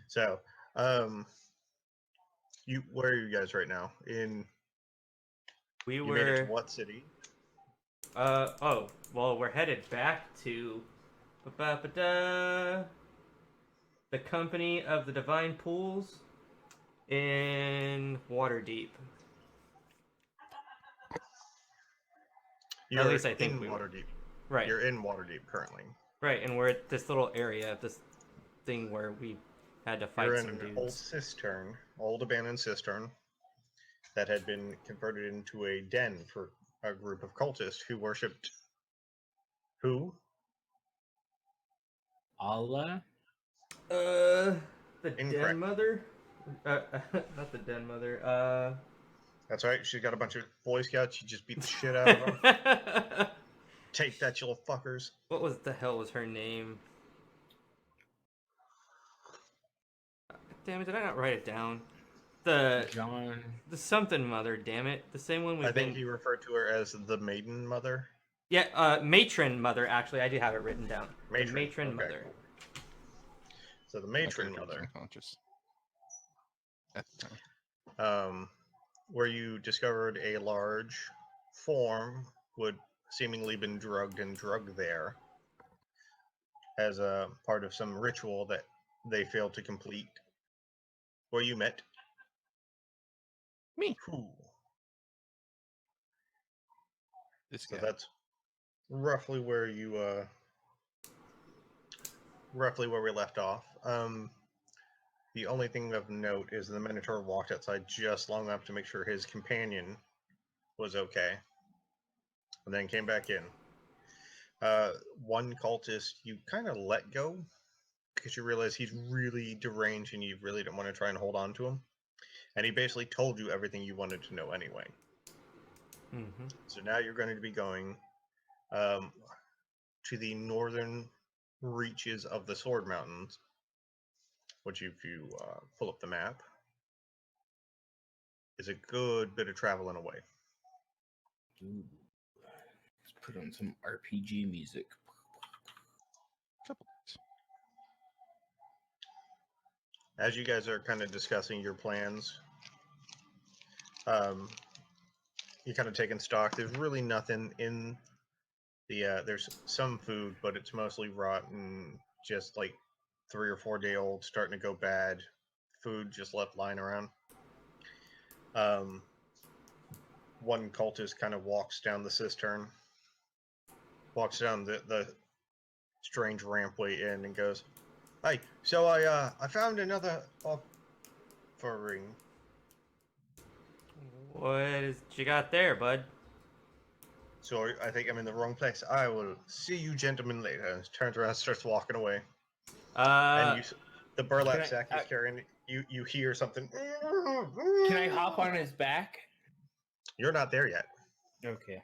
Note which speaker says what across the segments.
Speaker 1: So, where are you guys right now?
Speaker 2: We
Speaker 1: You made it to
Speaker 2: were.
Speaker 1: what city?
Speaker 2: Oh. Well, we're headed back to. Ba-ba-ba-da, the Company of the Divine Pools in Waterdeep. At
Speaker 1: You're
Speaker 2: least I think
Speaker 1: in
Speaker 2: we were.
Speaker 1: Waterdeep.
Speaker 2: Right.
Speaker 1: You're in Waterdeep currently.
Speaker 2: Right, and we're at this little area, this thing where we had to
Speaker 1: You're
Speaker 2: fight
Speaker 1: in
Speaker 2: some
Speaker 1: an old
Speaker 2: dudes.
Speaker 1: cistern, old abandoned cistern that had been converted into a den for a group of cultists who worshipped who?
Speaker 3: Allah?
Speaker 2: The Den
Speaker 1: Incorrect.
Speaker 2: Mother? Not the Den Mother.
Speaker 1: That's right. She's got a bunch of Boy Scouts. You just beat the shit out of them. Take that, you little fuckers.
Speaker 2: What was the hell was her name? Damn it! Did I not write it down? The
Speaker 3: John.
Speaker 2: the something mother. Damn it! The same one we've
Speaker 1: I think
Speaker 2: been.
Speaker 1: he referred to her as the Maiden Mother.
Speaker 2: Yeah, Matron Mother. Actually, I do have it written down.
Speaker 1: Matron.
Speaker 2: The Matron
Speaker 1: Okay,
Speaker 2: Mother.
Speaker 1: cool. So the Matron
Speaker 4: My character was
Speaker 1: Mother,
Speaker 4: unconscious at the time.
Speaker 1: where you discovered a large form would seemingly been drugged and drugged there as a part of some ritual that they failed to complete. Where you met
Speaker 4: Me.
Speaker 1: who?
Speaker 4: This
Speaker 1: So
Speaker 4: guy.
Speaker 1: that's roughly where roughly where we left off. The only thing of note is the Minotaur walked outside just long enough to make sure his companion was okay, and then came back in. One cultist you kind of let go because you realize he's really deranged and you really don't want to try and hold on to him. And he basically told you everything you wanted to know anyway.
Speaker 2: Mm-hmm.
Speaker 1: So now you're going to be going to the northern reaches of the Sword Mountains, which, if you pull up the map, is a good bit of traveling away.
Speaker 3: Ooh. Let's put on some RPG music.
Speaker 4: Couple days.
Speaker 1: As you guys are kind of discussing your plans, you're kind of taking stock. There's really nothing in the. There's some food, but it's mostly rotten, just like 3 or 4 day old, starting to go bad. Food just left lying around. One cultist kind of walks down the cistern, walks down the strange rampway in, and goes, "Hey, so I found another offering."
Speaker 2: What you got there, bud?
Speaker 1: So I think I'm in the wrong place. I will see you gentlemen later. And turns around and starts walking away. And the burlap sack he's carrying, you hear something.
Speaker 3: Can I hop on his back?
Speaker 1: You're not there yet.
Speaker 3: Okay.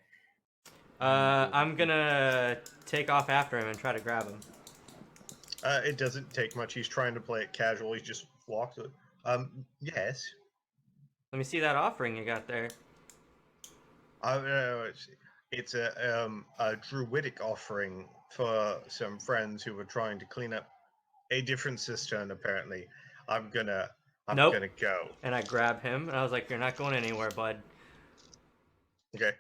Speaker 2: I'm gonna take off after him and try to grab him.
Speaker 1: It doesn't take much. He's trying to play it casual. He just walks. Yes.
Speaker 2: Let me see that offering you got there.
Speaker 1: It's a druidic offering for some friends who were trying to clean up a different cistern. Apparently, I'm gonna go.
Speaker 2: And I grab him, and I was like, "You're not going anywhere, bud."
Speaker 1: Okay.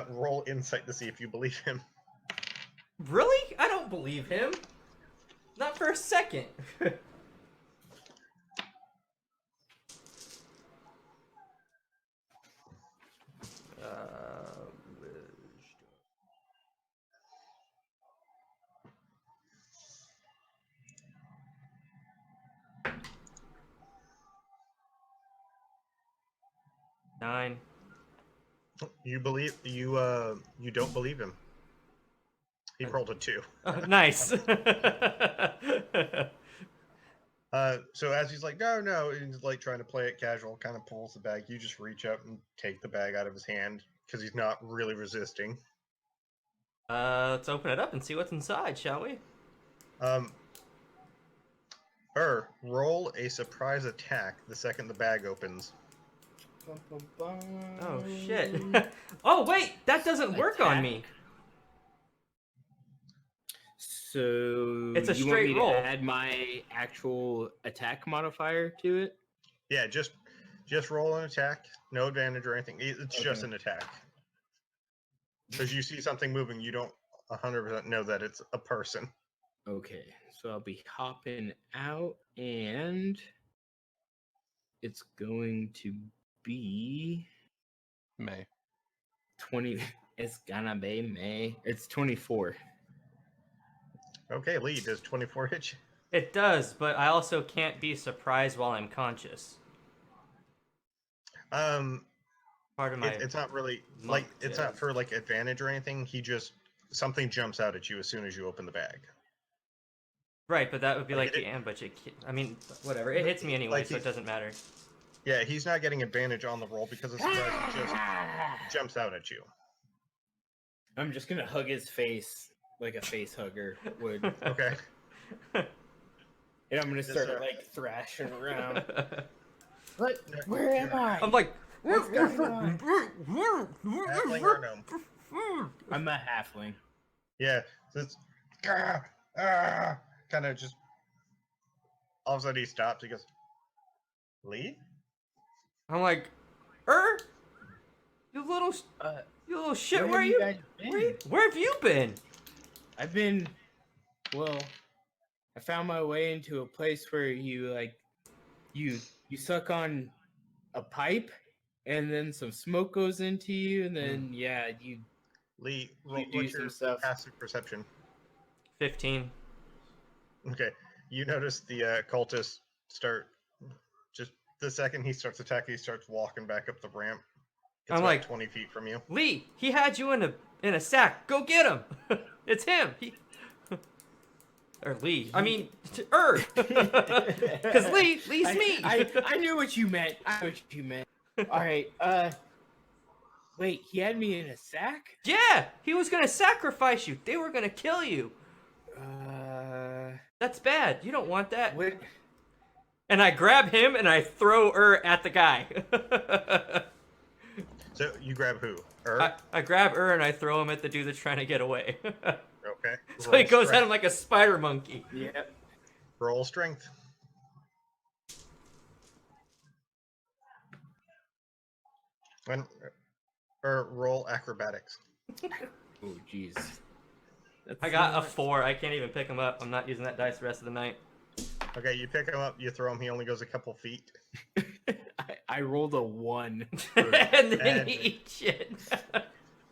Speaker 1: Roll insight to see if you believe him.
Speaker 2: Really? I don't believe him. Not for a second. 9.
Speaker 1: You don't believe him. He rolled a 2.
Speaker 2: Oh, nice.
Speaker 1: So as he's like, no, he's like trying to play it casual, kind of pulls the bag. You just reach up and take the bag out of his hand because he's not really resisting.
Speaker 2: Let's open it up and see what's inside, shall we?
Speaker 1: Roll a surprise attack the second the bag opens.
Speaker 2: Oh shit. Oh wait, that doesn't work on me.
Speaker 3: So
Speaker 2: It's a
Speaker 3: you
Speaker 2: straight
Speaker 3: want me
Speaker 2: roll.
Speaker 3: to add my actual attack modifier to it?
Speaker 1: Yeah, just roll an attack. No advantage or anything. It's just
Speaker 3: Okay.
Speaker 1: an attack. Because you see something moving, you don't 100% know that it's a person.
Speaker 3: Okay, so I'll be hopping out, and it's going to be
Speaker 4: May.
Speaker 3: 20. It's gonna be May. It's 24.
Speaker 1: Okay, Lee, does 24 hit you?
Speaker 2: It does, but I also can't be surprised while I'm conscious. Part of my
Speaker 1: It's not really
Speaker 2: monk
Speaker 1: it's not
Speaker 2: jizz.
Speaker 1: for like advantage or anything. He just something jumps out at you as soon as you open the bag.
Speaker 2: Right, but that would be
Speaker 1: Like,
Speaker 2: like the ambush. I mean, whatever. It hits me anyway,
Speaker 1: like
Speaker 2: so it doesn't matter.
Speaker 1: Yeah, he's not getting advantage on the roll because the surprise just jumps out at you.
Speaker 3: I'm just gonna hug his face like a face hugger would.
Speaker 1: Okay.
Speaker 3: And I'm gonna start like thrashing around. What?
Speaker 1: No,
Speaker 3: Where am I?
Speaker 2: I'm like,
Speaker 3: What's going on?
Speaker 1: Halfling or gnome?
Speaker 3: I'm a halfling.
Speaker 1: Yeah, so it's kind of just all of a sudden he stops. He goes, "Lee?"
Speaker 2: I'm like, you little shit.
Speaker 3: Where
Speaker 2: Where
Speaker 3: have
Speaker 2: you?
Speaker 3: guys been?
Speaker 2: Where have you been?
Speaker 3: I've been. Well, I found my way into a place where you like, you suck on a pipe, and then some smoke goes into you, and then you
Speaker 1: Lee,
Speaker 3: do
Speaker 1: what's
Speaker 3: some
Speaker 1: your
Speaker 3: stuff.
Speaker 1: passive perception?
Speaker 2: 15.
Speaker 1: Okay, you notice the cultist start just the second he starts attacking, he starts walking back up the ramp. It's
Speaker 2: I'm
Speaker 1: about
Speaker 2: like,
Speaker 1: 20 feet from you.
Speaker 2: Lee, he had you in a sack. Go get him. It's him. Or Lee. I mean, because Lee's me.
Speaker 3: I knew what you meant. All right. Wait, he had me in a sack?
Speaker 2: Yeah, he was gonna sacrifice you. They were gonna kill you. That's bad. You don't want that.
Speaker 3: What?
Speaker 2: And I grab him and I throw at the guy.
Speaker 1: So you grab who?
Speaker 2: I grab and I throw him at the dude that's trying to get away.
Speaker 1: Okay.
Speaker 2: So he goes at him like a spider monkey.
Speaker 3: Yep.
Speaker 1: Roll strength. Or roll acrobatics.
Speaker 3: Oh, jeez.
Speaker 2: I got a 4. I can't even pick him up. I'm not using that dice the rest of the night.
Speaker 1: Okay, you pick him up, you throw him, he only goes a couple feet.
Speaker 3: I rolled a 1.
Speaker 2: And then he eats shit.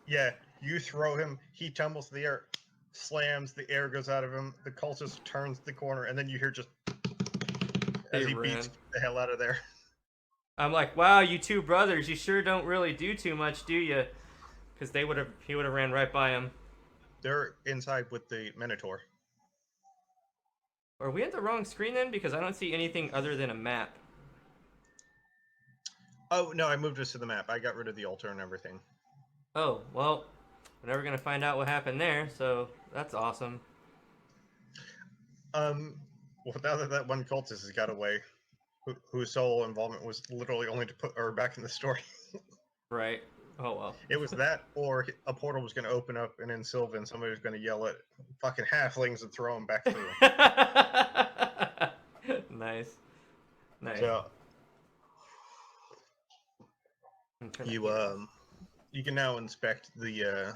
Speaker 1: Yeah, you throw him, he tumbles to the air, slams, the air goes out of him, the cultist turns the corner, and then you hear just as he beats the hell out of there.
Speaker 2: I'm like, wow, you two brothers, you sure don't really do too much, do you? Because he would have ran right by him.
Speaker 1: They're inside with the Minotaur.
Speaker 2: Are we at the wrong screen then? Because I don't see anything other than a map.
Speaker 1: Oh, no, I moved us to the map. I got rid of the altar and everything.
Speaker 2: Oh, well, we're never going to find out what happened there, so that's awesome.
Speaker 1: Well, now that one cultist has got away, whose sole involvement was literally only to put her back in the story.
Speaker 2: Right. Oh, well.
Speaker 1: It was that, or a portal was going to open up, and in Sylvan, somebody was going to yell at fucking halflings and throw them back through.
Speaker 2: Nice.
Speaker 1: So, you can now inspect the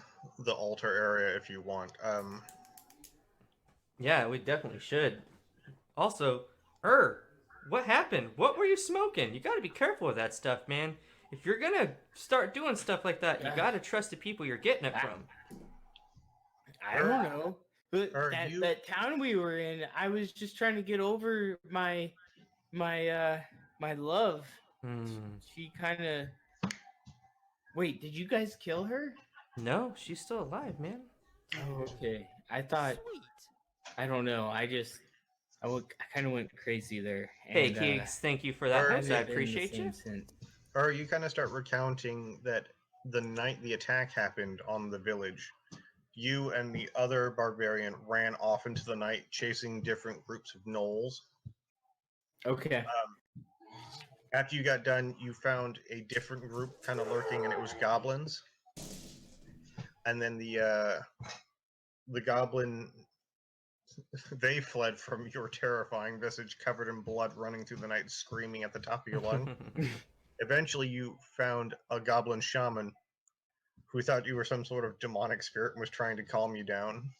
Speaker 1: altar area if you want.
Speaker 2: Yeah, we definitely should. Also, what happened? What were you smoking? You got to be careful with that stuff, man. If you're gonna start doing stuff like that, you gotta trust the people you're getting it from.
Speaker 3: I don't know. But that town we were in, I was just trying to get over my love. She kind of. Wait, did you guys kill her?
Speaker 2: No, she's still alive, man.
Speaker 3: Oh, okay. I thought. Sweet. I don't know. I kind of went crazy there.
Speaker 2: Hey, Keeks, thank you for that. I appreciate you.
Speaker 1: Or you kind of start recounting that the night the attack happened on the village, you and the other barbarian ran off into the night chasing different groups of gnolls.
Speaker 3: Okay.
Speaker 1: After you got done, you found a different group kind of lurking, and it was goblins. And then the goblin They fled from your terrifying visage, covered in blood, running through the night, screaming at the top of your lung. Eventually, you found a goblin shaman who thought you were some sort of demonic spirit and was trying to calm you down.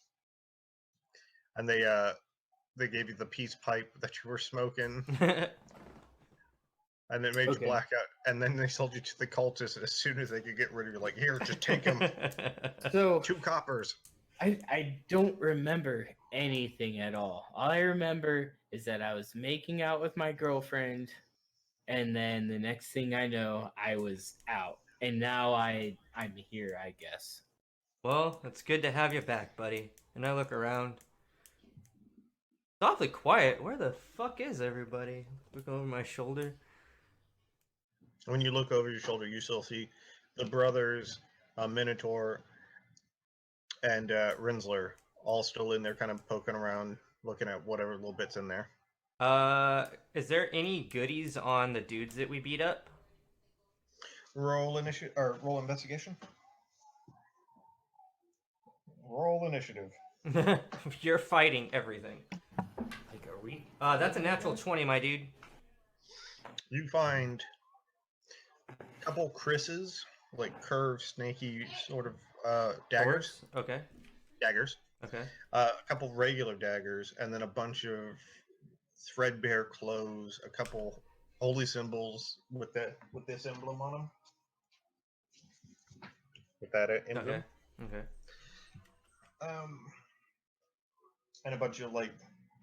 Speaker 1: And they gave you the peace pipe that you were smoking, and it made you black out. And then they sold you to the cultists as soon as they could get rid of you. Like, here, just take him.
Speaker 3: So
Speaker 1: 2 coppers.
Speaker 3: I don't remember anything at all. All I remember is that I was making out with my girlfriend, and then the next thing I know, I was out. And now I'm here, I guess.
Speaker 2: Well, it's good to have you back, buddy. And I look around. It's awfully quiet. Where the fuck is everybody? Look over my shoulder.
Speaker 1: When you look over your shoulder, you still see the brothers, Minotaur, and Rinzler all still in there, kind of poking around, looking at whatever little bits in there.
Speaker 2: Is there any goodies on the dudes that we beat up?
Speaker 1: Roll investigation. Roll initiative.
Speaker 2: You're fighting everything. Like, are we? That's a natural 20, my dude.
Speaker 1: You find a couple Chris's, like curved, snaky sort of daggers.
Speaker 2: Swords? Okay.
Speaker 1: Daggers.
Speaker 2: Okay.
Speaker 1: A couple regular daggers, and then a bunch of threadbare clothes. A couple holy symbols with this emblem on them. With that emblem.
Speaker 2: Okay. Okay.
Speaker 1: And a bunch of like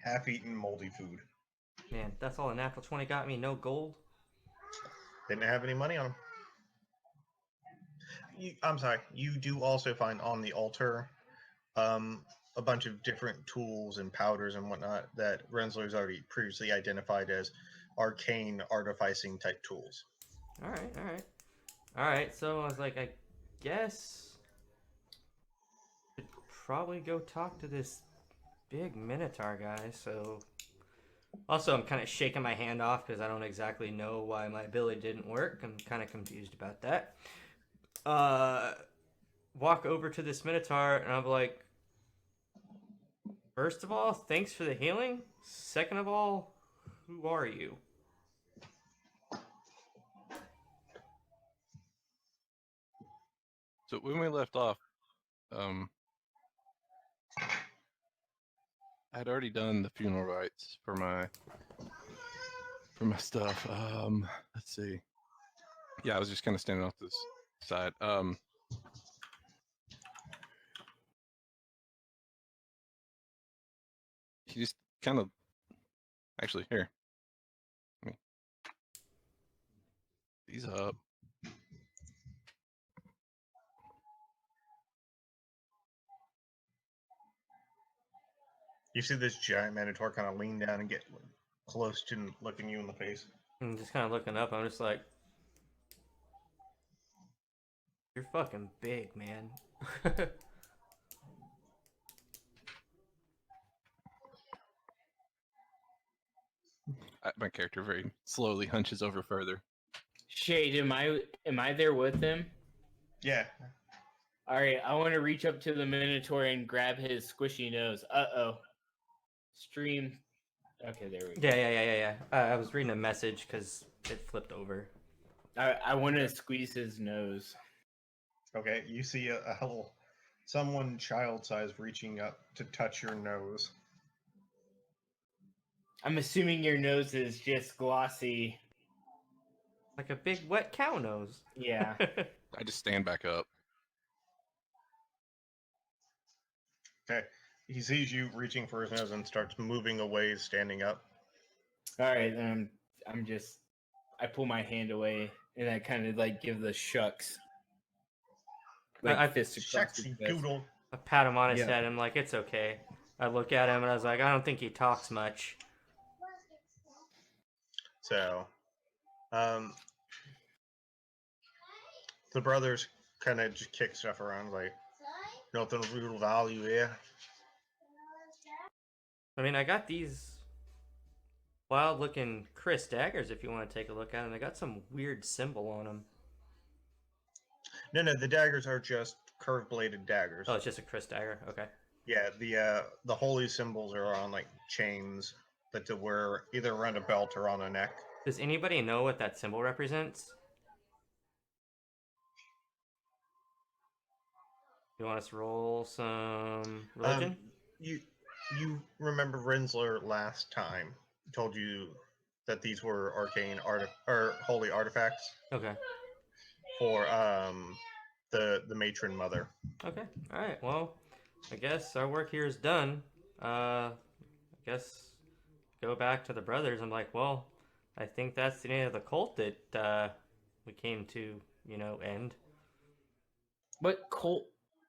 Speaker 1: half-eaten moldy food.
Speaker 2: Man, that's all a natural 20 got me. No gold.
Speaker 1: Didn't have any money on them. I'm sorry. You do also find on the altar a bunch of different tools and powders and whatnot that Rinzler's already previously identified as arcane artificing type tools.
Speaker 2: All right. So I was like, I guess probably go talk to this big Minotaur guy. So also I'm kind of shaking my hand off because I don't exactly know why my ability didn't work. I'm kind of confused about that. Walk over to this Minotaur and I'm like, first of all, thanks for the healing. Second of all, who are you?
Speaker 4: So when we left off, I'd already done the funeral rites for my stuff. Let's see. Yeah, I was just kind of standing off this side. He just kind of actually here. These up.
Speaker 1: You see this giant Minotaur kind of lean down and get close to looking you in the face.
Speaker 2: I'm just kind of looking up. I'm just like, you're fucking big, man.
Speaker 4: My character very slowly hunches over further.
Speaker 3: Shade, am I there with him?
Speaker 1: Yeah.
Speaker 3: All right, I want to reach up to the Minotaur and grab his squishy nose. Uh-oh. Stream. Okay, there we go.
Speaker 2: Yeah. I was reading a message because it flipped over.
Speaker 3: I want to squeeze his nose.
Speaker 1: Okay, you see a little someone child-sized reaching up to touch your nose.
Speaker 3: I'm assuming your nose is just glossy.
Speaker 2: Like a big wet cow nose.
Speaker 3: Yeah.
Speaker 4: I just stand back up.
Speaker 1: Okay. He sees you reaching for his nose and starts moving away, standing up.
Speaker 3: All right, then I pull my hand away and I kind of like give the shucks. Like
Speaker 2: I
Speaker 3: fist across
Speaker 1: Shucks,
Speaker 3: his
Speaker 1: you
Speaker 3: fist.
Speaker 1: doodle.
Speaker 2: I pat him on his
Speaker 3: Yeah.
Speaker 2: head. I'm like, it's okay. I look at him and I was like, I don't think he talks much.
Speaker 1: So, the brothers kind of just kick stuff around, like, nothing of real value here.
Speaker 2: I mean, I got these wild-looking Chris daggers if you want to take a look at them. They got some weird symbol on them.
Speaker 1: No, the daggers are just curved-bladed daggers.
Speaker 2: Oh, it's just a Chris dagger. Okay.
Speaker 1: Yeah, the holy symbols are on like chains that to wear either around a belt or on a neck.
Speaker 2: Does anybody know what that symbol represents? You want us to roll some religion?
Speaker 1: You you remember Rinzler last time told you that these were arcane or holy artifacts
Speaker 2: Okay.
Speaker 1: for the matron mother.
Speaker 2: Okay. All right. Well, I guess our work here is done. I guess go back to the brothers. I'm like, well, I think that's the end of the cult that we came to, end.
Speaker 3: What cult?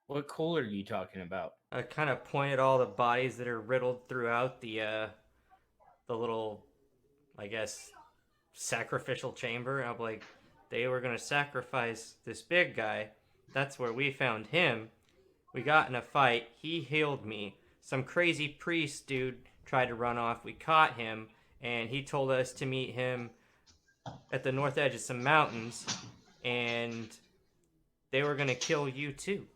Speaker 3: What cult are you talking about?
Speaker 2: I kind of pointed all the bodies that are riddled throughout the little, I guess, sacrificial chamber. I'm like, they were gonna sacrifice this big guy. That's where we found him. We got in a fight. He healed me. Some crazy priest dude tried to run off. We caught him, and he told us to meet him at the north edge of some mountains, and they were gonna kill you too.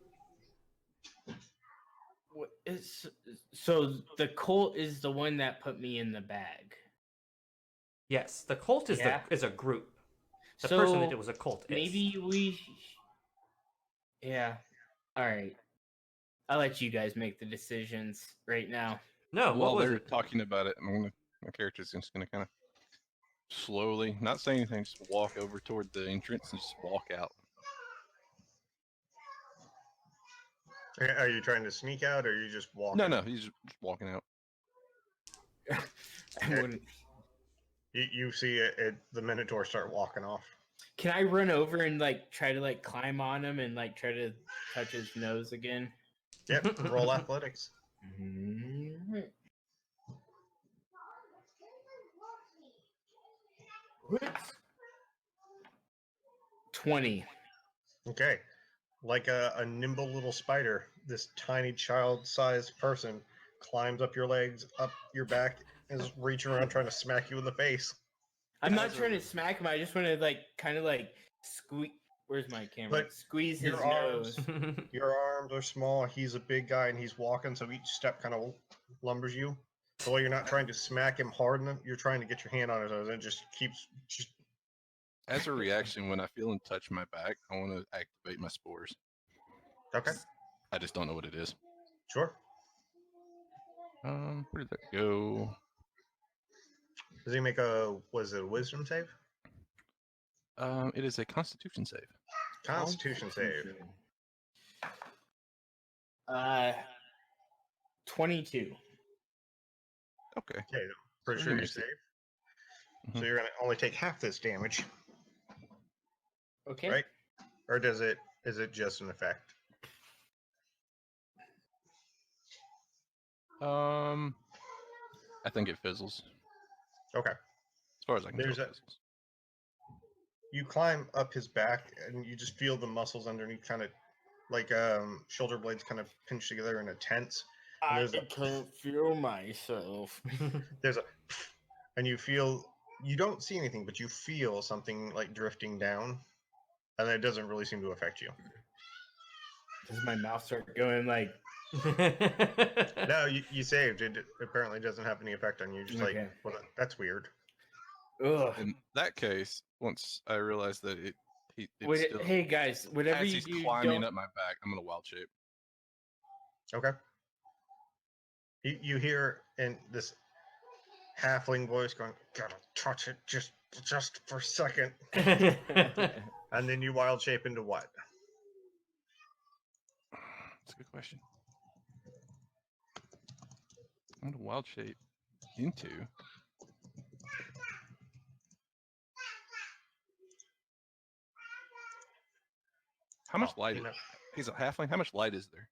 Speaker 3: What is so the cult is the one that put me in the bag.
Speaker 2: Yes, the cult is
Speaker 3: Yeah.
Speaker 2: is a group. The
Speaker 3: So
Speaker 2: person that it was a cult is.
Speaker 3: maybe we. Yeah. All right. I'll let you guys make the decisions right now.
Speaker 2: No, what
Speaker 4: While
Speaker 2: was
Speaker 4: they're
Speaker 2: it?
Speaker 4: talking about it, my character's just gonna kind of slowly, not say anything, just walk over toward the entrance and just walk out.
Speaker 1: Are you trying to sneak out, or are you just walking?
Speaker 4: No, he's just walking out.
Speaker 3: I wouldn't.
Speaker 1: You see the Minotaur start walking off.
Speaker 3: Can I run over and like try to like climb on him and like try to touch his nose again?
Speaker 1: Yep, roll athletics.
Speaker 3: Mhm. 20.
Speaker 1: Okay. Like a nimble little spider, this tiny child-sized person climbs up your legs, up your back, is reaching around trying to smack you in the face.
Speaker 3: I'm not
Speaker 1: As a-
Speaker 3: trying to smack him. I just want to like kind of like squeeze. Where's my camera?
Speaker 1: But
Speaker 3: Squeeze his
Speaker 1: your arms-
Speaker 3: nose.
Speaker 1: Your arms are small. He's a big guy, and he's walking, so each step kind of lumbers you. So while you're not trying to smack him hard enough, you're trying to get your hand on his nose, and it just keeps.
Speaker 4: As a reaction, when I feel him touch my back, I want to activate my spores.
Speaker 1: Okay,
Speaker 4: I just don't know what it is.
Speaker 1: sure.
Speaker 4: Where did that go?
Speaker 1: Does he make was it a wisdom save?
Speaker 4: It is a Constitution save.
Speaker 1: Constitution save.
Speaker 3: 22.
Speaker 4: Okay.
Speaker 1: Okay, pretty
Speaker 4: So
Speaker 1: sure
Speaker 4: he
Speaker 1: you
Speaker 4: makes it.
Speaker 1: save.
Speaker 4: Mhm.
Speaker 1: So you're gonna only take half this damage,
Speaker 3: Okay.
Speaker 1: right? Or is it just an effect?
Speaker 4: I think it fizzles.
Speaker 1: Okay.
Speaker 4: As far as I can
Speaker 1: There's
Speaker 4: tell,
Speaker 1: a-
Speaker 4: it fizzles.
Speaker 1: You climb up his back, and you just feel the muscles underneath, kind of like shoulder blades, kind of pinched together in a tense. And there's a
Speaker 3: can't feel myself.
Speaker 1: there's a, and you don't see anything, but you feel something like drifting down, and it doesn't really seem to affect you.
Speaker 3: Does my mouth start going like?
Speaker 1: No, you saved. It apparently doesn't have any effect on you. Just
Speaker 3: Okay.
Speaker 1: like, well, that's weird.
Speaker 3: Ugh.
Speaker 4: In that case, once I realize that it's still,
Speaker 3: Hey guys, whatever
Speaker 4: as
Speaker 3: you
Speaker 4: he's
Speaker 3: do,
Speaker 4: climbing
Speaker 3: don't.
Speaker 4: up my back, I'm gonna wild shape.
Speaker 1: Okay. You hear in this halfling voice going, "Gotta touch it just for a second," and then you wild shape into what?
Speaker 4: That's a good question. I'm gonna wild shape into. How much light?
Speaker 1: You know,
Speaker 4: He's a halfling. How much light is there?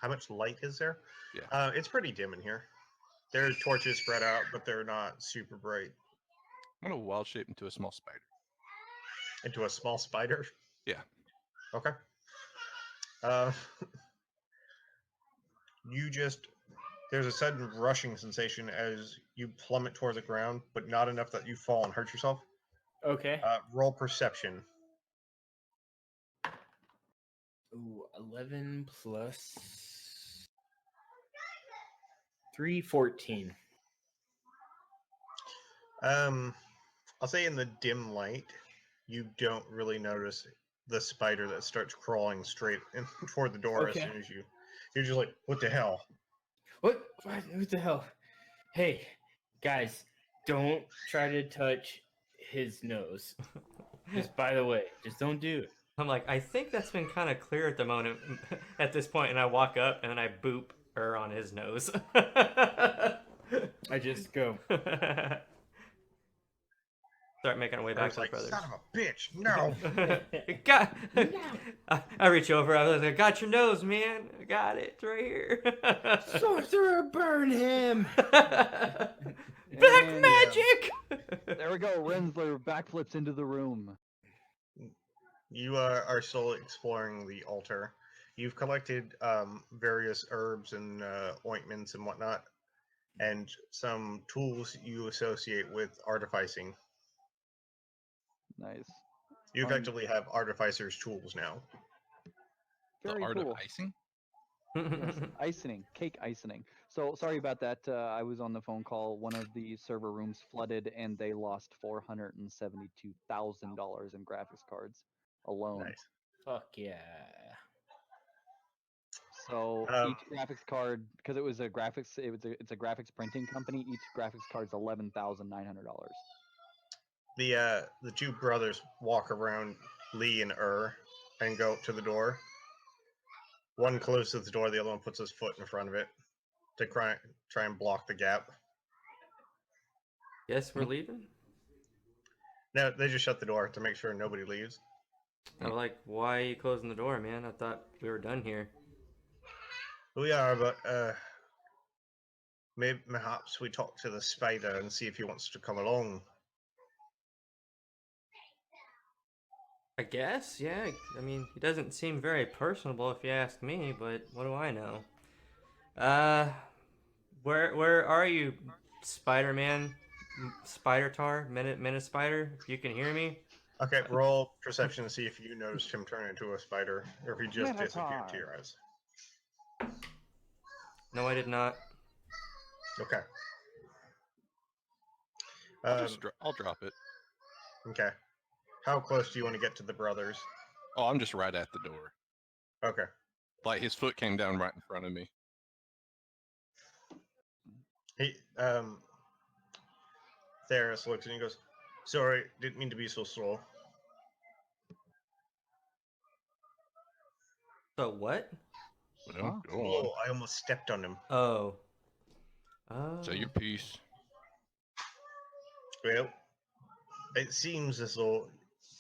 Speaker 1: how much light is there?
Speaker 4: Yeah.
Speaker 1: It's pretty dim in here. There are torches spread out, but they're not super bright.
Speaker 4: I'm gonna wild shape into a small spider.
Speaker 1: Into a small spider?
Speaker 4: Yeah.
Speaker 1: Okay. There's a sudden rushing sensation as you plummet towards the ground, but not enough that you fall and hurt yourself.
Speaker 3: Okay.
Speaker 1: Roll perception.
Speaker 3: Ooh, 11 plus 314.
Speaker 1: I'll say in the dim light, you don't really notice the spider that starts crawling straight in toward the door as
Speaker 3: Okay.
Speaker 1: soon as you're just like, what the hell?
Speaker 3: What the hell? Hey, guys, don't try to touch his nose. Just by the way, just don't do it.
Speaker 2: I'm like, I think that's been kind of clear at the moment, at this point, and I walk up and then I boop her on his nose.
Speaker 3: I just go.
Speaker 2: Start making our way
Speaker 1: I
Speaker 2: back
Speaker 1: was
Speaker 2: to
Speaker 1: like,
Speaker 2: the brothers.
Speaker 1: son of a bitch, no.
Speaker 2: got, I reach over. I was like, I got your nose, man. I got it. It's right here.
Speaker 3: Sorcerer, burn him!
Speaker 2: Black
Speaker 5: And,
Speaker 2: magic!
Speaker 5: There we go. Rinzler backflips into the room.
Speaker 1: You are still exploring the altar. You've collected various herbs and ointments and whatnot, and some tools you associate with artificing.
Speaker 5: Nice.
Speaker 1: You effectively have artificer's tools now.
Speaker 4: The
Speaker 5: Very
Speaker 4: art
Speaker 5: cool.
Speaker 4: of icing?
Speaker 5: Yes, icing, cake icing. So sorry about that. I was on the phone call. One of the server rooms flooded, and they lost $472,000 in graphics cards alone.
Speaker 1: Nice.
Speaker 3: Fuck yeah.
Speaker 5: So
Speaker 1: Um,
Speaker 5: each graphics card, because it's a graphics printing company. Each graphics card's $11,900.
Speaker 1: The two brothers walk around Lee and and go up to the door. One closes the door, the other one puts his foot in front of it to try and block the gap.
Speaker 2: Guess we're leaving?
Speaker 1: No, they just shut the door to make sure nobody leaves.
Speaker 2: I'm like, why are you closing the door, man? I thought we were done here.
Speaker 1: We are, but maybe perhaps we talk to the spider and see if he wants to come along.
Speaker 2: I guess, yeah. I mean, he doesn't seem very personable if you ask me, but what do I know? Where are you, Spider-Man? Spider-Tar? Minute Spider? If you can hear me?
Speaker 1: Okay, roll perception to see if you noticed him turn into a spider, or if he just disappeared to
Speaker 5: Minotaur.
Speaker 1: your eyes.
Speaker 2: No, I did not.
Speaker 1: Okay.
Speaker 4: I'll drop it.
Speaker 1: Okay. How close do you want to get to the brothers?
Speaker 4: Oh, I'm just right at the door.
Speaker 1: Okay.
Speaker 4: Like his foot came down right in front of me.
Speaker 1: He Theris looks and he goes, "Sorry, didn't mean to be so slow."
Speaker 2: So what?
Speaker 4: Well, go on.
Speaker 1: Oh, I almost stepped on him.
Speaker 2: Oh. Oh.
Speaker 4: Say your piece.
Speaker 1: Well, it seems as though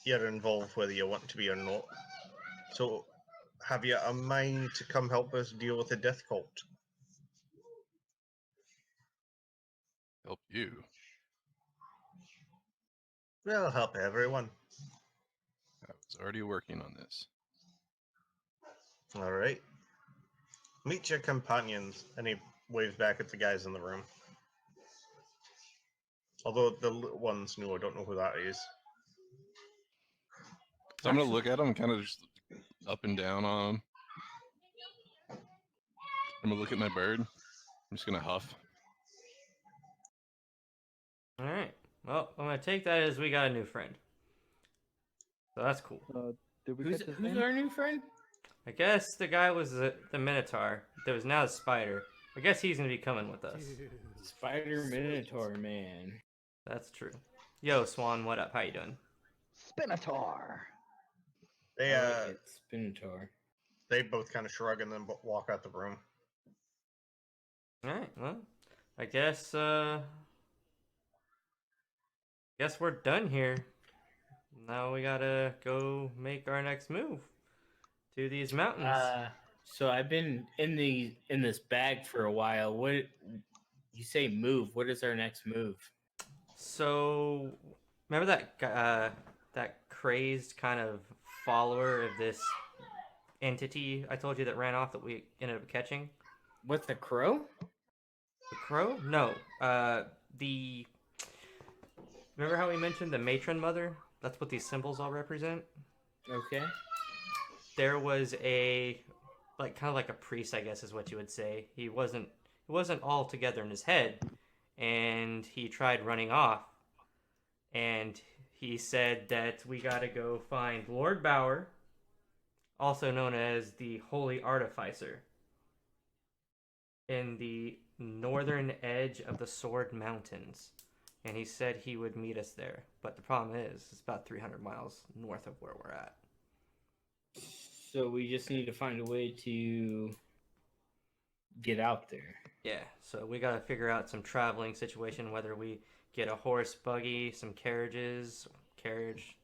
Speaker 1: you're involved whether you want to be or not. So, have you a mind to come help us deal with the death cult?
Speaker 4: Help you.
Speaker 1: Well, help everyone.
Speaker 4: I was already working on this.
Speaker 1: All right. Meet your companions. And he waves back at the guys in the room. Although the little ones knew, I don't know who that is.
Speaker 4: So I'm gonna look at him, kind of just up and down on him. I'm gonna look at my bird. I'm just gonna huff.
Speaker 2: All right. Well, I'm gonna take that as we got a new friend. So that's cool.
Speaker 5: Did we
Speaker 3: Who's
Speaker 5: get his name?
Speaker 3: our new friend?
Speaker 2: I guess the guy was the Minotaur. There was now the spider. I guess he's gonna be coming with us.
Speaker 3: Spider Minotaur, man.
Speaker 2: That's true. Yo, Swan, what up? How you doing?
Speaker 5: Spinator.
Speaker 1: They
Speaker 3: I like it, Spinator.
Speaker 1: they both kind of shrug and then walk out the room.
Speaker 2: All right. Well, I guess we're done here. Now we gotta go make our next move to these mountains.
Speaker 3: So I've been in this bag for a while. What you say? Move. What is our next move?
Speaker 2: So, remember that crazed kind of follower of this entity I told you that ran off that we ended up catching?
Speaker 3: What's the crow?
Speaker 2: The crow? No. Remember how we mentioned the matron mother? That's what these symbols all represent.
Speaker 3: Okay.
Speaker 2: There was kind of like a priest, I guess is what you would say. He wasn't wasn't all together in his head, and he tried running off. And he said that we gotta go find Lord Bauer, also known as the Holy Artificer, in the northern edge of the Sword Mountains. And he said he would meet us there. But the problem is, it's about 300 miles north of where we're at.
Speaker 3: So we just need to find a way to get out there.
Speaker 2: Yeah, so we gotta figure out some traveling situation, whether we get a horse, buggy, some carriage.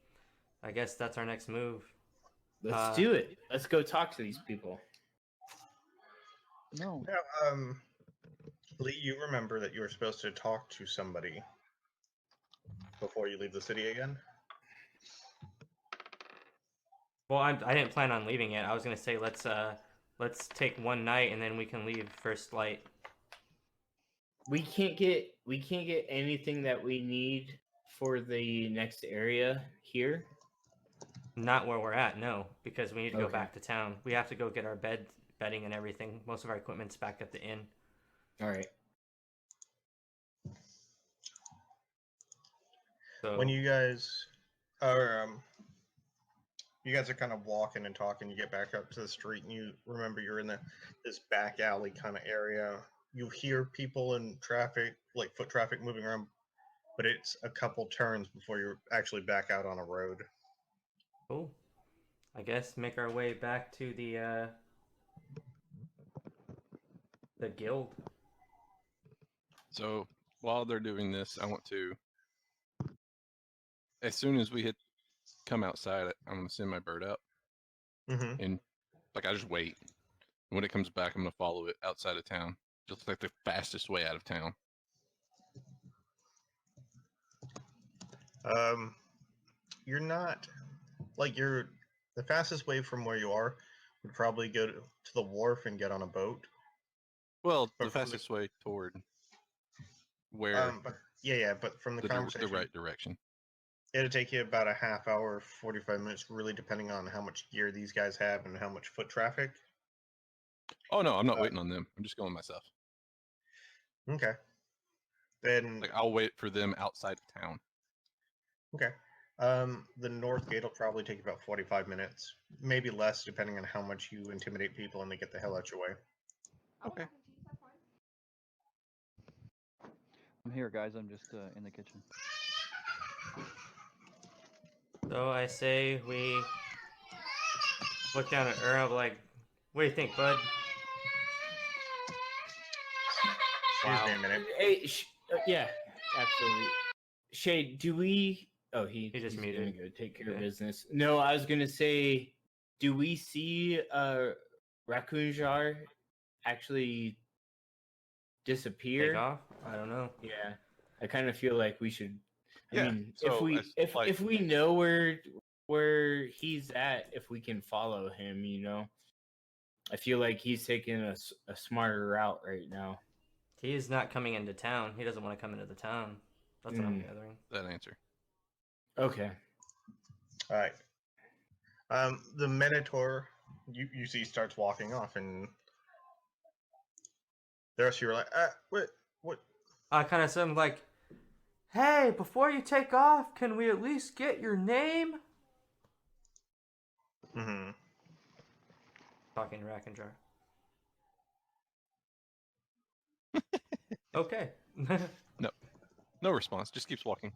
Speaker 2: I guess that's our next move.
Speaker 3: Let's do it. Let's go talk to these people.
Speaker 5: No.
Speaker 1: Now, Lee, you remember that you were supposed to talk to somebody before you leave the city again?
Speaker 2: Well, I didn't plan on leaving it. I was gonna say let's take one night and then we can leave first light.
Speaker 3: We can't get anything that we need for the next area here.
Speaker 2: Not where we're at, no, because we need to go
Speaker 3: Okay.
Speaker 2: back to town. We have to go get our bedding and everything. Most of our equipment's back at the inn.
Speaker 3: All right.
Speaker 2: So
Speaker 1: When you guys are kind of walking and talking, you get back up to the street and you remember you're in this back alley kind of area. You hear people in traffic, like foot traffic moving around, but it's a couple turns before you're actually back out on a road.
Speaker 2: cool. I guess make our way back to the guild.
Speaker 4: So while they're doing this, I want to, as soon as we come outside, I'm gonna send my bird out,
Speaker 1: Mm-hmm.
Speaker 4: and like I just wait. When it comes back, I'm gonna follow it outside of town, just like the fastest way out of town.
Speaker 1: You're not the fastest way from where you are would probably go to the wharf and get on a boat.
Speaker 4: Well,
Speaker 1: But
Speaker 4: the
Speaker 1: from
Speaker 4: fastest way toward where
Speaker 1: But yeah, but from the
Speaker 4: the
Speaker 1: conversation,
Speaker 4: right direction.
Speaker 1: it'll take you about a half hour, 45 minutes, really depending on how much gear these guys have and how much foot traffic.
Speaker 4: Oh no, I'm not waiting on them. I'm just going myself.
Speaker 1: Okay. Then
Speaker 4: Like I'll wait for them outside of town.
Speaker 1: okay. The north gate will probably take about 45 minutes, maybe less, depending on how much you intimidate people and they get the hell out your way.
Speaker 4: Okay.
Speaker 5: I'm here, guys. I'm just in the kitchen.
Speaker 2: So I say we look down at Earl like, what do you think, bud?
Speaker 1: Excuse me a minute.
Speaker 3: Hey, yeah, absolutely. Shade, do we? Oh,
Speaker 2: He just
Speaker 3: he's
Speaker 2: muted.
Speaker 3: gonna go take care of
Speaker 2: Yeah.
Speaker 3: business. No, I was gonna say, do we see Raccoon Jar actually disappear?
Speaker 2: Take off? I don't know.
Speaker 3: Yeah, I kind of feel like we should. I
Speaker 4: Yeah,
Speaker 3: mean,
Speaker 4: so
Speaker 3: if we know where he's at, if we can follow him, I feel like he's taking a smarter route right now.
Speaker 2: He is not coming into town. He doesn't want to come into the town. That's what I'm gathering.
Speaker 4: That answer.
Speaker 3: Okay.
Speaker 1: All right. The Minotaur, you see, starts walking off, and the rest of you are like, what?
Speaker 2: I kind of said, like, hey, before you take off, can we at least get your name?
Speaker 1: Mm-hmm.
Speaker 2: Talking to Rakk and Jar. Okay.
Speaker 4: No response. Just keeps walking,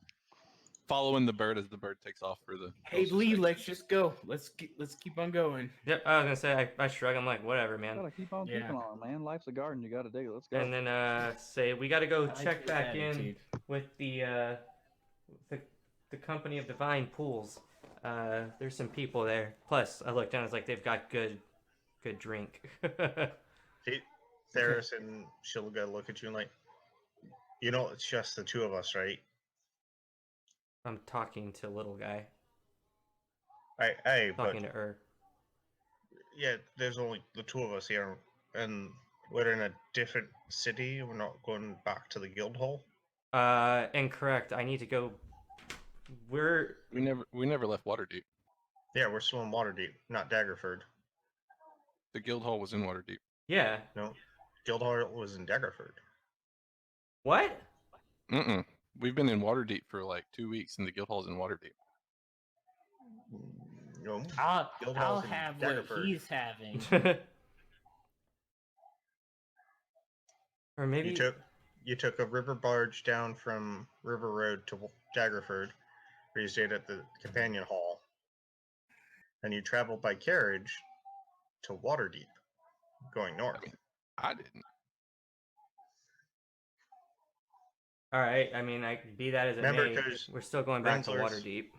Speaker 4: following the bird as the bird takes off for the.
Speaker 3: Hey
Speaker 4: closest
Speaker 3: Lee,
Speaker 4: exit.
Speaker 3: let's just go. Let's keep on going.
Speaker 2: Yep, I was gonna say, I shrug. I'm like, whatever, man.
Speaker 5: Gotta keep on
Speaker 3: Yeah.
Speaker 5: keeping on, man. Life's a garden. You gotta dig it. Let's go.
Speaker 2: And then say we gotta go
Speaker 3: I like
Speaker 2: check
Speaker 3: his
Speaker 2: back in
Speaker 3: attitude.
Speaker 2: with the company of Divine Pools. There's some people there. Plus, I looked down. It's like they've got good drink.
Speaker 1: Theris and she'll go look at you and like, it's just the two of us, right?
Speaker 2: I'm talking to little guy.
Speaker 1: Hey, but
Speaker 2: Talking to her.
Speaker 1: yeah, there's only the two of us here, and we're in a different city. We're not going back to the guild hall.
Speaker 2: Incorrect. I need to go.
Speaker 4: We never left Waterdeep.
Speaker 1: Yeah, we're still in Waterdeep, not Daggerford.
Speaker 4: The guild hall was in Waterdeep.
Speaker 2: Yeah.
Speaker 1: No. Guildhall was in Daggerford.
Speaker 2: What?
Speaker 4: Mm-mm. We've been in Waterdeep for like 2 weeks, and the Guildhall's in Waterdeep.
Speaker 1: No,
Speaker 3: I'll
Speaker 1: Guildhall's in
Speaker 3: have what
Speaker 1: Daggerford.
Speaker 3: he's having.
Speaker 2: Or maybe
Speaker 1: You took a river barge down from River Road to Daggerford, where you stayed at the Companion Hall, and you traveled by carriage to Waterdeep, going north.
Speaker 4: I mean, I didn't.
Speaker 2: all right. I mean, be that as it
Speaker 1: Remember,
Speaker 2: may,
Speaker 1: 'cause
Speaker 2: we're still going back to
Speaker 1: Rinzler's-
Speaker 2: Waterdeep.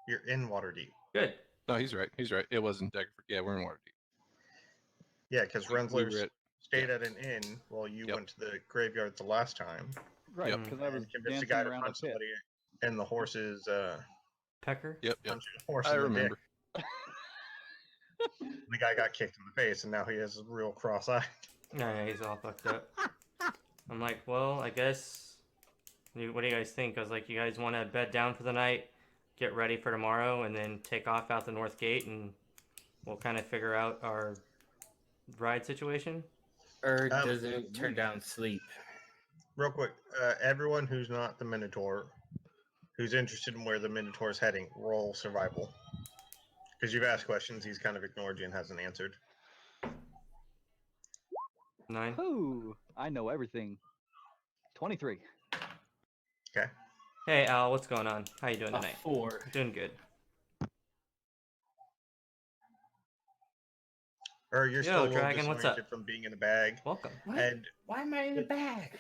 Speaker 1: You're in Waterdeep.
Speaker 2: Good.
Speaker 4: No, he's right. He's right. It wasn't Daggerford. Yeah, we're in Waterdeep.
Speaker 1: Yeah, because
Speaker 4: We
Speaker 1: Renzler's
Speaker 4: were at-
Speaker 1: stayed at an inn while you
Speaker 4: Yep.
Speaker 1: went to the graveyard the last time,
Speaker 5: Right,
Speaker 4: Yep.
Speaker 5: because I was
Speaker 1: and convinced the
Speaker 5: dancing
Speaker 1: guy to
Speaker 5: around a
Speaker 1: punch
Speaker 5: pit.
Speaker 1: somebody in the horse's
Speaker 2: Pecker.
Speaker 4: Yep.
Speaker 1: punch a horse
Speaker 4: I
Speaker 1: in the
Speaker 4: remember.
Speaker 1: dick. The guy got kicked in the face, and now he has a real cross eye.
Speaker 2: Yeah, he's all fucked up. I'm like, well, I guess. What do you guys think? I was like, you guys want to bed down for the night, get ready for tomorrow, and then take off out the north gate, and we'll kind of figure out our ride situation.
Speaker 3: Or doesn't turn down sleep.
Speaker 1: Real quick, everyone who's not the Minotaur, who's interested in where the Minotaur is heading, roll survival. Because you've asked questions, he's kind of ignored you and hasn't answered.
Speaker 2: 9.
Speaker 5: Ooh, I know everything. 23.
Speaker 1: Okay.
Speaker 2: Hey, Al, what's going on? How you doing
Speaker 3: A
Speaker 2: tonight?
Speaker 3: 4.
Speaker 2: Doing good.
Speaker 1: Or you're
Speaker 2: Yo,
Speaker 1: still a little
Speaker 2: Dragon, what's
Speaker 1: disoriented
Speaker 2: up?
Speaker 1: from being in the bag.
Speaker 2: Welcome.
Speaker 3: What?
Speaker 1: And
Speaker 3: Why am I in the bag?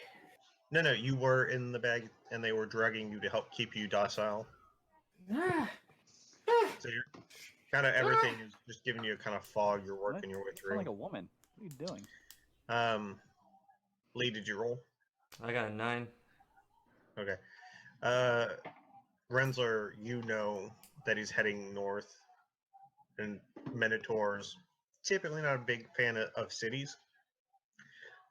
Speaker 1: no, you were in the bag, and they were drugging you to help keep you docile.
Speaker 3: Ah.
Speaker 1: So you're kind of everything is just giving you a kind of fog. You're working your way
Speaker 5: You sound
Speaker 1: through.
Speaker 5: like a woman. What are you doing?
Speaker 1: Lee, did you roll?
Speaker 2: I got a 9.
Speaker 1: Okay. Renzler, you know that he's heading north, and Minotaur's typically not a big fan of cities.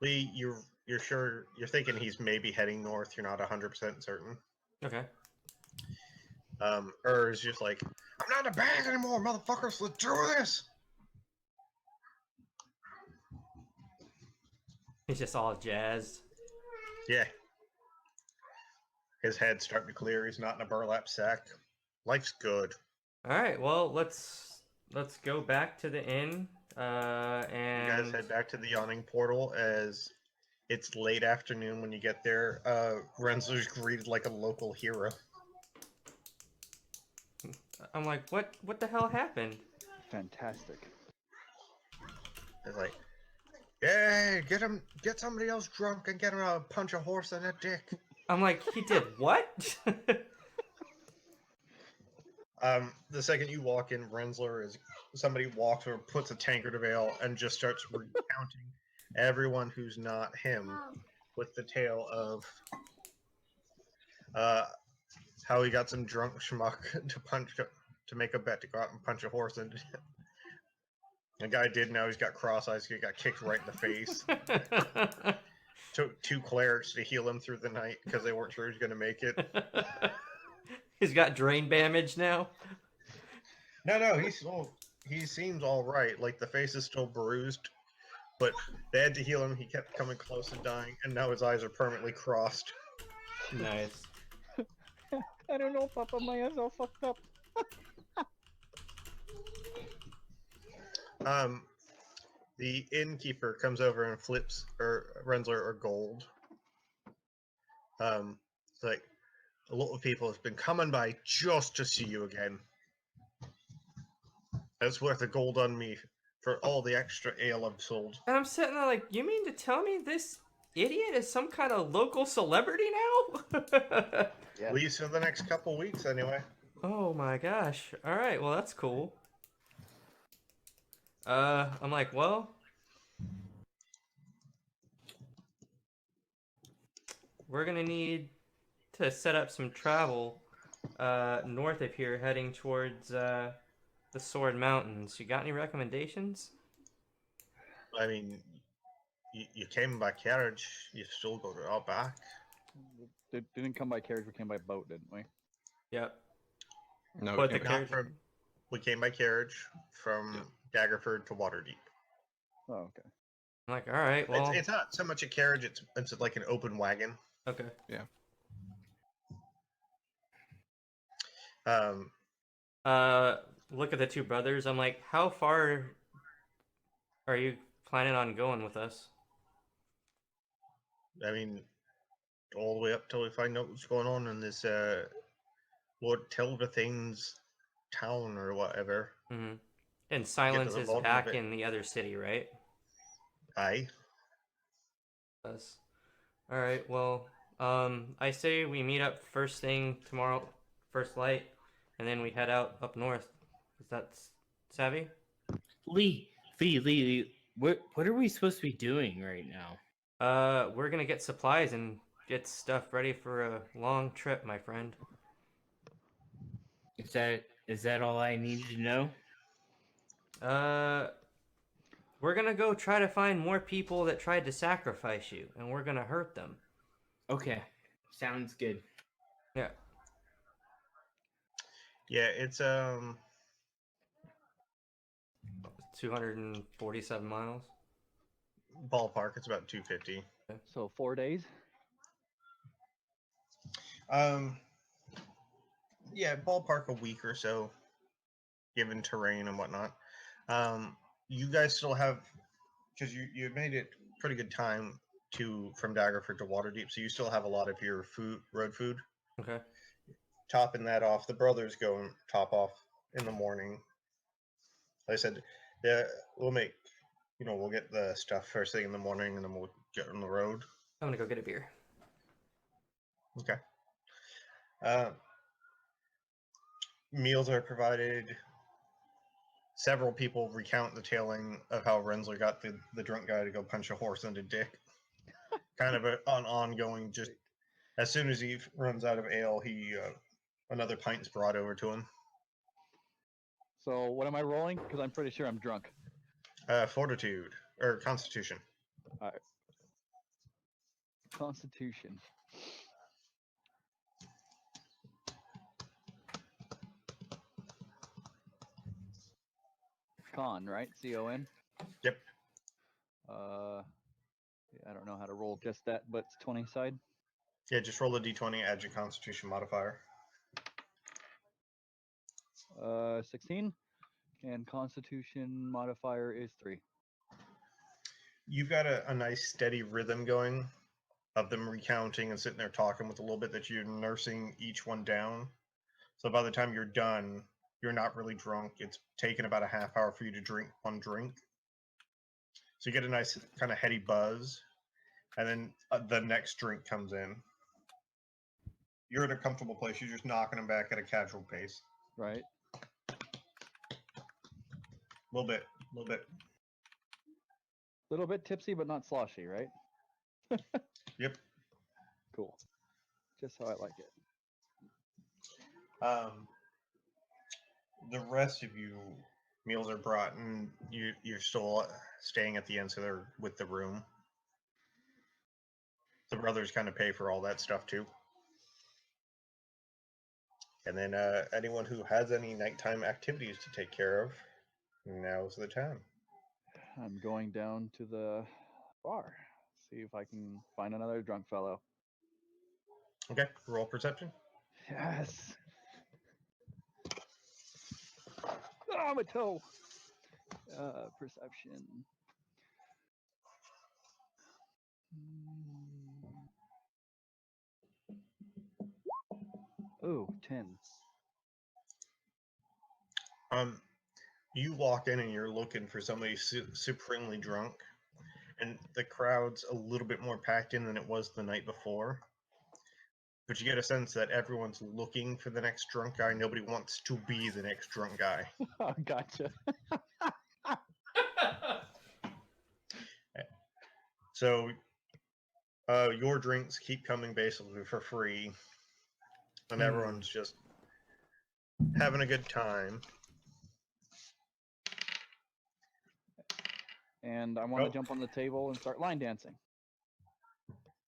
Speaker 1: Lee, you're sure you're thinking he's maybe heading north. You're not 100% certain.
Speaker 2: Okay.
Speaker 1: Is just like, I'm not in the bag anymore, motherfuckers. Let's do this.
Speaker 2: He's just all jazzed.
Speaker 1: Yeah. His head's starting to clear. He's not in a burlap sack. Life's good.
Speaker 2: All right. Well, let's go back to the inn. And
Speaker 1: You guys head back to the yawning portal as it's late afternoon when you get there. Renzler's greeted like a local hero.
Speaker 2: I'm like, what the hell happened?
Speaker 5: Fantastic.
Speaker 1: It's like, yay, get somebody else drunk and get him to punch a horse in the dick.
Speaker 2: I'm like, he did what?
Speaker 1: The second you walk in, Renzler is somebody walks or puts a tankard of ale and just starts recounting everyone who's not him with the tale of how he got some drunk schmuck to make a bet to go out and punch a horse, and the guy did. Now he's got cross eyes. He got kicked right in the face. Took 2 clerics to heal him through the night because they weren't sure he was going to make it.
Speaker 2: He's got drain damage now.
Speaker 1: No, he seems all right. Like the face is still bruised, but they had to heal him. He kept coming close and dying, and now his eyes are permanently crossed.
Speaker 2: Nice.
Speaker 5: I don't know, Papa. My eyes all fucked up.
Speaker 1: The innkeeper comes over and flips Renzler a gold. It's like a lot of people have been coming by just to see you again. That's worth a gold on me for all the extra ale I've sold.
Speaker 2: And I'm sitting there like, you mean to tell me this idiot is some kind of local celebrity now?
Speaker 5: Yeah.
Speaker 1: At least for the next couple weeks, anyway.
Speaker 2: Oh my gosh. All right, well, that's cool. I'm like, well, we're gonna need to set up some travel north of here, heading towards the Sword Mountains. You got any recommendations?
Speaker 1: I mean, you came by carriage. You still go to all back.
Speaker 5: They didn't come by carriage. We came by boat, didn't we?
Speaker 2: Yep.
Speaker 4: No,
Speaker 2: But
Speaker 4: we
Speaker 2: the
Speaker 4: came back.
Speaker 2: carriage-
Speaker 1: We came by carriage from Daggerford to Waterdeep.
Speaker 5: Oh, okay.
Speaker 2: I'm like, all right, well,
Speaker 1: It's not so much a carriage; it's like an open wagon.
Speaker 2: okay.
Speaker 1: Um,
Speaker 2: Look at the two brothers. I'm like, how far are you planning on going with us?
Speaker 1: I mean, all the way up till we find out what's going on in this Lord Tilvathane's town or whatever.
Speaker 2: Mm-hmm. And Silence
Speaker 1: the
Speaker 2: is
Speaker 1: bottom of
Speaker 2: back
Speaker 1: it.
Speaker 2: in the other city, right?
Speaker 1: Aye.
Speaker 2: Us. All right. Well, I say we meet up first thing tomorrow, first light, and then we head out up north. Is that savvy?
Speaker 3: Lee, what are we supposed to be doing right now?
Speaker 2: We're gonna get supplies and get stuff ready for a long trip, my friend.
Speaker 3: Is that all I need to know?
Speaker 2: We're gonna go try to find more people that tried to sacrifice you, and we're gonna hurt them.
Speaker 3: Okay, sounds good.
Speaker 2: Yeah.
Speaker 1: Yeah, it's
Speaker 2: 247 miles.
Speaker 1: ballpark. It's about 250.
Speaker 5: So 4 days.
Speaker 1: Yeah, ballpark a week or so, given terrain and whatnot. You guys still have, because you made it pretty good time from Daggerford to Waterdeep, so you still have a lot of your road food.
Speaker 2: Okay.
Speaker 1: Topping that off, the brothers go and top off in the morning. Like I said, yeah, we'll get the stuff first thing in the morning, and then we'll get on the road.
Speaker 2: I'm gonna go get a beer.
Speaker 1: Okay. Meals are provided. Several people recount the tailing of how Rinzler got the drunk guy to go punch a horse in the dick. Kind of an ongoing, just as soon as he runs out of ale, another pint's brought over to him.
Speaker 5: So what am I rolling? Because I'm pretty sure I'm drunk.
Speaker 1: Fortitude or Constitution.
Speaker 5: All right. Constitution. Con, right? C-O-N?
Speaker 1: Yep.
Speaker 5: I don't know how to roll just that, but it's 20 side.
Speaker 1: Yeah, just roll a d20, add your Constitution modifier.
Speaker 5: 16. And Constitution modifier is 3.
Speaker 1: You've got a nice steady rhythm going of them recounting and sitting there talking with a little bit that you're nursing each one down. So by the time you're done, you're not really drunk. It's taken about a half hour for you to drink one drink. So you get a nice kind of heady buzz, and then the next drink comes in. You're in a comfortable place. You're just knocking them back at a casual pace.
Speaker 5: Right.
Speaker 1: A little bit.
Speaker 5: Little bit tipsy, but not sloshy, right?
Speaker 1: Yep.
Speaker 5: Cool. Just how I like it.
Speaker 1: The rest of you, meals are brought, and you're still staying at the inn, so they're with the room. The brothers kind of pay for all that stuff too. And then anyone who has any nighttime activities to take care of, now's the time.
Speaker 5: I'm going down to the bar. See if I can find another drunk fellow.
Speaker 1: Okay, roll perception.
Speaker 5: Yes. Oh, my toe. Perception. Oh, 10.
Speaker 1: You walk in and you're looking for somebody supremely drunk, and the crowd's a little bit more packed in than it was the night before. But you get a sense that everyone's looking for the next drunk guy. Nobody wants to be the next drunk guy.
Speaker 5: Oh, gotcha.
Speaker 1: So your drinks keep coming basically for free, and everyone's just having a good time.
Speaker 5: And I want to jump on the table and start line dancing.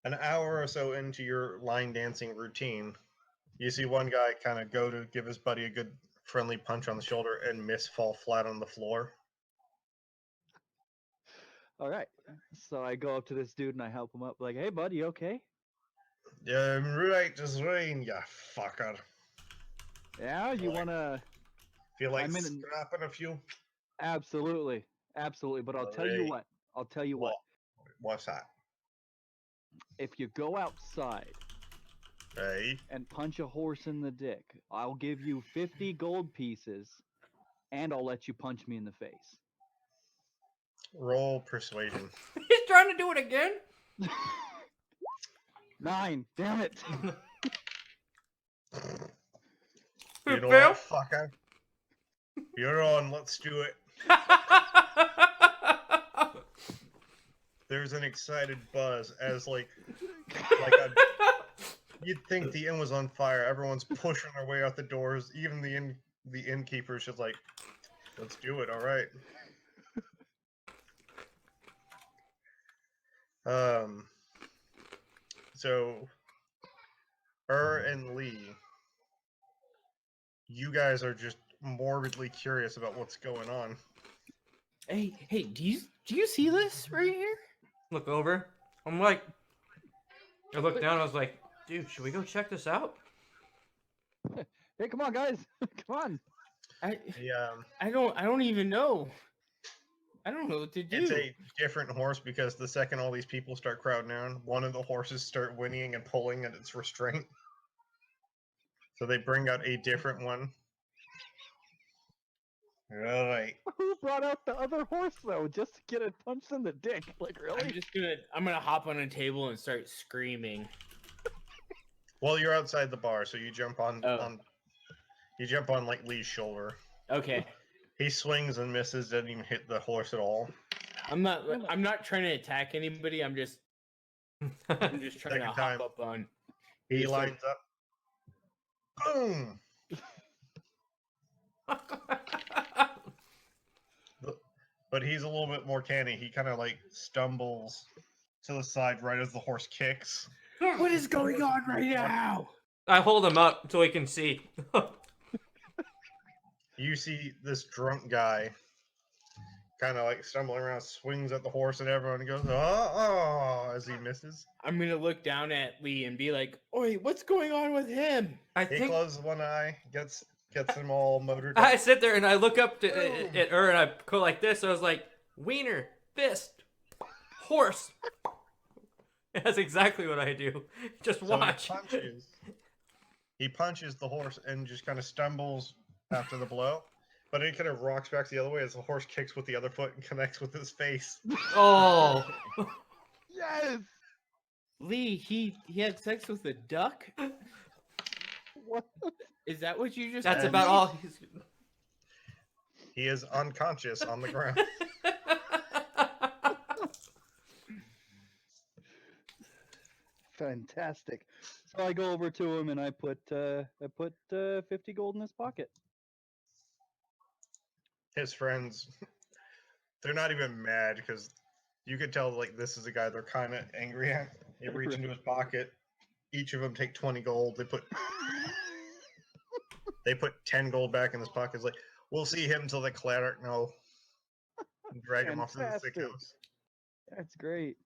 Speaker 1: An hour or so into your line dancing routine, you see one guy kind of go to give his buddy a good friendly punch on the shoulder and fall flat on the floor.
Speaker 5: All right. So I go up to this dude and I help him up. Like, hey, bud, you okay?
Speaker 1: Right, just rain, you fucker.
Speaker 5: Yeah, you
Speaker 1: Like-
Speaker 5: wanna?
Speaker 1: Feel like
Speaker 5: I'm in-
Speaker 1: scrapping a few?
Speaker 5: Absolutely, absolutely. But I'll tell you
Speaker 1: Alright.
Speaker 5: what. I'll tell you what.
Speaker 1: What's that?
Speaker 5: If you go outside
Speaker 1: Hey,
Speaker 5: and punch a horse in the dick, I'll give you 50 gold pieces, and I'll let you punch me in the face.
Speaker 1: roll persuasion.
Speaker 2: He's trying to do it again.
Speaker 5: 9. Damn it.
Speaker 1: You know
Speaker 2: Fail?
Speaker 1: what, fucker? You're on, let's do it. There's an excited buzz as you'd think the inn was on fire. Everyone's pushing their way out the doors. Even the innkeeper's just like, let's do it, alright. So and Lee, you guys are just morbidly curious about what's going on.
Speaker 3: Hey, do you see this right here?
Speaker 2: Look over. I'm like, I looked down. I was like, dude, should we go check this out?
Speaker 5: Hey, come on, guys. Come on.
Speaker 3: I don't even know. I don't know what to do.
Speaker 1: It's a different horse because the second all these people start crowding down, one of the horses start whinnying and pulling at its restraint. So they bring out a different one. Alright.
Speaker 5: Who brought out the other horse though, just to get it punched in the dick? Like, really?
Speaker 3: I'm gonna hop on a table and start screaming.
Speaker 1: Well, you're outside the bar, so you jump on
Speaker 3: Oh.
Speaker 1: you jump on like Lee's shoulder.
Speaker 3: Okay.
Speaker 1: He swings and misses, doesn't even hit the horse at all.
Speaker 3: I'm not trying to attack anybody. I'm just trying to
Speaker 1: Second
Speaker 3: hop
Speaker 1: time.
Speaker 3: up on.
Speaker 1: He
Speaker 3: He's like-
Speaker 1: lines up. Boom! But he's a little bit more canny. He kind of like stumbles to the side right as the horse kicks.
Speaker 3: What is going on right now?
Speaker 2: I hold him up so he can see.
Speaker 1: You see this drunk guy kind of like stumbling around, swings at the horse, and everyone goes, oh, as he misses.
Speaker 3: I'm gonna look down at Lee and be like, "Oi, what's going on with him?"
Speaker 2: I
Speaker 1: He
Speaker 2: think
Speaker 1: closes one eye, gets him all motored
Speaker 2: I
Speaker 1: up.
Speaker 2: sit there and I look up to
Speaker 1: Boom.
Speaker 2: at her and I go like this. So I was like, wiener, fist, horse. That's exactly what I do. Just
Speaker 1: So
Speaker 2: watch.
Speaker 1: he punches the horse and just kind of stumbles after the blow. But he kind of rocks back the other way as the horse kicks with the other foot and connects with his face.
Speaker 2: Oh.
Speaker 5: Yes.
Speaker 3: Lee, he had sex with a duck.
Speaker 5: What?
Speaker 3: Is that what you just?
Speaker 2: That's
Speaker 3: told
Speaker 2: about
Speaker 3: me?
Speaker 2: all he's.
Speaker 1: He is unconscious on the ground.
Speaker 5: Fantastic. So I go over to him and I put 50 gold in his pocket.
Speaker 1: His friends, they're not even mad because you could tell like this is a guy they're kind of angry at. They reach into his pocket. Each of them take 20 gold. They put 10 gold back in his pocket. It's like, we'll see him till the cleric know. And drag him off to the sick
Speaker 5: Fantastic.
Speaker 1: house.
Speaker 5: That's great.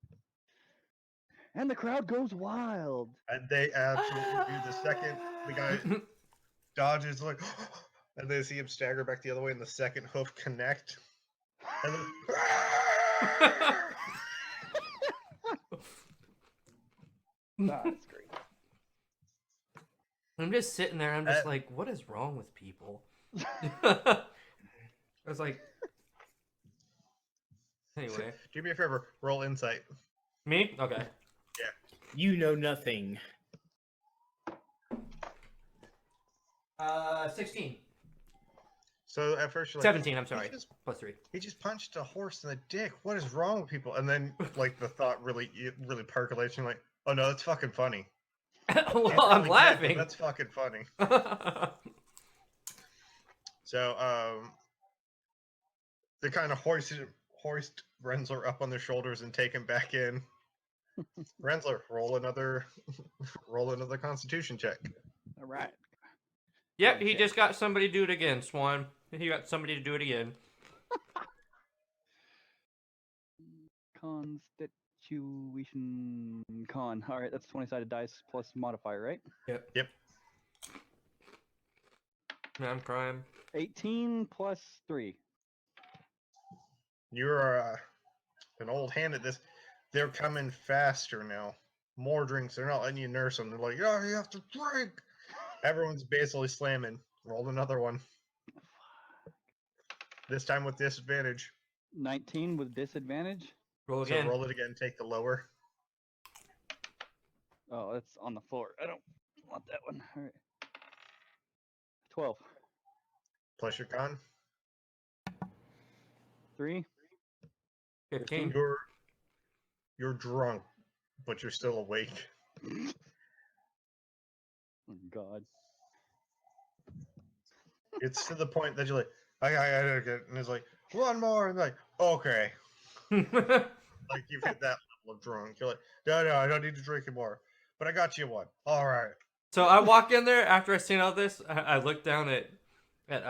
Speaker 5: And the crowd goes wild.
Speaker 1: And they absolutely do. The second the guy dodges, like, and they see him stagger back the other way, and the second hoof connect. And then,
Speaker 5: That's great.
Speaker 2: I'm just sitting there. I'm just like, what is wrong with people? I was like, anyway.
Speaker 1: do me a favor, roll insight.
Speaker 2: Me? Okay.
Speaker 3: You know nothing.
Speaker 2: 16.
Speaker 1: So at first you're like,
Speaker 2: 17, I'm sorry.
Speaker 1: He just,
Speaker 2: Plus 3.
Speaker 1: he just punched a horse in the dick. What is wrong with people? And then like the thought really percolates. And you're like, oh no, that's fucking funny.
Speaker 2: Well,
Speaker 1: Can't
Speaker 2: I'm
Speaker 1: really get it, but
Speaker 2: laughing.
Speaker 1: That's fucking funny. So they kind of hoist Rinzler up on their shoulders and take him back in. Rinzler, roll another Constitution check.
Speaker 5: All right.
Speaker 2: Yep, he
Speaker 5: Okay.
Speaker 2: just got somebody to do it again, Swan. He got somebody to do it again.
Speaker 5: Constitution con. All right, that's 20-sided dice plus modifier, right?
Speaker 2: Yep.
Speaker 1: Yep.
Speaker 2: Man, I'm crying.
Speaker 5: 18 plus 3.
Speaker 1: You're an old hand at this. They're coming faster now. More drinks. They're not letting you nurse them. They're like, "Yeah, you have to drink." Everyone's basically slamming. Roll another one. This time with disadvantage.
Speaker 5: 19 with disadvantage.
Speaker 2: Roll
Speaker 1: So
Speaker 2: again.
Speaker 1: roll it again. Take the lower.
Speaker 5: Oh, that's on the floor. I don't want that one. All right. 12.
Speaker 1: Plus your con.
Speaker 5: 3.
Speaker 2: 15.
Speaker 1: You're drunk, but you're still awake.
Speaker 5: Oh, God.
Speaker 1: It's to the point that you're like, I gotta get, and it's like, one more, and like, okay. Like you've hit that level of drunk. You're like, no, I don't need to drink anymore. But I got you one. All right.
Speaker 2: So I walk in there after I seen all this. I look down at and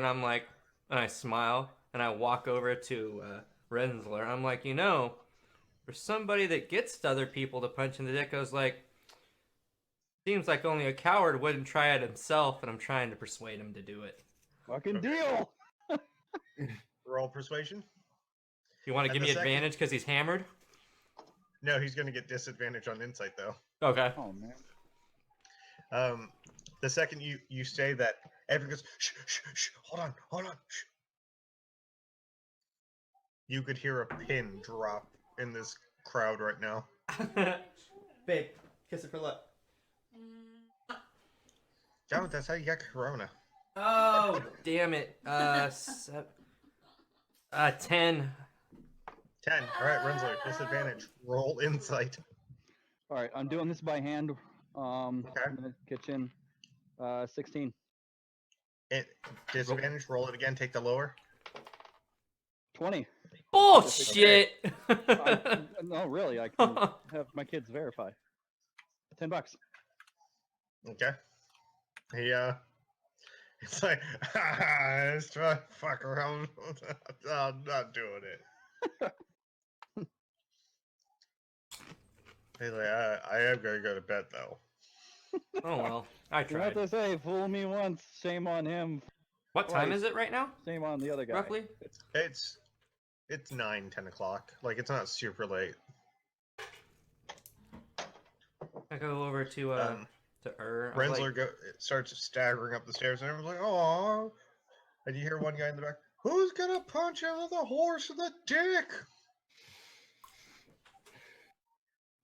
Speaker 2: I'm like, and I smile, and I walk over to Rinzler. I'm like, for somebody that gets other people to punch in the dick, I was like, seems like only a coward wouldn't try it himself, and I'm trying to persuade him to do it.
Speaker 5: Fucking
Speaker 1: Okay.
Speaker 5: deal.
Speaker 1: Roll persuasion.
Speaker 2: You want to
Speaker 1: And
Speaker 2: give
Speaker 1: the
Speaker 2: me
Speaker 1: second-
Speaker 2: advantage because he's hammered?
Speaker 1: No, he's gonna get disadvantage on insight though.
Speaker 2: Okay.
Speaker 5: Oh, man.
Speaker 1: The second you say that, everyone goes, shh, hold on, shh. You could hear a pin drop in this crowd right now.
Speaker 2: Babe, kiss it for luck.
Speaker 1: John, that's how you got corona.
Speaker 2: Oh, damn it. 10.
Speaker 1: 10. All right, Rensler, disadvantage. Roll insight.
Speaker 5: All right, I'm doing this by hand.
Speaker 1: Okay.
Speaker 5: In the kitchen. 16.
Speaker 1: Disadvantage, roll it again, take the lower.
Speaker 5: 20.
Speaker 2: Bullshit!
Speaker 5: No, really, I can have my kids verify. $10.
Speaker 1: Okay. It's like, let's try to fuck around. I'm not doing it. He's like, I am gonna go to bed though.
Speaker 2: Oh, well. I
Speaker 5: You know what
Speaker 2: tried.
Speaker 5: they say, fool me once, shame on him.
Speaker 2: What time is it right now,
Speaker 5: Shame on the other guy.
Speaker 2: roughly?
Speaker 1: It's 9, 10 o'clock. Like it's not super late.
Speaker 2: I go over to I'm
Speaker 1: Rensler starts staggering up the stairs, and everyone's like, "Oh!" And you hear one guy in the back, "Who's gonna punch another horse in the dick?"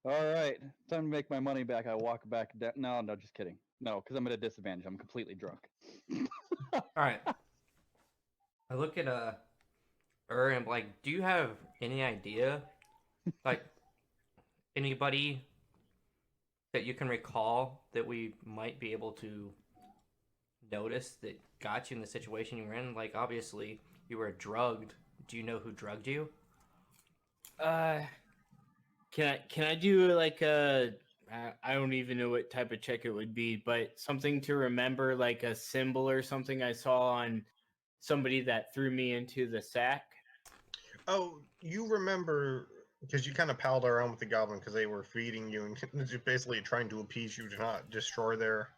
Speaker 5: All right, time to make my money back. I walk back down. No, just kidding. No, because I'm at a disadvantage. I'm completely drunk.
Speaker 2: All right. I look at and I'm like, do you have any idea, like, anybody that you can recall that we might be able to notice that got you in the situation you were in? Like, obviously, you were drugged. Do you know who drugged you?
Speaker 3: Can I do like I don't even know what type of check it would be, but something to remember, like a symbol or something I saw on somebody that threw me into the sack?
Speaker 1: Oh, you remember, because you kind of palled around with the goblin because they were feeding you and just basically trying to appease you to not destroy their.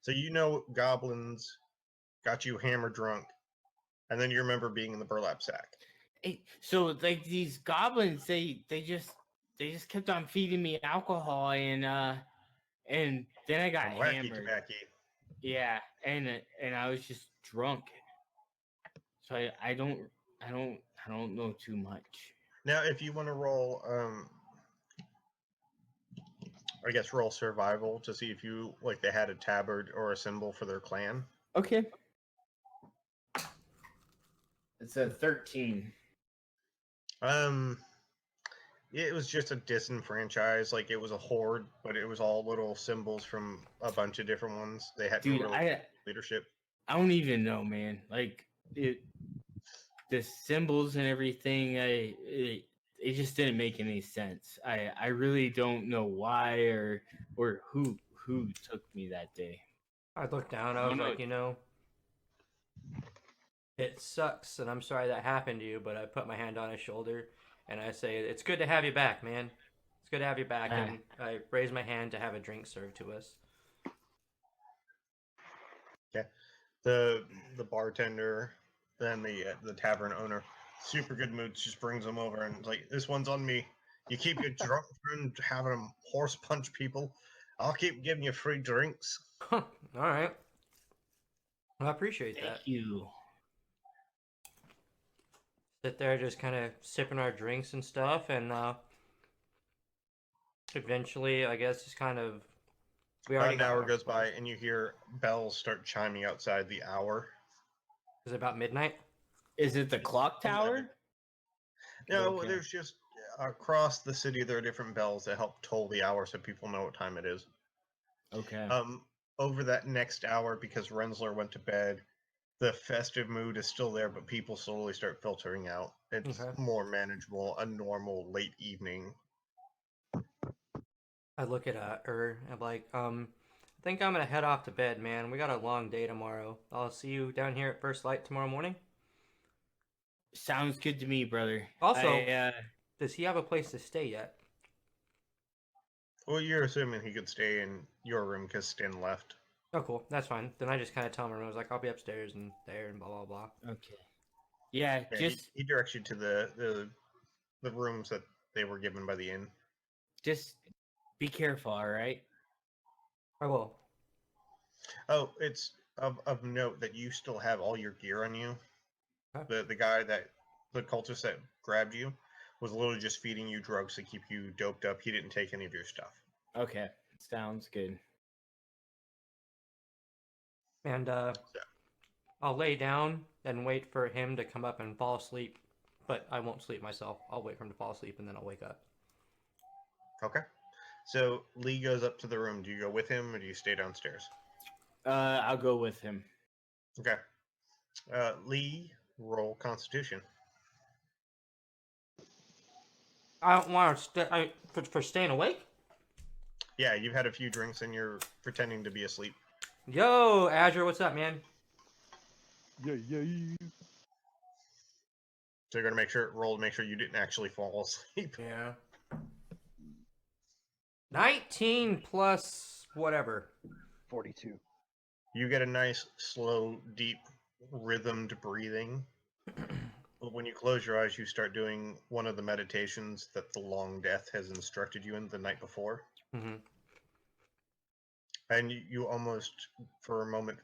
Speaker 1: So you know goblins got you hammered drunk, and then you remember being in the burlap sack.
Speaker 3: So like these goblins, they just kept on feeding me alcohol, and then I got
Speaker 1: Wacky
Speaker 3: hammered.
Speaker 1: tobacco.
Speaker 3: Yeah, and I was just drunk. So I don't know too much.
Speaker 1: Now, if you want to roll, I guess roll survival to see if you like they had a tabard or a symbol for their clan.
Speaker 3: Okay. It's a 13.
Speaker 1: It was just a disenfranchised, like it was a horde, but it was all little symbols from a bunch of different ones. They had
Speaker 3: Dude,
Speaker 1: no real leadership.
Speaker 3: I don't even know, man. Like the symbols and everything, it just didn't make any sense. I really don't know why or who took me that day.
Speaker 2: I looked down. I was like, it sucks, and I'm sorry that happened to you. But I put my hand on his shoulder, and I say, "It's good to have you back, man. It's good to have you back."
Speaker 3: Ah.
Speaker 2: And I raise my hand to have a drink served to us.
Speaker 1: The bartender, then the tavern owner, super good mood, just brings them over and is like, "This one's on me. You keep your drunk friend having him horse punch people. I'll keep giving you free drinks."
Speaker 2: All right. Well, I appreciate that.
Speaker 3: Thank you.
Speaker 2: Sit there just kind of sipping our drinks and stuff, and eventually, I guess, just kind of. We
Speaker 1: About
Speaker 2: already
Speaker 1: an
Speaker 2: got
Speaker 1: hour
Speaker 2: our
Speaker 1: goes by,
Speaker 2: place.
Speaker 1: and you hear bells start chiming outside the hour.
Speaker 2: Is it about midnight?
Speaker 3: Is it the clock
Speaker 1: 11.
Speaker 3: tower?
Speaker 1: No,
Speaker 3: Okay.
Speaker 1: there's just across the city there are different bells that help toll the hour so people know what time it is.
Speaker 3: Okay.
Speaker 1: Over that next hour, because Rinzler went to bed, the festive mood is still there, but people slowly start filtering out. It's
Speaker 2: Okay.
Speaker 1: more manageable, a normal late evening.
Speaker 2: I look at I'm like, I think I'm gonna head off to bed, man. We got a long day tomorrow. I'll see you down here at first light tomorrow morning.
Speaker 3: Sounds good to me, brother.
Speaker 2: Also, does he have a place to stay yet?
Speaker 1: Well, you're assuming he could stay in your room because Stin left.
Speaker 2: Oh, cool. That's fine. Then I just kind of tell him, I was like, I'll be upstairs and there and blah blah blah.
Speaker 3: Okay. Yeah,
Speaker 1: Yeah,
Speaker 3: just
Speaker 1: he directs you to the rooms that they were given by the inn.
Speaker 3: just be careful, all right?
Speaker 2: I will.
Speaker 1: Oh, it's of note that you still have all your gear on you.
Speaker 2: Okay.
Speaker 1: The guy the cultist that grabbed you was literally just feeding you drugs to keep you doped up. He didn't take any of your stuff.
Speaker 3: Okay. Sounds good.
Speaker 2: And I'll lay down and wait for him to come up and fall asleep. But I won't sleep myself. I'll wait for him to fall asleep and then I'll wake up.
Speaker 1: Okay. So Lee goes up to the room. Do you go with him or do you stay downstairs?
Speaker 3: I'll go with him.
Speaker 1: Okay. Lee, roll Constitution.
Speaker 2: I don't want to for staying awake.
Speaker 1: Yeah, you've had a few drinks and you're pretending to be asleep.
Speaker 2: Yo, Azure, what's up, man?
Speaker 5: Yeah.
Speaker 1: So you're gonna roll to make sure you didn't actually fall asleep.
Speaker 2: Yeah. 19 plus whatever.
Speaker 5: 42.
Speaker 1: You get a nice, slow, deep, rhythmed breathing. But when you close your eyes, you start doing one of the meditations that the Long Death has instructed you in the night before.
Speaker 2: Mm-hmm.
Speaker 1: And you almost, for a moment,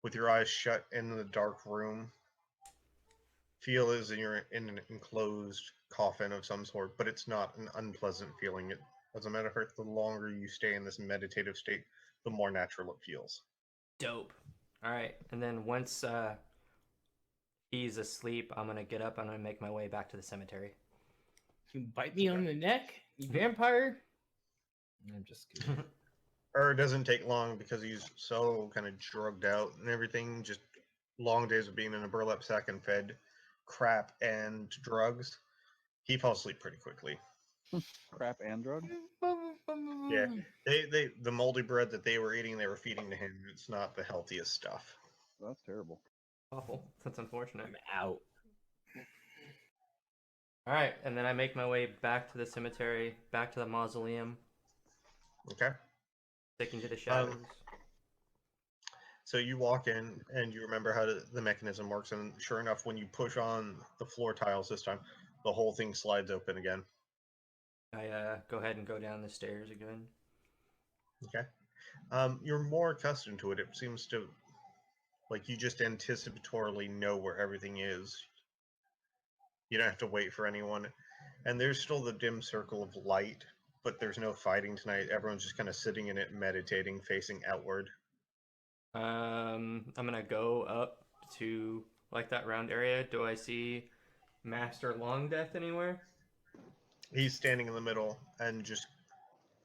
Speaker 1: with your eyes shut in the dark room, feel as if you're in an enclosed coffin of some sort, but it's not an unpleasant feeling. As a matter of fact, the longer you stay in this meditative state, the more natural it feels.
Speaker 2: Dope. All right, and then once he's asleep, I'm gonna get up and I'm gonna make my way back to the cemetery.
Speaker 3: You bite me on the neck, you vampire? I'm just kidding.
Speaker 1: Or it doesn't take long because he's so kind of drugged out and everything. Just long days of being in a burlap sack and fed crap and drugs. He falls asleep pretty quickly.
Speaker 5: Crap and drug?
Speaker 1: Yeah, the moldy bread that they were eating, they were feeding to him. It's not the healthiest stuff.
Speaker 5: That's terrible.
Speaker 2: Oh, that's unfortunate.
Speaker 3: I'm out.
Speaker 2: All right, and then I make my way back to the cemetery, back to the mausoleum,
Speaker 1: Okay.
Speaker 2: sticking to the shadows.
Speaker 1: So you walk in and you remember how the mechanism works, and sure enough, when you push on the floor tiles this time, the whole thing slides open again.
Speaker 2: I go ahead and go down the stairs again.
Speaker 1: Okay. You're more accustomed to it. It seems to, like, you just anticipatorily know where everything is. You don't have to wait for anyone. And there's still the dim circle of light, but there's no fighting tonight. Everyone's just kind of sitting in it, meditating, facing outward.
Speaker 2: I'm gonna go up to like that round area. Do I see Master Long Death anywhere?
Speaker 1: He's standing in the middle and just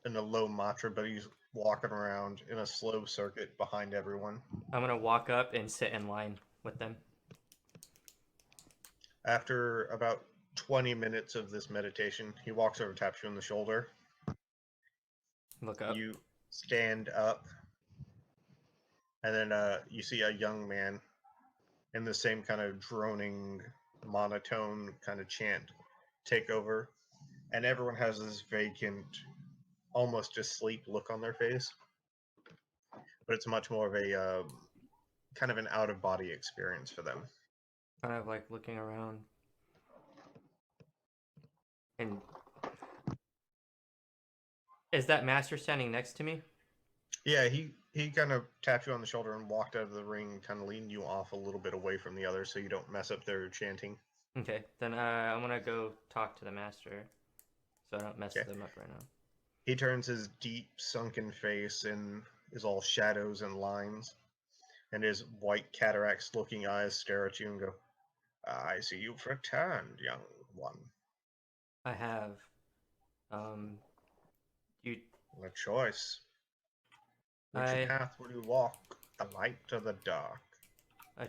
Speaker 1: in a low mantra, but he's walking around in a slow circuit behind everyone.
Speaker 2: I'm gonna walk up and sit in line with them.
Speaker 1: After about 20 minutes of this meditation, he walks over, taps you on the shoulder.
Speaker 2: Look up.
Speaker 1: You stand up, and then you see a young man in the same kind of droning, monotone kind of chant. take over, and everyone has this vacant, almost asleep look on their face. But it's much more of a kind of an out-of-body experience for them.
Speaker 2: Kind of like looking around. And is that master standing next to me?
Speaker 1: Yeah, he kind of tapped you on the shoulder and walked out of the ring, kind of leaned you off a little bit away from the others so you don't mess up their chanting.
Speaker 2: Okay, then I'm gonna go talk to the master, so I don't mess
Speaker 1: Okay.
Speaker 2: them up right now.
Speaker 1: He turns his deep, sunken face and is all shadows and lines, and his white cataracts-looking eyes stare at you and go, "I see you've returned, young one.
Speaker 2: I have, you,
Speaker 1: A choice. Which
Speaker 2: I
Speaker 1: path will you walk? The light or the dark?"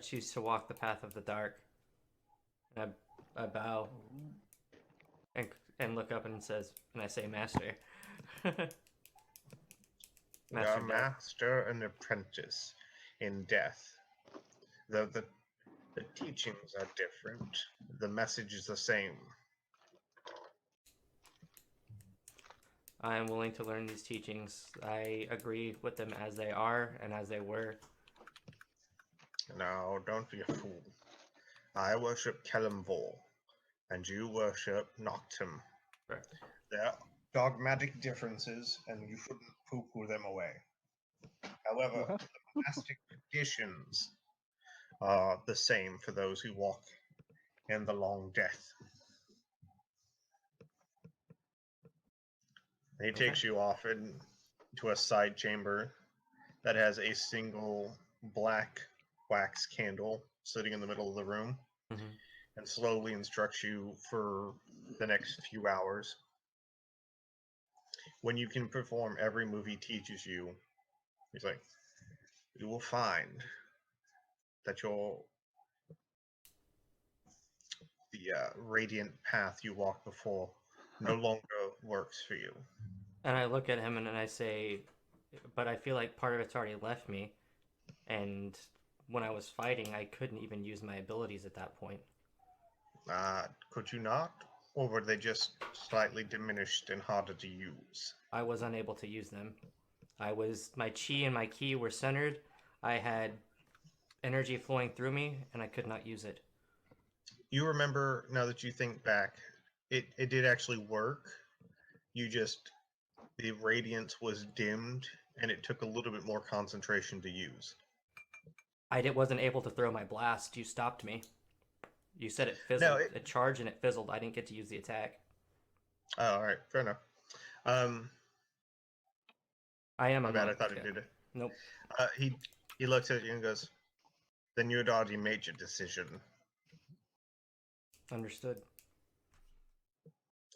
Speaker 2: choose to walk the path of the dark. And I bow and look up and I say, Master. Master
Speaker 1: A
Speaker 2: Death.
Speaker 1: master and apprentice in death. Though the teachings are different, the message is the same.
Speaker 2: I am willing to learn these teachings. I agree with them as they are and as they were.
Speaker 1: Now, don't be a fool. I worship Kelemvor, and you worship Noctum.
Speaker 2: Correct.
Speaker 1: There are dogmatic differences, and you shouldn't poo-poo them away. However,
Speaker 5: What?
Speaker 1: the monastic traditions are the same for those who walk in the long death. And he takes you off into a side chamber that has a single black wax candle sitting in the middle of the room,
Speaker 2: Mm-hmm.
Speaker 1: and slowly instructs you for the next few hours. When you can perform every move he teaches you, he's like, you will find that the radiant path you walked before no longer works for you.
Speaker 2: And I look at him and I say, but I feel like part of it's already left me. And when I was fighting, I couldn't even use my abilities at that point.
Speaker 1: Could you not? Or were they just slightly diminished and harder to use?
Speaker 2: I was unable to use them. My chi and my ki were centered. I had energy flowing through me, and I could not use it.
Speaker 1: You remember, now that you think back, it did actually work. The radiance was dimmed, and it took a little bit more concentration to use.
Speaker 2: Wasn't able to throw my blast. You stopped me. You said it fizzled.
Speaker 1: No,
Speaker 2: It charged and it fizzled. I didn't get to use the attack.
Speaker 1: Oh, all right, fair enough.
Speaker 2: I am
Speaker 1: My
Speaker 2: a
Speaker 1: bad, I
Speaker 2: monk.
Speaker 1: thought it
Speaker 2: Yeah.
Speaker 1: did it.
Speaker 2: Nope.
Speaker 1: He looks at you and goes, "Then you had already made your decision.
Speaker 2: Understood.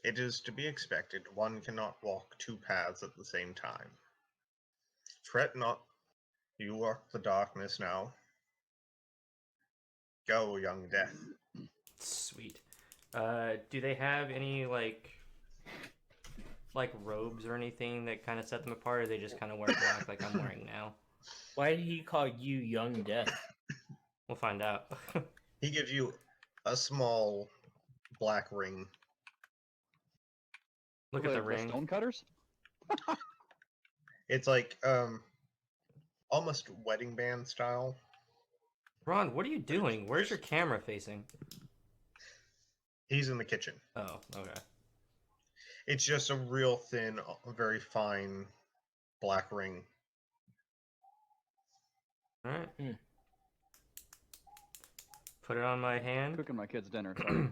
Speaker 1: It is to be expected. One cannot walk two paths at the same time. Fret not. You walk the darkness now. Go, young death."
Speaker 2: Sweet. Do they have any like robes or anything that kind of set them apart, or they just kind of wear black like I'm wearing now?
Speaker 3: Why did he call you Young Death?
Speaker 2: We'll find out.
Speaker 1: He gives you a small black ring.
Speaker 2: Look at the ring.
Speaker 5: Stonecutters?
Speaker 1: It's like almost wedding band style.
Speaker 2: Ron, what are you doing? Where's your camera facing?
Speaker 1: He's in the kitchen.
Speaker 2: Oh, okay.
Speaker 1: It's just a real thin, very fine black ring.
Speaker 2: All right. Put it on my hand.
Speaker 5: Cooking my kids dinner. Sorry.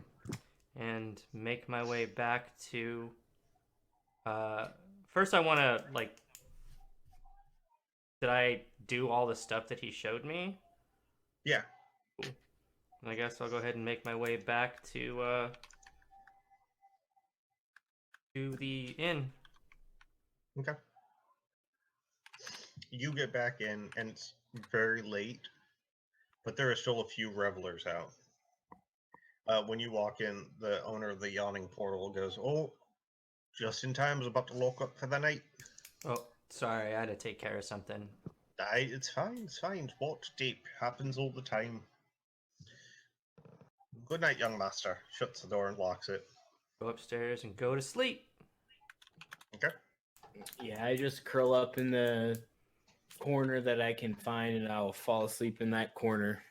Speaker 2: And make my way back to. First, I want to Did I do all the stuff that he showed me?
Speaker 1: Yeah.
Speaker 2: Cool. I guess I'll go ahead and make my way back to the inn.
Speaker 1: Okay. You get back in, and it's very late, but there are still a few revelers out. When you walk in, the owner of the yawning portal goes, "Oh, just in time. I was about to lock up for the night."
Speaker 2: Oh, sorry, I had to take care of something.
Speaker 1: It's fine. It's fine. Watch deep. Happens all the time. Good night, young master. Shuts the door and locks it.
Speaker 2: Go upstairs and go to sleep.
Speaker 1: Okay.
Speaker 3: Yeah, I just curl up in the corner that I can find, and I'll fall asleep in that corner.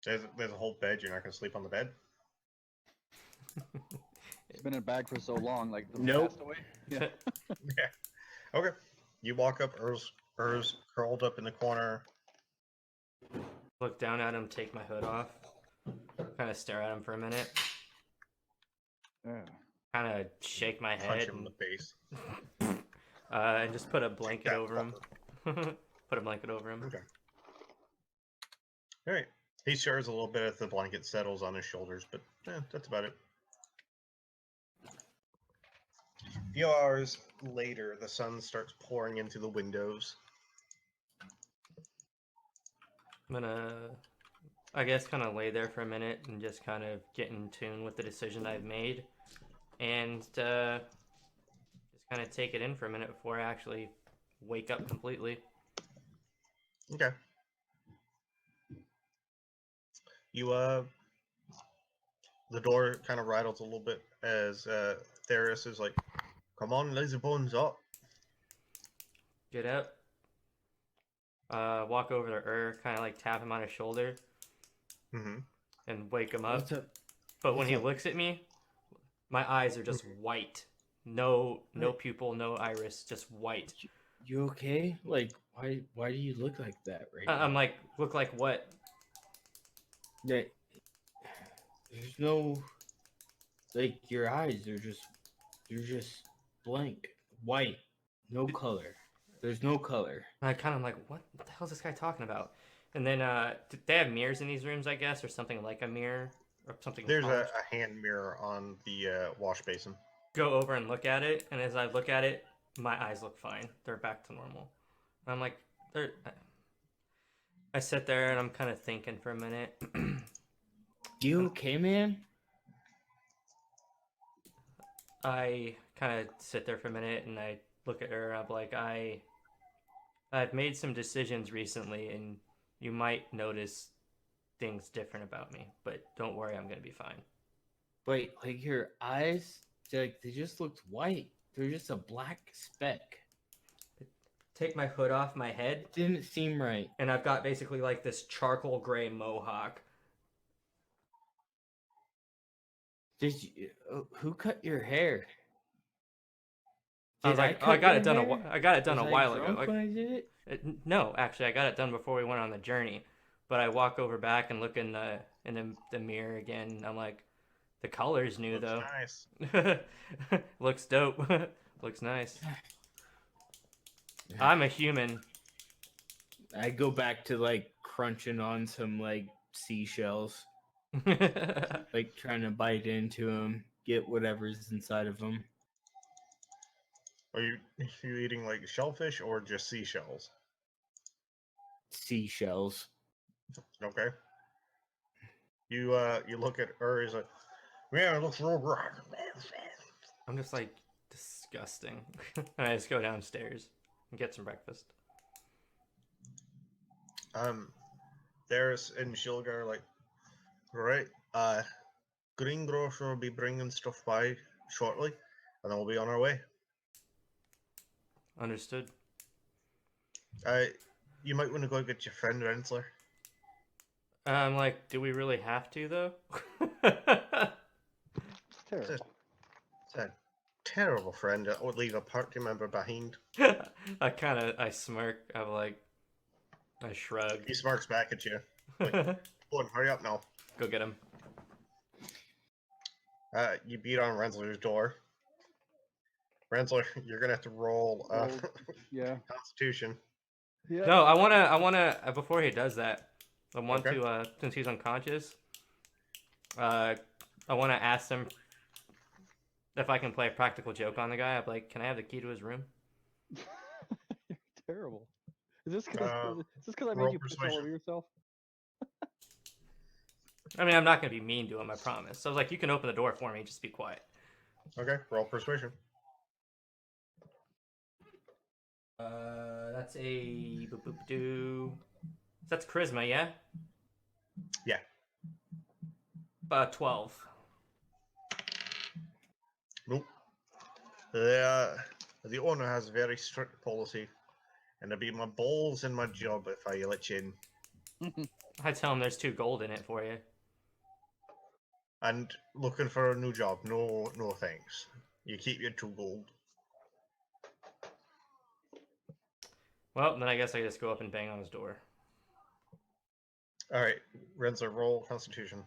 Speaker 1: There's a whole bed. You're not gonna sleep on the bed.
Speaker 5: It's been in a bag for so long, like the
Speaker 3: Nope.
Speaker 5: castaway. Yeah.
Speaker 1: Yeah. Okay. You walk up. Urs curled up in the corner.
Speaker 2: Look down at him, take my hood off, kind of stare at him for a minute,
Speaker 5: Yeah.
Speaker 2: kind of shake my
Speaker 1: Punch
Speaker 2: head,
Speaker 1: him in the face.
Speaker 2: and just put a blanket
Speaker 1: that
Speaker 2: over him. Put a blanket over him.
Speaker 1: Okay. All right. He stirs a little bit as the blanket settles on his shoulders, but that's about it. A few hours later, the sun starts pouring into the windows.
Speaker 2: I'm gonna, I guess, kind of lay there for a minute and just kind of get in tune with the decision I've made, and just kind of take it in for a minute before I actually wake up completely.
Speaker 1: Okay. You the door kind of rattles a little bit as Theris is like, "Come on, lazy bones up."
Speaker 2: Get up. Walk over to kind of like tap him on his shoulder
Speaker 1: Mm-hmm.
Speaker 2: and wake him up.
Speaker 3: What's up?
Speaker 2: But when
Speaker 3: What's
Speaker 2: he
Speaker 3: up?
Speaker 2: looks at me, my eyes are just white. No
Speaker 3: What?
Speaker 2: pupil, no iris, just white.
Speaker 3: You okay? Like, why do you look like that right
Speaker 2: I'm
Speaker 3: now?
Speaker 2: like, look like what?
Speaker 3: That there's no, like, your eyes are they're just blank, white, no color. There's no color.
Speaker 2: I kind of like, what the hell is this guy talking about? And then they have mirrors in these rooms, I guess, or something like a mirror or something.
Speaker 1: There's a
Speaker 2: polished.
Speaker 1: hand mirror on the wash basin.
Speaker 2: Go over and look at it, and as I look at it, my eyes look fine. They're back to normal. I'm like, they're. I sit there and I'm kind of thinking for a minute.
Speaker 3: You okay, man?
Speaker 2: I kind of sit there for a minute and I look at her. I'm like, I've made some decisions recently, and you might notice things different about me. But don't worry, I'm gonna be fine.
Speaker 3: Wait, like your eyes, they just looked white. They're just a black speck.
Speaker 2: Take my hood off my head,
Speaker 3: Didn't seem right.
Speaker 2: and I've got basically like this charcoal gray mohawk.
Speaker 3: Did you? Who cut your hair?
Speaker 2: I was
Speaker 3: Did
Speaker 2: like, oh, I
Speaker 3: cut
Speaker 2: got
Speaker 3: your
Speaker 2: it done.
Speaker 3: hair?
Speaker 2: I got it done
Speaker 3: Was
Speaker 2: a
Speaker 3: I
Speaker 2: while ago.
Speaker 3: drunk
Speaker 2: Like,
Speaker 3: when I did it?
Speaker 2: no, actually, I got it done before we went on the journey. But I walk over back and look in the mirror again. I'm like, the color's new
Speaker 1: Looks
Speaker 2: though.
Speaker 1: nice.
Speaker 2: Looks dope. Looks nice. I'm a human.
Speaker 3: I go back to like crunching on some like seashells, like trying to bite into them, get whatever's inside of them.
Speaker 1: Are you eating like shellfish or just seashells?
Speaker 3: Seashells.
Speaker 1: Okay. You look at her. He's like, "Man, it looks real good."
Speaker 2: I'm just like disgusting. And I just go downstairs and get some breakfast.
Speaker 1: Theris and Shilgar are like, "Right, Greengrocer will be bringing stuff by shortly, and then we'll be on our way."
Speaker 2: Understood.
Speaker 1: You might want to go get your friend Rinzler.
Speaker 2: I'm like, do we really have to though?
Speaker 5: It's terrible.
Speaker 1: It's a terrible friend that would leave a party member behind.
Speaker 2: I smirk. I'm like, I shrug.
Speaker 1: He smirks back at you. Like, "Go on, hurry up now."
Speaker 2: Go get him.
Speaker 1: You beat on Renzler's door. Renzler, you're gonna have to roll
Speaker 5: Roll. Yeah.
Speaker 1: Constitution.
Speaker 5: Yeah.
Speaker 2: No, I wanna. Before he does that, I want
Speaker 1: Okay.
Speaker 2: to. Since he's unconscious, I want to ask him if I can play a practical joke on the guy. I'm like, can I have the key to his room?
Speaker 5: You're terrible. Is this because I
Speaker 1: roll
Speaker 5: made you piss all
Speaker 1: persuasion.
Speaker 5: over yourself?
Speaker 2: I mean, I'm not gonna be mean to him. I promise. So I was like, you can open the door for me. Just be quiet.
Speaker 1: Okay, roll persuasion.
Speaker 2: That's a boop. That's charisma, yeah.
Speaker 1: Yeah.
Speaker 2: 12.
Speaker 1: The owner has a very strict policy, and it'll be my balls and my job if I let you in.
Speaker 2: I tell him there's 2 gold in it for you.
Speaker 1: And looking for a new job? No, no thanks. You keep your 2 gold.
Speaker 2: Well, then I guess I just go up and bang on his door.
Speaker 1: All right, Rinzler, roll Constitution.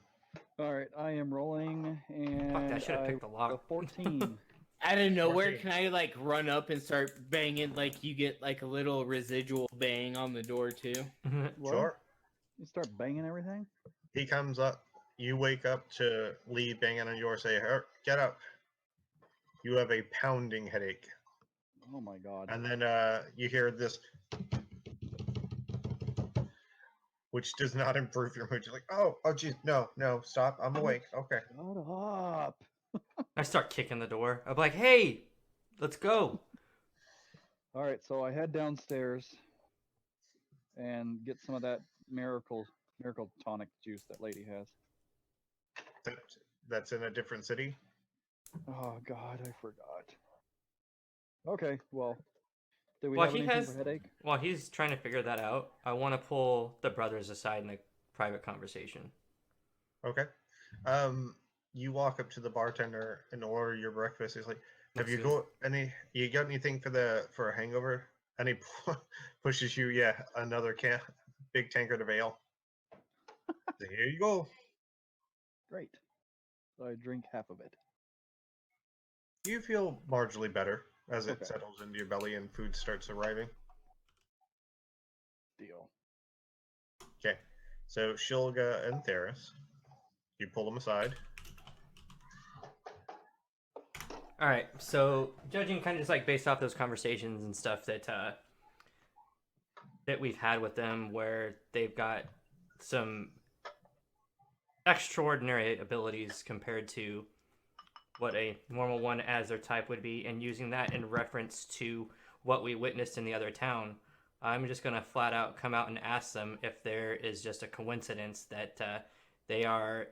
Speaker 5: All right, I am rolling, and
Speaker 2: Fuck, I should have picked the
Speaker 5: a
Speaker 2: lock.
Speaker 5: 14.
Speaker 3: Out of nowhere,
Speaker 1: 14.
Speaker 3: can I like run up and start banging? Like you get like a little residual bang on the door too.
Speaker 5: What?
Speaker 1: Sure.
Speaker 5: You start banging everything?
Speaker 1: He comes up. You wake up to Lee banging on your door. Say, "Get up! You have a pounding headache."
Speaker 5: Oh my god.
Speaker 1: And then you hear this, which does not improve your mood. You're like, oh, geez, no, stop. I'm awake. Okay.
Speaker 5: Shut up.
Speaker 2: I start kicking the door. I'm like, hey, let's go.
Speaker 5: All right, so I head downstairs and get some of that miracle tonic juice that lady has.
Speaker 1: That's in a different city.
Speaker 5: Oh god, I forgot. Okay, well, do we
Speaker 2: Well,
Speaker 5: have
Speaker 2: he
Speaker 5: anything
Speaker 2: has-
Speaker 5: for headache?
Speaker 2: While he's trying to figure that out, I want to pull the brothers aside in a private conversation.
Speaker 1: Okay. You walk up to the bartender and order your breakfast. He's like, "Have you got anything for a hangover?" And he pushes you, another big tankard of ale. Here you go.
Speaker 5: Great. So I drink half of it.
Speaker 1: You feel marginally better as it
Speaker 5: Okay.
Speaker 1: settles into your belly and food starts arriving.
Speaker 5: Deal.
Speaker 1: Okay. So Shilga and Theris, you pull them aside.
Speaker 2: All right, so judging kind of just like based off those conversations and stuff that that we've had with them, where they've got some extraordinary abilities compared to what a normal one as their type would be, and using that in reference to what we witnessed in the other town, I'm just gonna flat out come out and ask them if there is just a coincidence that they are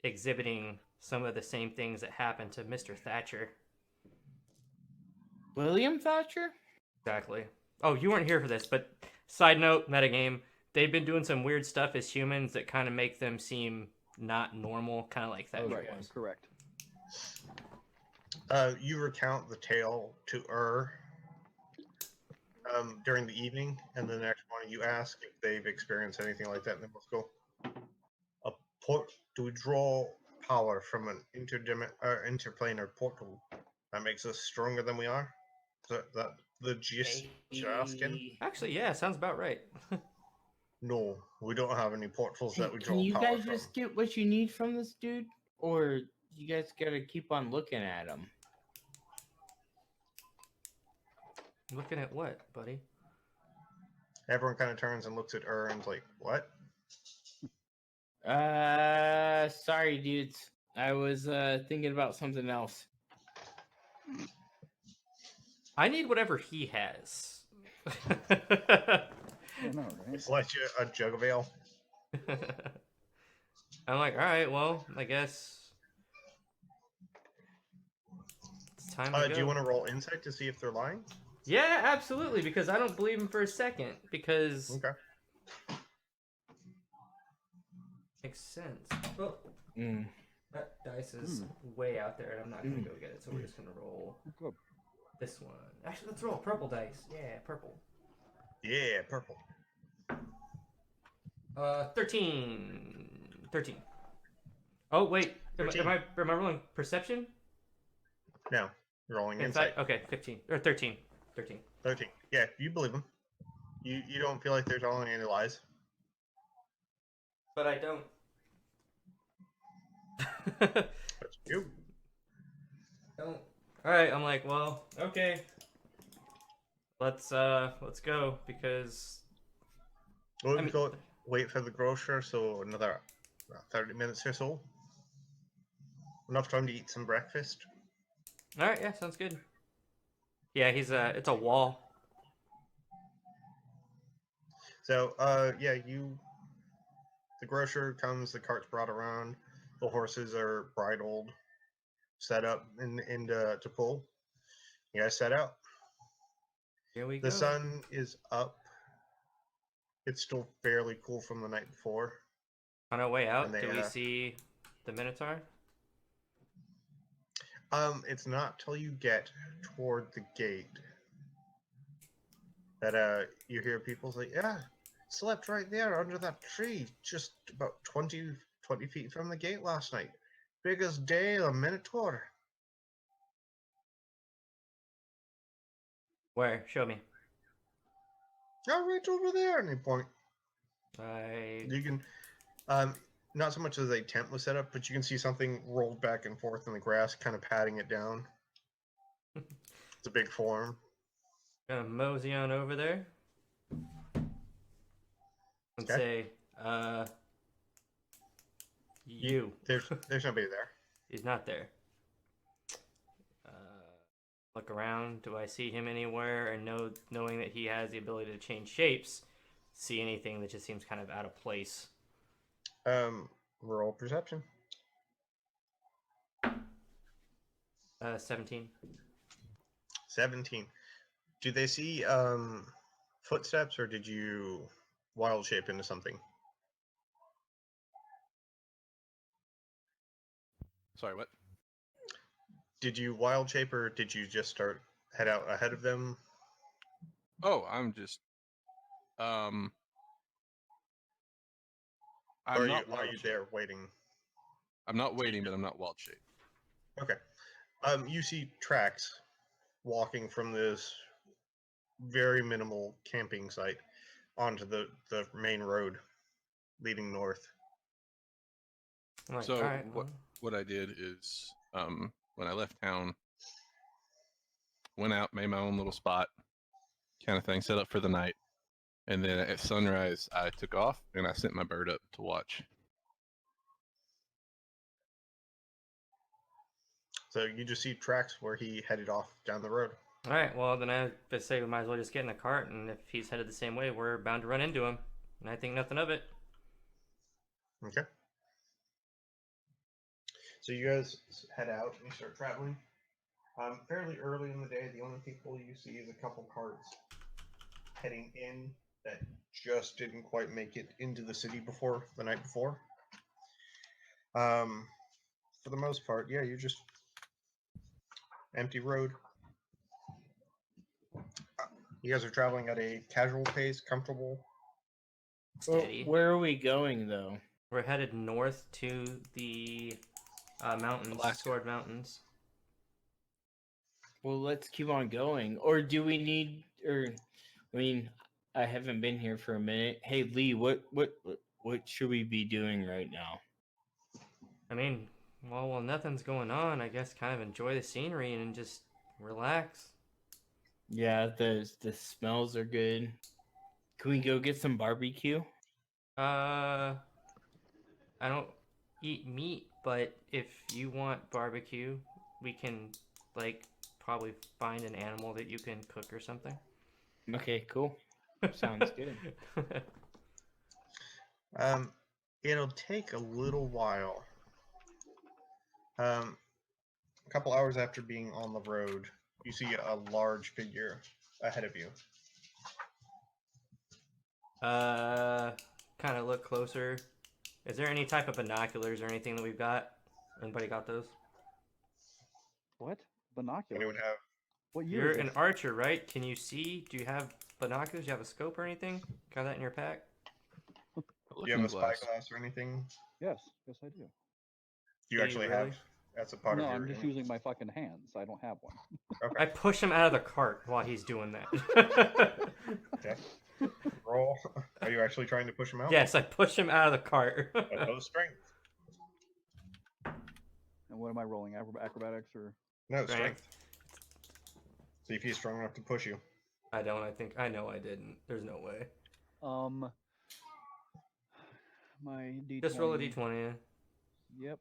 Speaker 2: exhibiting some of the same things that happened to Mr. Thatcher.
Speaker 3: William Thatcher?
Speaker 2: Exactly. Oh, you weren't here for this, but side note, metagame, they've been doing some weird stuff as humans that kind of make them seem not normal, kind of like Thatcher
Speaker 5: Right,
Speaker 2: was.
Speaker 5: correct.
Speaker 1: You recount the tale to during the evening, and the next morning you ask if they've experienced anything like that, and they both go, do we draw power from an interplanar portal that makes us stronger than we are? Is that the gist you're asking?
Speaker 2: Actually, yeah, sounds about right.
Speaker 1: No, we don't have any portals that we draw
Speaker 3: Can you
Speaker 1: power
Speaker 3: guys
Speaker 1: from.
Speaker 3: just get what you need from this dude, or you guys gotta keep on looking at him?
Speaker 2: Looking at what, buddy?
Speaker 1: Everyone kind of turns and looks at and's like, what?
Speaker 3: Sorry, dudes. I was thinking about something else.
Speaker 2: I need whatever he has.
Speaker 5: I know, right?
Speaker 1: It's like a jug of ale.
Speaker 2: I'm like, all right, well, I guess it's time to go.
Speaker 1: Do you want to roll insight to see if they're lying?
Speaker 2: Yeah, absolutely, because I don't believe him for a second. Because
Speaker 1: Okay.
Speaker 2: makes sense. Well,
Speaker 3: Mm.
Speaker 2: that dice is way out there, and I'm not gonna go get it. So we're just gonna roll
Speaker 5: Good.
Speaker 2: this one. Actually, let's roll purple dice. Yeah, purple.
Speaker 1: Yeah, purple.
Speaker 2: 13. 13. Oh wait, am I rolling perception?
Speaker 1: No, you're rolling
Speaker 2: Insight.
Speaker 1: insight.
Speaker 2: Okay, 15 or 13. 13.
Speaker 1: 13. Yeah, you believe them. You don't feel like they're telling any lies.
Speaker 2: But I don't.
Speaker 1: That's you.
Speaker 2: Don't. All right, I'm like, well, okay. Let's go because
Speaker 1: We'll
Speaker 2: I mean-
Speaker 1: go wait for the grocer, so another 30 minutes or so. Enough time to eat some breakfast.
Speaker 2: all right, yeah, sounds good. Yeah, it's a wall.
Speaker 1: So, the grocer comes, the cart's brought around, the horses are bridled, set up to pull. You guys set out.
Speaker 2: Here we
Speaker 1: The
Speaker 2: go.
Speaker 1: sun is up. It's still fairly cool from the night before.
Speaker 2: On our way out,
Speaker 1: And they,
Speaker 2: do we see the Minotaur?
Speaker 1: It's not till you get toward the gate that you hear people say, "Yeah, slept right there under that tree, just about 20 feet from the gate last night. Big as day, a Minotaur."
Speaker 2: Where? Show me.
Speaker 1: Oh, right over there. And they point.
Speaker 2: I
Speaker 1: You can, not so much as a tent was set up, but you can see something rolled back and forth in the grass, kind of patting it down. It's a big form.
Speaker 2: gonna mosey on over there and
Speaker 1: Okay.
Speaker 2: say, you.
Speaker 1: There's nobody there.
Speaker 2: He's not there. Look around. Do I see him anywhere? And knowing that he has the ability to change shapes, see anything that just seems kind of out of place?
Speaker 1: Roll perception.
Speaker 2: 17.
Speaker 1: 17. Do they see footsteps, or did you wild shape into something?
Speaker 4: Sorry, what?
Speaker 1: Did you wild shape, or did you just head out ahead of them?
Speaker 4: Oh, I'm just. I'm
Speaker 1: Or
Speaker 4: not
Speaker 1: are you
Speaker 4: wild
Speaker 1: there waiting?
Speaker 4: I'm not waiting, but I'm not wild shaped.
Speaker 1: Okay. You see tracks walking from this very minimal camping site onto the main road leading north.
Speaker 2: I'm like,
Speaker 4: So
Speaker 2: all right,
Speaker 4: what I did is when I left town, went out, made my own little spot, kind of thing, set up for the night, and then at sunrise I took off and I sent my bird up to watch.
Speaker 1: So you just see tracks where he headed off down the road.
Speaker 2: all right. Well, then I would say we might as well just get in a cart, and if he's headed the same way, we're bound to run into him. And I think nothing of it.
Speaker 1: Okay. So you guys head out and you start traveling. Fairly early in the day, the only people you see is a couple carts heading in that just didn't quite make it into the city before the night before. For the most part, yeah, you're just empty road. You guys are traveling at a casual pace, comfortable.
Speaker 3: Well,
Speaker 2: Steady.
Speaker 3: where are we going though?
Speaker 2: We're headed north to the mountains,
Speaker 4: Alaska.
Speaker 2: Sword Mountains.
Speaker 3: Well, let's keep on going. Or do we need? Or, I mean, I haven't been here for a minute. Hey, Lee, what should we be doing right now?
Speaker 2: I mean, well, nothing's going on. I guess kind of enjoy the scenery and just relax.
Speaker 3: Yeah, the smells are good. Can we go get some barbecue?
Speaker 2: I don't eat meat, but if you want barbecue, we can like probably find an animal that you can cook or something.
Speaker 3: Okay, cool. Sounds good.
Speaker 1: It'll take a little while. A couple hours after being on the road, you see a large figure ahead of you.
Speaker 2: Kind of look closer. Is there any type of binoculars or anything that we've got? Anybody got those?
Speaker 5: What? Binoculars?
Speaker 1: Anyone have?
Speaker 5: What year
Speaker 2: You're
Speaker 5: is
Speaker 2: an
Speaker 5: this?
Speaker 2: archer, right? Can you see? Do you have binoculars? Do you have a scope or anything? Got that in your pack?
Speaker 1: Do you have
Speaker 4: Looking
Speaker 1: a spyglass or anything?
Speaker 5: Yes, yes I do.
Speaker 1: Do you
Speaker 2: Do you
Speaker 1: actually
Speaker 2: really?
Speaker 1: have? That's a part
Speaker 5: No,
Speaker 1: of your.
Speaker 5: I'm just using my fucking hands. I don't have one.
Speaker 2: I push him out of the cart while he's doing that.
Speaker 1: Okay. Roll. Are you actually trying to push him out?
Speaker 2: Yes, I push him out of the cart.
Speaker 1: Opposed strength.
Speaker 5: And what am I rolling? Acrobatics or?
Speaker 1: No,
Speaker 2: Strength.
Speaker 1: strength. See if he's strong enough to push you.
Speaker 2: I don't. I know I didn't. There's no way.
Speaker 5: My D20.
Speaker 2: Just roll a d20.
Speaker 5: Yep.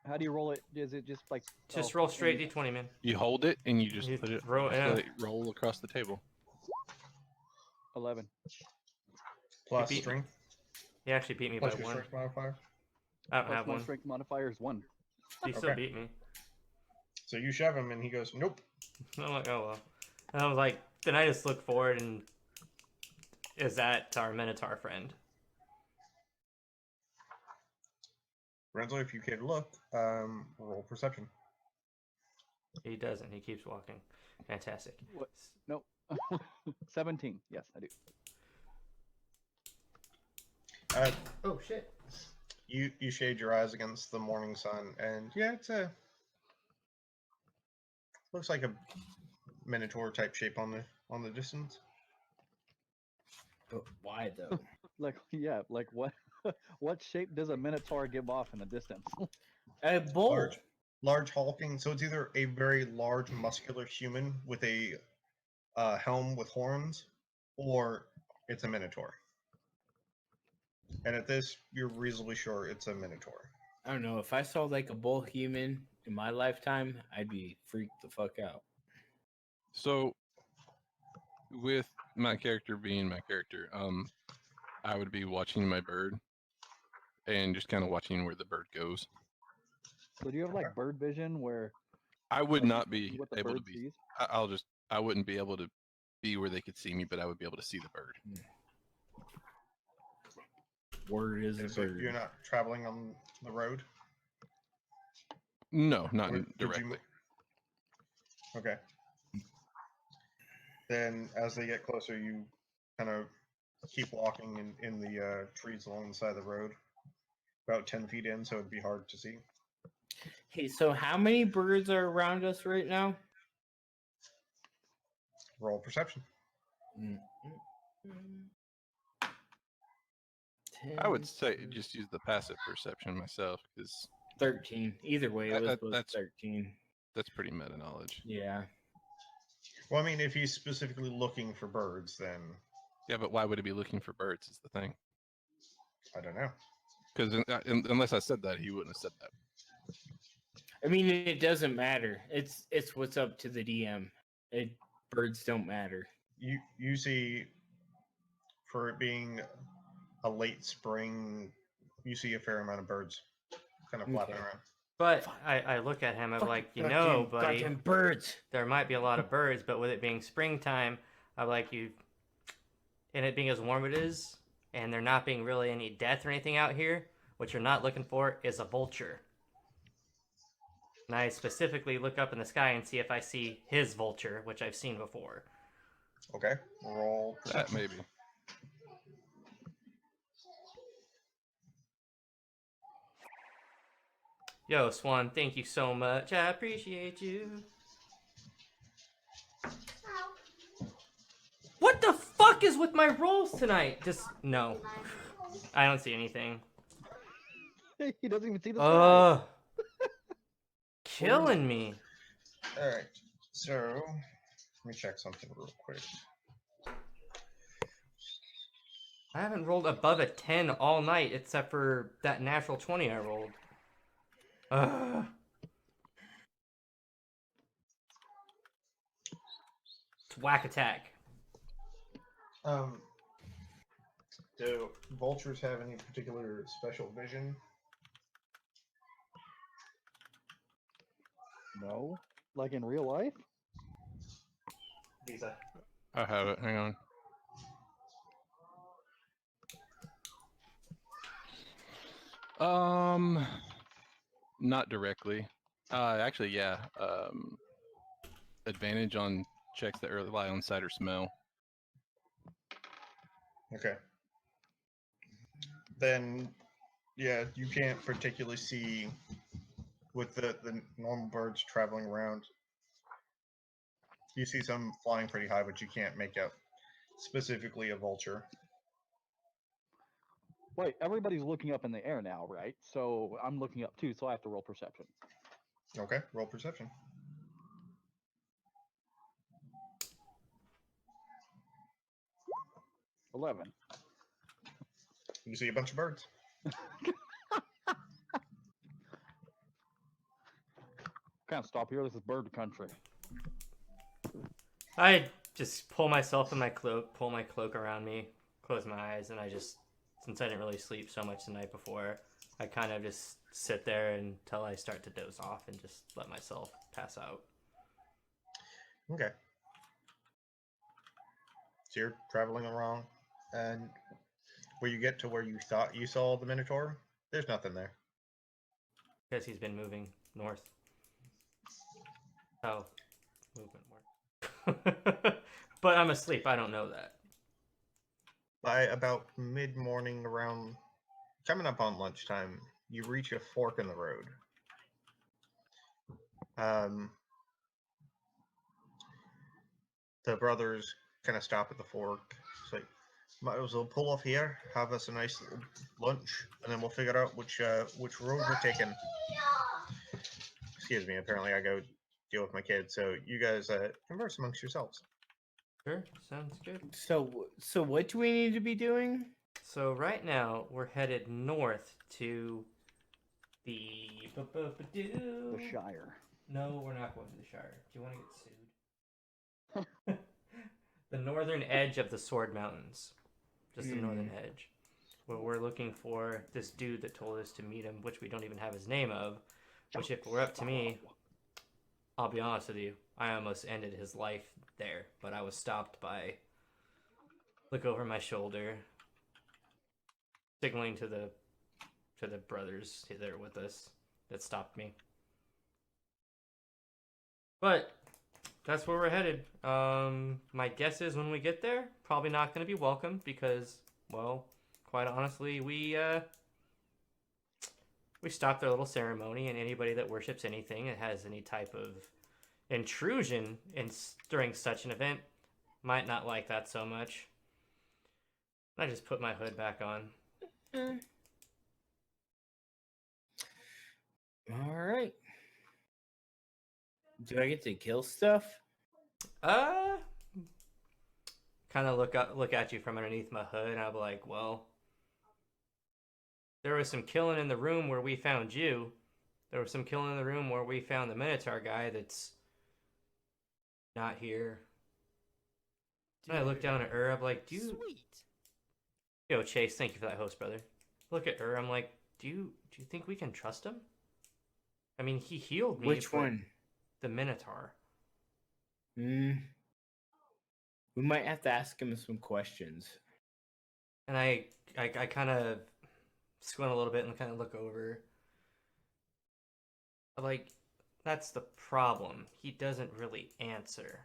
Speaker 5: How do you roll it? Is it just like?
Speaker 2: Just
Speaker 5: oh,
Speaker 2: roll straight
Speaker 5: any-
Speaker 2: d20, man.
Speaker 4: You hold it and you just
Speaker 2: You
Speaker 4: put it,
Speaker 2: throw it,
Speaker 4: just
Speaker 2: yeah.
Speaker 4: let it roll across the table.
Speaker 5: 11.
Speaker 1: Plus
Speaker 2: beat me.
Speaker 1: strength.
Speaker 2: He actually beat me
Speaker 1: Plus
Speaker 2: by
Speaker 1: your
Speaker 2: 1.
Speaker 1: strength modifier.
Speaker 2: I don't
Speaker 5: Plus
Speaker 2: have
Speaker 5: my
Speaker 2: one.
Speaker 5: strength modifier is 1.
Speaker 2: He still
Speaker 1: Okay.
Speaker 2: beat me.
Speaker 1: So you shove him and he goes, nope.
Speaker 2: I'm like, oh well. And I was like, then I just look forward and is that our Minotaur friend?
Speaker 1: Renzo, if you could look, roll perception.
Speaker 2: He doesn't. He keeps walking. Fantastic.
Speaker 5: What? Nope. 17. Yes, I do.
Speaker 2: Oh shit.
Speaker 1: You shade your eyes against the morning sun, and yeah, looks like a minotaur type shape on the distance.
Speaker 3: But why though?
Speaker 5: Like, yeah, like what? What shape does a minotaur give off in the distance?
Speaker 3: A bull.
Speaker 1: Large hulking. So it's either a very large muscular human with a helm with horns, or it's a minotaur. And at this, you're reasonably sure it's a minotaur.
Speaker 3: I don't know. If I saw like a bull human in my lifetime, I'd be freaked the fuck out.
Speaker 4: So, with my character being my character, I would be watching my bird and just kind of watching where the bird goes.
Speaker 5: So do you have like bird vision where
Speaker 4: I would
Speaker 5: like,
Speaker 4: not
Speaker 5: you see
Speaker 4: be
Speaker 5: what the
Speaker 4: able to
Speaker 5: bird
Speaker 4: be.
Speaker 5: sees?
Speaker 4: I wouldn't be able to be where they could see me, but I would be able to see the bird.
Speaker 3: Word is
Speaker 1: Okay,
Speaker 3: a
Speaker 1: so
Speaker 3: bird.
Speaker 1: you're not traveling on the road?
Speaker 4: No, not
Speaker 1: Or did you
Speaker 4: directly.
Speaker 1: Okay. Then, as they get closer, you kind of keep walking in the trees along the side of the road, about 10 feet in, so it'd be hard to see.
Speaker 3: Hey, so how many birds are around us right now?
Speaker 1: Roll perception.
Speaker 4: I would say just use the passive perception myself because
Speaker 3: 13. Either way, it was both
Speaker 4: that's
Speaker 3: 13.
Speaker 4: that's pretty meta knowledge.
Speaker 3: Yeah.
Speaker 1: Well, I mean, if he's specifically looking for birds, then
Speaker 4: Yeah, but why would he be looking for birds? Is the thing.
Speaker 1: I don't know.
Speaker 4: Because unless I said that, he wouldn't have said that.
Speaker 3: I mean, it doesn't matter. It's what's up to the DM. Birds don't matter.
Speaker 1: You see, for it being a late spring, you see a fair amount of birds kind of flapping
Speaker 3: Okay.
Speaker 1: around.
Speaker 2: But I look at him, I'm like, you know, buddy,
Speaker 3: Goddamn birds.
Speaker 2: there might be a lot of birds, but with it being springtime, I'm like, and it being as warm it is, and there not being really any death or anything out here, what you're not looking for is a vulture. And I specifically look up in the sky and see if I see his vulture, which I've seen before.
Speaker 1: Okay, roll
Speaker 4: That
Speaker 1: perception.
Speaker 4: maybe.
Speaker 2: Yo, Swan, thank you so much. I appreciate you. What the fuck is with my rolls tonight? Just, no. I don't see anything.
Speaker 5: He doesn't even see the sky.
Speaker 2: Killing me.
Speaker 1: All right, so let me check something real quick.
Speaker 2: I haven't rolled above a 10 all night except for that natural 20 I rolled. It's whack attack.
Speaker 1: Do vultures have any particular special vision?
Speaker 5: No, like in real life.
Speaker 2: Visa.
Speaker 4: I have it. Hang on. Not directly. Actually, yeah. Advantage on checks that rely on sight or smell.
Speaker 1: Okay. Then, yeah, you can't particularly see with the normal birds traveling around. You see some flying pretty high, but you can't make out specifically a vulture.
Speaker 5: Wait, everybody's looking up in the air now, right? So I'm looking up too, so I have to roll perception.
Speaker 1: Okay, roll perception.
Speaker 5: $11.
Speaker 1: You see a bunch of birds.
Speaker 5: Can't stop here. This is bird country.
Speaker 2: I just pull myself in my cloak, pull my cloak around me, close my eyes, and I just, since I didn't really sleep so much the night before, I kind of just sit there until I start to doze off and just let myself pass out.
Speaker 1: Okay. So you're traveling around, and where you get to where you thought you saw the Minotaur, there's nothing there.
Speaker 2: Because he's been moving north. South. Movement work. But I'm asleep. I don't know that.
Speaker 1: By about mid-morning, around coming up on lunchtime, you reach a fork in the road. The brothers kind of stop at the fork. It's like, might as well pull off here, have us a nice little lunch, and then we'll figure out which road we're taking. Excuse me. Apparently, I go deal with my kids, so you guys converse amongst yourselves.
Speaker 2: Sure, sounds good.
Speaker 3: So what do we need to be doing?
Speaker 2: So right now we're headed north to the
Speaker 5: The Shire.
Speaker 2: No, we're not going to the Shire. Do you want to get sued? The northern edge of the Sword Mountains. Just the northern edge. Where we're looking for this dude that told us to meet him, which we don't even have his name of. Which, if it were up to me, I'll be honest with you, I almost ended his life there. But I was stopped by... Look over my shoulder. Signaling to the brothers there with us that stopped me. But that's where we're headed. My guess is when we get there, probably not going to be welcome because, well, quite honestly, we stopped their little ceremony, and anybody that worships anything that has any type of intrusion during such an event might not like that so much. I just put my hood back on.
Speaker 3: All right. Do I get to kill stuff?
Speaker 2: Kind of look at you from underneath my hood, and I'll be like, well, there was some killing in the room where we found you. There was some killing in the room where we found the Minotaur guy that's not here. And I look down at I'm like, do you...
Speaker 6: Sweet.
Speaker 2: Yo, Chase, thank you for that host, brother. Look at I'm like, do you think we can trust him? I mean, he healed me.
Speaker 3: Which one?
Speaker 2: The Minotaur.
Speaker 3: We might have to ask him some questions.
Speaker 2: And I kind of squint a little bit and kind of look over. Like, that's the problem. He doesn't really answer.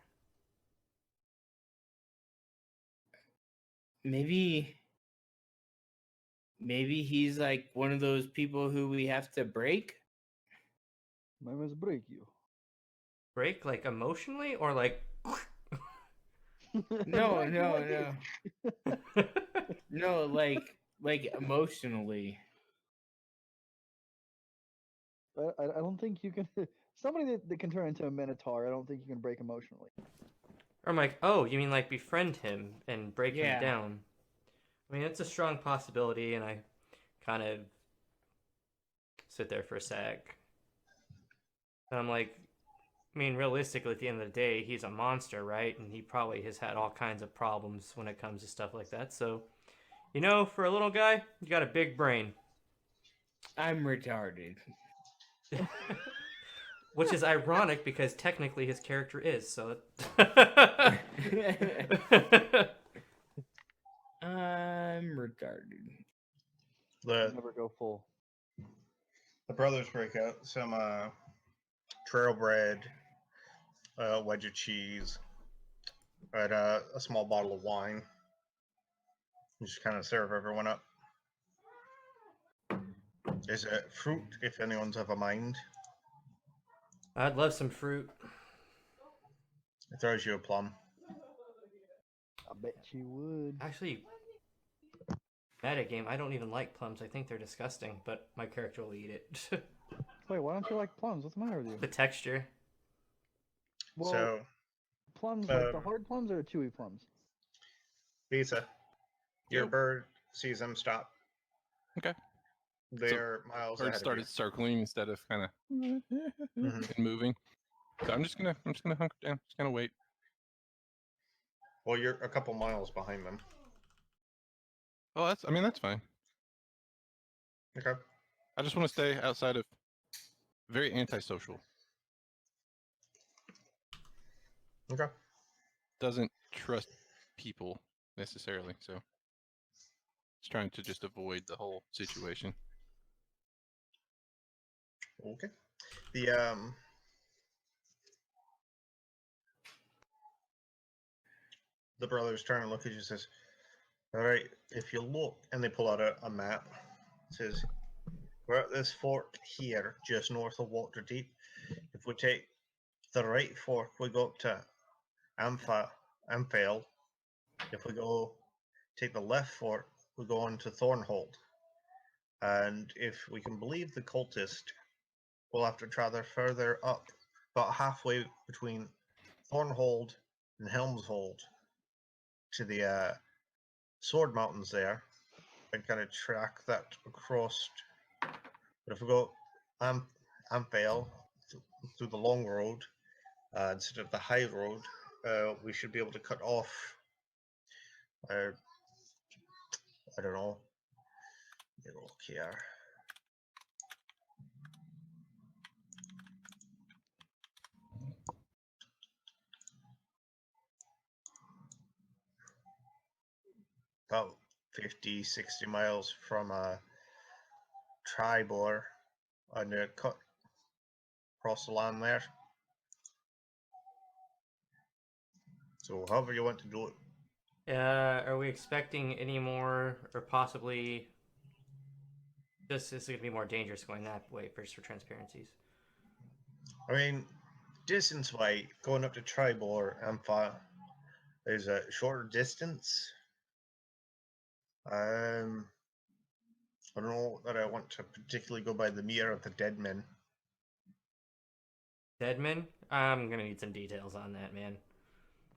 Speaker 3: Maybe he's like one of those people who we have to break.
Speaker 5: I must break you.
Speaker 2: Break, like, emotionally? Or, like...
Speaker 3: No. No, like emotionally.
Speaker 5: I don't think you can. Somebody that can turn into a minotaur, I don't think you can break emotionally.
Speaker 2: Or I'm like, oh, you mean, like, befriend him and break
Speaker 3: Yeah.
Speaker 2: him down? I mean, it's a strong possibility, and I kind of sit there for a sec. And I'm like, I mean, realistically, at the end of the day, he's a monster, right? And he probably has had all kinds of problems when it comes to stuff like that. So, you know, for a little guy, you got a big brain.
Speaker 3: I'm retarded.
Speaker 2: Which is ironic because technically his character is, so...
Speaker 3: I'm retarded.
Speaker 5: Never go full.
Speaker 1: The brothers break out some trail bread, wedge of cheese, and a small bottle of wine. Just kind of serve everyone up. Is it fruit, if anyone's of a mind?
Speaker 2: I'd love some fruit.
Speaker 1: It throws you a plum.
Speaker 5: I bet you would.
Speaker 2: Actually, metagame, I don't even like plums. I think they're disgusting, but my character will eat it.
Speaker 5: Wait, why don't you like plums? What's the matter with you?
Speaker 2: The texture.
Speaker 5: Well,
Speaker 1: So,
Speaker 5: plums, like the hard plums or the chewy plums?
Speaker 1: Lisa, your
Speaker 2: Yep.
Speaker 1: bird sees them stop.
Speaker 4: Okay.
Speaker 1: They're miles
Speaker 4: Bird
Speaker 1: ahead
Speaker 4: started circling instead of kind of
Speaker 1: of you. Mhm.
Speaker 4: and moving. So I'm just gonna hunker down, just gonna wait.
Speaker 1: Well, you're a couple miles behind them.
Speaker 4: Oh, that's fine.
Speaker 1: Okay.
Speaker 4: I just want to stay outside of very antisocial.
Speaker 1: Okay.
Speaker 4: Doesn't trust people necessarily, so he's trying to just avoid the whole situation.
Speaker 1: Okay. The the brothers turn and look at you and says, all right, if you look, and they pull out a map, it says, we're at this fork here, just north of Waterdeep. If we take the right fork, we go up to Amphale. If we go take the left fork, we go on to Thornhold. And if we can believe the cultist, we'll have to travel further up, about halfway between Thornhold and Helmshold, to the Sword Mountains there, and kind of track that across. But if we go Amphale through the long road instead of the high road, we should be able to cut off. I don't know. Look here. About 50, 60 miles from Tribor and cut across the land there. So however you want to do it.
Speaker 2: Are we expecting any more, or possibly this is going to be more dangerous going that way, first for transparencies?
Speaker 1: I mean, distance-wise, going up to Tribor and is a shorter distance. I don't know that I want to particularly go by the Mirror of the Dead Men.
Speaker 2: Deadman? I'm going to need some details on that, man.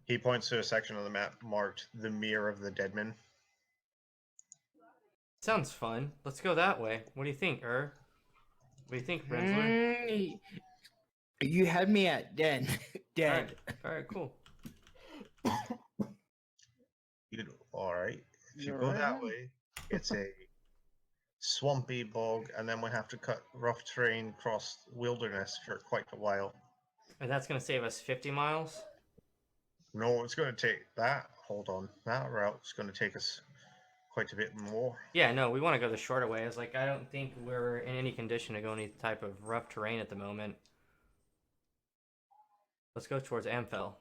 Speaker 1: He points to a section of the map marked the Mirror of the Dead Men.
Speaker 2: Sounds fun. Let's go that way. What do you think, What do you think, Rinzler?
Speaker 3: You had me at dead. Dead.
Speaker 2: All right, cool.
Speaker 1: All right. If you
Speaker 5: You're
Speaker 1: go
Speaker 5: right,
Speaker 1: that
Speaker 5: man.
Speaker 1: way, it's a swampy bog, and then we have to cut rough terrain across wilderness for quite a while.
Speaker 2: And that's going to save us 50 miles?
Speaker 1: No, it's going to take that. Hold on. That route's going to take us quite a bit more.
Speaker 2: Yeah, no, we want to go the shorter way. It's like, I don't think we're in any condition to go any type of rough terrain at the moment. Let's go towards Amphel.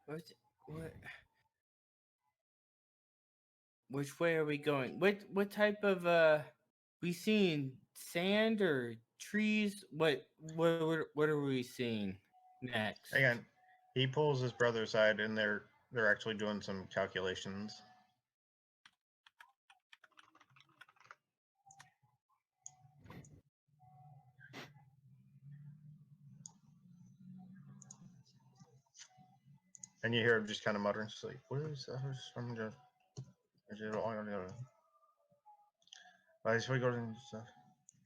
Speaker 3: What? Which way are we going? What type of we seeing sand or trees? What are we seeing next?
Speaker 1: Again, he pulls his brother aside, and they're actually doing some calculations. And you hear him just kind of muttering, just like, "What is that? I'm just,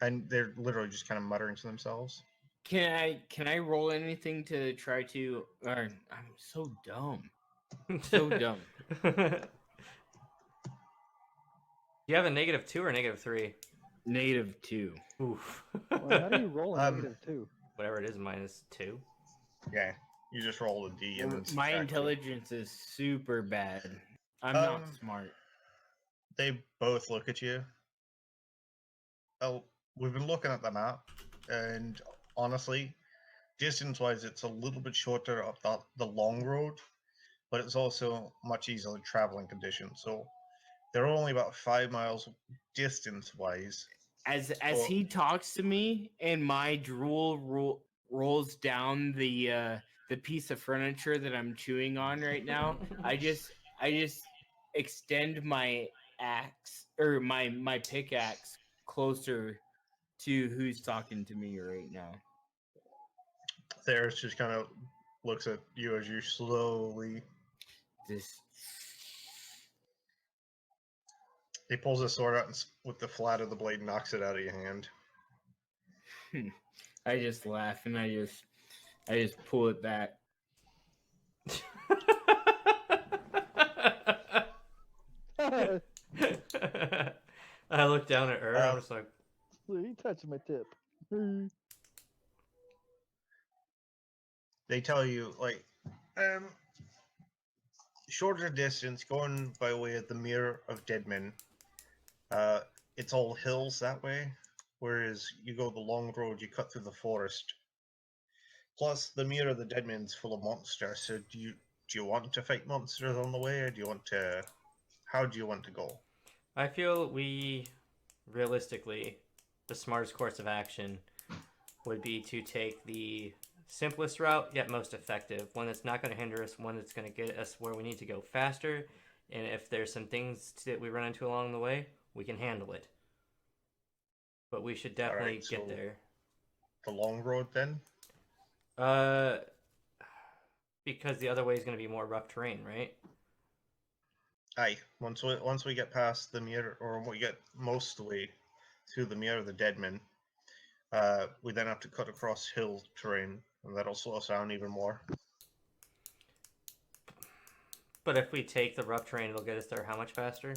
Speaker 1: and they're literally just kind of muttering to themselves.
Speaker 3: Can I roll anything to try to? I'm so dumb. So dumb.
Speaker 2: You have a -2 or -3?
Speaker 3: -2.
Speaker 2: Oof.
Speaker 5: Well, how do you roll a -2?
Speaker 2: Whatever it is, -2.
Speaker 1: Yeah, you just roll a D and then
Speaker 3: My
Speaker 1: subtract it.
Speaker 3: intelligence is super bad. I'm not smart.
Speaker 1: They both look at you. Oh, we've been looking at the map, and honestly, distance-wise, it's a little bit shorter up the long road, but it's also much easier traveling conditions. So they're only about 5 miles distance-wise.
Speaker 3: As he talks to me, and my drool rolls down the piece of furniture that I'm chewing on right now, I just extend my axe or my pickaxe closer to who's talking to me right now.
Speaker 1: There's just kind of looks at you as you slowly. He pulls his sword out and with the flat of the blade knocks it out of your hand.
Speaker 3: I just laugh and I just pull it back.
Speaker 2: I look down at her. I'm
Speaker 1: Um,
Speaker 2: just like,
Speaker 5: He touched my tip.
Speaker 1: They tell you, like, um, shorter distance, going by way of the Mirror of Deadmen, it's all hills that way, whereas you go the long road, you cut through the forest. Plus, the Mirror of the Deadmen's full of monsters, so do you want to fight monsters on the way, or do you want to... How do you want to go?
Speaker 2: I feel realistically, the smartest course of action would be to take the simplest route yet most effective, one that's not going to hinder us, one that's going to get us where we need to go faster, and if there's some things that we run into along the way, we can handle it. But we should definitely
Speaker 1: Alright,
Speaker 2: get
Speaker 1: so
Speaker 2: there.
Speaker 1: the long road then?
Speaker 2: Because the other way is going to be more rough terrain, right?
Speaker 1: Aye. Once we get past the Mirror, or we get most of the way through the Mirror of the Deadmen, we then have to cut across hill terrain, and that'll slow us down even more.
Speaker 2: But if we take the rough terrain, it'll get us there how much faster?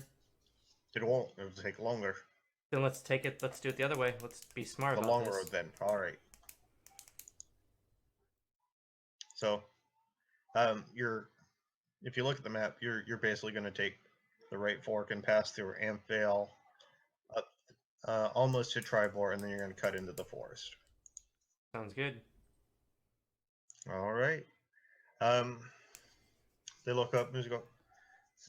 Speaker 1: It won't. It'll take longer.
Speaker 2: Then let's take it. Let's do it the other way. Let's be smart
Speaker 1: The
Speaker 2: about
Speaker 1: long
Speaker 2: this.
Speaker 1: road then. Alright. So, if you look at the map, you're basically going to take the right fork and pass through Amphale, up, almost to Tribor, and then you're going to cut into the forest.
Speaker 2: Sounds good.
Speaker 1: All right. They look up. There's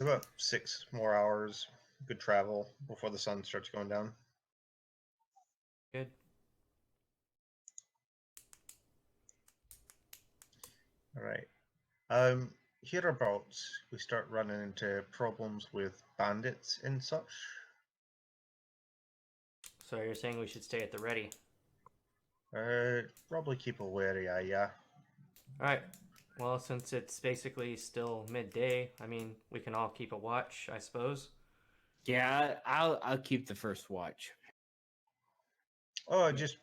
Speaker 1: about 6 more hours. Good travel before the sun starts going down.
Speaker 2: Good.
Speaker 1: All right. Hereabouts, we start running into problems with bandits and such.
Speaker 2: So you're saying we should stay at the ready?
Speaker 1: Probably keep a wary eye, yeah.
Speaker 2: All right. Well, since it's basically still midday, I mean, we can all keep a watch, I suppose.
Speaker 3: Yeah, I'll keep the first watch.
Speaker 1: Oh, just,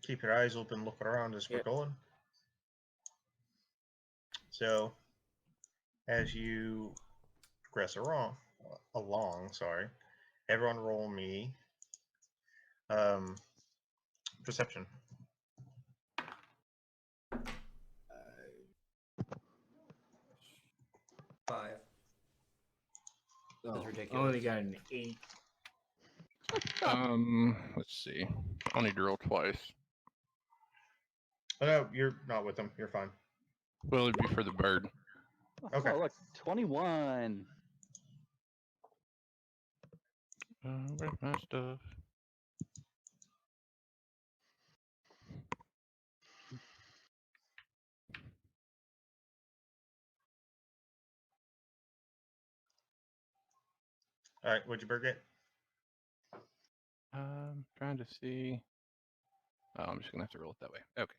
Speaker 1: keep your eyes open, look around as we're
Speaker 3: Yep.
Speaker 1: going. So, as you progress along, everyone roll me perception.
Speaker 2: 5. That's
Speaker 3: I
Speaker 2: ridiculous.
Speaker 3: only got an 8.
Speaker 4: Let's see. I'll need to roll twice.
Speaker 1: Oh, no, you're not with them. You're fine.
Speaker 4: Well, it'd be for the bird.
Speaker 1: Okay.
Speaker 5: Oh, look, 21.
Speaker 4: Where's my stuff?
Speaker 1: All right, what'd you bird get?
Speaker 4: Trying to see. Oh, I'm just gonna have to roll it that way. Okay.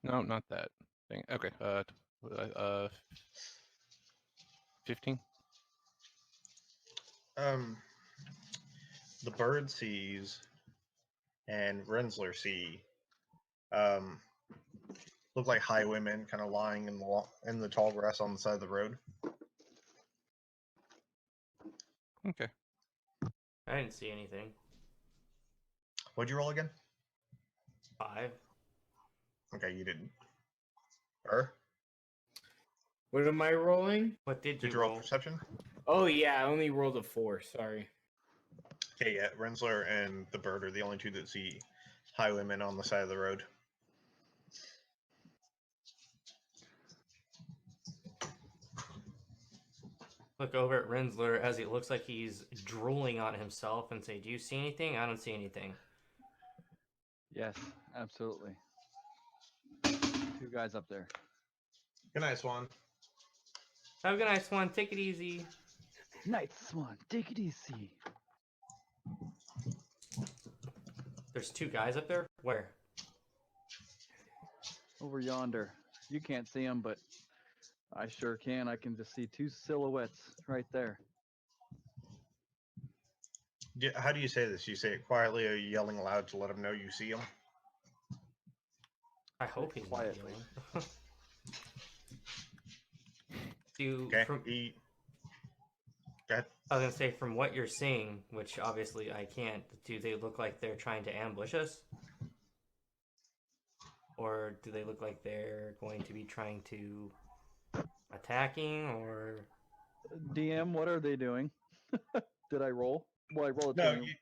Speaker 4: No, not that thing. Okay. 15.
Speaker 1: The bird sees and Rinzler see look like highwaymen kind of lying in the tall grass on the side of the road.
Speaker 4: Okay.
Speaker 2: I didn't see anything.
Speaker 1: What'd you roll again?
Speaker 2: 5.
Speaker 1: Okay, you didn't.
Speaker 3: What am I rolling?
Speaker 2: What did
Speaker 1: Did
Speaker 2: you
Speaker 1: you roll
Speaker 2: roll?
Speaker 1: perception?
Speaker 3: Oh yeah, I only rolled a 4. Sorry.
Speaker 1: Okay, yeah, Rinzler and the bird are the only two that see highwaymen on the side of the road.
Speaker 2: Look over at Rinzler as it looks like he's drooling on himself and say, "Do you see anything? I don't see anything."
Speaker 5: Yes, absolutely. 2 guys up there.
Speaker 1: Good night, Swan.
Speaker 2: Have a good night, Swan. Take it easy.
Speaker 5: Night Swan, take it easy.
Speaker 2: There's 2 guys up there? Where?
Speaker 5: Over yonder. You can't see them, but I sure can. I can just see 2 silhouettes right there.
Speaker 1: How do you say this? You say it quietly, or are you yelling aloud to let them know you see them?
Speaker 2: I hope he's not
Speaker 5: Quietly.
Speaker 2: yelling.
Speaker 1: Okay.
Speaker 2: from
Speaker 1: Go ahead.
Speaker 2: I was gonna say from what you're seeing, which obviously I can't. Do they look like they're trying to ambush us, or do they look like they're going to be trying to attacking? Or
Speaker 5: DM, what are they doing? Did I roll? Well, I rolled a
Speaker 1: No,
Speaker 5: 20.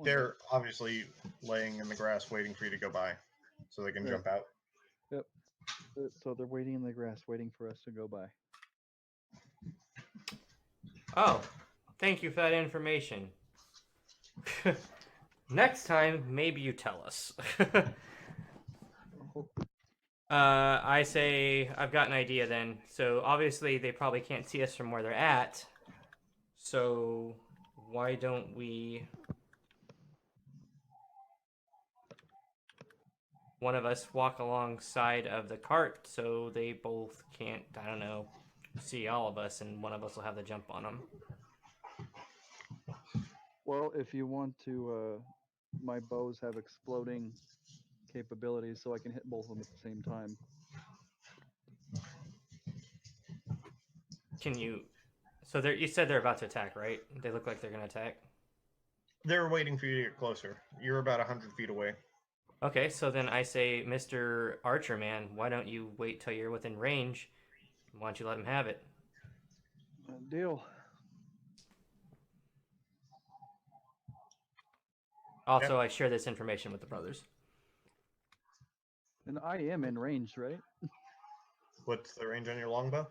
Speaker 1: they're obviously laying in the grass waiting for you to go by so they can
Speaker 5: Yeah.
Speaker 1: jump out.
Speaker 5: Yep. So they're waiting in the grass, waiting for us to go by.
Speaker 2: oh, thank you for that information. Next time, maybe you tell us. I say I've got an idea then. So obviously they probably can't see us from where they're at. So why don't we one of us walk alongside of the cart so they both can't, I don't know, see all of us, and one of us will have the jump on them.
Speaker 5: Well, if you want to, my bows have exploding capabilities, so I can hit both of them at the same time.
Speaker 2: Can you? So you said they're about to attack, right? They look like they're gonna attack.
Speaker 1: They're waiting for you to get closer. You're about 100 feet away.
Speaker 2: Okay, so then I say, Mr. Archer Man, why don't you wait till you're within range? Why don't you let him have it?
Speaker 5: Deal.
Speaker 2: Also, I share this information with the brothers.
Speaker 5: And I am in range, right?
Speaker 1: What's the range on your longbow?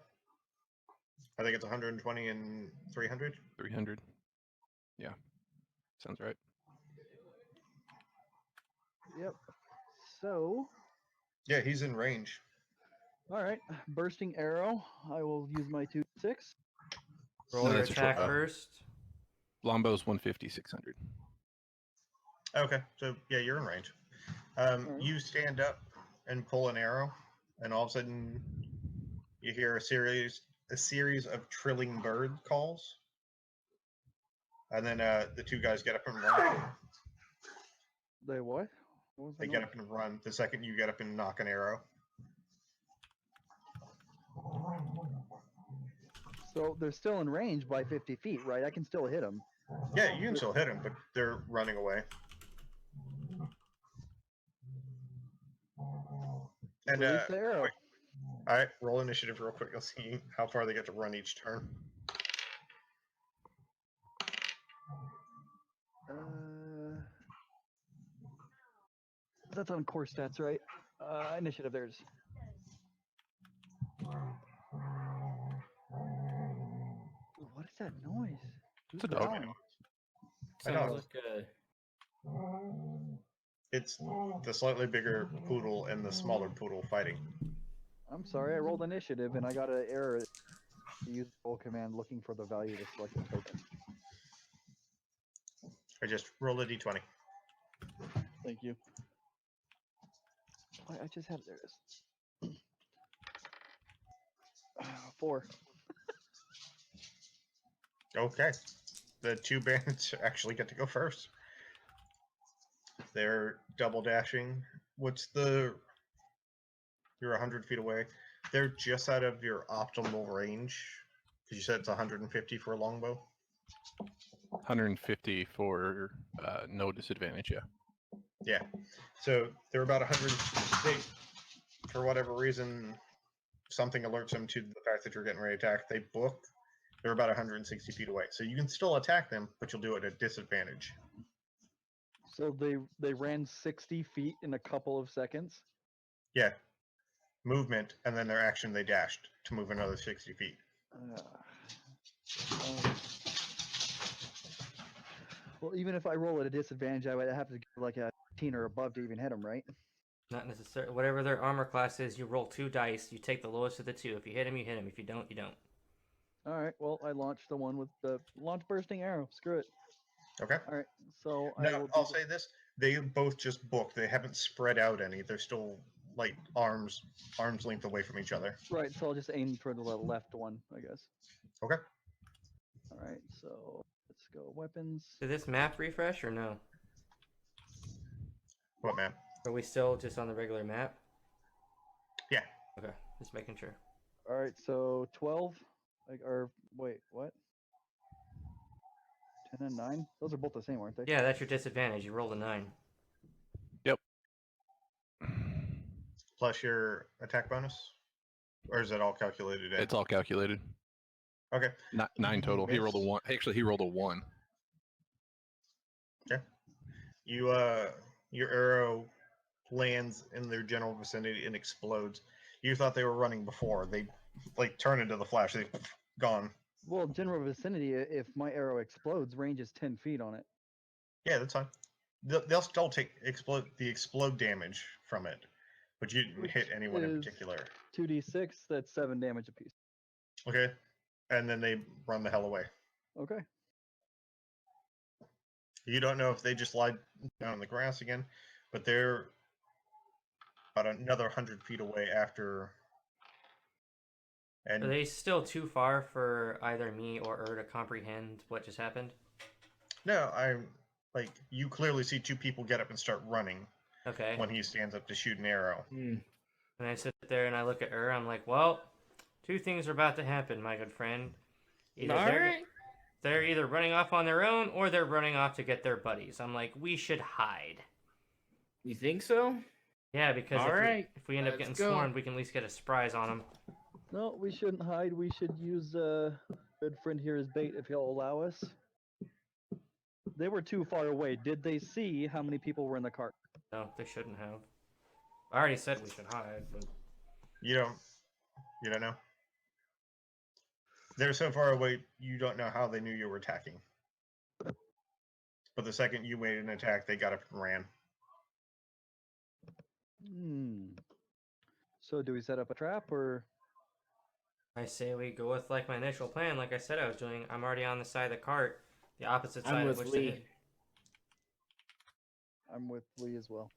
Speaker 1: I think it's 120 and 300.
Speaker 4: 300. Yeah, sounds right.
Speaker 5: Yep. So,
Speaker 1: Yeah, he's in range.
Speaker 5: all right. Bursting arrow. I will use my 2d6.
Speaker 2: Roll
Speaker 4: No,
Speaker 2: your
Speaker 4: that's a short
Speaker 2: attack
Speaker 4: bow.
Speaker 2: first.
Speaker 4: Longbow's 150, 600.
Speaker 1: Okay, so yeah, you're in range.
Speaker 5: Alright.
Speaker 1: You stand up and pull an arrow, and all of a sudden you hear a series of trilling bird calls, and then the two guys get up and run.
Speaker 5: They what? What was the
Speaker 1: They get
Speaker 5: noise?
Speaker 1: up and run the second you get up and knock an arrow.
Speaker 5: So they're still in range by 50 feet, right? I can still hit them.
Speaker 1: Yeah, you can still hit them, but they're running away. And
Speaker 5: Release the arrow.
Speaker 1: wait. All right, roll initiative real quick. You'll see how far they get to run each turn.
Speaker 5: That's on core stats, right? Initiative, there's. What is that noise?
Speaker 4: It's a dog.
Speaker 5: Growling?
Speaker 1: I know.
Speaker 2: Sounds like
Speaker 1: It's the slightly bigger poodle and the smaller poodle fighting.
Speaker 5: I'm sorry, I rolled initiative and I got an error. Use roll command looking for the value to select a token.
Speaker 1: I just rolled a d20.
Speaker 5: Thank you. I just had it. There it is. 4.
Speaker 1: Okay. The two bandits actually get to go first. They're double dashing. You're 100 feet away. They're just out of your optimal range. Because you said it's 150 for a longbow.
Speaker 4: 150 for no disadvantage, yeah.
Speaker 1: Yeah. So they're about 100. For whatever reason, something alerts them to the fact that you're getting ready to attack. They book. They're about 160 feet away. So you can still attack them, but you'll do it at disadvantage.
Speaker 5: So they ran 60 feet in a couple of seconds.
Speaker 1: Yeah. Movement, and then their action, they dashed to move another 60 feet.
Speaker 5: Well, even if I roll at a disadvantage, I would have to get like a 18 or above to even hit them, right?
Speaker 2: not necessarily. Whatever their armor class is, you roll 2 dice. You take the lowest of the 2. If you hit him, you hit him. If you don't, you don't.
Speaker 5: All right. Well, I launched the one with the launch bursting arrow. Screw it.
Speaker 1: Okay.
Speaker 5: All right. So
Speaker 1: Now, I'll say this. They both just booked. They haven't spread out any. They're still, like, arm's length away from each other.
Speaker 5: Right. So I'll just aim for the left one, I guess.
Speaker 1: Okay.
Speaker 5: All right. So let's go weapons.
Speaker 2: Did this map refresh or no?
Speaker 1: What, man?
Speaker 2: Are we still just on the regular map?
Speaker 1: Yeah.
Speaker 2: Okay, just making sure.
Speaker 5: All right. So 12. Like, or wait, what? 10 and 9? Those are both the same, aren't they?
Speaker 2: Yeah, that's your disadvantage. You rolled a 9.
Speaker 4: Yep.
Speaker 1: Plus your attack bonus, or is it all calculated in?
Speaker 4: It's all calculated.
Speaker 1: Okay.
Speaker 4: 9 total. He rolled a
Speaker 1: Miss.
Speaker 4: 1. Actually, he rolled a 1.
Speaker 1: You your arrow lands in their general vicinity and explodes. You thought they were running before. They like turn into the flash. They gone.
Speaker 5: Well, general vicinity, if my arrow explodes, range is 10 feet on it.
Speaker 1: Yeah, that's fine. They'll still take explode damage from it, but you didn't hit
Speaker 5: Which
Speaker 1: anyone in
Speaker 5: is
Speaker 1: particular.
Speaker 5: 2d6, that's 7 damage apiece.
Speaker 1: Okay, and then they run the hell away.
Speaker 5: Okay.
Speaker 1: You don't know if they just lie down in the grass again, but they're about another 100 feet away after. And
Speaker 2: Are they still too far for either me or to comprehend what just happened?
Speaker 1: no, I'm like you clearly see two people get up and start running
Speaker 2: Okay.
Speaker 1: when he stands up to shoot an arrow.
Speaker 2: And I sit there and I look at her. I'm like, well, two things are about to happen, my good friend. They're either running off on their own or they're running off to get their buddies. I'm like, we should hide.
Speaker 3: You think so?
Speaker 2: Yeah, because if we end up
Speaker 3: let's
Speaker 2: getting
Speaker 3: go.
Speaker 2: swarmed, we can at least get a surprise on them.
Speaker 5: No, we shouldn't hide. We should use good friend here as bait if he'll allow us. They were too far away. Did they see how many people were in the cart?
Speaker 2: No, they shouldn't have. I already said we should hide, but
Speaker 1: You don't know. They're so far away, you don't know how they knew you were attacking. But the second you made an attack, they got up and ran.
Speaker 5: So do we set up a trap or?
Speaker 2: I say we go with like my initial plan. Like I said I was doing, I'm already on the side of the cart, the opposite side
Speaker 3: I'm
Speaker 2: of
Speaker 3: with
Speaker 2: which they
Speaker 3: Lee.
Speaker 2: hit.
Speaker 5: I'm with Lee as well.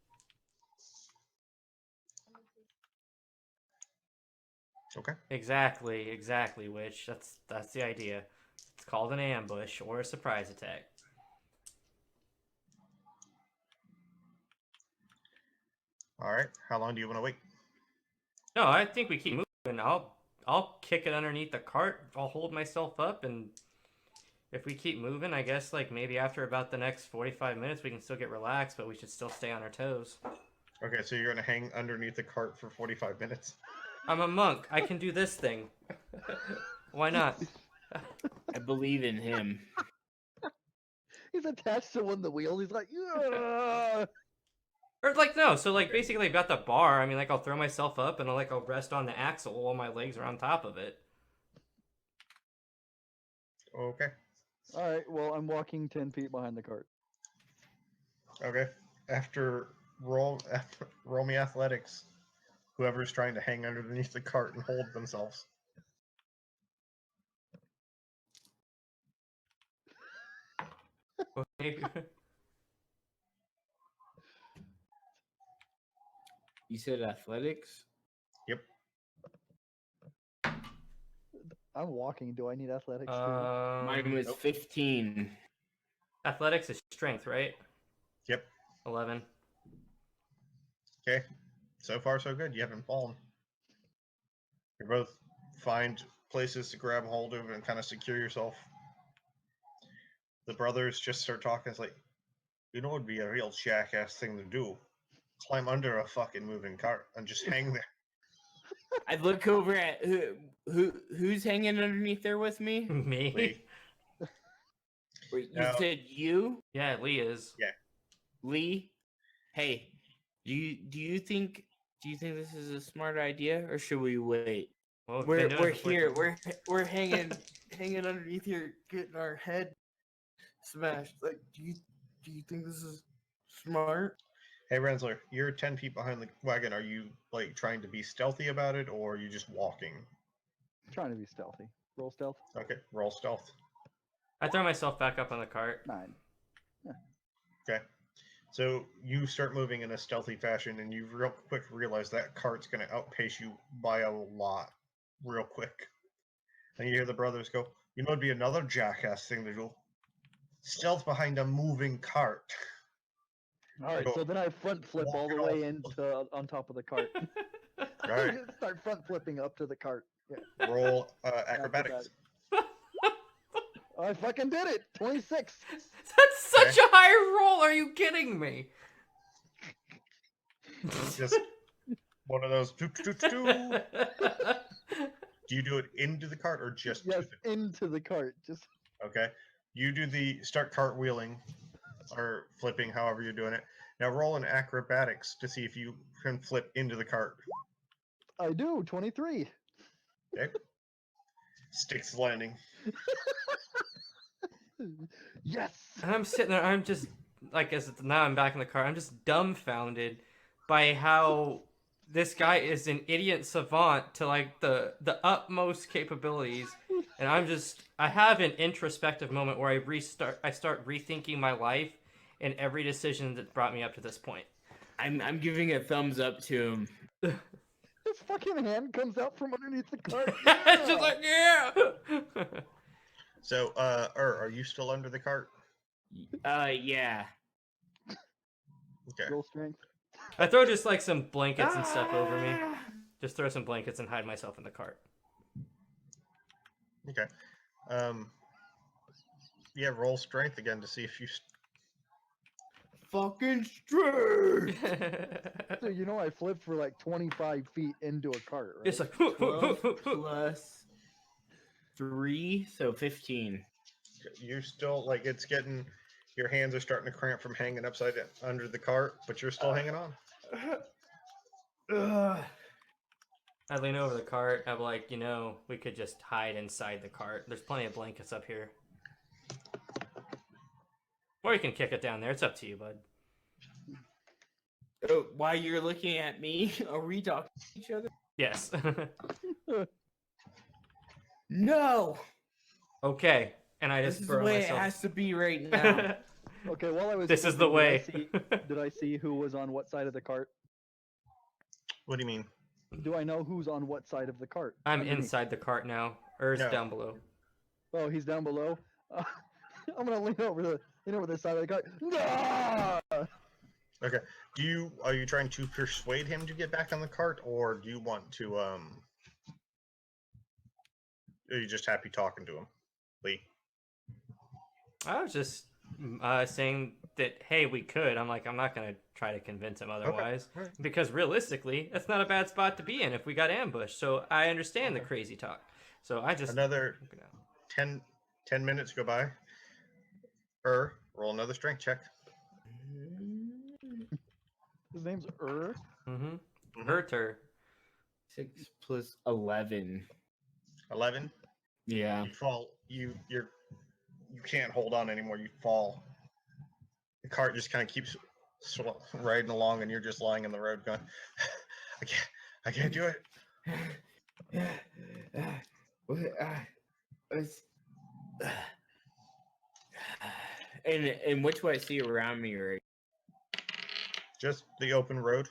Speaker 1: Okay.
Speaker 2: Exactly, Witch. That's the idea. It's called an ambush or a surprise attack.
Speaker 1: All right. How long do you want to wait?
Speaker 2: No, I think we keep moving. I'll kick it underneath the cart. I'll hold myself up, and if we keep moving, I guess like maybe after about the next 45 minutes, we can still get relaxed, but we should still stay on our toes.
Speaker 1: Okay, so you're gonna hang underneath the cart for 45 minutes.
Speaker 2: I'm a monk. I can do this thing. Why not?
Speaker 3: I believe in him.
Speaker 5: He's attached to one of the wheels. He's like, yeah.
Speaker 2: Or like no, so like basically I've got the bar. I mean, like I'll throw myself up and I'll rest on the axle while my legs are on top of it.
Speaker 1: Okay.
Speaker 5: All right. Well, I'm walking 10 feet behind the cart.
Speaker 1: Okay. After roll me athletics. Whoever's trying to hang underneath the cart and hold themselves.
Speaker 3: You said athletics?
Speaker 1: Yep.
Speaker 5: I'm walking. Do I need athletics?
Speaker 3: Mine was
Speaker 1: nope.
Speaker 3: 15.
Speaker 2: Athletics is strength, right?
Speaker 1: Yep.
Speaker 2: 11.
Speaker 1: Okay. So far, so good. You haven't fallen. You both find places to grab hold of and kind of secure yourself. The brothers just start talking. It's like, you know, it would be a real jackass thing to do. Climb under a fucking moving cart and just hang there.
Speaker 3: I look over at who's hanging underneath there with me.
Speaker 2: Me?
Speaker 1: Lee.
Speaker 3: Wait, you
Speaker 1: No.
Speaker 3: said you?
Speaker 2: Yeah, Lee is.
Speaker 1: Yeah.
Speaker 3: Lee? Hey, do you think this is a smart idea, or should we wait?
Speaker 2: Well,
Speaker 3: We're here. We're hanging underneath here, getting our head smashed. Like, do you think this is smart?
Speaker 1: Hey, Rinzler, you're 10 feet behind the wagon. Are you, like, trying to be stealthy about it, or are you just walking?
Speaker 5: I'm trying to be stealthy. Roll stealth.
Speaker 1: Okay, roll stealth.
Speaker 2: I throw myself back up on the cart.
Speaker 5: 9.
Speaker 1: Okay. So you start moving in a stealthy fashion, and you real quick realize that cart's going to outpace you by a lot real quick. And you hear the brothers go, you know, it'd be another jackass thing to do. Stealth behind a moving cart.
Speaker 5: All right. So then I front flip all the way into on top of the cart.
Speaker 1: All right.
Speaker 5: Start front flipping up to the cart. Yeah.
Speaker 1: Roll acrobatics.
Speaker 5: I fucking did it. 26.
Speaker 2: That's such a high roll. Are you kidding me?
Speaker 1: Just one of those. Do you do it into the cart or just
Speaker 5: Yes,
Speaker 1: to the...
Speaker 5: into the cart. Just
Speaker 1: Okay. You do the start cartwheeling or flipping, however you're doing it. Now roll an acrobatics to see if you can flip into the cart.
Speaker 5: I do. 23.
Speaker 1: Okay. Sticks landing.
Speaker 5: Yes.
Speaker 2: And I'm sitting there, I'm just, like, now I'm back in the car, I'm just dumbfounded by how this guy is an idiot savant to, like, the utmost capabilities. And I have an introspective moment where I start rethinking my life and every decision that brought me up to this point.
Speaker 3: I'm giving a thumbs up to him.
Speaker 5: His fucking hand comes out from underneath the cart.
Speaker 2: It's just like, yeah!
Speaker 1: So, are you still under the cart?
Speaker 3: Yeah.
Speaker 1: Okay.
Speaker 5: Roll strength.
Speaker 2: I throw just, like, some blankets and stuff over me. Just throw some blankets and hide myself in the cart.
Speaker 1: Okay. Yeah, roll strength again to see if you...
Speaker 3: Fucking straight.
Speaker 5: So you know I flipped for like 25 feet into a cart, right?
Speaker 2: It's like,
Speaker 3: 12 plus 3, so 15.
Speaker 1: You're still, like, it's getting... Your hands are starting to cramp from hanging upside down under the cart, but you're still hanging on.
Speaker 2: I lean over the cart. I'm like, we could just hide inside the cart. There's plenty of blankets up here. Or you can kick it down there. It's up to you, bud.
Speaker 3: Oh, while you're looking at me, are we talking to each other?
Speaker 2: Yes.
Speaker 3: No!
Speaker 2: Okay. And I
Speaker 3: This
Speaker 2: just
Speaker 3: is the
Speaker 2: burrow
Speaker 3: way
Speaker 2: myself.
Speaker 3: it has to be right now.
Speaker 5: Okay, while I was
Speaker 2: This is the
Speaker 5: flipping,
Speaker 2: way.
Speaker 5: did I see who was on what side of the cart?
Speaker 1: What do you mean?
Speaker 5: Do I know who's on what side of the cart?
Speaker 2: I'm
Speaker 5: Underneath.
Speaker 2: inside the cart now. Ur's
Speaker 1: No.
Speaker 2: down below.
Speaker 5: Oh, he's down below. I'm gonna lean over the side of the cart. No!
Speaker 1: Okay. Are you trying to persuade him to get back on the cart, or do you want to are you just happy talking to him, Lee?
Speaker 2: I was just saying that, hey, we could. I'm like, I'm not going to try to convince him otherwise.
Speaker 1: Alright.
Speaker 2: Because realistically, that's not a bad spot to be in if we got ambushed. So I understand the crazy talk. So I just...
Speaker 1: Another 10 minutes go by. Roll another strength check.
Speaker 5: His name's
Speaker 2: Mm-hmm. Her.
Speaker 3: 6 plus 11.
Speaker 1: 11.
Speaker 3: Yeah.
Speaker 1: You fall. You can't hold on anymore. You fall. The cart just kind of keeps riding along, and you're just lying in the road, going, "I can't do it."
Speaker 3: And which way I see around me, right?
Speaker 1: Just the open road.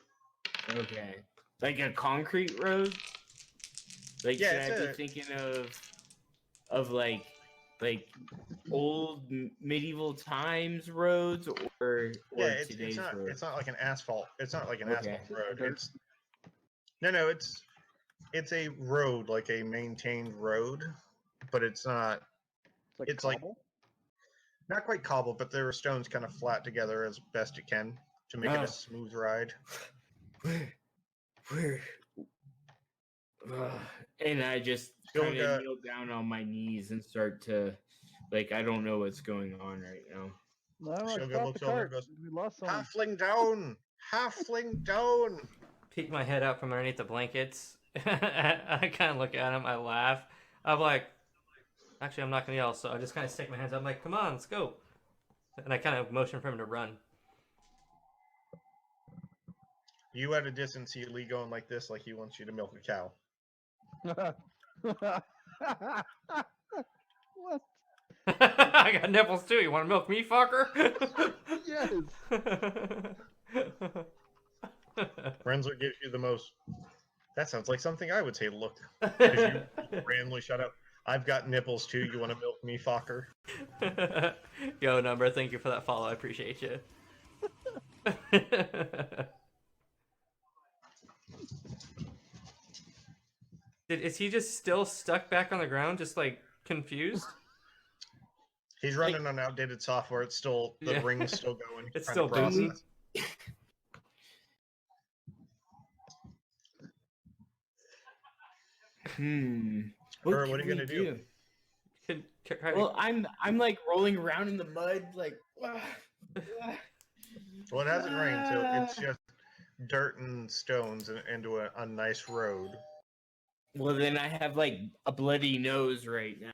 Speaker 3: Okay. Like a concrete road? Like,
Speaker 1: Yeah,
Speaker 3: should I be thinking of like old medieval times roads or
Speaker 1: Yeah, it's
Speaker 3: today's
Speaker 1: not.
Speaker 3: road?
Speaker 1: It's not like an asphalt. It's not like an
Speaker 3: Okay.
Speaker 1: asphalt road. No. It's a road, like a maintained road, but it's not. It's like
Speaker 5: cobble?
Speaker 1: not quite cobbled, but there are stones kind of flat together as best it can to make it
Speaker 3: Oh.
Speaker 1: a smooth ride.
Speaker 3: Where? And I just
Speaker 1: Still
Speaker 3: kind
Speaker 1: got-
Speaker 3: of kneel down on my knees and start to, like, I don't know what's going on right now.
Speaker 5: No,
Speaker 1: Shogun
Speaker 5: stop
Speaker 1: looks
Speaker 5: the
Speaker 1: over and
Speaker 5: cart.
Speaker 1: goes,
Speaker 5: We lost someone.
Speaker 1: Halfling down! Halfling down!
Speaker 2: Peek my head out from underneath the blankets. I kind of look at him. I laugh. I'm like, actually, I'm not going to yell. So I just kind of stick my hands up. I'm like, come on, let's go. And I kind of motion for him to run.
Speaker 1: You at a distance see Lee going like this, like he wants you to milk a cow.
Speaker 5: What?
Speaker 2: I got nipples too. You want to milk me, fucker?
Speaker 5: Yes.
Speaker 1: Rinzler gives you the most. That sounds like something I would say. Look, 'cause you randomly shut up. I've got nipples too. You want to milk me, fucker?
Speaker 2: Yo, Number, thank you for that follow. I appreciate you. Is he just still stuck back on the ground, just like confused?
Speaker 1: He's running on outdated software. It's still the
Speaker 2: Yeah.
Speaker 1: ring's still going. He's
Speaker 2: It's
Speaker 1: trying to
Speaker 2: still booting.
Speaker 1: process. What are
Speaker 3: What
Speaker 1: you
Speaker 3: can
Speaker 1: gonna
Speaker 3: we
Speaker 1: do?
Speaker 3: Well, I'm like rolling around in the mud, like.
Speaker 1: Well, it hasn't rained, so it's just dirt and stones into a nice road.
Speaker 3: Well, then I have like a bloody nose right now.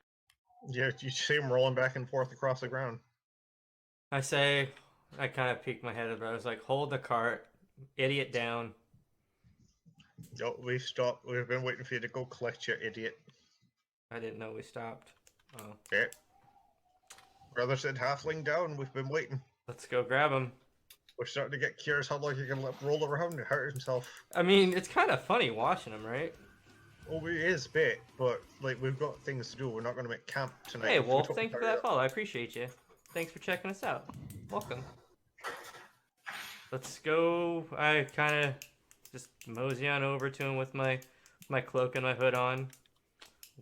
Speaker 1: Yeah, you see him rolling back and forth across the ground.
Speaker 2: I say, I kind of peeked my head up. I was like, hold the cart, idiot down.
Speaker 1: Yo, we stopped. We've been waiting for you to go collect your idiot.
Speaker 2: I didn't know we stopped. Oh,
Speaker 1: Okay. Brother said halfling down. We've been waiting.
Speaker 2: let's go grab him.
Speaker 1: We're starting to get curious how long he can roll around and hurt himself.
Speaker 2: I mean, it's kind of funny watching him, right?
Speaker 1: Oh, it is a bit, but like we've got things to do. We're not going to make camp tonight.
Speaker 2: Hey,
Speaker 1: if we
Speaker 2: Wolf,
Speaker 1: don't
Speaker 2: thank you for
Speaker 1: hurry
Speaker 2: that
Speaker 1: up.
Speaker 2: follow. I appreciate you. Thanks for checking us out. Welcome. Let's go. I kind of just mosey on over to him with my cloak and my hood on.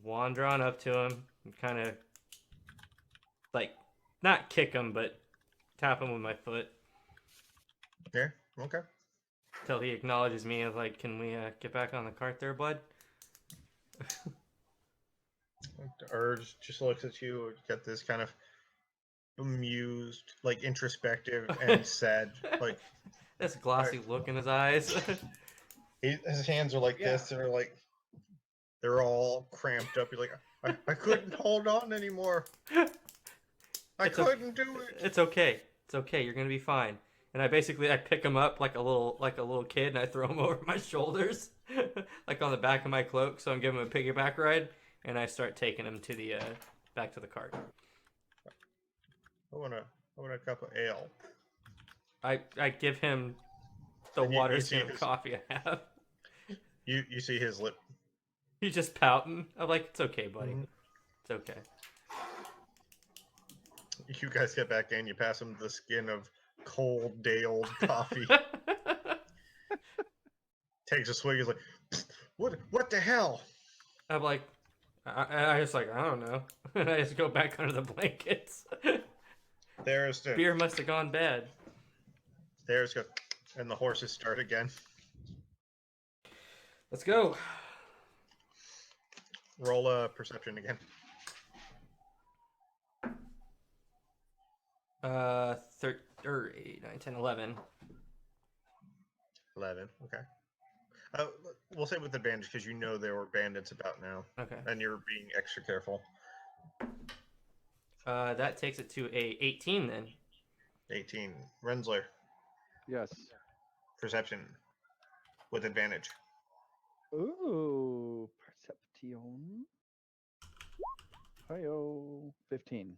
Speaker 2: Wander on up to him and kind of like not kick him, but tap him with my foot
Speaker 1: Yeah. Okay.
Speaker 2: till he acknowledges me as like, "Can we get back on the cart, there, bud?"
Speaker 1: Urge just looks at you. Get this kind of amused, like introspective and sad. Like
Speaker 2: This glossy look in his eyes.
Speaker 1: his hands are like this. They're like they're all cramped up. You're like, I couldn't hold on anymore. I
Speaker 2: It's o-
Speaker 1: couldn't do it.
Speaker 2: It's okay. It's okay. You're gonna be fine. And I pick him up like a little kid, and I throw him over my shoulders, like on the back of my cloak. So I'm giving him a piggyback ride, and I start taking him to the back to the cart.
Speaker 1: I want a cup of ale.
Speaker 2: I give him the
Speaker 1: And
Speaker 2: water
Speaker 1: you see
Speaker 2: skin of
Speaker 1: his-
Speaker 2: coffee I have.
Speaker 1: You see his lip.
Speaker 2: He's just pouting. I'm like, it's okay, buddy.
Speaker 1: Mhm.
Speaker 2: It's okay.
Speaker 1: You guys get back in. You pass him the skin of cold, day-old coffee. Takes a swig. He's like, what the hell?
Speaker 2: I'm like, I just like, I don't know. And I just go back under the blankets.
Speaker 1: There's the
Speaker 2: Beer must have gone bad.
Speaker 1: there's go, and the horses start again.
Speaker 2: Let's go.
Speaker 1: Roll a perception again.
Speaker 2: 8, 9, 10, 11.
Speaker 1: 11. Okay. We'll say with advantage because you know there were bandits about now,
Speaker 2: Okay.
Speaker 1: and you're being extra careful.
Speaker 2: That takes it to a 18 then.
Speaker 1: 18. Rinzler,
Speaker 5: Yes.
Speaker 1: perception with advantage.
Speaker 5: Ooh, perception. Hiyo, 15.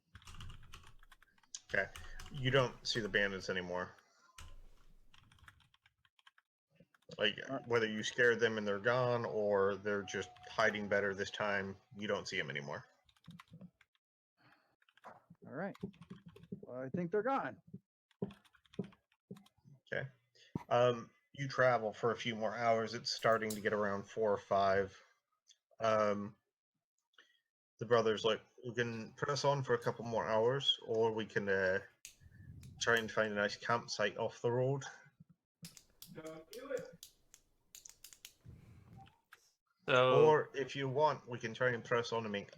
Speaker 1: Okay. You don't see the bandits anymore. Like, whether you scared them and they're gone, or they're just hiding better this time, you don't see them anymore.
Speaker 5: All right. Well, I think they're gone.
Speaker 1: Okay. You travel for a few more hours. It's starting to get around 4 or 5. The brother's like, we can press on for a couple more hours, or we can try and find a nice campsite off the road.
Speaker 2: So,
Speaker 1: Or if you want, we can try and press on and make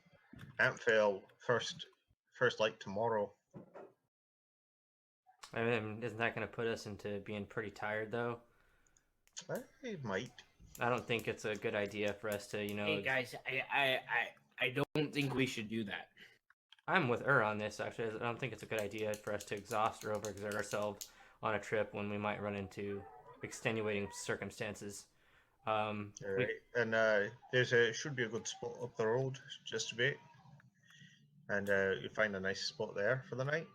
Speaker 1: Amphail first light tomorrow.
Speaker 2: I mean, isn't that going to put us into being pretty tired though?
Speaker 1: I might.
Speaker 2: I don't think it's a good idea for us to,
Speaker 3: Hey guys, I don't think we should do that.
Speaker 2: I'm with on this actually. I don't think it's a good idea for us to exhaust or overexert ourselves on a trip when we might run into extenuating circumstances.
Speaker 1: All right. And should be a good spot up the road, just a bit. And you find a nice spot there for the night.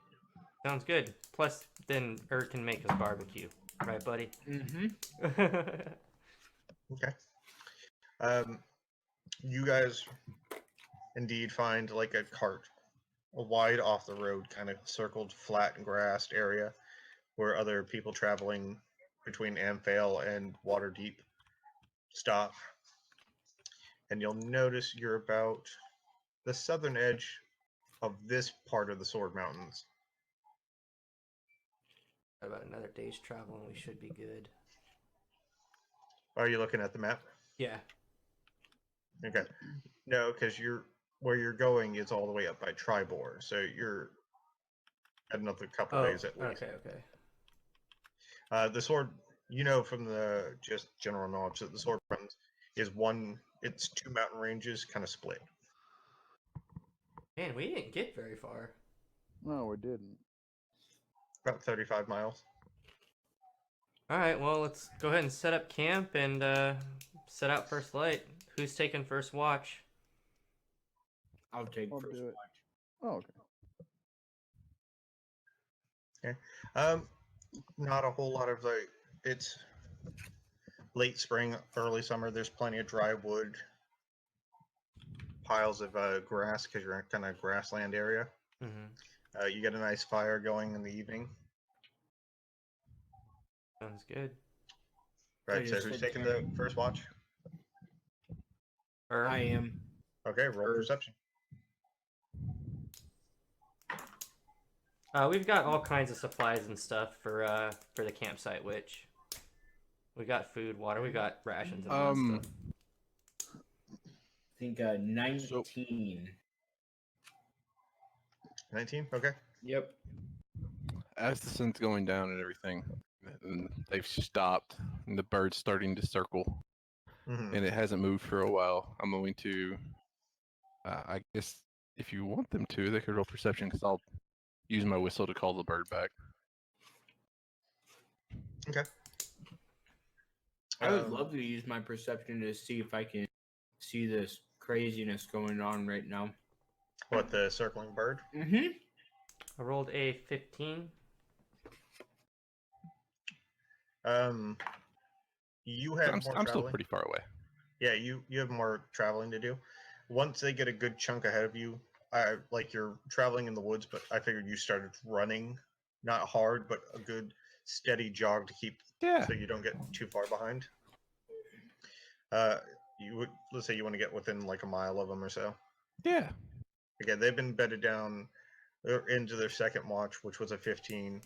Speaker 2: Sounds good. Plus, then can make us barbecue, right, buddy?
Speaker 3: Mm-hmm.
Speaker 1: Okay. You guys indeed find like a cart, a wide off the road, kind of circled, flat and grassed area where other people traveling between Amphail and Waterdeep stop. And you'll notice you're about the southern edge of this part of the Sword Mountains.
Speaker 2: About another day's travel, and we should be good.
Speaker 1: Are you looking at the map?
Speaker 2: Yeah.
Speaker 1: Okay. No, because where you're going is all the way up by Tribor, so you're another couple days at least.
Speaker 2: Okay.
Speaker 1: The sword, from the just general knowledge that the Sword Mountains is it's 2 mountain ranges kind of split.
Speaker 2: Man, we didn't get very far.
Speaker 5: No, we didn't.
Speaker 1: About 35 miles.
Speaker 2: All right, well, let's go ahead and set up camp and set out first light. Who's taking first watch?
Speaker 3: I'll take
Speaker 5: I'll
Speaker 3: first
Speaker 5: do it.
Speaker 3: watch.
Speaker 5: Oh, okay.
Speaker 1: Okay. Not a whole lot of it's late spring, early summer. There's plenty of dry wood, piles of grass because you're in kind of grassland area.
Speaker 2: Mm-hmm.
Speaker 1: You get a nice fire going in the evening.
Speaker 2: Sounds good.
Speaker 1: Right. So who's taking the first watch?
Speaker 3: I am.
Speaker 1: Okay. Roll perception.
Speaker 2: We've got all kinds of supplies and stuff for the campsite, which we got food, water, we got rations and all that stuff.
Speaker 3: I think 19.
Speaker 1: 19. Okay.
Speaker 3: Yep.
Speaker 4: As the sun's going down and everything, and they've stopped, and the bird's starting to circle,
Speaker 1: Mm-hmm.
Speaker 4: and it hasn't moved for a while. I'm going to, I guess, if you want them to, they could roll perception because I'll use my whistle to call the bird back.
Speaker 1: Okay.
Speaker 3: I would love to use my perception to see if I can see this craziness going on right now.
Speaker 1: What, the circling bird?
Speaker 3: Mm-hmm.
Speaker 2: I rolled a 15.
Speaker 1: You have
Speaker 4: I'm still pretty far away.
Speaker 1: Yeah, you have more traveling to do. Once they get a good chunk ahead of you, you're traveling in the woods, but I figured you started running, not hard, but a good steady jog to keep, so you don't get too far behind. Let's say you want to get within like a mile of them or so.
Speaker 4: Yeah.
Speaker 1: Again, they've been bedded down. They're into their second watch, which was a 15.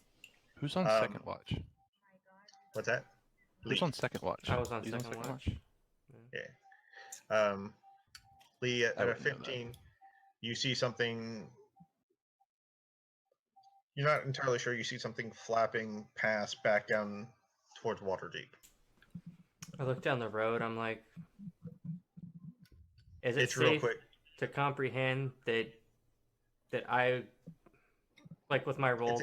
Speaker 4: Who's on second watch?
Speaker 1: What's that?
Speaker 4: Who's on second watch?
Speaker 2: I was on
Speaker 4: Lee's
Speaker 2: second watch.
Speaker 1: Yeah. Lee, at a 15, you see something. You're not entirely sure. You see something flapping past back down towards Waterdeep.
Speaker 2: I look down the road. I'm like, is it
Speaker 1: It's real
Speaker 2: safe
Speaker 1: quick.
Speaker 2: to comprehend that I, like with my roll,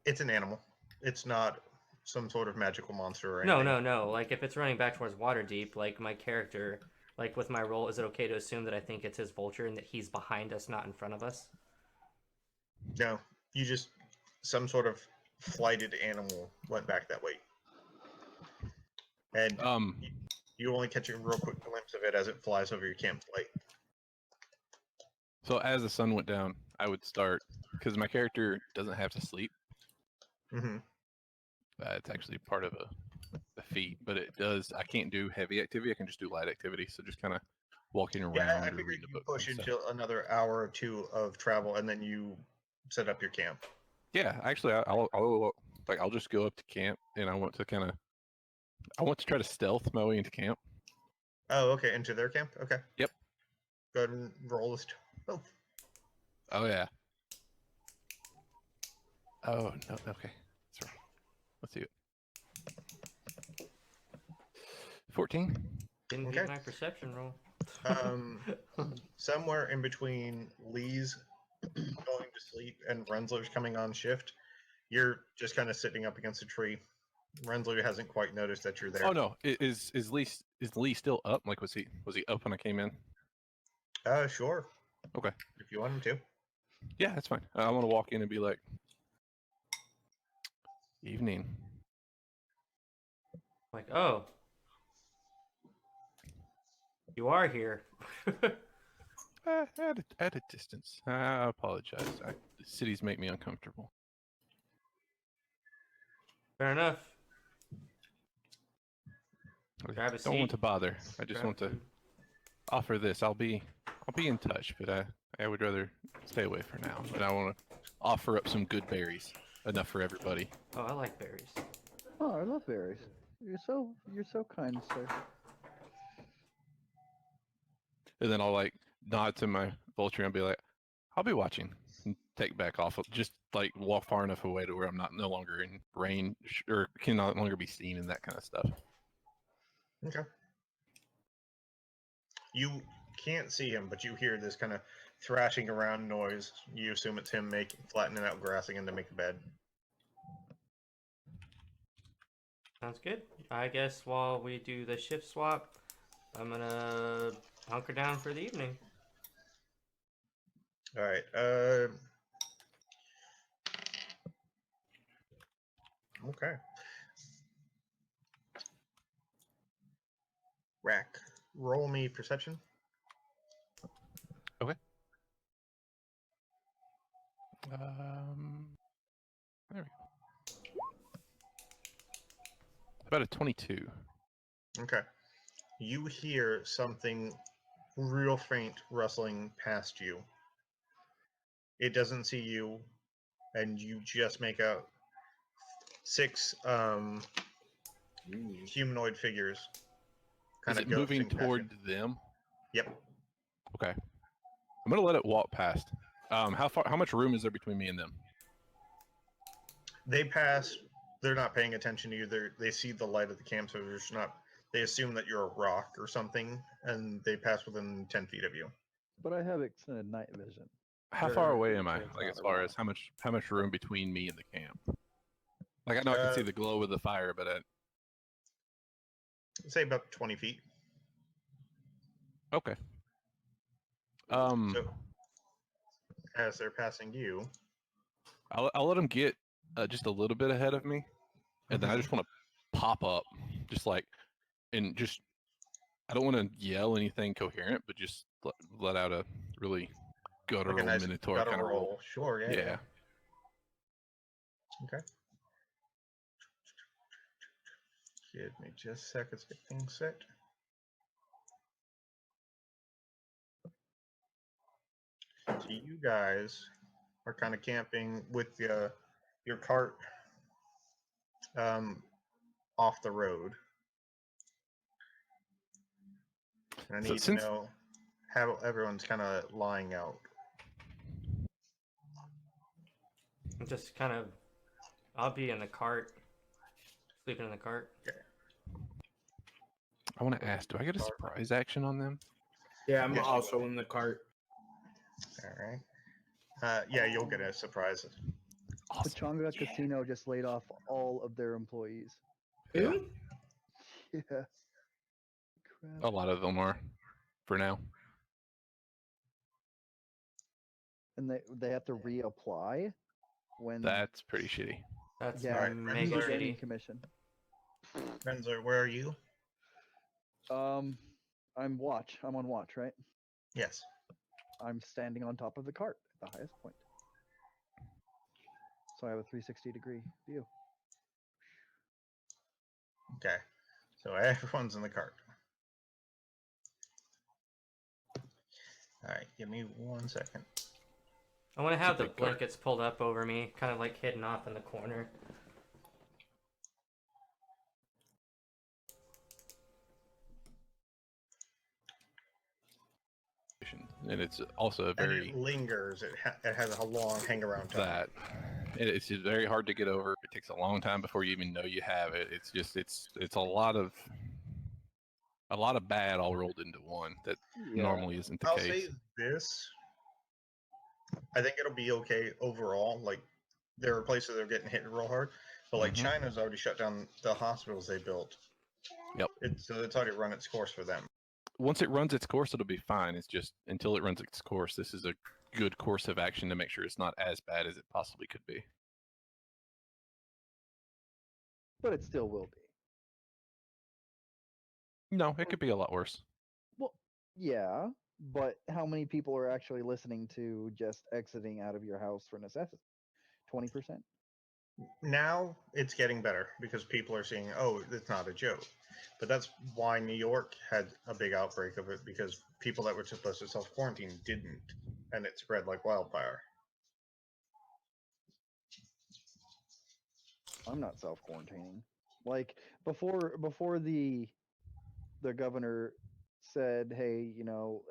Speaker 1: It's an animal. It's not some sort of magical monster or anything.
Speaker 2: No. Like if it's running back towards Waterdeep, like my character, like with my roll, is it okay to assume that I think it's his vulture and that he's behind us, not in front of us?
Speaker 1: No, you just some sort of flighted animal went back that way, and you only catch a real quick glimpse of it as it flies over your campsite.
Speaker 4: So as the sun went down, I would start, because my character doesn't have to sleep.
Speaker 1: Mm-hmm.
Speaker 4: It's actually part of a feat, but it does. I can't do heavy activity. I can just do light activity. So just kind of walking around
Speaker 1: I
Speaker 4: or
Speaker 1: figured
Speaker 4: reading a
Speaker 1: you
Speaker 4: book.
Speaker 1: push into another hour or two of travel, and then you set up your camp.
Speaker 4: Yeah, actually, I'll just go up to camp, and I want to try to stealth my way into camp.
Speaker 1: Oh, okay, into their camp. Okay.
Speaker 4: Yep.
Speaker 1: Go ahead and roll this.
Speaker 4: Oh yeah. Oh no. Okay. Sorry. Let's see it. 14.
Speaker 2: Didn't get my perception roll.
Speaker 1: Somewhere in between Lee's going to sleep and Rinzler's coming on shift, you're just kind of sitting up against a tree. Rinzler hasn't quite noticed that you're there.
Speaker 4: Oh no, is Lee still up? Like was he up when I came in?
Speaker 1: Sure.
Speaker 4: Okay.
Speaker 1: If you want him to.
Speaker 4: Yeah, that's fine. I want to walk in and be like, evening.
Speaker 2: Like, oh, you are here.
Speaker 4: At a distance. I apologize. The cities make me uncomfortable.
Speaker 2: Fair enough.
Speaker 4: I
Speaker 2: Grab a
Speaker 4: don't want
Speaker 2: seat.
Speaker 4: to bother. I just want to offer this. I'll be in touch, but I I would rather stay away for now, and I want to offer up some good berries, enough for everybody.
Speaker 2: Oh, I like berries.
Speaker 5: Oh, I love berries. You're so kind, sir.
Speaker 4: And then I'll like nod to my vulture and be like, "I'll be watching." And take back off, just like walk far enough away to where I'm no longer in range or can no longer be seen and that kind of stuff.
Speaker 1: Okay. You can't see him, but you hear this kind of thrashing around noise. You assume it's him flattening out grassing and to make a bed.
Speaker 2: Sounds good. I guess while we do the shift swap, I'm gonna hunker down for the evening.
Speaker 1: All right. Okay. Rakk, roll me perception.
Speaker 4: Okay. There we go. About a 22.
Speaker 1: Okay. You hear something real faint rustling past you. It doesn't see you, and you just make out 6 humanoid figures.
Speaker 4: Is it moving toward them?
Speaker 1: Yep.
Speaker 4: Okay. I'm gonna let it walk past. How much room is there between me and them?
Speaker 1: They pass. They're not paying attention to you. They see the light of the camp, so they're just not. They assume that you're a rock or something, and they pass within 10 feet of you.
Speaker 5: But I have extended night vision.
Speaker 4: How
Speaker 5: They're
Speaker 4: far away am I?
Speaker 5: they're
Speaker 4: Like
Speaker 5: not
Speaker 4: as far
Speaker 5: a
Speaker 4: as how much room between me and the camp? Like I know I can see the glow of the fire, but
Speaker 1: Say about 20 feet.
Speaker 4: okay.
Speaker 1: So, as they're passing you,
Speaker 4: I'll let them get just a little bit ahead of me, and then I just want to pop up, just like, and just I don't want to yell anything coherent, but just let out a really guttural
Speaker 1: like a nice
Speaker 4: minotaur kind of roll.
Speaker 1: Sure, yeah.
Speaker 4: Yeah.
Speaker 1: Okay. Give me just seconds to get things set. So you guys are kind of camping with your cart off the road. And I need to know how everyone's kind of lying out.
Speaker 2: I'm just kind of, I'll be in the cart, sleeping in the cart.
Speaker 1: Okay.
Speaker 4: I want to ask, do I get a surprise action on them?
Speaker 3: Yeah, I'm also in the cart.
Speaker 1: All right. Yeah, you'll get a surprise.
Speaker 5: The Changa Casino just laid off all of their employees.
Speaker 3: Who?
Speaker 5: Yeah. Crap.
Speaker 4: A lot of them are, for now.
Speaker 5: And they have to reapply when
Speaker 4: That's pretty shitty.
Speaker 2: That's
Speaker 5: yeah,
Speaker 2: mega
Speaker 1: Rinzler.
Speaker 2: shitty.
Speaker 5: commission.
Speaker 1: Rinzler, where are you?
Speaker 5: I'm watch. I'm on watch, right?
Speaker 1: Yes.
Speaker 5: I'm standing on top of the cart at the highest point. So I have a 360-degree view.
Speaker 1: Okay. So everyone's in the cart. All right, give me 1 second.
Speaker 2: I want to have the blankets pulled up over me, kind of like hidden off in the corner.
Speaker 4: And it's also a very...
Speaker 1: And it lingers. It has a long hang around time.
Speaker 4: It's just very hard to get over. It takes a long time before you even know you have it. It's just it's a lot of bad all rolled into one that normally isn't the
Speaker 1: I'll
Speaker 4: case.
Speaker 1: say this. I think it'll be okay overall. Like, there are places that are getting hit real hard, but like China's already shut down the hospitals they built.
Speaker 4: Yep.
Speaker 1: So it's already run its course for them.
Speaker 4: Once it runs its course, it'll be fine. It's just until it runs its course, this is a good course of action to make sure it's not as bad as it possibly could be.
Speaker 5: But it still will be.
Speaker 4: No, it could be a lot worse.
Speaker 5: Well, yeah, but how many people are actually listening to just exiting out of your house for necessity? 20%?
Speaker 1: Now it's getting better because people are seeing, oh, it's not a joke. But that's why New York had a big outbreak of it, because people that were supposed to self-quarantine didn't. and it spread like wildfire.
Speaker 5: I'm not self-quarantining. Like before the governor said, "Hey,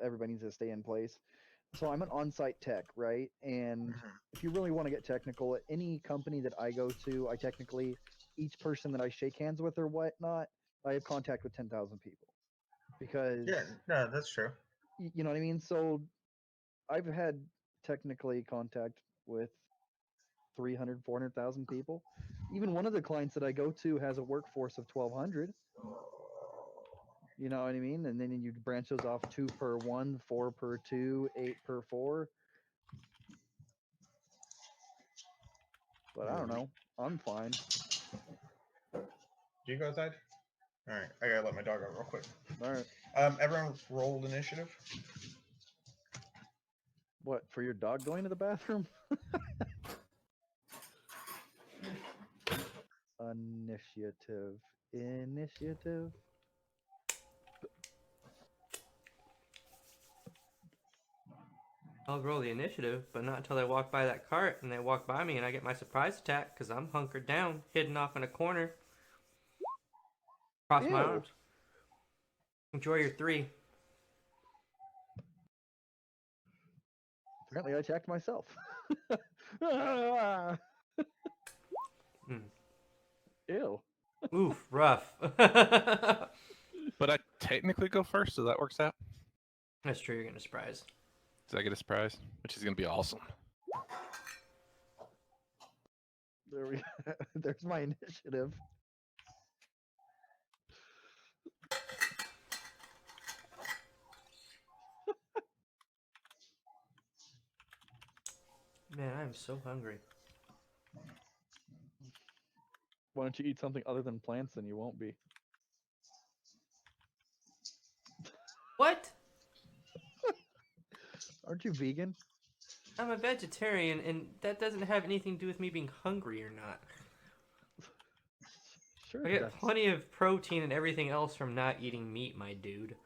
Speaker 5: everybody needs to stay in place." So I'm an on-site tech, right? And if you really want to get technical, at any company that I go to, I technically each person that I shake hands with or whatnot, I have contact with 10,000 people because
Speaker 1: Yeah, no, that's true.
Speaker 5: you know what I mean. So I've had technically contact with 300, 400,000 people. Even one of the clients that I go to has a workforce of 1,200. You know what I mean? And then you branch those off 2 per 1, 4 per 2, 8 per 4. But I don't know. I'm fine.
Speaker 1: Do you go outside? All right, I gotta let my dog out real quick.
Speaker 5: All right.
Speaker 1: Everyone rolled initiative.
Speaker 5: What, for your dog going to the bathroom? Initiative.
Speaker 2: I'll roll the initiative, but not until they walk by that cart and they walk by me and I get my surprise attack because I'm hunkered down, hidden off in a corner. Cross my
Speaker 5: Ew.
Speaker 2: arms. Enjoy your 3.
Speaker 5: Apparently I attacked myself. Ah! Ew.
Speaker 2: Oof, rough.
Speaker 4: But I technically go first, so that works out.
Speaker 2: That's true, you're getting a surprise.
Speaker 4: So I get a surprise, which is gonna be awesome.
Speaker 5: There we go. There's my initiative.
Speaker 2: Man, I am so hungry.
Speaker 5: Why don't you eat something other than plants and you won't be?
Speaker 2: What?
Speaker 5: Aren't you vegan?
Speaker 2: I'm a vegetarian, and that doesn't have anything to do with me being hungry or not.
Speaker 5: Sure
Speaker 2: I
Speaker 5: it
Speaker 2: get
Speaker 5: does.
Speaker 2: plenty of protein and everything else from not eating meat, my dude.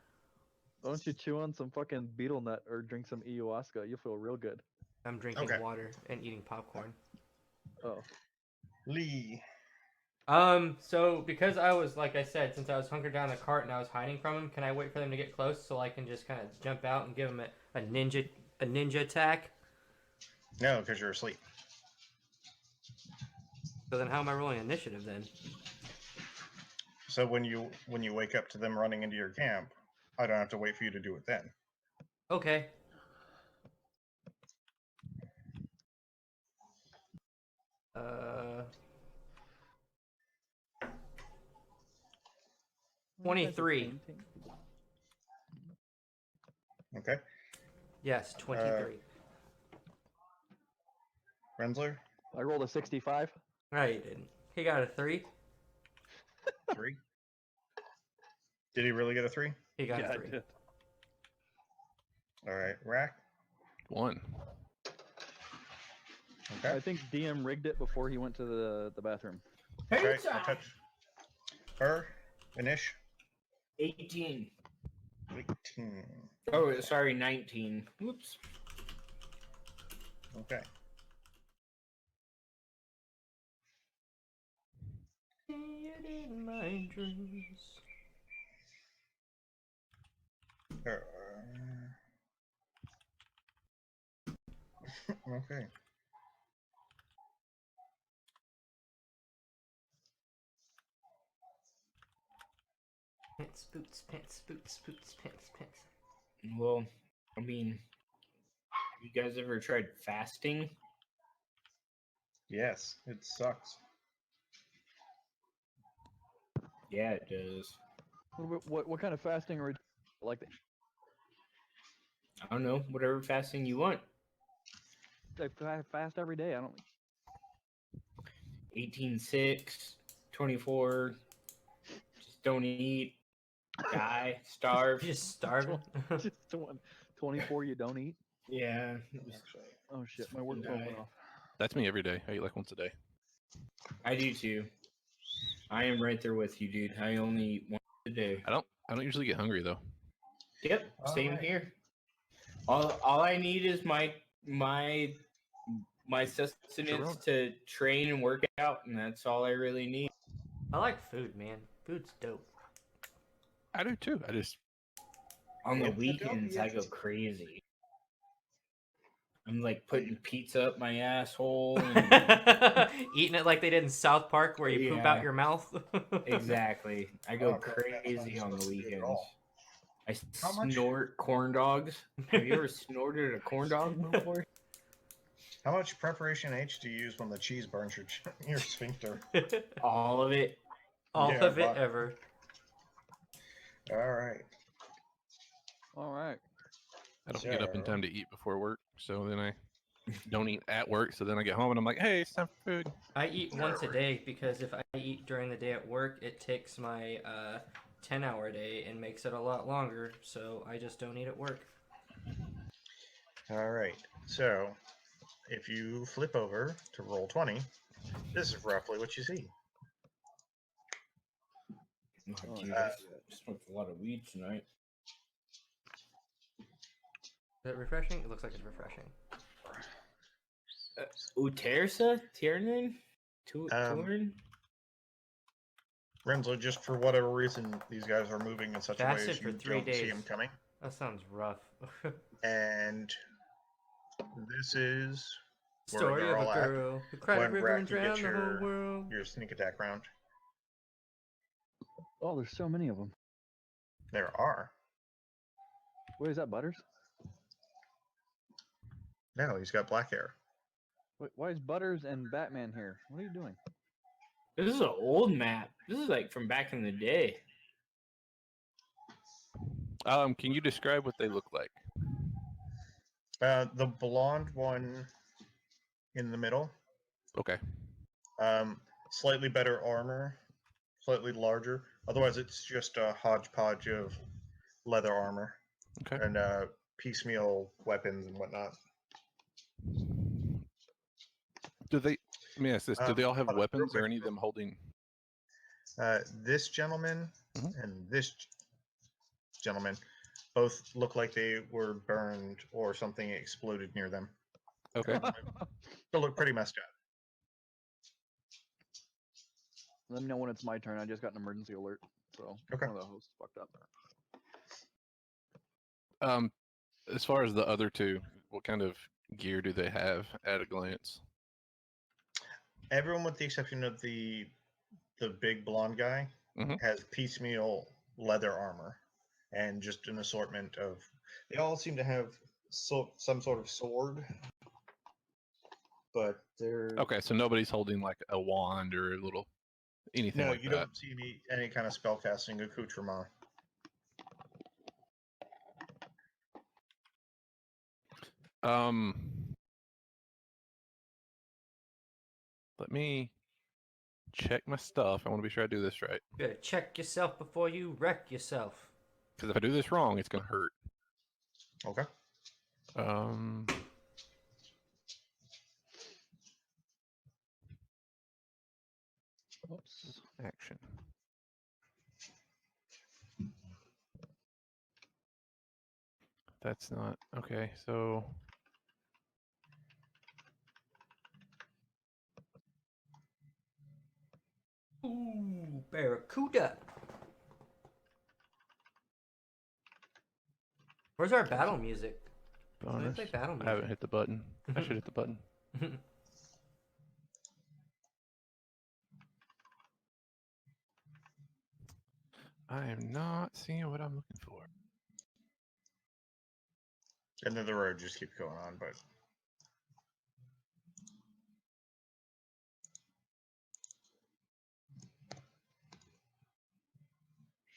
Speaker 5: Why don't you chew on some fucking beetle nut or drink some ayahuasca? You'll feel real good.
Speaker 2: I'm drinking
Speaker 1: Okay.
Speaker 2: water and eating popcorn.
Speaker 5: Oh.
Speaker 1: Lee.
Speaker 2: So because I was, like I said, since I was hunkered down in the cart and I was hiding from them, can I wait for them to get close so I can just kind of jump out and give them a ninja attack?
Speaker 1: No, because you're asleep.
Speaker 2: So then how am I rolling initiative then?
Speaker 1: So when you wake up to them running into your camp, I don't have to wait for you to do it then.
Speaker 2: Okay. Uh, 23.
Speaker 1: Okay.
Speaker 2: Yes, 23.
Speaker 1: Rinzler,
Speaker 5: I rolled a 65.
Speaker 2: No, you didn't. He got a 3.
Speaker 1: 3. Did he really get a 3?
Speaker 2: He got
Speaker 5: Yeah,
Speaker 2: a
Speaker 5: I
Speaker 2: 3.
Speaker 5: did.
Speaker 1: All right, Rakk.
Speaker 4: 1.
Speaker 1: Okay.
Speaker 5: I think DM rigged it before he went to the bathroom.
Speaker 1: Okay, I'll touch her. Finish.
Speaker 3: 18.
Speaker 1: 18.
Speaker 3: Oh, sorry, 19. Whoops.
Speaker 1: Okay.
Speaker 2: In my dreams.
Speaker 1: Okay.
Speaker 2: Pants, boots, pants, boots, boots, pants, pants.
Speaker 3: Well, I mean, have you guys ever tried fasting?
Speaker 1: Yes, it sucks.
Speaker 3: Yeah, it does.
Speaker 5: What kind of fasting are we like?
Speaker 3: I don't know, whatever fasting you want.
Speaker 5: I fast every day. I don't.
Speaker 3: 18-6, 24, just don't eat, die, starve.
Speaker 2: Just starving.
Speaker 5: Just 24. You don't eat.
Speaker 3: Yeah.
Speaker 5: Oh shit! My work phone went off.
Speaker 4: That's me every day. I eat like once a day.
Speaker 3: I do too. I am right there with you, dude. I only eat once a day.
Speaker 4: I don't usually get hungry though.
Speaker 3: Yep, same
Speaker 1: Alright.
Speaker 3: here. All I need is my sustenance to train and work out, and that's all I really need.
Speaker 2: I like food, man. Food's dope.
Speaker 4: I do too. I just
Speaker 3: On the
Speaker 1: It's a dope
Speaker 3: weekends, I go
Speaker 1: yes.
Speaker 3: crazy. I'm like putting pizza up my asshole. And...
Speaker 2: Eating it like they did in South Park, where you poop out
Speaker 3: Yeah.
Speaker 2: your mouth.
Speaker 3: Exactly. I go
Speaker 1: Oh, God, that's
Speaker 3: crazy
Speaker 1: not
Speaker 3: on the
Speaker 1: supposed to be good at
Speaker 3: weekends.
Speaker 1: all.
Speaker 3: I
Speaker 1: How much-
Speaker 3: snort corn dogs. Have you ever snorted a corn dog before?
Speaker 1: How much preparation H do you use when the cheese burns your sphincter?
Speaker 3: All of it.
Speaker 2: All
Speaker 1: Yeah,
Speaker 2: of it
Speaker 1: but-
Speaker 2: ever.
Speaker 1: All right.
Speaker 5: All right.
Speaker 4: I don't get up in
Speaker 1: So-
Speaker 4: time to eat before work, so then I don't eat at work. So then I get home and I'm like, hey, it's time for food.
Speaker 2: I eat once a day because if I eat during the day at work, it takes my 10-hour day and makes it a lot longer. So I just don't eat at work.
Speaker 1: All right. So, if you flip over to roll 20, this is roughly what you see.
Speaker 3: Oh, dude, I smoked a lot of weed tonight.
Speaker 2: Is it refreshing? It looks like it's refreshing.
Speaker 3: Utersa? Tiernan? Turin?
Speaker 1: Rinzler, just for whatever reason, these guys are moving in such a way
Speaker 2: Fasted
Speaker 1: as
Speaker 2: for
Speaker 1: you
Speaker 2: 3
Speaker 1: don't see
Speaker 2: days.
Speaker 1: them coming.
Speaker 2: That sounds rough.
Speaker 1: And this is where
Speaker 2: Story
Speaker 1: they're
Speaker 2: of
Speaker 1: all
Speaker 2: a
Speaker 1: at.
Speaker 2: girl who cried a
Speaker 1: When
Speaker 2: river
Speaker 1: Rakk,
Speaker 2: and
Speaker 1: you get
Speaker 2: drowned the whole world.
Speaker 1: your sneak attack round.
Speaker 5: Oh, there's so many of them.
Speaker 1: There are.
Speaker 5: Wait, is that Butters?
Speaker 1: No, he's got black hair.
Speaker 5: Wait, why is Butters and Batman here? What are you doing?
Speaker 3: This is an old map. This is like from back in the day.
Speaker 4: Can you describe what they look like?
Speaker 1: The blonde one in the middle,
Speaker 4: Okay.
Speaker 1: slightly better armor, slightly larger. Otherwise, it's just a hodgepodge of leather armor
Speaker 4: Okay.
Speaker 1: and piecemeal weapons and whatnot.
Speaker 4: Do they? Let me ask this: do they all have
Speaker 1: hold on, real
Speaker 4: weapons, or
Speaker 1: quick.
Speaker 4: any of them holding?
Speaker 1: This gentleman
Speaker 4: Mhm.
Speaker 1: and this gentleman both look like they were burned or something exploded near them.
Speaker 4: Okay.
Speaker 1: They look pretty messed up.
Speaker 5: Let me know when it's my turn. I just got an emergency alert, so
Speaker 1: Okay.
Speaker 5: one of the hosts fucked up.
Speaker 4: As far as the other two, what kind of gear do they have at a glance?
Speaker 1: Everyone, with the exception of the big blonde guy,
Speaker 4: Mhm.
Speaker 1: has piecemeal leather armor and just an assortment of. They all seem to have some sort of sword, but they're
Speaker 4: Okay, so nobody's holding like a wand or a little anything
Speaker 1: no.
Speaker 4: like
Speaker 1: You
Speaker 4: that.
Speaker 1: don't see any kind of spellcasting accoutrement.
Speaker 4: Let me check my stuff. I want to be sure I do this right.
Speaker 2: You better check yourself before you wreck yourself.
Speaker 4: Because if I do this wrong, it's gonna hurt.
Speaker 1: Okay.
Speaker 4: Um.
Speaker 5: Oops.
Speaker 4: Action. That's not okay. So
Speaker 2: Ooh, Barracuda. Where's our battle music? Can we
Speaker 4: bonus.
Speaker 2: play battle
Speaker 4: I haven't
Speaker 2: music?
Speaker 4: hit the button. I should hit the button. I am not seeing what I'm looking for.
Speaker 1: And then the road just keeps going on, but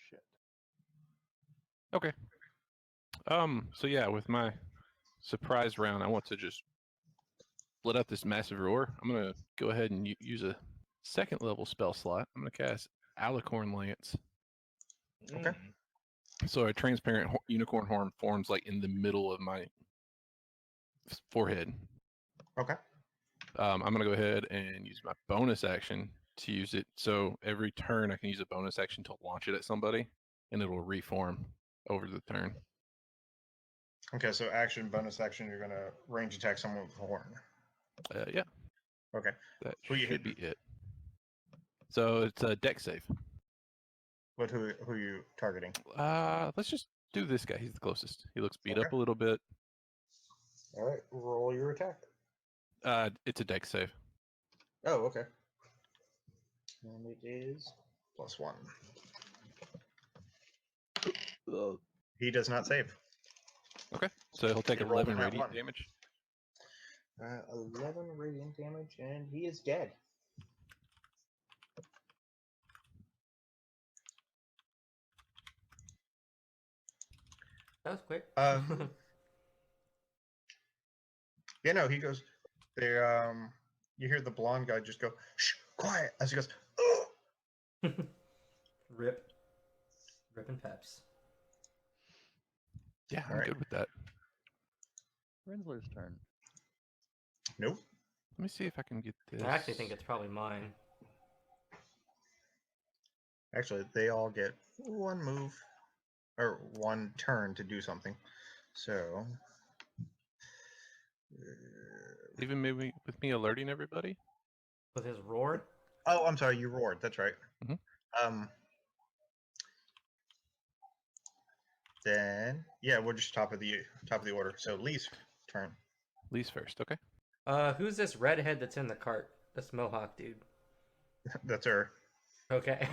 Speaker 5: Shit.
Speaker 4: Okay. So yeah, with my surprise round, I want to just let out this massive roar. I'm gonna go ahead and use a second level spell slot. I'm gonna cast Alicorn Lance.
Speaker 1: Okay.
Speaker 4: So a transparent unicorn horn forms like in the middle of my forehead.
Speaker 1: okay.
Speaker 4: I'm gonna go ahead and use my bonus action to use it. So every turn I can use a bonus action to launch it at somebody, and it'll reform over the turn.
Speaker 1: Okay, so action, bonus action, you're gonna range attack someone with a horn.
Speaker 4: Yeah,
Speaker 1: Okay.
Speaker 4: that
Speaker 1: Who you
Speaker 4: should be
Speaker 1: hitting?
Speaker 4: it. So it's a deck save.
Speaker 1: But who are you targeting?
Speaker 4: Let's just do this guy. He's the closest. He looks beat
Speaker 1: Okay.
Speaker 4: up a little bit.
Speaker 1: All right, roll your attack.
Speaker 4: It's a deck save.
Speaker 1: Oh, okay. And it is +1. He does not save.
Speaker 4: Okay, so he'll take
Speaker 1: He rolled
Speaker 4: 11
Speaker 1: a nat
Speaker 4: radiant
Speaker 1: 1.
Speaker 4: damage.
Speaker 1: 11 radiant damage, and he is dead.
Speaker 2: That was quick.
Speaker 1: Yeah, no, he goes. They you hear the blonde guy just go, "Shh, quiet," as he goes, "Oh!"
Speaker 2: Rip and peps.
Speaker 4: Yeah, I'm
Speaker 1: Alright.
Speaker 4: good with that.
Speaker 5: Rinzler's turn.
Speaker 1: Nope.
Speaker 4: Let me see if I can get this.
Speaker 2: I actually think it's probably mine.
Speaker 1: Actually, they all get one move or one turn to do something. So,
Speaker 4: Even maybe with me alerting everybody.
Speaker 2: With his roar?
Speaker 1: oh, I'm sorry, you roared. That's right.
Speaker 4: Mhm.
Speaker 1: Then yeah, we're just top of the order. So Lee's turn.
Speaker 4: Lee's first. Okay.
Speaker 2: Who's this redhead that's in the cart? This Mohawk dude.
Speaker 1: That's her.
Speaker 2: Okay.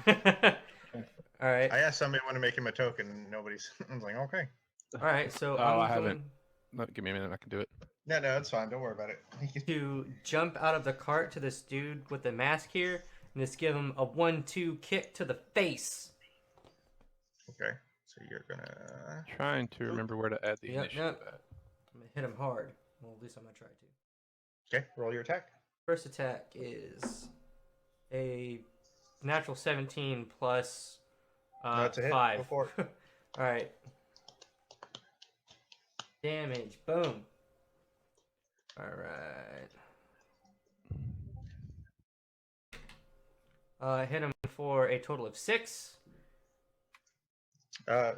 Speaker 2: All right.
Speaker 1: I asked somebody want to make him a token, and nobody's. I was like, okay.
Speaker 2: All right. So
Speaker 4: Oh,
Speaker 2: I'm
Speaker 4: I haven't.
Speaker 2: going
Speaker 4: No, give me a minute. I can do it.
Speaker 1: No, it's fine. Don't worry about it.
Speaker 2: to jump out of the cart to this dude with the mask here and just give him a 1-2 kick to the face.
Speaker 1: Okay, so you're gonna.
Speaker 4: Trying to remember where to add the
Speaker 2: Yep,
Speaker 4: initiative
Speaker 2: yep.
Speaker 4: at.
Speaker 2: I'm gonna hit him hard. Well, at least I'm gonna try to.
Speaker 1: Okay, roll your attack.
Speaker 2: First attack is a natural 17 plus
Speaker 1: That's a hit.
Speaker 2: 5.
Speaker 1: Go for it.
Speaker 2: All right. Damage. Boom. All right. Hit him for a total of 6.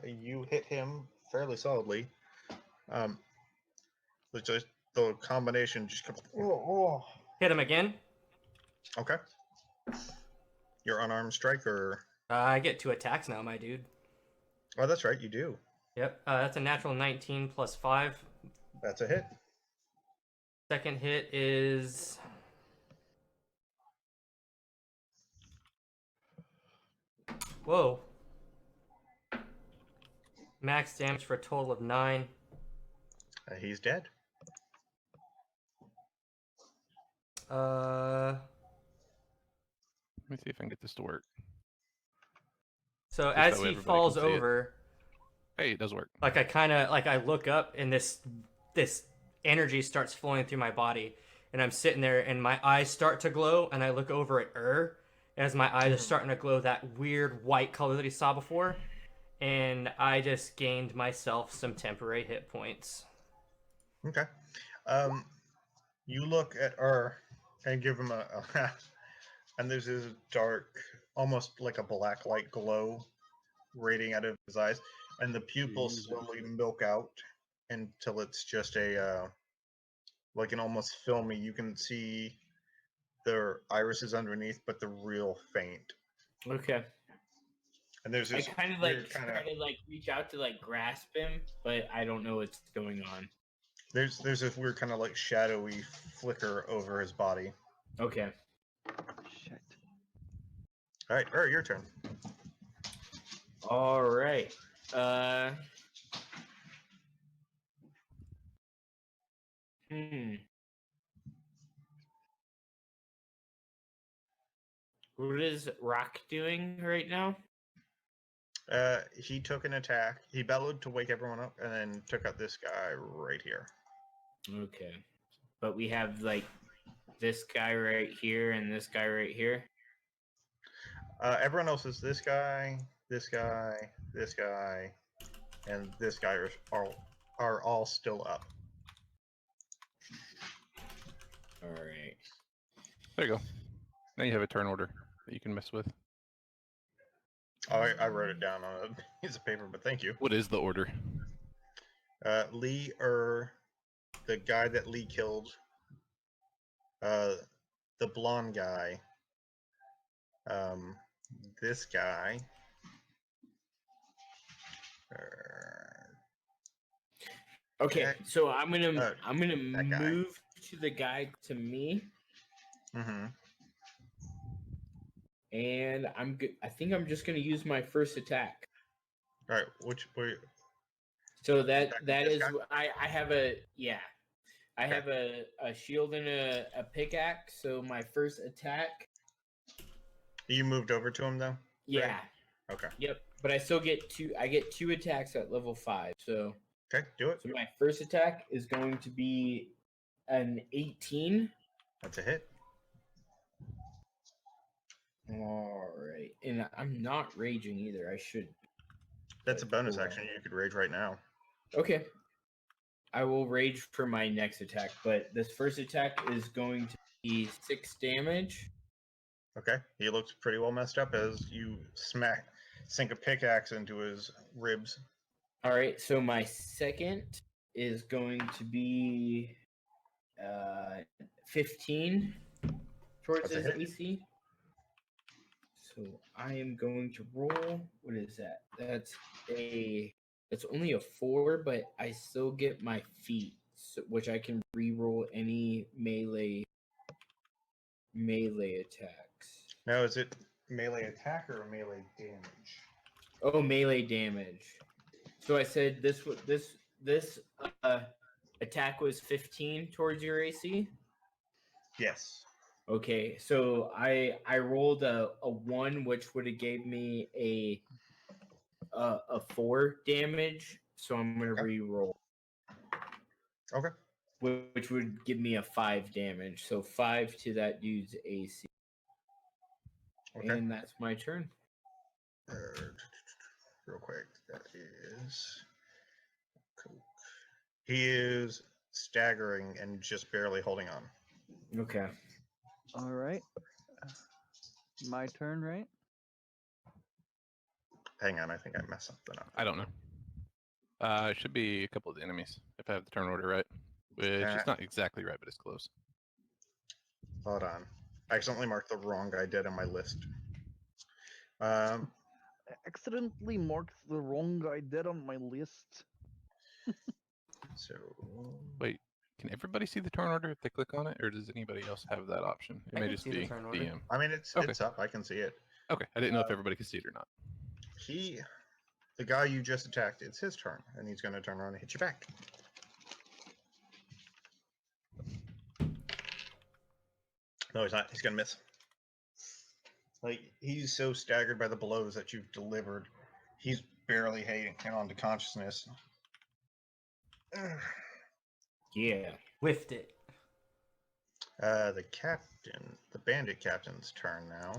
Speaker 1: You hit him fairly solidly. Just the combination just comes. Oh.
Speaker 2: Hit him again.
Speaker 1: Okay. Your unarmed strike, or
Speaker 2: I get 2 attacks now, my dude.
Speaker 1: oh, that's right, you do.
Speaker 2: Yep. That's a natural 19 plus 5.
Speaker 1: That's a hit.
Speaker 2: Second hit is whoa. Max damage for a total of 9.
Speaker 1: He's dead.
Speaker 2: Uh.
Speaker 4: Let me see if I can get this to work.
Speaker 2: So
Speaker 4: Just
Speaker 2: as
Speaker 4: that way
Speaker 2: he
Speaker 4: everybody
Speaker 2: falls
Speaker 4: can see it.
Speaker 2: over,
Speaker 4: Hey, it does work.
Speaker 2: like I look up and this energy starts flowing through my body, and I'm sitting there and my eyes start to glow, and I look over at as my eyes are starting to glow that weird white color that he saw before, and I just gained myself some temporary hit points.
Speaker 1: Okay. You look at and give him a and there's this dark, almost like a black light glow radiating out of his eyes, and the pupils slowly milk out until it's just a like an almost filmy. You can see their irises underneath, but the real faint.
Speaker 3: Okay.
Speaker 1: And there's
Speaker 3: I
Speaker 1: this
Speaker 3: kind of
Speaker 1: weird
Speaker 3: try to reach out to grasp him, but I don't know what's going on.
Speaker 1: there's this weird kind of like shadowy flicker over his body.
Speaker 3: Okay.
Speaker 5: Shit.
Speaker 1: All right, your turn.
Speaker 3: All right. What is Rakk doing right now?
Speaker 1: He took an attack. He bellowed to wake everyone up, and then took out this guy right here.
Speaker 3: Okay. But we have this guy right here and this guy right here.
Speaker 1: Everyone else is this guy, this guy, this guy, and this guy are all still up.
Speaker 3: All right.
Speaker 4: There you go. Now you have a turn order that you can mess with.
Speaker 1: Oh, I wrote it down on a piece of paper, but thank you.
Speaker 4: What is the order?
Speaker 1: Lee the guy that Lee killed, the blonde guy, this guy.
Speaker 3: Okay,
Speaker 1: Jack-
Speaker 3: so I'm gonna
Speaker 1: that guy.
Speaker 3: move to the guy to me,
Speaker 1: Mm-hmm.
Speaker 3: and I think I'm just gonna use my first attack.
Speaker 1: All right,
Speaker 3: So that
Speaker 1: Attack
Speaker 3: that
Speaker 1: this
Speaker 3: is
Speaker 1: guy?
Speaker 3: I have a I
Speaker 1: Okay.
Speaker 3: have a shield and a pickaxe. So my first attack,
Speaker 1: You moved over to him though.
Speaker 3: yeah,
Speaker 1: Okay.
Speaker 3: yep. But I still get I get 2 attacks at level 5. So
Speaker 1: Okay, do it.
Speaker 3: my first attack is going to be an 18.
Speaker 1: That's a hit.
Speaker 3: All right, and I'm not raging either. I should.
Speaker 1: That's a bonus
Speaker 3: Cool.
Speaker 1: action. You could rage right now.
Speaker 3: Okay. I will rage for my next attack, but this first attack is going to be 6 damage.
Speaker 1: Okay. He looks pretty well messed up as you sink a pickaxe into his ribs.
Speaker 3: All right, so my second is going to be 15 towards
Speaker 1: That's a
Speaker 3: his
Speaker 1: hit.
Speaker 3: AC. So I am going to roll. What is that? That's only a 4, but I still get my feet, which I can re-roll any melee attacks.
Speaker 1: Now, is it melee attack or melee damage?
Speaker 3: Oh, melee damage. So I said this attack was 15 towards your AC.
Speaker 1: Yes.
Speaker 3: Okay, so I rolled a 1, which would have gave me a 4 damage. So I'm gonna
Speaker 1: Okay.
Speaker 3: re-roll,
Speaker 1: Okay.
Speaker 3: which would give me a 5 damage. So 5 to that dude's AC,
Speaker 1: Okay.
Speaker 3: and that's my turn.
Speaker 1: Real quick, that is. Cool. He is staggering and just barely holding on.
Speaker 3: Okay.
Speaker 5: All right. My turn, right?
Speaker 1: Hang on, I think I messed something up.
Speaker 4: I don't know. It should be a couple of the enemies if I have the turn order right, which is not exactly right, but it's close.
Speaker 1: Hold on. I accidentally marked the wrong guy dead on my list.
Speaker 5: I accidentally marked the wrong guy dead on my list.
Speaker 1: So
Speaker 4: Wait, can everybody see the turn order if they click on it, or does anybody else have that option? It
Speaker 2: I
Speaker 4: may
Speaker 2: can
Speaker 4: just
Speaker 2: see the
Speaker 4: be
Speaker 2: turn order.
Speaker 4: DM.
Speaker 1: I mean, it's
Speaker 4: Okay.
Speaker 1: it's up. I can see it.
Speaker 4: Okay, I didn't know if everybody could see it or not.
Speaker 1: The guy you just attacked, it's his turn, and he's going to turn around and hit you back. No, he's not. He's going to miss. Like, he's so staggered by the blows that you've delivered, he's barely hanging on to consciousness.
Speaker 3: Yeah.
Speaker 2: Whiffed it.
Speaker 1: The bandit captain's turn now.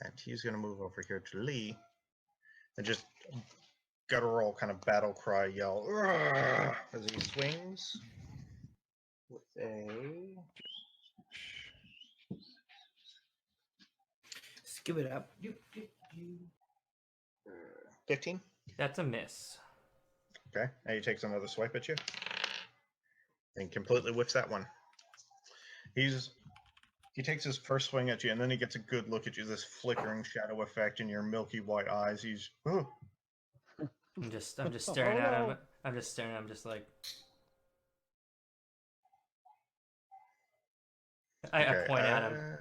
Speaker 1: And he's going to move over here to Lee and just guttural kind of battle cry yell as he swings with a
Speaker 3: Skip it up.
Speaker 1: 15.
Speaker 2: That's a miss.
Speaker 1: Okay, and he takes another swipe at you and completely whiffs that one. He takes his first swing at you, and then he gets a good look at you, this flickering shadow effect in your milky white eyes. He's,
Speaker 2: I'm just staring at him. I'm just staring at him, just like. I point at him.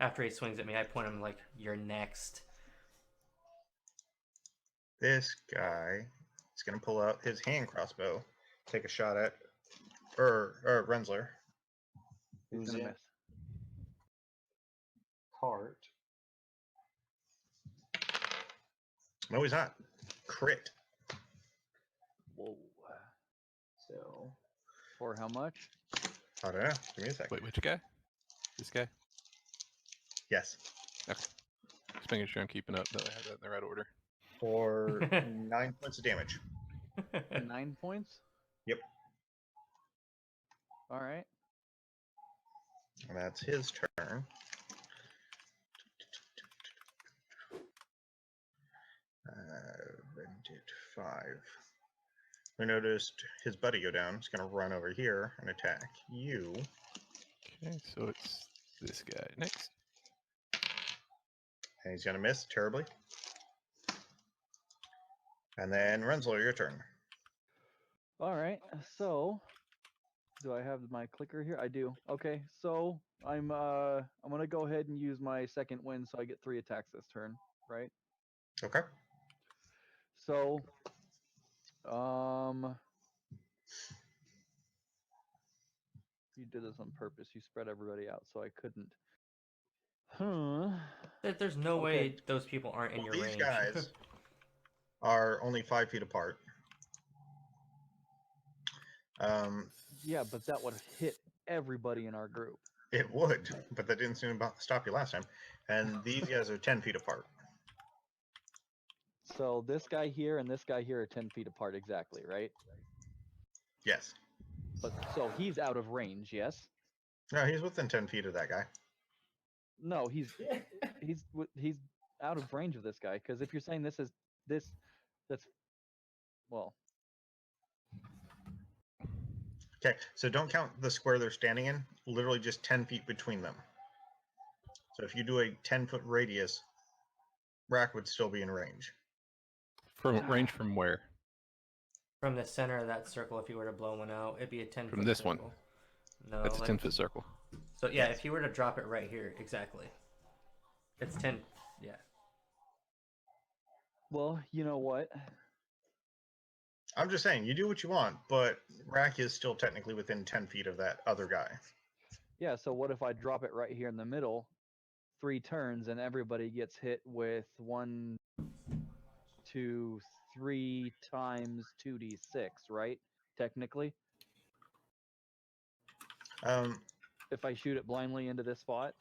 Speaker 2: After he swings at me, I point at him like, "You're next."
Speaker 1: This guy is going to pull out his hand crossbow, take a shot at Rinzler.
Speaker 5: He's
Speaker 1: Who's
Speaker 5: gonna
Speaker 1: in
Speaker 5: miss.
Speaker 1: Cart. No, he's not. Crit.
Speaker 5: Whoa.
Speaker 1: So,
Speaker 5: For how much?
Speaker 1: I don't know. Give me a second.
Speaker 4: Wait, which guy? This guy?
Speaker 1: Yes.
Speaker 4: Just making sure I'm keeping up that I have that in the right order.
Speaker 1: For 9 points of damage.
Speaker 5: 9 points?
Speaker 1: Yep.
Speaker 5: All right.
Speaker 1: And that's his turn. Bandit 5. We noticed his buddy go down. He's going to run over here and attack you.
Speaker 4: Okay, so it's this guy next.
Speaker 1: And he's going to miss terribly. And then Rinzler, your turn.
Speaker 5: All right. So, do I have my clicker here? I do. Okay. So I'm gonna go ahead and use my second win, so I get 3 attacks this turn, right?
Speaker 1: Okay.
Speaker 5: So, you did this on purpose. You spread everybody out, so I couldn't.
Speaker 2: There's no
Speaker 5: Okay.
Speaker 2: way those people aren't in
Speaker 1: Well,
Speaker 2: your
Speaker 1: these
Speaker 2: range.
Speaker 1: guys are only 5 feet apart.
Speaker 5: Yeah, but that would have hit everybody in our group.
Speaker 1: It would, but that didn't seem to stop you last time. And these guys are 10 feet apart.
Speaker 5: So this guy here and this guy here are 10 feet apart exactly, right?
Speaker 1: Yes.
Speaker 5: But so he's out of range, yes?
Speaker 1: No, he's within 10 feet of that guy.
Speaker 5: No, he's out of range of this guy, because if you're saying that's well,
Speaker 1: Okay, so don't count the square they're standing in. Literally just 10 feet between them. So if you do a 10-foot radius, Rakk would still be in range.
Speaker 4: From range from where?
Speaker 2: From the center of that circle, if you were to blow one out, it'd be a 10
Speaker 4: From this one?
Speaker 2: No,
Speaker 4: That's a 10-foot circle.
Speaker 2: So yeah, if you were to drop it right here, exactly. It's 10. Yeah.
Speaker 5: well, you know what?
Speaker 1: I'm just saying, you do what you want, but Rakk is still technically within 10 feet of that other guy.
Speaker 5: Yeah, so what if I drop it right here in the middle, 3 turns, and everybody gets hit with 1, 2, 3 times 2d6, right? Technically, if I shoot it blindly into this spot.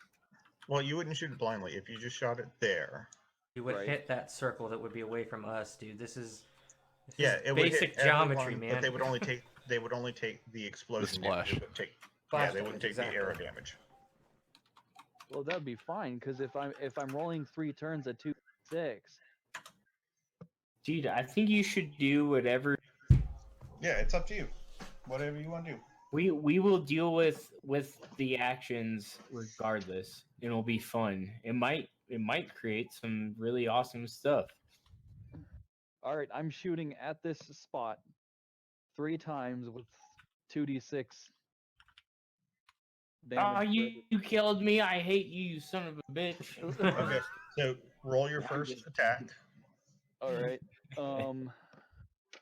Speaker 1: Well, you wouldn't shoot it blindly. If you just shot it there.
Speaker 2: You would
Speaker 5: Right.
Speaker 2: hit that circle that would be away from us, dude. This is
Speaker 1: Yeah, it would
Speaker 2: basic
Speaker 1: hit
Speaker 2: geometry,
Speaker 1: everyone,
Speaker 2: man.
Speaker 1: But they would only take the explosion
Speaker 4: splash.
Speaker 1: damage. They wouldn't take,
Speaker 2: Splash
Speaker 1: they wouldn't take
Speaker 2: damage,
Speaker 1: the arrow
Speaker 2: exactly.
Speaker 1: damage.
Speaker 5: Well, that'd be fine, because if I'm rolling 3 turns at 2d6.
Speaker 3: Dude, I think you should do whatever.
Speaker 1: Yeah, it's up to you. Whatever you want to do.
Speaker 3: We will deal with the actions regardless. It'll be fun. It might create some really awesome stuff.
Speaker 5: All right, I'm shooting at this spot 3 times with 2d6 damage.
Speaker 3: You killed me. I hate you, you son of a bitch.
Speaker 1: Okay, so roll your
Speaker 3: I'm
Speaker 1: first
Speaker 3: just-
Speaker 1: attack.
Speaker 5: All right.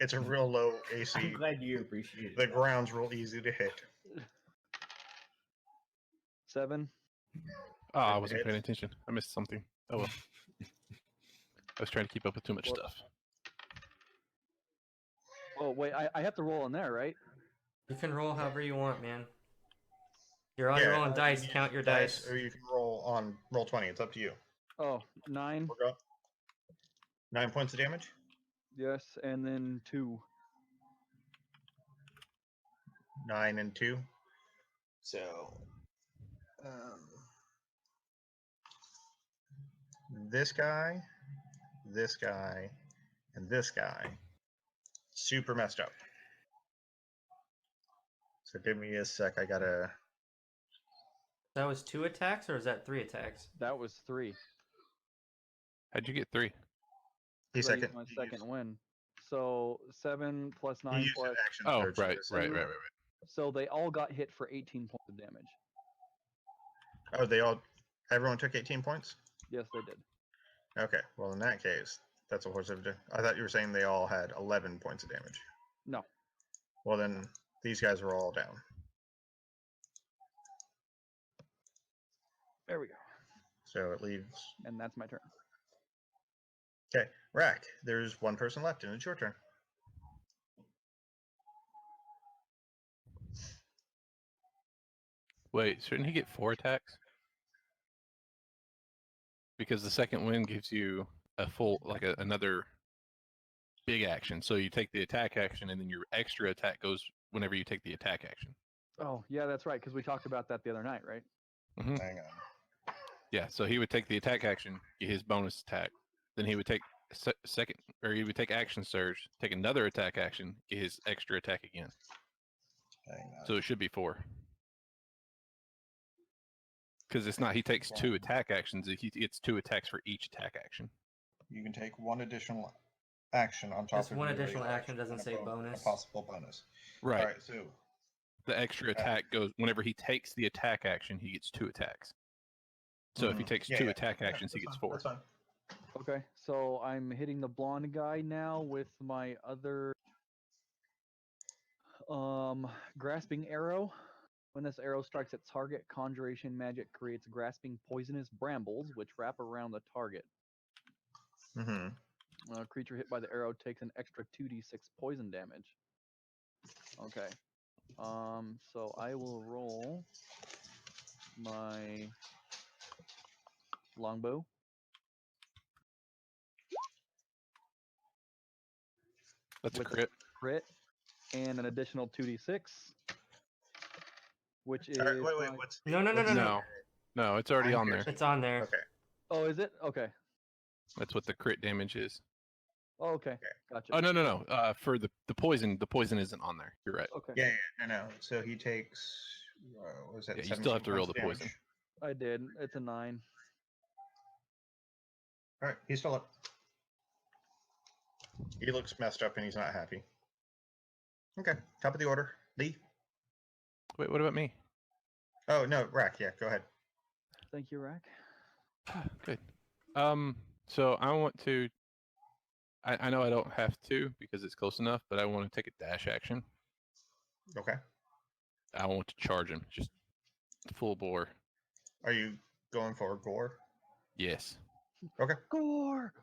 Speaker 1: It's a real low AC.
Speaker 3: I'm glad you appreciate it.
Speaker 1: The ground's real easy to hit.
Speaker 5: 7.
Speaker 4: Oh, I
Speaker 1: It
Speaker 4: wasn't
Speaker 1: hits.
Speaker 4: paying attention. I missed something. Oh well. I was trying to keep up with too much
Speaker 5: Well-
Speaker 4: stuff.
Speaker 5: Oh wait, I have to roll in there, right?
Speaker 2: You can roll however you want, man. You're on rolling
Speaker 1: you
Speaker 2: dice.
Speaker 1: can
Speaker 2: Count
Speaker 1: use
Speaker 2: your dice.
Speaker 1: Or you can roll on roll 20. It's up to you.
Speaker 5: Oh, 9.
Speaker 1: We'll go. 9 points of damage.
Speaker 5: Yes, and then 2.
Speaker 1: 9 and 2. So, this guy, and this guy, super messed up. So give me a sec. I gotta.
Speaker 2: That was 2 attacks, or is that 3 attacks?
Speaker 5: That was 3.
Speaker 4: How'd you get 3?
Speaker 1: He's
Speaker 5: 'cause I used
Speaker 1: second.
Speaker 5: my
Speaker 1: he
Speaker 5: second
Speaker 1: used-
Speaker 5: win. So 7 plus
Speaker 1: he
Speaker 5: 9
Speaker 1: used
Speaker 5: plus.
Speaker 1: an action
Speaker 4: Oh,
Speaker 1: surge,
Speaker 4: right,
Speaker 1: so-
Speaker 4: right.
Speaker 5: So they all got hit for 18 points of damage.
Speaker 1: Oh, everyone took 18 points?
Speaker 5: Yes, they did.
Speaker 1: Okay, well, in that case, that's a horse of. I thought you were saying they all had 11 points of damage.
Speaker 5: No.
Speaker 1: Well, then these guys are all down.
Speaker 5: There we go.
Speaker 1: So it leaves.
Speaker 5: And that's my turn.
Speaker 1: Okay, Rakk, there's one person left, and it's your turn.
Speaker 4: Wait, shouldn't he get 4 attacks? Because the second win gives you a full, another big action. So you take the attack action, and then your extra attack goes whenever you take the attack action.
Speaker 5: Oh, yeah, that's right, because we talked about that the other night, right?
Speaker 4: Mm-hmm.
Speaker 1: Hang on.
Speaker 4: Yeah, so he would take the attack action, get his bonus attack. Then he would take second, or he would take action surge, take another attack action, get his extra attack again.
Speaker 1: Hang on.
Speaker 4: So it should be 4. Because it's not. He takes 2 attack actions. He gets 2 attacks for each attack action.
Speaker 1: You can take 1 additional action on top
Speaker 2: Just
Speaker 1: of
Speaker 2: one
Speaker 1: your
Speaker 2: additional
Speaker 1: regular
Speaker 2: action, doesn't
Speaker 1: and a
Speaker 2: say
Speaker 1: A
Speaker 2: bonus.
Speaker 1: possible bonus.
Speaker 4: Right.
Speaker 1: All right. So
Speaker 4: The extra attack goes whenever he takes the attack action. He gets 2 attacks. So if he takes 2 attack actions, he gets 4.
Speaker 1: That's fine.
Speaker 5: Okay, so I'm hitting the blonde guy now with my other grasping arrow. When this arrow strikes its target, conjuration magic creates grasping poisonous brambles which wrap around the target.
Speaker 1: Mm-hmm.
Speaker 5: A creature hit by the arrow takes an extra 2d6 poison damage. Okay. So I will roll my longbow.
Speaker 4: That's a
Speaker 5: with
Speaker 4: crit.
Speaker 5: Crit and an additional 2d6, which is
Speaker 1: All right, wait.
Speaker 5: my-
Speaker 1: What's
Speaker 2: No,
Speaker 4: No, it's already on there.
Speaker 2: It's on there.
Speaker 1: Okay.
Speaker 5: Oh, is it? Okay.
Speaker 4: That's what the crit damage is.
Speaker 5: Oh, okay. Gotcha.
Speaker 4: Oh no. For the poison isn't on there. You're right.
Speaker 5: Okay.
Speaker 1: Yeah. No. So he takes. What was that?
Speaker 4: Yeah, you still have to
Speaker 1: 17
Speaker 4: roll
Speaker 1: points
Speaker 4: the
Speaker 1: damage.
Speaker 4: poison.
Speaker 5: I did. It's a 9.
Speaker 1: All right. He's still up. He looks messed up and he's not happy. Okay. Top of the order. Lee.
Speaker 4: Wait, what about me?
Speaker 1: Oh no, Rakk. Yeah. Go ahead.
Speaker 5: Thank you, Rakk.
Speaker 4: Good. So I want to. I know I don't have to because it's close enough, but I want to take a dash action.
Speaker 1: Okay.
Speaker 4: I want to charge him, just full bore.
Speaker 1: Are you going for gore?
Speaker 4: Yes.
Speaker 1: Okay.
Speaker 5: Gore!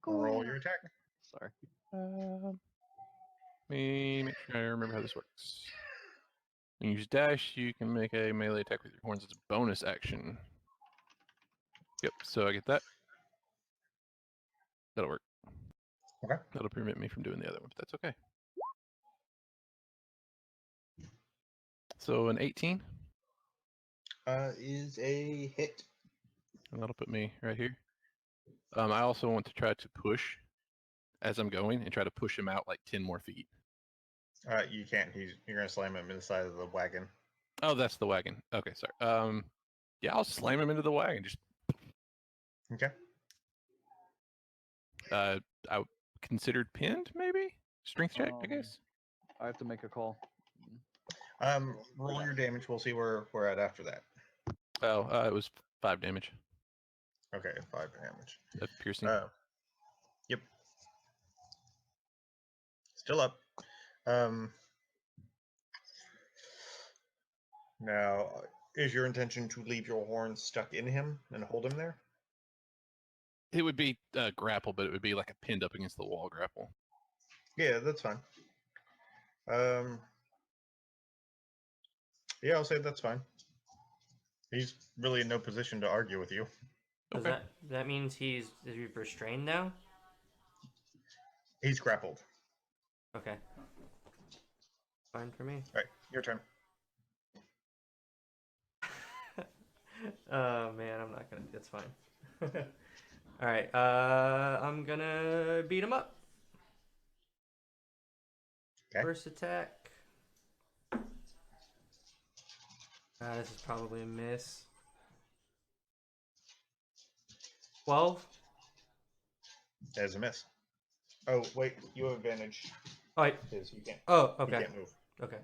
Speaker 1: Roll your attack.
Speaker 5: Sorry.
Speaker 4: Let me make sure I remember how this works. When you use dash, you can make a melee attack with your horns. It's a bonus action. Yep, so I get that. That'll work.
Speaker 1: Okay.
Speaker 4: That'll prevent me from doing the other one, but that's okay. So an 18.
Speaker 1: Is a hit.
Speaker 4: And that'll put me right here. I also want to try to push as I'm going and try to push him out like 10 more feet.
Speaker 1: You can't. You're gonna slam him in the side of the wagon.
Speaker 4: Oh, that's the wagon. Okay, sorry. Yeah, I'll slam him into the wagon. Just
Speaker 1: Okay.
Speaker 4: I considered pinned, maybe? Strength check, I guess.
Speaker 5: I have to make a call.
Speaker 1: Roll your damage. We'll see where we're at after that.
Speaker 4: Oh, it was 5 damage
Speaker 1: Okay, 5 damage.
Speaker 4: of piercing.
Speaker 1: Yep. Still up. Now, is your intention to leave your horns stuck in him and hold him there?
Speaker 4: It would be grapple, but it would be like a pinned up against the wall grapple.
Speaker 1: Yeah, that's fine. Yeah, I'll say that's fine. He's really in no position to argue with you.
Speaker 2: Does
Speaker 4: Okay.
Speaker 2: that means is he restrained now?
Speaker 1: He's grappled.
Speaker 2: Okay. Fine for me.
Speaker 1: All right, your turn.
Speaker 2: Oh man, I'm not gonna. That's fine. All right. I'm gonna beat him up.
Speaker 1: Okay.
Speaker 2: First attack. This is probably a miss. 12.
Speaker 1: There's a miss. Oh wait, you have advantage
Speaker 2: Oh,
Speaker 1: because you can't.
Speaker 2: oh,
Speaker 1: You
Speaker 2: okay.
Speaker 1: can't move.
Speaker 2: Okay.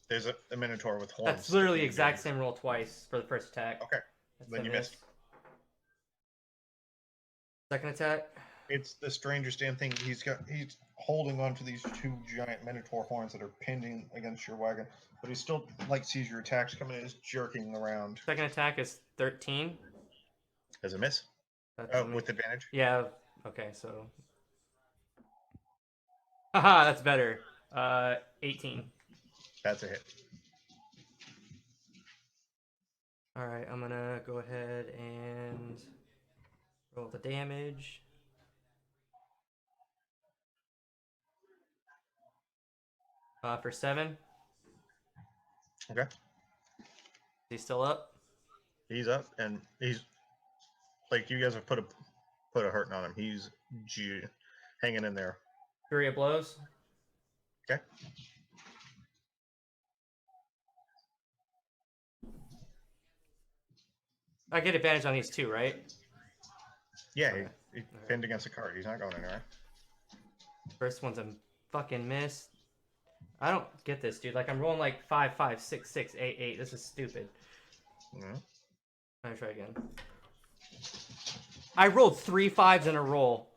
Speaker 1: There's a minotaur with horns.
Speaker 2: That's literally
Speaker 1: sticking
Speaker 2: exact
Speaker 1: out.
Speaker 2: same roll twice for the first attack.
Speaker 1: Okay.
Speaker 2: That's
Speaker 1: Then
Speaker 2: a
Speaker 1: you
Speaker 2: miss.
Speaker 1: missed.
Speaker 2: Second attack.
Speaker 1: It's the strangest damn thing. He's holding on to these 2 giant minotaur horns that are pinned against your wagon, but he still sees your attacks coming in, is jerking around.
Speaker 2: Second attack is 13.
Speaker 1: As a miss.
Speaker 2: That's a miss.
Speaker 1: With advantage.
Speaker 2: Yeah. Okay. So. Haha, that's better. 18.
Speaker 1: That's a hit.
Speaker 2: All right, I'm gonna go ahead and roll the damage. For 7.
Speaker 1: Okay.
Speaker 2: He's still up.
Speaker 1: He's up and he's like you guys have put a hurting on him. He's hanging in there.
Speaker 2: Fury of blows.
Speaker 1: Okay.
Speaker 2: I get advantage on these two, right?
Speaker 1: Yeah,
Speaker 2: Okay.
Speaker 1: he pinned against a card. He's not going anywhere.
Speaker 2: First one's a fucking miss. I don't get this, dude. Like, I'm rolling like 5, 5, 6, 6, 8, 8. This is stupid.
Speaker 1: Mm-hmm.
Speaker 2: I'm gonna try again. I rolled 3 5s in a roll.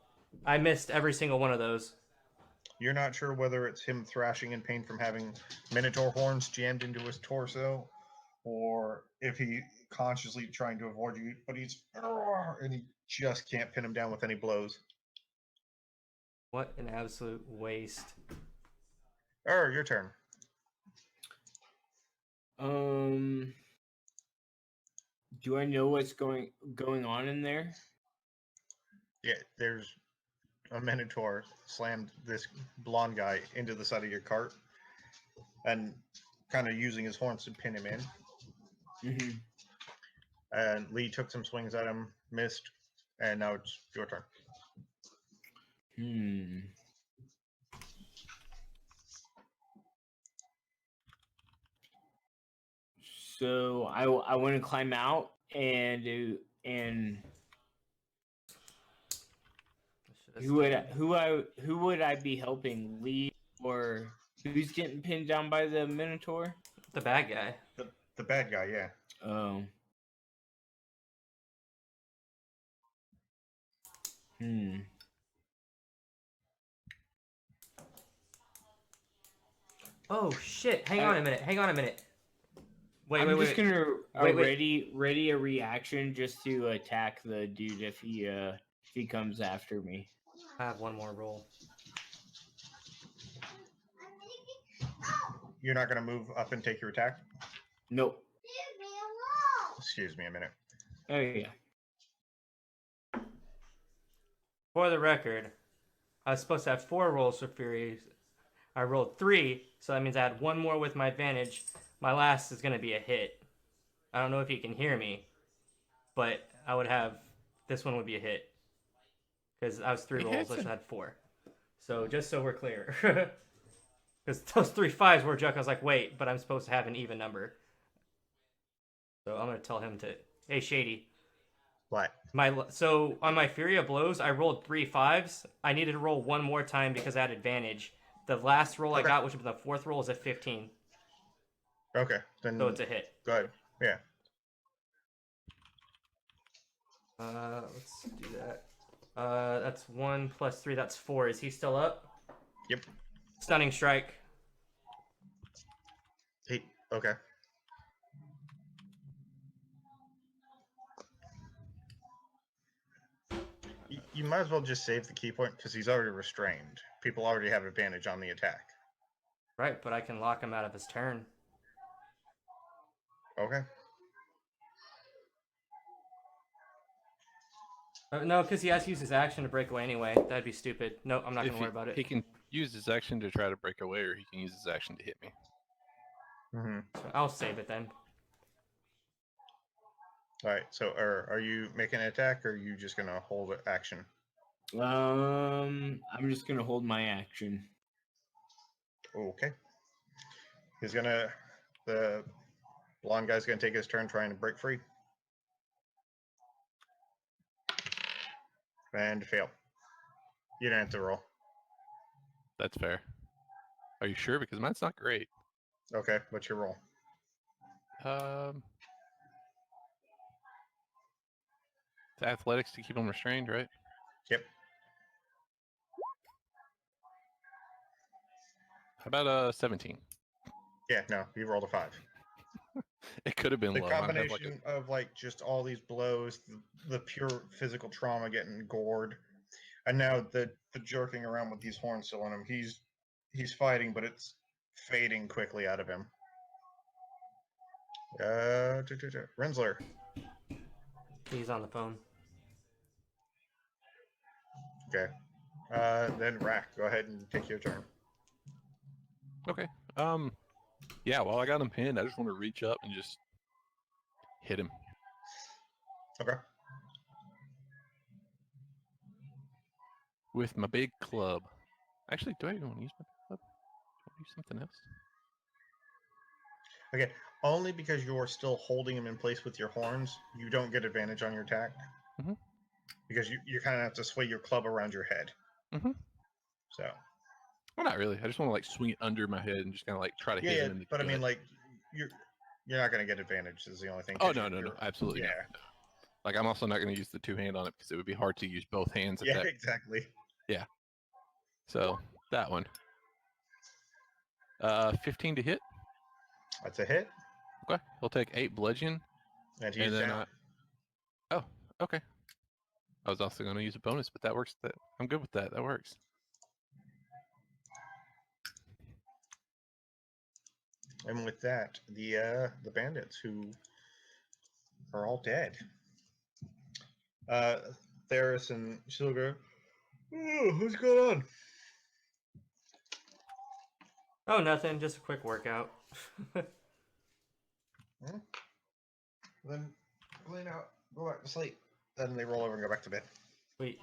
Speaker 2: I missed every single one of those.
Speaker 1: You're not sure whether it's him thrashing in pain from having Minotaur horns jammed into his torso, or if he consciously trying to avoid you, but he's and he just can't pin him down with any blows.
Speaker 2: What an absolute waste.
Speaker 1: Your turn.
Speaker 3: Do I know what's going on in there?
Speaker 1: Yeah, there's a Minotaur slammed this blonde guy into the side of your cart and kind of using his horns to pin him in.
Speaker 3: Mm-hmm.
Speaker 1: And Lee took some swings at him, missed, and now it's your turn.
Speaker 3: So I want to climb out and who would I be helping? Lee, or who's getting pinned down by the Minotaur?
Speaker 2: The bad guy.
Speaker 1: The bad guy, yeah.
Speaker 3: Oh.
Speaker 2: Oh shit! Hang on a minute. Wait,
Speaker 3: I'm just gonna
Speaker 2: wait.
Speaker 3: ready a reaction just to attack the dude if he comes after me.
Speaker 2: I have one more roll.
Speaker 1: You're not going to move up and take your attack?
Speaker 3: Nope.
Speaker 1: Excuse me a minute.
Speaker 3: Oh yeah.
Speaker 2: For the record, I was supposed to have 4 rolls for Fury. I rolled 3, so that means I had 1 more with my advantage. My last is going to be a hit. I don't know if you can hear me, but I would have... This one would be a hit. Because I was 3 rolls, I should have had 4. So, just so we're clear. Because those 3 5s were a joke. I was like, wait, but I'm supposed to have an even number. So, I'm going to tell him to... Hey, Shady.
Speaker 1: What?
Speaker 2: So, on my Fury of Blows, I rolled 3 5s. I needed to roll 1 more time because I had advantage. The last roll I got, which was the 4th roll, is a 15.
Speaker 1: Okay, then...
Speaker 2: So, it's a hit.
Speaker 1: Go ahead. Yeah.
Speaker 2: Let's do that. That's 1 plus 3. That's 4. Is he still up?
Speaker 1: Yep.
Speaker 2: Stunning strike.
Speaker 1: Okay. You might as well just save the key point because he's already restrained. People already have advantage on the attack.
Speaker 2: Right, but I can lock him out of his turn.
Speaker 1: Okay.
Speaker 2: No, because he has to use his action to break away anyway. That'd be stupid. No, I'm not going to worry about it.
Speaker 4: He can use his action to try to break away, or he can use his action to hit me.
Speaker 1: Mm-hmm.
Speaker 2: So I'll save it then.
Speaker 1: All right. So, are you making an attack, or are you just gonna hold action?
Speaker 3: I'm just gonna hold my action.
Speaker 1: Okay. The blonde guy's gonna take his turn trying to break free. And fail. You didn't have to roll.
Speaker 4: That's fair. Are you sure? Because mine's not great.
Speaker 1: Okay, what's your roll?
Speaker 4: It's athletics to keep him restrained, right?
Speaker 1: Yep.
Speaker 4: How about 17?
Speaker 1: Yeah, no, you rolled a 5.
Speaker 4: It could have been
Speaker 1: The
Speaker 4: low.
Speaker 1: combination of like just all these blows, the pure physical trauma, getting gored, and now the jerking around with these horns still on him. He's fighting, but it's fading quickly out of him. Rinzler.
Speaker 2: He's on the phone.
Speaker 1: Okay. Then Rakk, go ahead and take your turn.
Speaker 4: Okay. Yeah, while I got him pinned, I just want to reach up and just hit him.
Speaker 1: Okay.
Speaker 4: with my big club. Actually, do I even want to use my big club? Do I want to use something else?
Speaker 1: Okay, only because you're still holding him in place with your horns, you don't get advantage on your attack.
Speaker 4: Mhm.
Speaker 1: Because you kind of have to sway your club around your head.
Speaker 4: Mm-hmm.
Speaker 1: So.
Speaker 4: Well, not really. I just want to like swing it under my head and just kind of like try to hit him in the
Speaker 1: but
Speaker 4: gut.
Speaker 1: I mean, like, you're not going to get advantage. Is the only thing.
Speaker 4: Oh no, absolutely
Speaker 1: yeah.
Speaker 4: not. Like, I'm also not going to use the 2-hand on it because it would be hard to use both hands at
Speaker 1: Yeah,
Speaker 4: that.
Speaker 1: exactly.
Speaker 4: Yeah. So that one. 15 to hit.
Speaker 1: That's a hit.
Speaker 4: Okay. He'll take 8 bludgeon.
Speaker 1: And he's
Speaker 4: then
Speaker 1: down.
Speaker 4: oh, okay. I was also going to use a bonus, but that works. I'm good with that. That works.
Speaker 1: And with that, the bandits who are all dead. Theris and Silga. Oh, what's going on?
Speaker 2: Oh, nothing. Just a quick workout.
Speaker 1: Then lay out, go back to sleep. Then they roll over and go back to bed.
Speaker 2: Wait,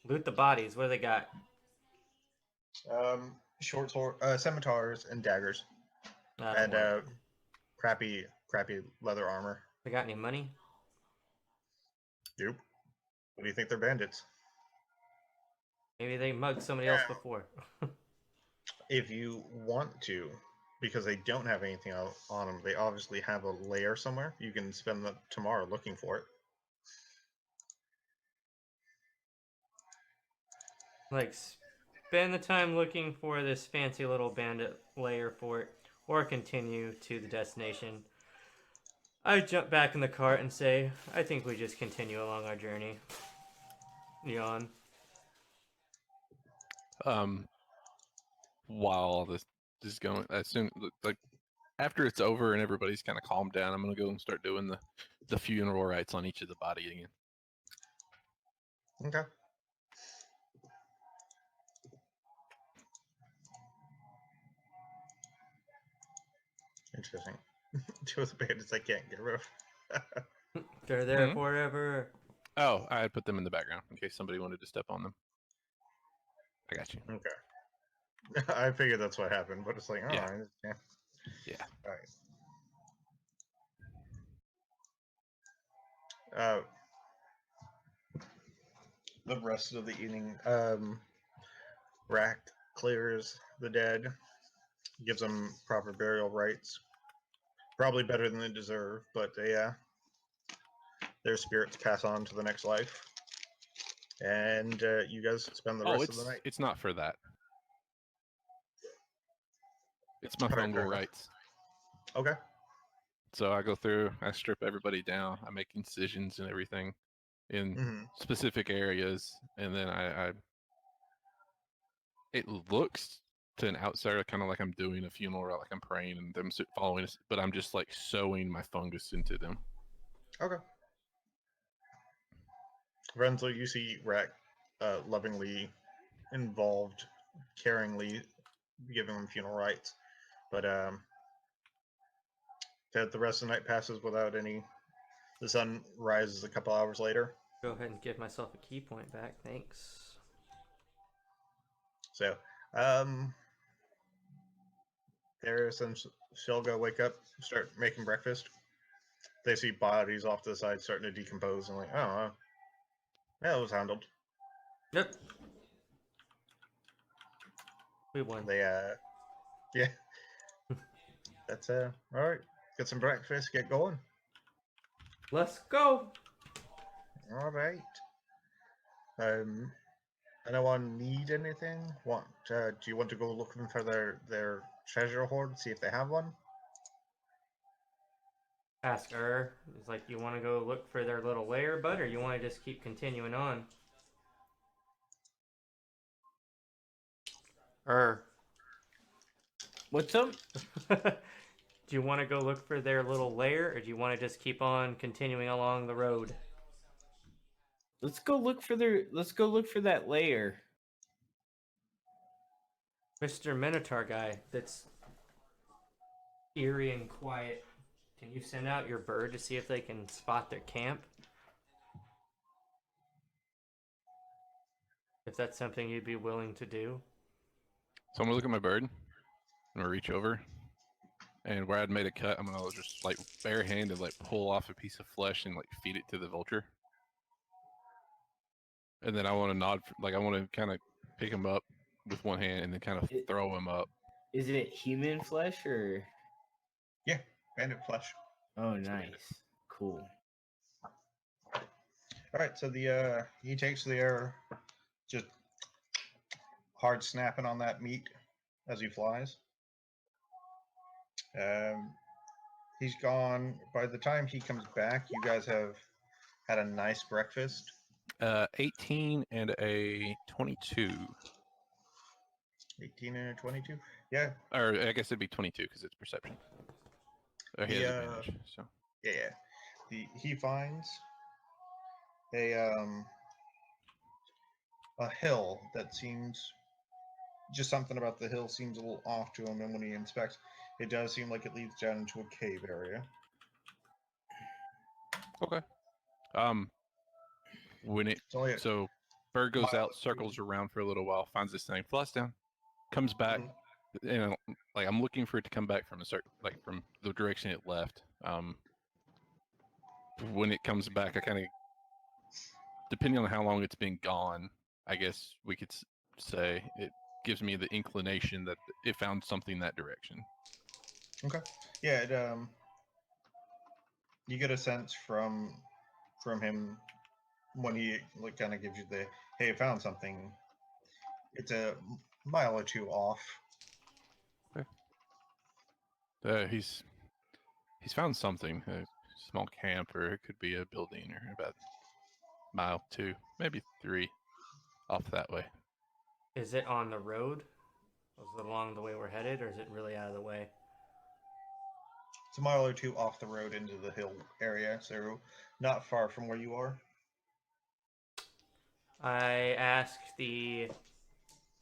Speaker 2: loot the bodies. What do they got?
Speaker 1: Short sword, scimitars and daggers,
Speaker 2: I don't
Speaker 1: and
Speaker 2: want it.
Speaker 1: crappy leather armor.
Speaker 2: They got any money?
Speaker 1: Nope. What do you think? They're bandits.
Speaker 2: Maybe they mugged somebody else before.
Speaker 1: If you want to, because they don't have anything on them, they obviously have a lair somewhere. You can spend tomorrow looking for it.
Speaker 2: Like, spend the time looking for this fancy little bandit lair fort, or continue to the destination. I jump back in the cart and say, I think we just continue along our journey. Yawn.
Speaker 4: While all this is going, as soon like after it's over and everybody's kind of calmed down, I'm gonna go and start doing the funeral rites on each of the body again.
Speaker 1: Okay. Interesting. Two of the bandits I can't get rid of.
Speaker 2: They're there forever.
Speaker 4: Oh, I had put them in the background in case somebody wanted to step on them. I got you.
Speaker 1: Okay. I figured that's what happened, but it's like, oh,
Speaker 4: Yeah.
Speaker 1: yeah.
Speaker 4: All
Speaker 1: right. The rest of the evening, Rakk clears the dead, gives them proper burial rites. Probably better than they deserve, but their spirits pass on to the next life. And you guys spend the rest of the night.
Speaker 4: It's not for that. It's my fungal rites.
Speaker 1: Okay.
Speaker 4: So I go through, I strip everybody down, I make incisions and everything in specific areas, and then it looks to an outsider kind of like I'm doing a funeral, like I'm praying and them following us, but I'm just like sowing my fungus into them.
Speaker 1: Okay. Rinzler, you see Rakk lovingly involved, caringly giving them funeral rites, but the rest of the night passes without any. The sun rises a couple hours later.
Speaker 2: Go ahead and give myself a key point back. Thanks.
Speaker 1: So, Theris and Shilga wake up, start making breakfast. They see bodies off to the side starting to decompose, and like, oh, yeah, it was handled.
Speaker 2: Yep. We won.
Speaker 1: They, yeah. That's, all right. Get some breakfast, get going.
Speaker 2: Let's go.
Speaker 1: All right. Anyone need anything? Do you want to go looking for their treasure hoard, see if they have one?
Speaker 2: Ask her. It's like, you want to go look for their little lair, bud, or you want to just keep continuing on?
Speaker 3: What's up?
Speaker 2: Do you want to go look for their little lair, or do you want to just keep on continuing along the road?
Speaker 3: Let's go look for that lair.
Speaker 2: Mr. Minotaur guy that's eerie and quiet. Can you send out your bird to see if they can spot their camp? If that's something you'd be willing to do.
Speaker 4: So I'm gonna look at my bird. I'm gonna reach over, and where I'd made a cut, I'm gonna just like barehanded like pull off a piece of flesh and like feed it to the vulture. And then I want to like I want to kind of pick him up with one hand and then kind of throw him up.
Speaker 3: Isn't it human flesh or?
Speaker 1: Yeah, bandit flesh.
Speaker 3: Oh, nice, cool.
Speaker 1: All right, so the he takes the air, just hard snapping on that meat as he flies. He's gone. By the time he comes back, you guys have had a nice breakfast.
Speaker 4: 18 and a 22.
Speaker 1: 18 and a 22. Yeah.
Speaker 4: Or I guess it'd be 22 because it's perception. He has advantage. So
Speaker 1: yeah. He finds a hill that seems, just something about the hill seems a little off to him, and when he inspects, it does seem like it leads down into a cave area.
Speaker 4: okay. When it so bird goes out, circles around for a little while, finds this thing, flies down, comes back, and like I'm looking for it to come back from a certain from the direction it left. When it comes back, I kind of, depending on how long it's been gone, I guess we could say it gives me the inclination that it found something that direction.
Speaker 1: Okay. Yeah. You get a sense from him when he like kind of gives you the, hey, I found something. It's a mile or two off.
Speaker 4: Okay. He's found something, a small camp, or it could be a building, or about a mile, 2, maybe 3 off that way.
Speaker 2: Is it on the road? Is it along the way we're headed, or is it really out of the way?
Speaker 1: It's a mile or two off the road into the hill area, so not far from where you are.
Speaker 2: I ask the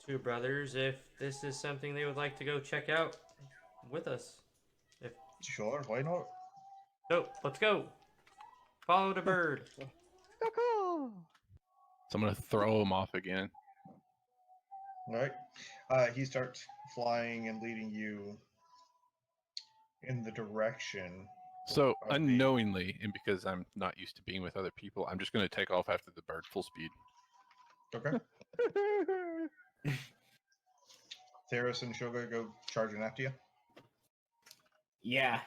Speaker 2: two brothers if this is something they would like to go check out with us. If
Speaker 1: Sure, why not?
Speaker 2: so, let's go. Follow the bird.
Speaker 5: Caw-caw!
Speaker 4: So I'm gonna throw him off again.
Speaker 1: All right. He starts flying and leading you in the direction.
Speaker 4: So unknowingly, and because I'm not used to being with other people, I'm just gonna take off after the bird full speed.
Speaker 1: Okay. Theros and Shoga go charging after you.
Speaker 3: Yeah,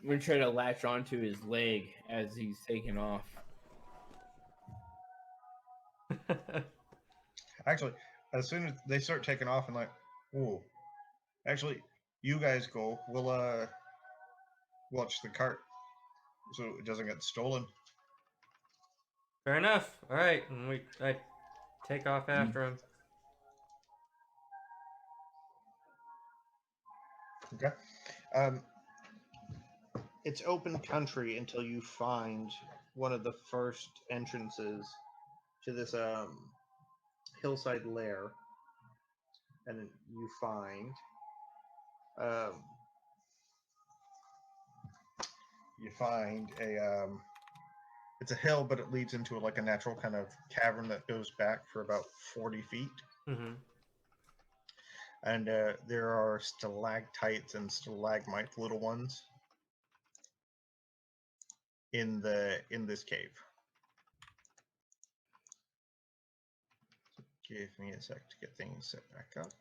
Speaker 3: I'm gonna try to latch onto his leg as he's taking off.
Speaker 1: Actually, as soon as they start taking off and like, ooh, actually, you guys go. We'll watch the cart so it doesn't get stolen.
Speaker 2: Fair enough. All right, and I take off after him.
Speaker 1: Okay. It's open country until you find one of the first entrances to this hillside lair, and you find a it's a hill, but it leads into like a natural kind of cavern that goes back for about 40 feet.
Speaker 2: Mm-hmm.
Speaker 1: And there are stalactites and stalagmites, little ones, in this cave. So give me a sec to get things set back up.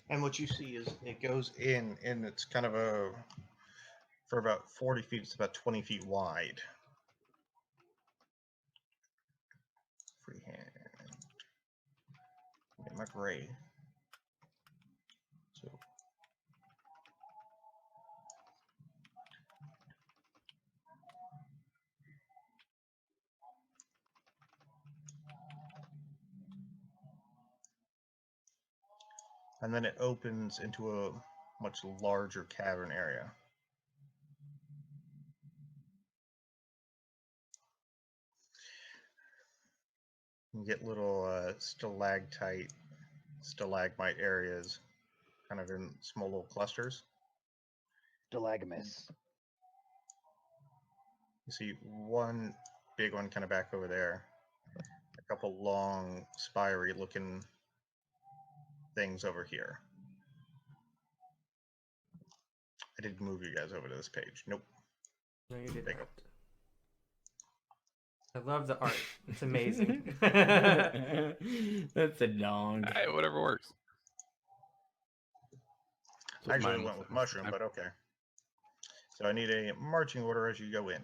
Speaker 1: And what you see is it goes in, and it's kind of for about 40 feet, it's about 20 feet wide. Freehand. Get my gray. So. And then it opens into a much larger cavern area. You get little stalagmite areas, kind of in small little clusters.
Speaker 5: Stalagmus.
Speaker 1: You see one big one kind of back over there. A couple long, spiry looking things over here. I did move you guys over to this page. Nope.
Speaker 2: No, you did
Speaker 1: There you
Speaker 2: not. I love the art. It's amazing.
Speaker 3: That's a dong.
Speaker 4: Hey, whatever works. That's
Speaker 1: I
Speaker 4: what
Speaker 1: actually
Speaker 4: mine
Speaker 1: went
Speaker 4: was
Speaker 1: with
Speaker 4: this
Speaker 1: mushroom,
Speaker 4: time.
Speaker 1: but okay. So I need a marching order as you go in.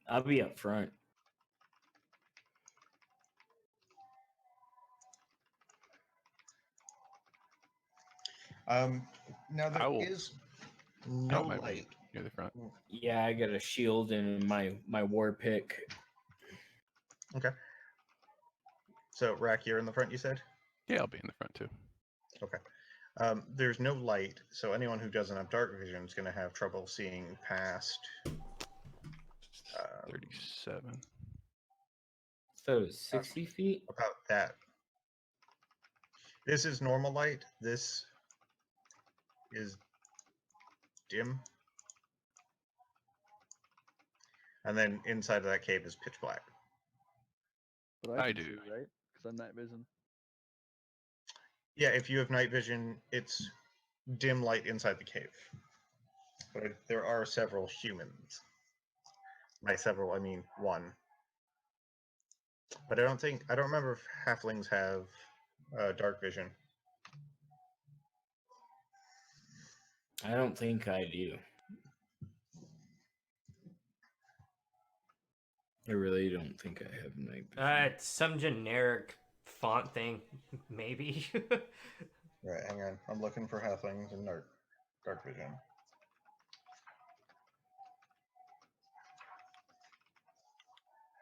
Speaker 3: I'll be up front.
Speaker 1: Now
Speaker 4: I
Speaker 1: there
Speaker 4: will-
Speaker 1: is
Speaker 4: I
Speaker 1: no
Speaker 4: might be
Speaker 1: light.
Speaker 4: near the front.
Speaker 3: Yeah, I got a shield and my war pick.
Speaker 1: Okay. So Rakk, you're in the front, you said?
Speaker 4: Yeah, I'll be in the front too.
Speaker 1: Okay. There's no light, so anyone who doesn't have dark vision is going to have trouble seeing past
Speaker 4: 37.
Speaker 3: So it's 60 feet?
Speaker 1: about that. This is normal light. This is dim. And then inside of that cave is pitch black.
Speaker 5: But
Speaker 4: I
Speaker 5: can
Speaker 4: do.
Speaker 5: see, right? Because I'm night vision.
Speaker 1: Yeah, if you have night vision, it's dim light inside the cave. But there are several humans. By several, I mean one. But I don't remember if halflings have dark vision.
Speaker 3: I don't think I do. I really don't think I have night vision.
Speaker 2: It's some generic font thing, maybe.
Speaker 1: Right, hang on. I'm looking for halflings and dark vision.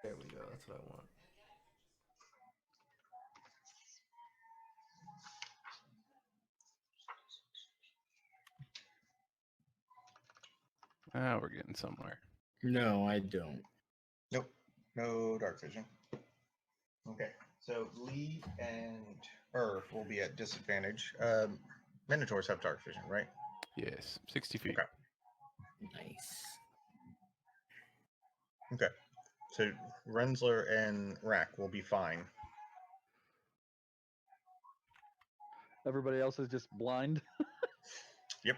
Speaker 2: There we go. That's what I want.
Speaker 4: Ah, we're getting somewhere.
Speaker 3: No, I don't.
Speaker 1: Nope, no dark vision. Okay, so Lee and will be at disadvantage. Minotaurs have dark vision, right?
Speaker 4: Yes, 60 feet.
Speaker 1: Okay.
Speaker 3: Nice.
Speaker 1: Okay, so Rinzler and Rakk will be fine.
Speaker 5: Everybody else is just blind.
Speaker 1: Yep.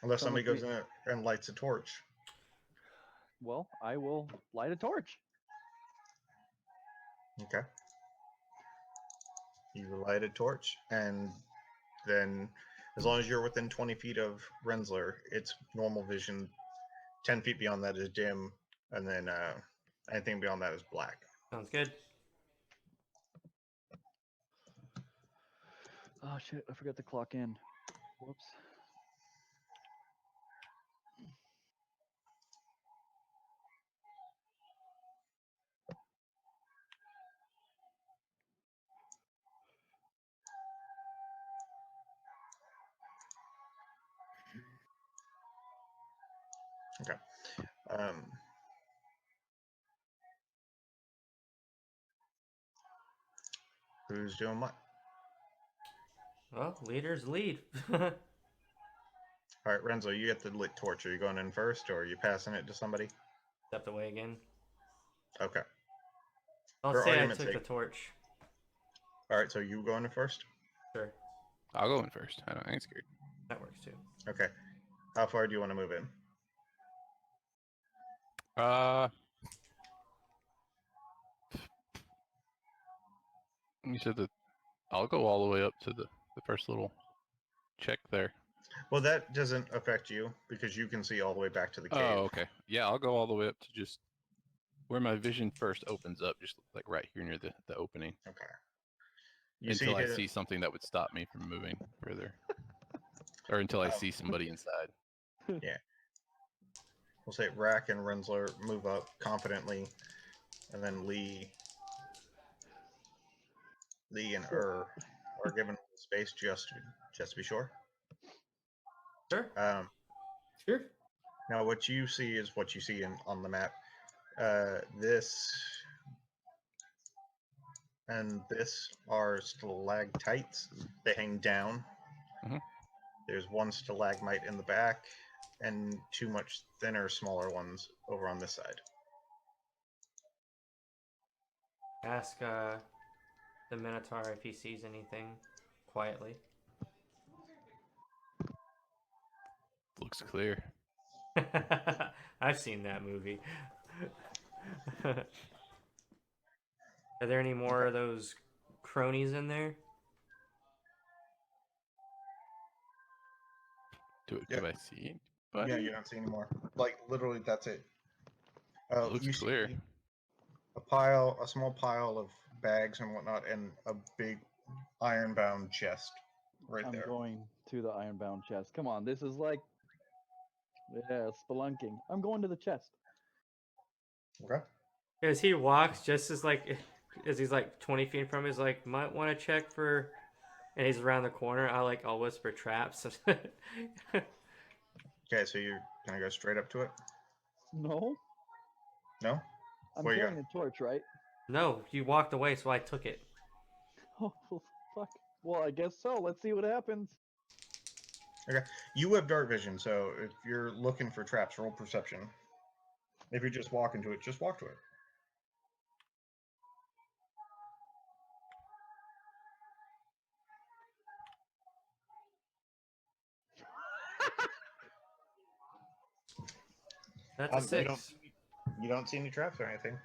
Speaker 1: Unless
Speaker 5: Come
Speaker 1: somebody
Speaker 5: with
Speaker 1: goes in and lights a torch.
Speaker 5: Well, I will light a torch.
Speaker 1: Okay. You light a torch, and then as long as you're within 20 feet of Rinzler, it's normal vision. 10 feet beyond that is dim, and then anything beyond that is black.
Speaker 2: Sounds good.
Speaker 5: Oh shit! I forgot to clock in. Whoops.
Speaker 1: Okay. Who's doing what?
Speaker 2: Well, leaders lead.
Speaker 1: All right, Renzo, you get the lit torch. Are you going in first, or are you passing it to somebody?
Speaker 2: Stepped away again.
Speaker 1: Okay.
Speaker 2: I'll
Speaker 1: For
Speaker 2: say I
Speaker 1: argument's
Speaker 2: took the
Speaker 1: sake.
Speaker 2: torch.
Speaker 1: All right, so you going in first?
Speaker 2: Sure.
Speaker 4: I'll go in first. I ain't scared.
Speaker 2: That works too.
Speaker 1: Okay. How far do you want to move in?
Speaker 4: You said that I'll go all the way up to the first little check there.
Speaker 1: Well, that doesn't affect you because you can see all the way back to the cave.
Speaker 4: Oh, okay. Yeah, I'll go all the way up to just where my vision first opens up, just like right here near the opening.
Speaker 1: Okay. You
Speaker 4: Until I
Speaker 1: his-
Speaker 4: see something that would stop me from moving further. Or until I see somebody inside.
Speaker 1: We'll say Rakk and Rinzler move up confidently, and then Lee and are given space just to be sure.
Speaker 2: Sure.
Speaker 3: Sure.
Speaker 1: Now, what you see is what you see on the map. This and this are stalactites. They hang down.
Speaker 4: Mhm.
Speaker 1: There's one stalagmite in the back, and two much thinner, smaller ones over on this side.
Speaker 2: Ask the Minotaur if he sees anything quietly.
Speaker 4: Looks clear.
Speaker 2: I've seen that movie. Are there any more of those cronies in there?
Speaker 4: Do
Speaker 1: Yep.
Speaker 4: I see? But
Speaker 1: Yeah, you don't see any more. Like literally, that's it.
Speaker 4: it looks
Speaker 1: You
Speaker 4: clear.
Speaker 1: see a small pile of bags and whatnot, and a big iron-bound chest right
Speaker 5: I'm
Speaker 1: there.
Speaker 5: going to the ironbound chest. Come on, this is like, yeah, spelunking. I'm going to the chest.
Speaker 1: Okay.
Speaker 2: As he walks, just as he's like 20 feet from him, he's like, might want to check for. And he's around the corner. I'll whisper traps.
Speaker 1: Okay, so you're gonna go straight up to it?
Speaker 5: No,
Speaker 1: No?
Speaker 5: I'm
Speaker 1: Where you
Speaker 5: carrying a torch, right?
Speaker 2: No, you walked away, so I took it.
Speaker 5: Oh, fuck. Well, I guess so. Let's see what happens.
Speaker 1: Okay. You have dark vision, so if you're looking for traps, roll perception. If you're just walking to it, just walk to it.
Speaker 2: That's a
Speaker 1: You don't,
Speaker 2: 6.
Speaker 1: you don't see any traps or anything.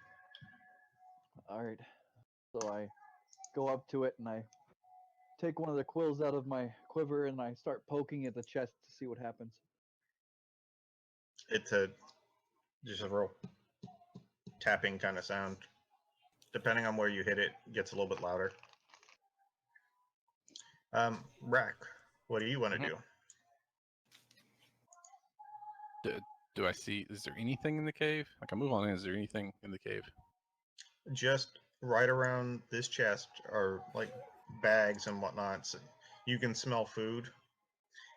Speaker 5: All right. So I go up to it and I take one of the quills out of my quiver and I start poking at the chest to see what happens.
Speaker 1: It's just a real tapping kind of sound. Depending on where you hit it, it gets a little bit louder. Rakk, what do you want to
Speaker 4: Mhm.
Speaker 1: do?
Speaker 4: Do I see? Is there anything in the cave? Like I move on in. Is there anything in the cave?
Speaker 1: Just right around this chest are like bags and whatnot. So you can smell food.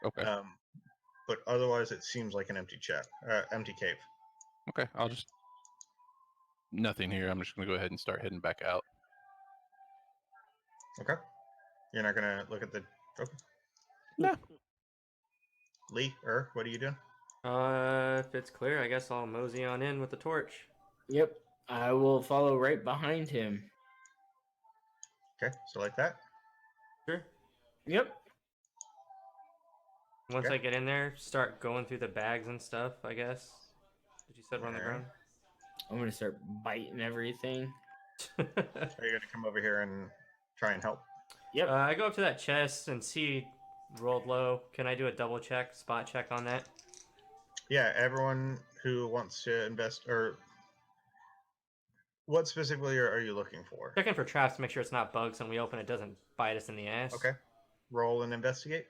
Speaker 4: Okay.
Speaker 1: But otherwise it seems like an empty cave.
Speaker 4: Okay. I'll just nothing here. I'm just gonna go ahead and start heading back out.
Speaker 1: Okay. You're not gonna look at the. Okay.
Speaker 4: No.
Speaker 1: Lee, what are you doing?
Speaker 2: If it's clear, I guess I'll mosey on in with the torch.
Speaker 3: Yep, I will follow right behind him.
Speaker 1: Okay, so like that.
Speaker 2: Sure.
Speaker 3: Yep.
Speaker 2: Once
Speaker 1: Okay.
Speaker 2: I get in there, start going through the bags and stuff, I guess. Did you said we're on the ground?
Speaker 3: I'm gonna start biting everything.
Speaker 1: Are you gonna come over here and try and help?
Speaker 3: Yep.
Speaker 2: I go up to that chest and see rolled low. Can I do a double check, spot check on that?
Speaker 1: Yeah, everyone who wants to invest, or what specifically are you looking for?
Speaker 2: Checking for traps to make sure it's not bugs and we open it doesn't bite us in the ass.
Speaker 1: Okay. Roll and investigate.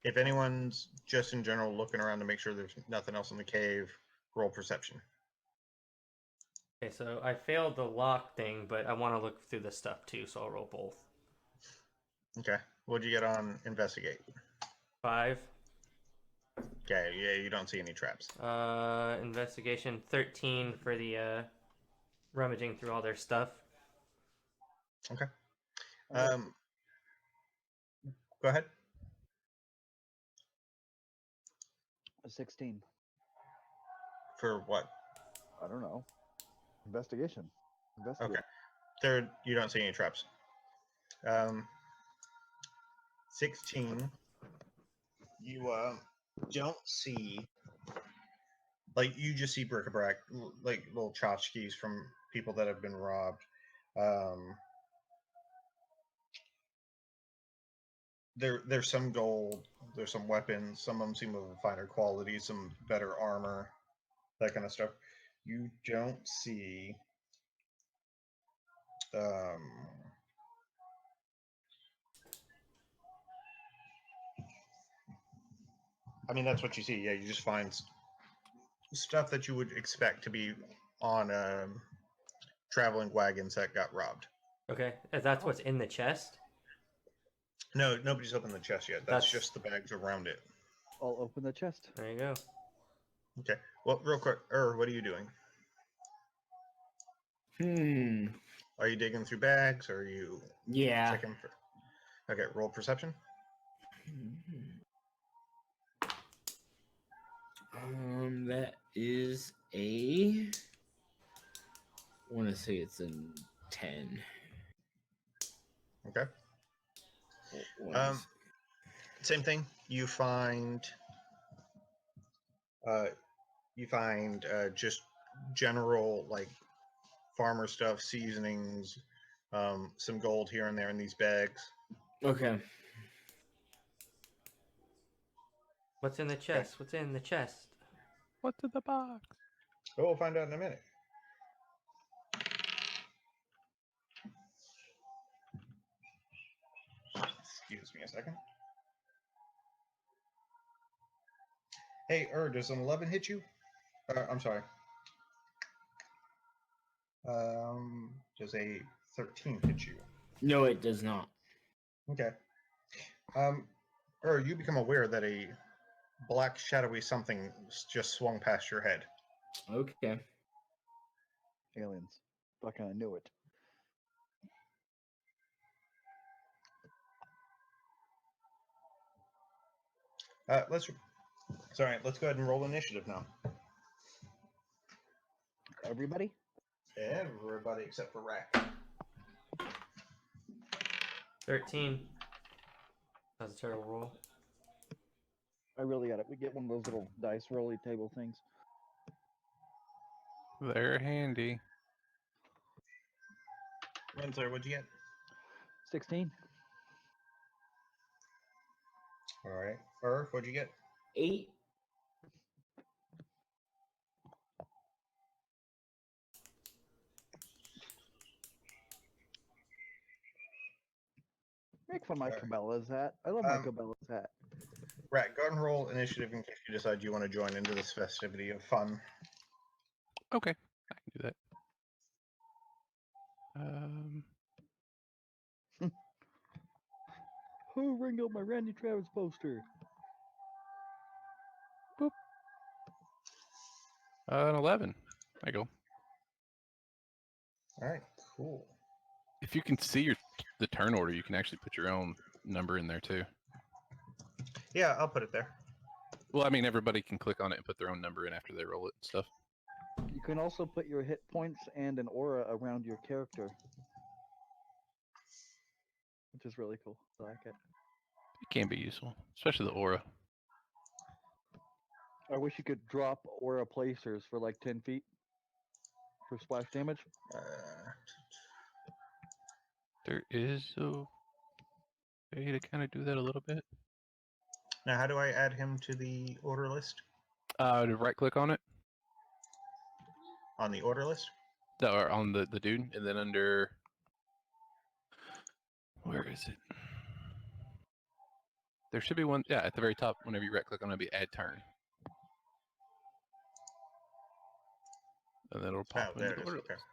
Speaker 1: If anyone's just in general looking around to make sure there's nothing else in the cave, roll perception.
Speaker 2: Okay, so I failed the lock thing, but I want to look through this stuff too, so I'll roll both.
Speaker 1: Okay. What'd you get on investigate?
Speaker 2: 5.
Speaker 1: Okay, yeah, you don't see any traps.
Speaker 2: Investigation 13 for the rummaging through all their stuff.
Speaker 1: Okay. Go ahead.
Speaker 5: 16.
Speaker 1: For what?
Speaker 5: I don't know. Investigation. Investigate.
Speaker 1: Okay. Third, you don't see any traps. 16. You don't see, like, you just see bric-a-brac, like little tchotchkes from people that have been robbed. There's some gold, there's some weapons, some of them seem of a finer quality, some better armor, that kind of stuff. You don't see I mean, that's what you see. Yeah, you just find stuff that you would expect to be on traveling wagons that got robbed.
Speaker 2: Okay, that's what's in the chest?
Speaker 1: No, nobody's opened the chest yet. That's just the bags around it.
Speaker 5: I'll open the chest.
Speaker 2: There you go.
Speaker 1: Okay. Well, real quick, what are you doing? Are you digging through bags? Or are you
Speaker 3: Yeah.
Speaker 1: checking for? Okay, roll perception.
Speaker 3: That is a. I want to say it's a 10.
Speaker 1: Okay.
Speaker 3: What is-
Speaker 1: Same thing. You find just general like farmer stuff, seasonings, some gold here and there in these bags.
Speaker 3: Okay.
Speaker 2: What's in the chest? What's in the chest?
Speaker 4: What's in the box?
Speaker 1: Oh, we'll find out in a minute. Excuse me a second. Hey, does an 11 hit you? I'm sorry. Does a 13 hit you?
Speaker 3: No, it does not.
Speaker 1: Okay. You become aware that a black shadowy something just swung past your head.
Speaker 3: Okay.
Speaker 5: Aliens. Fucking I knew it.
Speaker 1: Let's go ahead and roll initiative now.
Speaker 5: Everybody?
Speaker 1: Everybody except for Rakk.
Speaker 2: 13. That's a terrible roll.
Speaker 5: I really got it. We get one of those little dice rolly table things.
Speaker 4: They're handy.
Speaker 1: Rinzler, what'd you get?
Speaker 5: 16.
Speaker 1: All right. What'd you get?
Speaker 3: 8.
Speaker 5: Make fun of my
Speaker 1: Alright.
Speaker 5: Cabela's hat. I love my Cabela's hat.
Speaker 1: Rakk, go ahead and roll initiative in case you decide you want to join into this festivity of fun.
Speaker 4: Okay, I can do that.
Speaker 5: Who ring out my Randy Travis poster?
Speaker 4: An 11. There you go.
Speaker 1: All right, cool.
Speaker 4: If you can see the turn order, you can actually put your own number in there too.
Speaker 1: Yeah, I'll put it there.
Speaker 4: Well, I mean, everybody can click on it and put their own number in after they roll it and stuff.
Speaker 5: You can also put your hit points and an aura around your character, which is really cool. I like it.
Speaker 4: It can be useful, especially the aura.
Speaker 5: I wish you could drop aura placers for like 10 feet for splash damage.
Speaker 4: There is a way to kind of do that a little bit.
Speaker 1: Now, how do I add him to the order list?
Speaker 4: To right click on it,
Speaker 1: On the order list?
Speaker 4: or on the dude, and then under, where is it? There should be one, yeah, at the very top. Whenever you right click on it, it'll be add turn, and then it'll pop
Speaker 1: Oh,
Speaker 4: into
Speaker 1: there
Speaker 4: the
Speaker 1: it is.
Speaker 4: order
Speaker 1: Okay.
Speaker 4: list.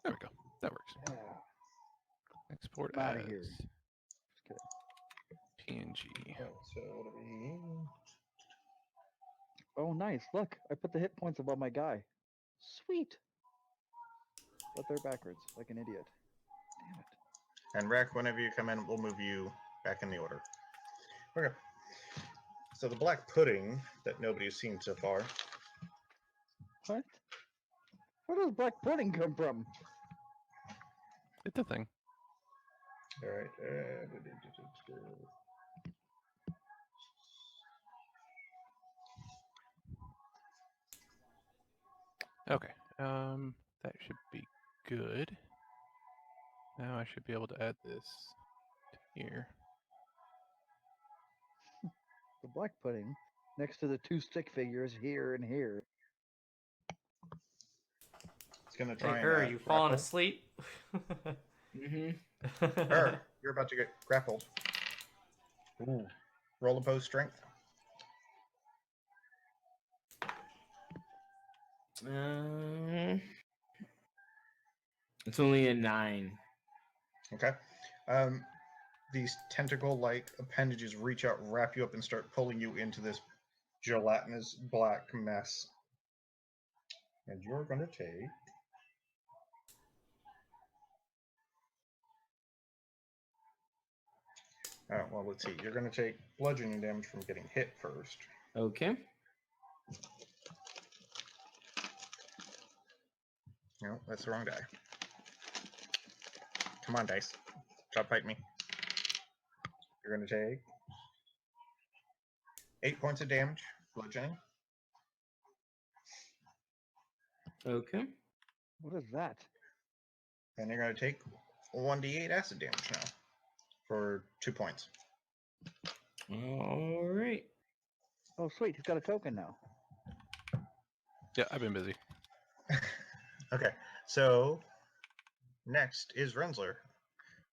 Speaker 4: There we go. That works.
Speaker 5: Yeah.
Speaker 4: Export
Speaker 5: I'm outta
Speaker 4: as
Speaker 5: here. Just kidding.
Speaker 4: PNG.
Speaker 1: So it'll be.
Speaker 5: Oh, nice. Look, I put the hit points above my guy. Sweet. But they're backwards, like an idiot. Damn it.
Speaker 1: And Rakk, whenever you come in, we'll move you back in the order. Okay. So the black pudding that nobody's seen so far.
Speaker 5: What? Where does black pudding come from?
Speaker 4: It's a thing.
Speaker 1: All right.
Speaker 4: Okay. That should be good. Now I should be able to add this to here.
Speaker 5: The black pudding next to the 2 stick figures here and here.
Speaker 1: It's gonna
Speaker 2: Hey,
Speaker 1: try and.
Speaker 2: you falling
Speaker 1: grapple.
Speaker 2: asleep?
Speaker 1: You're about to get grappled. Ooh. Roll opposed strength.
Speaker 3: It's only a 9.
Speaker 1: Okay. These tentacle-like appendages reach out, wrap you up, and start pulling you into this gelatinous black mess. And you're going to take... Well, let's see. You're going to take bludgeoning damage from getting hit first.
Speaker 3: Okay.
Speaker 1: No, that's the wrong die. Come on, dice. Stop fighting me. You're going to take 8 points of damage, bludgeoning.
Speaker 3: Okay.
Speaker 5: What is that?
Speaker 1: And you're going to take 1d8 acid damage now for 2 points.
Speaker 3: All right.
Speaker 5: Oh, sweet. He's got a token now.
Speaker 4: Yeah, I've been busy.
Speaker 1: Okay, so next is Rinzler.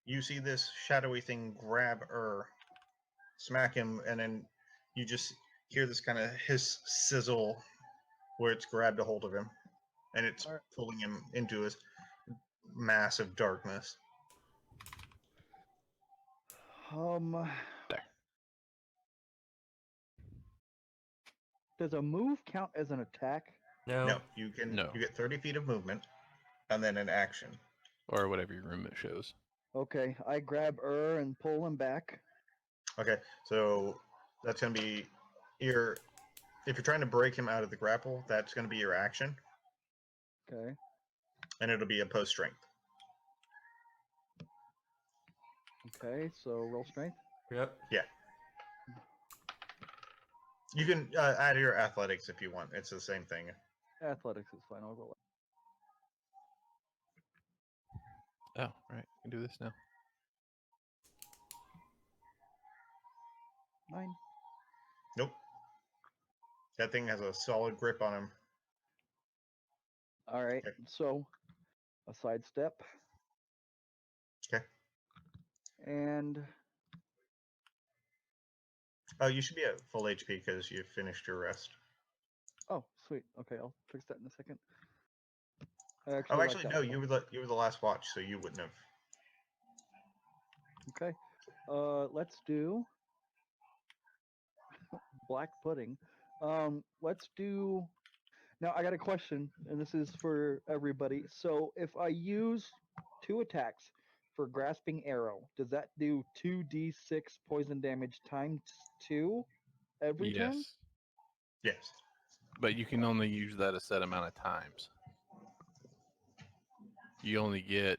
Speaker 1: You see this shadowy thing grab smack him, and then you just hear this kind of hiss sizzle where it's grabbed a hold of him, and it's
Speaker 5: Alright.
Speaker 1: pulling him into this massive darkness.
Speaker 4: There.
Speaker 5: Does a move count as an attack?
Speaker 1: No, you can.
Speaker 4: No.
Speaker 1: You get 30 feet of movement, and then an action.
Speaker 4: Or whatever your roommate shows.
Speaker 5: Okay, I grab and pull him back.
Speaker 1: Okay, so that's gonna be your. If you're trying to break him out of the grapple, that's gonna be your action,
Speaker 5: Okay.
Speaker 1: and it'll be a post strength.
Speaker 5: Okay, so roll strength.
Speaker 2: Yep.
Speaker 1: You can add your athletics if you want. It's the same thing.
Speaker 5: Athletics is fine. I'll roll it.
Speaker 4: Oh, right. I can do this now.
Speaker 5: 9.
Speaker 1: Nope. That thing has a solid grip on him.
Speaker 5: All right.
Speaker 1: Okay.
Speaker 5: So a sidestep.
Speaker 1: Okay.
Speaker 5: And
Speaker 1: Oh, you should be at full HP because you finished your rest.
Speaker 5: oh, sweet. Okay, I'll fix that in a second. I
Speaker 1: Oh,
Speaker 5: like
Speaker 1: actually,
Speaker 5: that
Speaker 1: no.
Speaker 5: one.
Speaker 1: You were the last watch, so you wouldn't have.
Speaker 5: Okay. Let's do black pudding. Let's do. Now I got a question, and this is for everybody. So if I use 2 attacks for grasping arrow, does that do 2d6 poison damage times 2 every turn?
Speaker 4: Yes.
Speaker 1: Yes.
Speaker 4: But you can only use that a set amount of times. You only get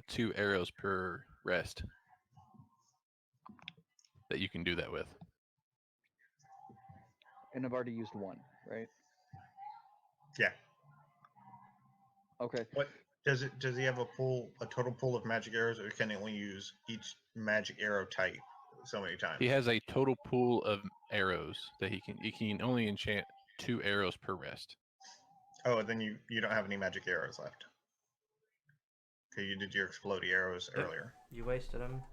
Speaker 4: 2 arrows per rest that you can do that with.
Speaker 5: And I've already used 1, right?
Speaker 1: Yeah.
Speaker 5: Okay.
Speaker 1: What does it? Does he have a total pool of magic arrows, or can he only use each magic arrow type so many times?
Speaker 4: He has a total pool of arrows that he can only enchant 2 arrows per rest.
Speaker 1: Oh, then you don't have any magic arrows left. Okay, you did your explodey arrows
Speaker 2: Yep.
Speaker 1: earlier.
Speaker 2: You wasted them.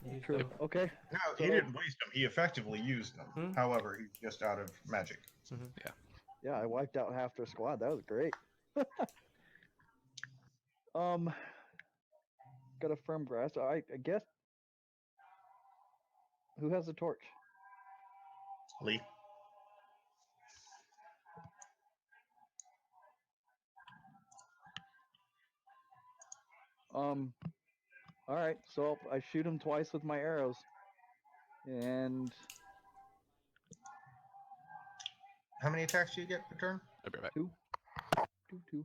Speaker 2: Used
Speaker 5: True.
Speaker 2: them.
Speaker 5: Okay.
Speaker 1: No,
Speaker 5: So-
Speaker 1: he didn't waste them. He effectively used them.
Speaker 2: Hmm?
Speaker 1: However, he's just out of magic.
Speaker 5: Yeah, I wiped out half their squad. That was great. Got a firm grasp. I guess. Who has the torch?
Speaker 1: Lee.
Speaker 5: All right. So I shoot him twice with my arrows, and
Speaker 1: How many attacks do you get per turn?
Speaker 4: I'll be right back.
Speaker 5: 2, 2, 2.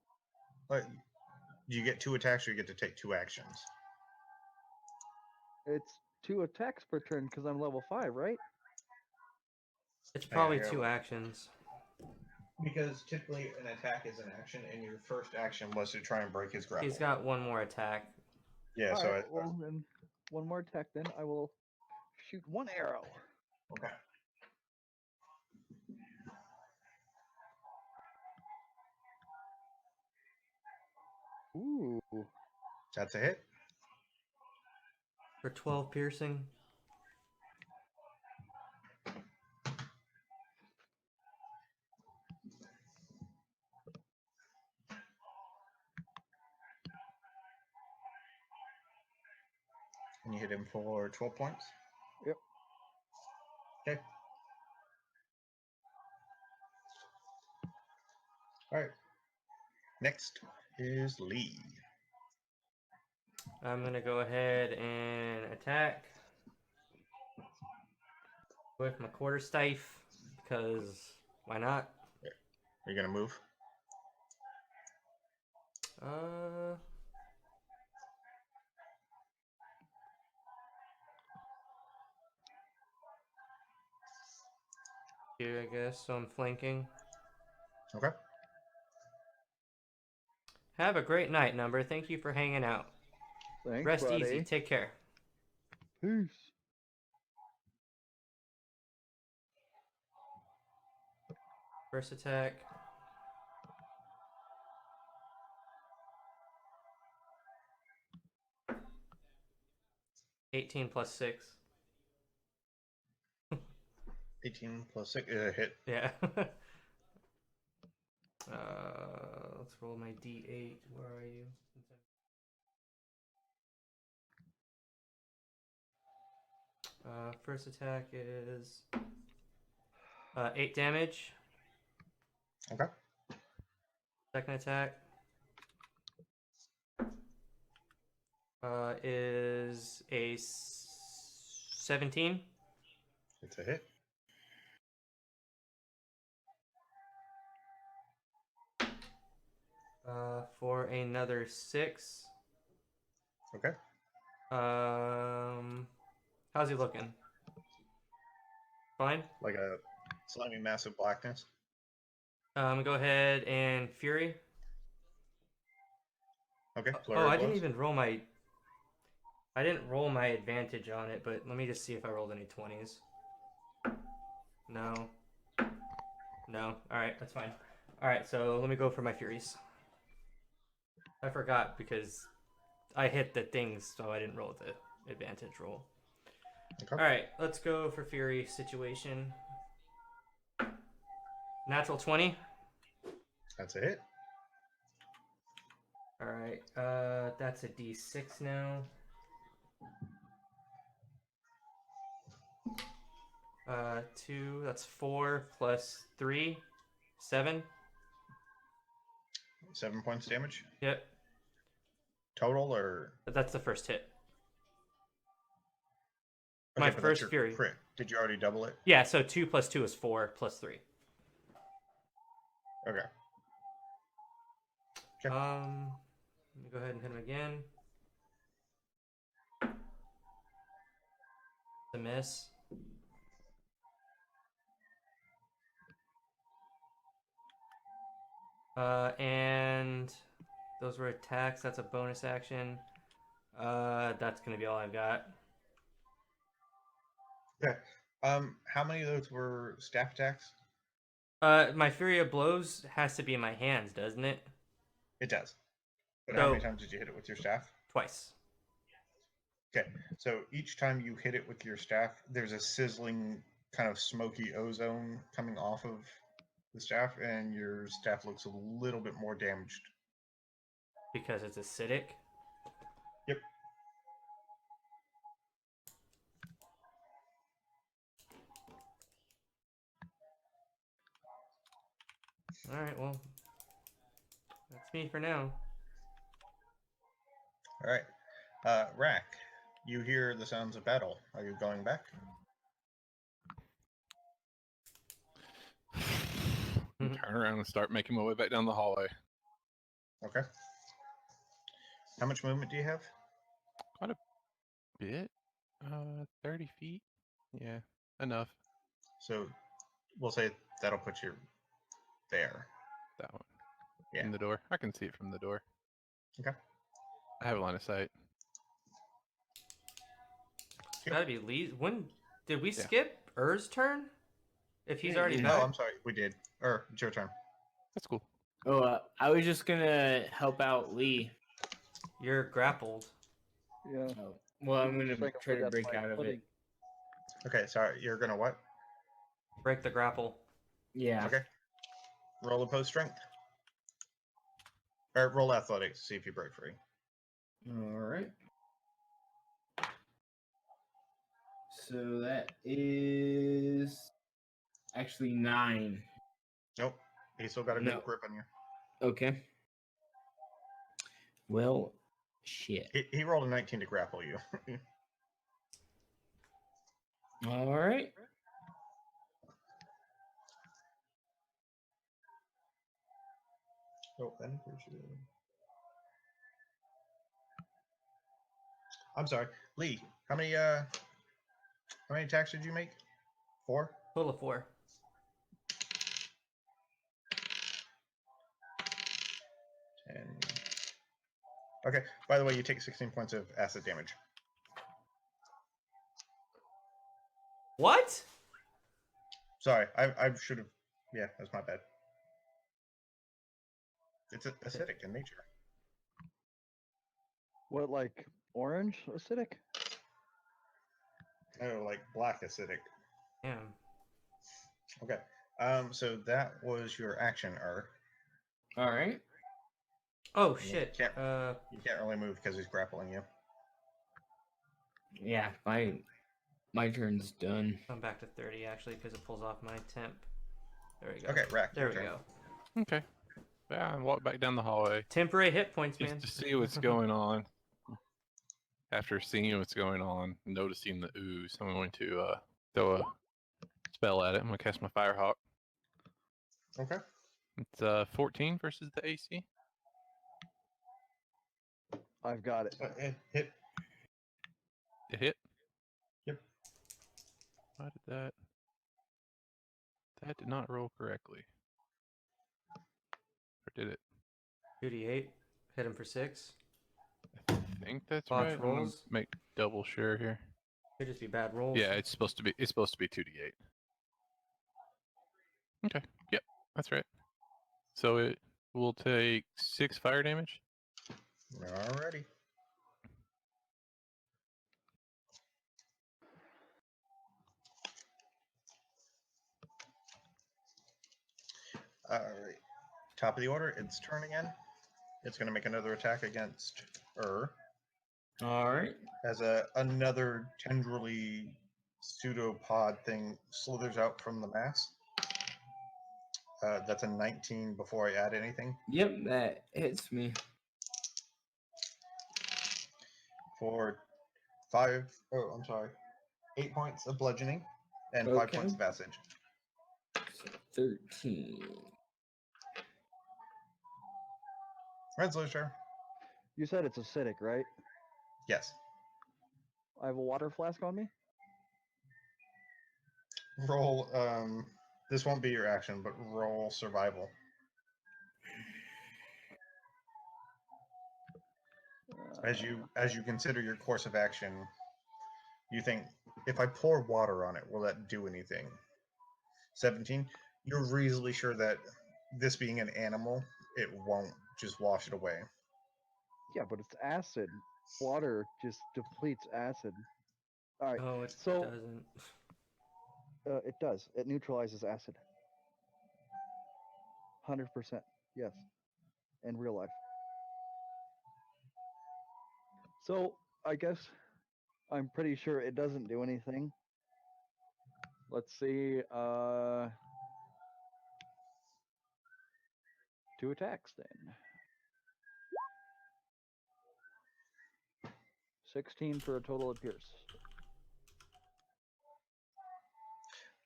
Speaker 1: Do you get 2 attacks, or you get to take 2 actions?
Speaker 5: It's 2 attacks per turn because I'm level 5, right?
Speaker 2: It's probably
Speaker 1: yeah,
Speaker 2: 2
Speaker 1: well-
Speaker 2: actions.
Speaker 1: Because typically an attack is an action, and your first action was to try and break his grapple.
Speaker 2: He's got 1 more attack.
Speaker 1: Yeah, so
Speaker 5: Alright, well then, 1 more attack. Then I will shoot 1 arrow.
Speaker 1: okay.
Speaker 5: Ooh.
Speaker 1: That's a hit.
Speaker 2: For 12 piercing.
Speaker 1: And you hit him for 12 points?
Speaker 5: Yep.
Speaker 1: Okay. Alright. Next is Lee.
Speaker 2: I'm going to go ahead and attack. With my quarterstaff, because why not?
Speaker 1: Are you gonna move?
Speaker 2: Here, I guess. So I'm flanking.
Speaker 1: Okay.
Speaker 2: Have a great night, Number. Thank you for hanging out.
Speaker 5: Thanks,
Speaker 2: Rest
Speaker 5: buddy.
Speaker 2: easy. Take care.
Speaker 5: Peace.
Speaker 2: First attack. +18 +6.
Speaker 1: 18 plus 6 hit.
Speaker 2: Yeah. Let's roll my D8. Where are you? First attack is 8 damage.
Speaker 1: Okay.
Speaker 2: Second attack is a 17.
Speaker 1: It's a hit.
Speaker 2: For another 6.
Speaker 1: Okay.
Speaker 2: How's he looking? Fine.
Speaker 1: Like a slimy massive blackness.
Speaker 2: Go ahead and Fury.
Speaker 1: Okay.
Speaker 2: Oh,
Speaker 1: flurry of
Speaker 2: I didn't
Speaker 1: blows.
Speaker 2: even roll my. I didn't roll my advantage on it, but let me just see if I rolled any 20s. No. No. All right, that's fine. All right, so let me go for my Furies. I forgot because I hit the things, so I didn't roll the advantage roll.
Speaker 1: Okay.
Speaker 2: All right, let's go for Fury situation. Natural 20.
Speaker 1: That's a hit.
Speaker 2: All right, that's a D6 now. 2. That's 4 plus 3, 7.
Speaker 1: 7 points damage
Speaker 2: Yep,
Speaker 1: total, or
Speaker 2: that's the first hit.
Speaker 1: okay,
Speaker 2: My
Speaker 1: but that's
Speaker 2: first
Speaker 1: your
Speaker 2: Fury.
Speaker 1: crit. Did you already double it?
Speaker 2: Yeah, so 2 plus 2 is 4 plus 3.
Speaker 1: Okay. Okay.
Speaker 2: Let me go ahead and hit him again. The miss. And those were attacks. That's a bonus action. That's gonna be all I've got.
Speaker 1: Okay. How many of those were staff attacks?
Speaker 2: My Fury of Blows has to be in my hands, doesn't it?
Speaker 1: It does. But how
Speaker 2: So-
Speaker 1: many times did you hit it with your staff?
Speaker 2: Twice.
Speaker 1: Okay. So each time you hit it with your staff, there's a sizzling kind of smoky ozone coming off of the staff, and your staff looks a little bit more damaged.
Speaker 2: Because it's acidic.
Speaker 1: Yep.
Speaker 2: Alright, well. That's me for now.
Speaker 1: All right. Rakk, you hear the sounds of battle. Are you going back?
Speaker 2: Mhm.
Speaker 4: Turn around and start making my way back down the hallway.
Speaker 1: Okay. How much movement do you have?
Speaker 4: Bit? 30 feet? Yeah, enough.
Speaker 1: So we'll say that'll put you there.
Speaker 4: That one.
Speaker 1: Yeah.
Speaker 4: In the door. I can see it from the door.
Speaker 1: Okay.
Speaker 4: I have a line of sight.
Speaker 2: It's gotta be Lee. When did we
Speaker 4: Yeah.
Speaker 2: skip Ur's turn? If he's already
Speaker 1: No,
Speaker 2: back?
Speaker 1: I'm sorry. We did. Or it's your turn.
Speaker 4: That's cool.
Speaker 3: Oh, I was just gonna help out Lee.
Speaker 2: You're grappled.
Speaker 5: Yeah.
Speaker 3: Oh, well, I'm gonna
Speaker 5: Strike him
Speaker 3: try
Speaker 5: for
Speaker 3: to
Speaker 5: death
Speaker 3: break
Speaker 5: by
Speaker 3: out of
Speaker 5: footing.
Speaker 3: it.
Speaker 1: Okay. Sorry. You're gonna what?
Speaker 2: Break the grapple.
Speaker 3: Yeah.
Speaker 1: Okay. Roll opposed strength. Or roll athletics to see if you break free.
Speaker 3: All right. So that is actually 9.
Speaker 1: Nope. He still got a
Speaker 3: No.
Speaker 1: good grip on you.
Speaker 3: Okay. Well, shit.
Speaker 1: He rolled a 19 to grapple you.
Speaker 3: All right.
Speaker 1: Oh, I'm sorry, Lee. How many attacks did you make? 4.
Speaker 2: Total of 4.
Speaker 1: And okay. By the way, you take 16 points of acid damage.
Speaker 2: What?
Speaker 1: Sorry, I should have. Yeah, that's my bad. It's acidic in nature.
Speaker 5: What, like orange acidic?
Speaker 1: Oh, like black acidic.
Speaker 2: Damn.
Speaker 1: Okay. So that was your action,
Speaker 3: All right.
Speaker 2: Oh
Speaker 1: And
Speaker 2: shit.
Speaker 1: You can't really move because he's grappling you.
Speaker 3: Yeah, my turn's done.
Speaker 2: I'm back to 30 actually because it pulls off my temp. There we go.
Speaker 1: Okay, Rakk.
Speaker 2: There
Speaker 1: your
Speaker 2: we
Speaker 1: turn.
Speaker 2: go.
Speaker 4: Okay. Yeah, I walk back down the hallway
Speaker 2: Temporary hit points,
Speaker 4: just
Speaker 2: man.
Speaker 4: to see what's going on. After seeing what's going on, noticing the ooze, I'm going to throw a spell at it. I'm going to cast my Firehawk.
Speaker 1: Okay.
Speaker 4: It's 14 versus the AC.
Speaker 5: I've got it.
Speaker 1: Hit.
Speaker 4: It hit?
Speaker 1: Yep.
Speaker 4: Why did that? That did not roll correctly. Or did it?
Speaker 2: 2d8. Hit him for 6.
Speaker 4: I think that's
Speaker 2: Botch
Speaker 4: right. I'm gonna
Speaker 2: rolls.
Speaker 4: make double sure here.
Speaker 2: Could just be bad rolls.
Speaker 4: Yeah, it's supposed to be 2d8. Okay. Yep, that's right. So it will take 6 fire damage.
Speaker 1: Alrighty. Alright. Top of the order, its turn again. It's going to make another attack against
Speaker 3: All right.
Speaker 1: as another tendrily pseudopod thing slithers out from the mass. That's a 19 before I add anything.
Speaker 3: Yep, that hits me.
Speaker 1: For 8 points of bludgeoning and 5
Speaker 3: Okay.
Speaker 1: points of acid.
Speaker 3: So 13.
Speaker 1: Rinzler's turn.
Speaker 5: You said it's acidic, right?
Speaker 1: Yes.
Speaker 5: I have a water flask on me.
Speaker 1: Roll. This won't be your action, but roll survival. As you consider your course of action, you think, if I pour water on it, will that do anything? 17. You're reasonably sure that this being an animal, it won't just wash it away.
Speaker 5: Yeah, but it's acid. Water just depletes acid. All right.
Speaker 2: No, it
Speaker 5: So
Speaker 2: doesn't.
Speaker 5: it does. It neutralizes acid. 100%. Yes. In real life. So I guess I'm pretty sure it doesn't do anything. Let's see. 2 attacks then. 16 for a total of pierce.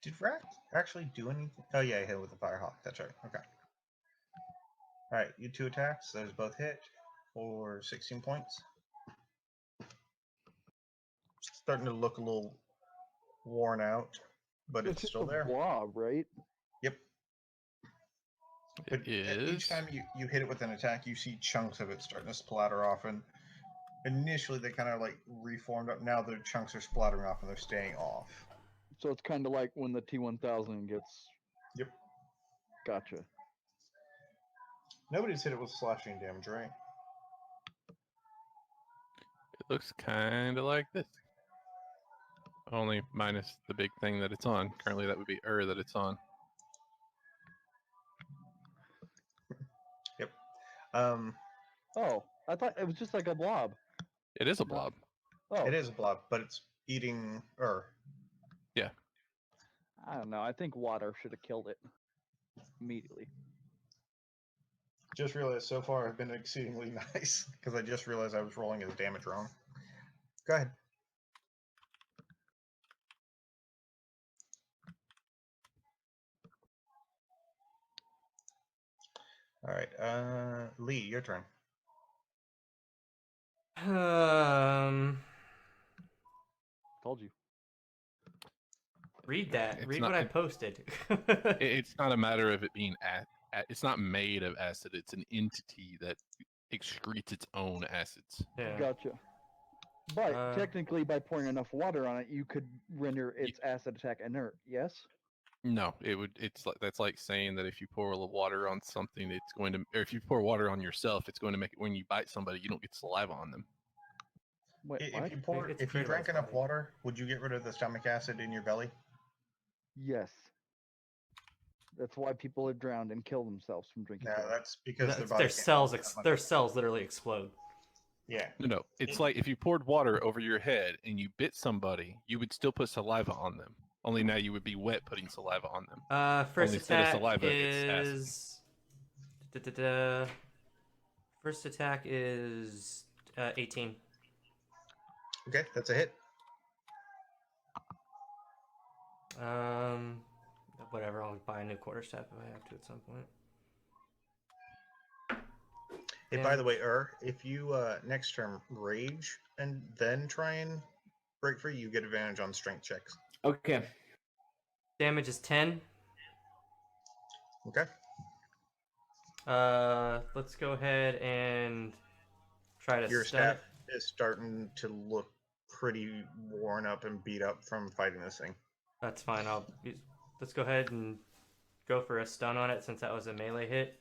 Speaker 1: Did Rakk actually do anything? Oh yeah, he hit with the Firehawk. That's right. Okay. All right, you 2 attacks. Those both hit for 16 points. Starting to look a little worn out, but it's
Speaker 5: just
Speaker 1: still
Speaker 5: a
Speaker 1: there.
Speaker 5: blob, right?
Speaker 1: Yep.
Speaker 4: It
Speaker 1: But
Speaker 4: is.
Speaker 1: each time you hit it with an attack, you see chunks of it starting to splatter off. And initially, they kind of like reformed up. Now the chunks are splattering off and they're staying off.
Speaker 5: So it's kind of like when the T1000 gets.
Speaker 1: Yep.
Speaker 5: Gotcha.
Speaker 1: Nobody's hit it with slashing damage, right?
Speaker 4: It looks kind of like this. Only minus the big thing that it's on. Currently, that would be that it's on.
Speaker 1: Yep.
Speaker 5: Oh, I thought it was just like a blob.
Speaker 4: It is a blob.
Speaker 5: Oh,
Speaker 1: It is a blob, but it's eating
Speaker 4: Yeah.
Speaker 5: I don't know. I think water should have killed it immediately.
Speaker 1: Just realized so far I've been exceedingly nice because I just realized I was rolling his damage wrong. Go ahead. All right, Lee, your turn.
Speaker 5: Told you.
Speaker 2: Read that.
Speaker 4: It's
Speaker 2: Read
Speaker 4: not.
Speaker 2: what I posted.
Speaker 4: It's not a matter of it being it's not made of acid. It's an entity that excretes its own acids.
Speaker 2: Yeah.
Speaker 5: Gotcha. But
Speaker 2: Uh,
Speaker 5: technically, by pouring enough water on it, you could render its acid attack inert. Yes.
Speaker 4: No, it would. It's like that's like saying that if you pour a little water on something, it's going to, or if you pour water on yourself, it's going to make it when you bite somebody, you don't get saliva on them.
Speaker 5: Wait,
Speaker 1: If
Speaker 5: what?
Speaker 1: you pour,
Speaker 2: It's
Speaker 1: if you drank
Speaker 2: fertilized
Speaker 1: enough
Speaker 2: body.
Speaker 1: water, would you get rid of the stomach acid in your belly?
Speaker 5: Yes. That's why people have drowned and killed themselves from drinking.
Speaker 1: No,
Speaker 5: too much.
Speaker 1: that's because their
Speaker 2: That's,
Speaker 1: body
Speaker 2: their
Speaker 1: can't
Speaker 2: cells.
Speaker 1: handle that much.
Speaker 2: Their cells literally explode.
Speaker 1: Yeah.
Speaker 4: No, it's like if you poured water over your head and you bit somebody, you would still put saliva on them. Only now you would be wet putting saliva on them.
Speaker 2: First
Speaker 4: Only instead of
Speaker 2: attack
Speaker 4: saliva, it's acid.
Speaker 2: is. First attack is 18.
Speaker 1: Okay, that's a hit.
Speaker 2: Whatever. I'll buy a new quarterstaff if I have to at some point.
Speaker 1: Hey, by the way, if you next turn rage and then try and break free, you get advantage on strength checks.
Speaker 3: Okay.
Speaker 2: Damage is 10.
Speaker 1: Okay.
Speaker 2: Let's go ahead and try to
Speaker 1: Your
Speaker 2: stun
Speaker 1: staff
Speaker 2: it.
Speaker 1: is starting to look pretty worn up and beat up from fighting this thing.
Speaker 2: That's fine. Let's go ahead and go for a stun on it since that was a melee hit.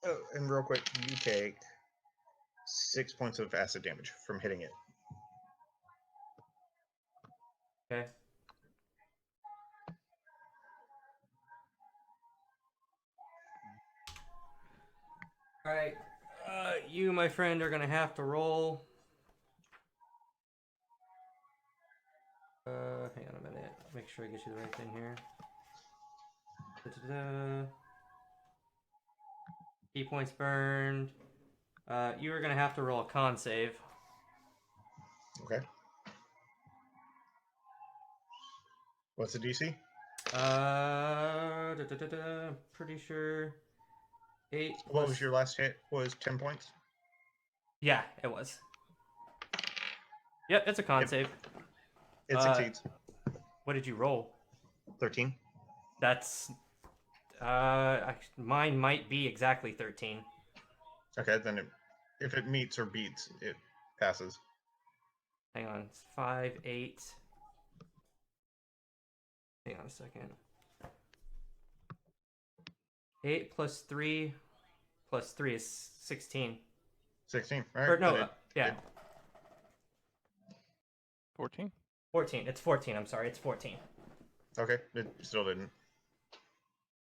Speaker 1: Oh, and real quick, you take 6 points of acid damage from hitting it.
Speaker 2: Okay. All right. You, my friend, are gonna have to roll. Hang on a minute. Make sure I get you the right thing here. Da-da-da. Key points burned. You are gonna have to roll a con save.
Speaker 1: Okay. What's the DC?
Speaker 2: I'm pretty sure 8.
Speaker 1: What was your last hit? Was 10 points?
Speaker 2: Yeah, it was. Yep, it's a con
Speaker 1: Yep.
Speaker 2: save.
Speaker 1: It succeeds.
Speaker 2: What did you roll?
Speaker 1: 13.
Speaker 2: That's mine might be exactly 13.
Speaker 1: Okay, then if it meets or beats, it passes.
Speaker 2: Hang on, it's 5, 8. Hang on a second. 8 plus 3 plus 3 is 16.
Speaker 1: 16. All right.
Speaker 2: Or no,
Speaker 1: then
Speaker 2: yeah,
Speaker 4: 14.
Speaker 2: 14. It's 14. I'm sorry, it's 14.
Speaker 1: Okay, it still didn't.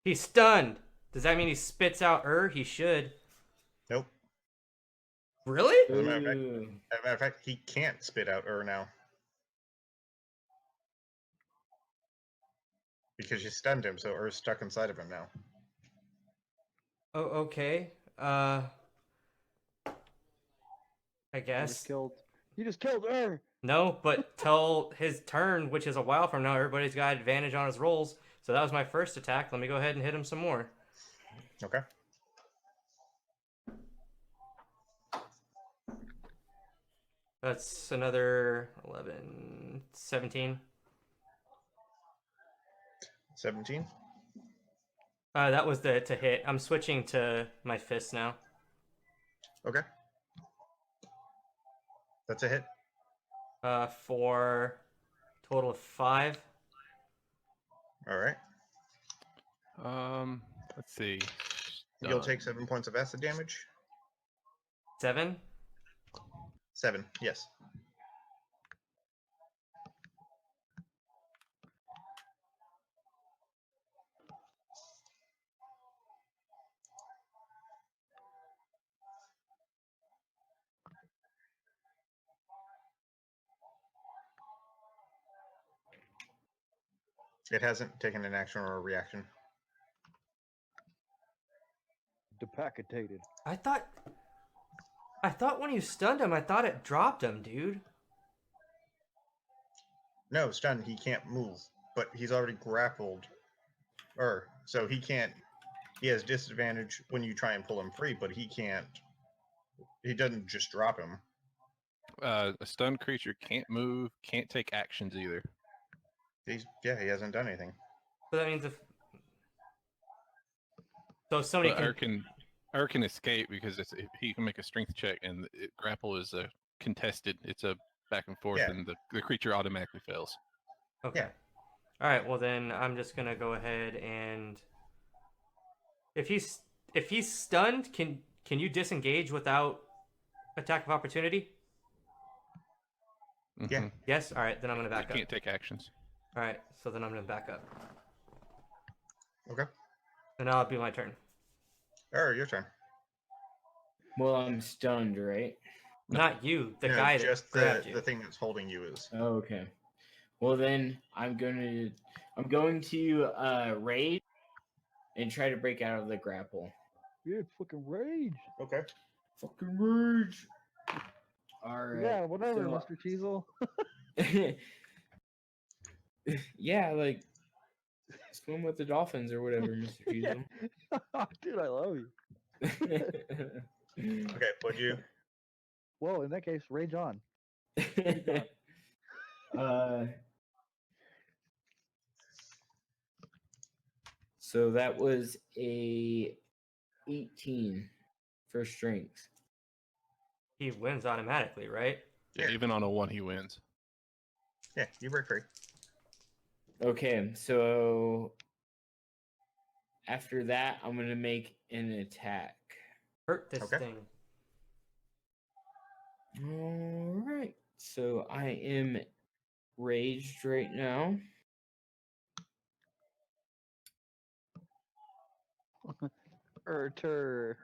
Speaker 2: He's stunned. Does that mean he spits out He should.
Speaker 1: Nope.
Speaker 2: Really?
Speaker 1: As a matter of fact,
Speaker 3: Ooh.
Speaker 1: as a matter of fact, he can't spit out now. Because you stunned him, so Ur's stuck inside of him now.
Speaker 2: Oh, okay. I
Speaker 5: You
Speaker 2: guess.
Speaker 5: just killed. You just killed her.
Speaker 2: No, but till his turn, which is a while from now, everybody's got advantage on his rolls. So that was my first attack. Let me go ahead and hit him some more.
Speaker 1: Okay.
Speaker 2: That's another 11, 17.
Speaker 1: 17.
Speaker 2: That was to hit. I'm switching to my fist now.
Speaker 1: Okay. That's a hit.
Speaker 2: For total of 5.
Speaker 1: All right.
Speaker 4: Let's see.
Speaker 1: You'll take 7 points of acid damage.
Speaker 2: 7.
Speaker 1: 7, yes. It hasn't taken an action or a reaction.
Speaker 5: Decapitated.
Speaker 2: I thought when you stunned him, I thought it dropped him, dude.
Speaker 1: No, stunned. He can't move, but he's already grappled. So he can't he has disadvantage when you try and pull him free, but he can't. He doesn't just drop him.
Speaker 4: A stunned creature can't move, can't take actions either.
Speaker 1: He hasn't done anything.
Speaker 2: So that means if somebody
Speaker 4: But
Speaker 2: can.
Speaker 4: Ur can escape because he can make a strength check, and grapple is a contested. It's a back and forth,
Speaker 1: Yeah.
Speaker 4: and the creature automatically fails.
Speaker 2: Okay.
Speaker 1: Yeah.
Speaker 2: All right. Well, then I'm just gonna go ahead and if he's stunned, can you disengage without attack of opportunity?
Speaker 1: Yeah.
Speaker 4: Mhm.
Speaker 2: Yes. All right. Then I'm gonna
Speaker 4: He
Speaker 2: back up.
Speaker 4: can't take actions.
Speaker 2: All right. So then I'm gonna back up.
Speaker 1: Okay.
Speaker 2: And now it'll be my turn.
Speaker 1: Your turn.
Speaker 3: Well, I'm stunned, right?
Speaker 2: Not you, the
Speaker 1: No,
Speaker 2: guy that
Speaker 1: just
Speaker 2: grabbed
Speaker 1: the
Speaker 2: you.
Speaker 1: thing that's holding you is.
Speaker 3: Oh, okay. Well, then I'm going to raid and try to break out of the grapple.
Speaker 5: Yeah, it's fucking rage.
Speaker 1: Okay.
Speaker 3: Fucking rage. All right.
Speaker 5: Yeah, whatever,
Speaker 3: so-
Speaker 5: Mr. Cheezel.
Speaker 3: Yeah, like swim with the dolphins or whatever, Mr.
Speaker 5: Yeah.
Speaker 3: Cheezel.
Speaker 5: Dude, I love you.
Speaker 1: Okay. Would you?
Speaker 5: Well, in that case, rage on.
Speaker 3: So that was a 18 for strength.
Speaker 2: He wins automatically, right?
Speaker 4: Yeah,
Speaker 1: Yeah.
Speaker 4: even on a 1, he wins.
Speaker 1: Yeah, you break free.
Speaker 3: Okay, so after that, I'm gonna make an attack.
Speaker 2: Hurt this
Speaker 1: Okay.
Speaker 2: thing.
Speaker 3: All right, so I am raged right now.
Speaker 5: Ertur.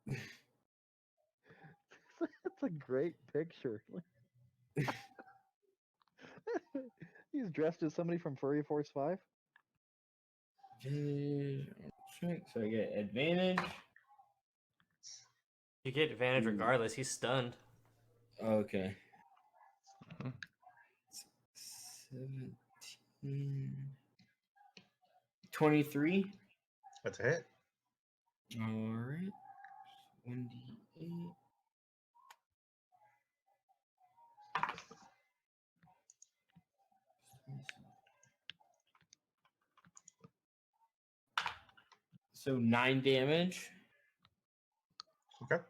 Speaker 5: That's a great picture. He's dressed as somebody from Furry Force 5.
Speaker 3: Strength, so I get advantage.
Speaker 2: You get advantage
Speaker 3: Ooh.
Speaker 2: regardless. He's stunned.
Speaker 3: Okay.
Speaker 4: Mhm.
Speaker 3: 17. 23.
Speaker 1: That's a hit.
Speaker 3: All right. 1d8. So 9 damage.
Speaker 1: Okay.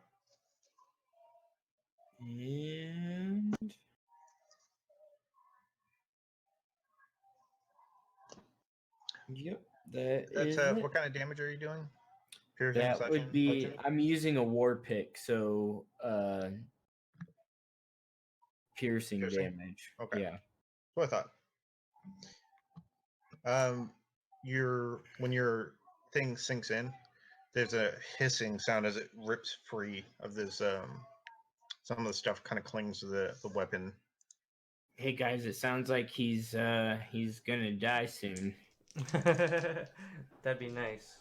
Speaker 3: And yep, that
Speaker 1: That's
Speaker 3: is it.
Speaker 1: what kind of damage are you doing? Piercing,
Speaker 3: That
Speaker 1: slashing,
Speaker 3: would be
Speaker 1: bludgeoning?
Speaker 3: I'm using a war pick, so piercing
Speaker 1: Piercing?
Speaker 3: damage.
Speaker 1: Okay.
Speaker 3: Yeah.
Speaker 1: What I thought. When your thing sinks in, there's a hissing sound as it rips free of this. Some of the stuff kind of clings to the weapon.
Speaker 3: Hey guys, it sounds like he's gonna die soon.
Speaker 2: That'd be nice.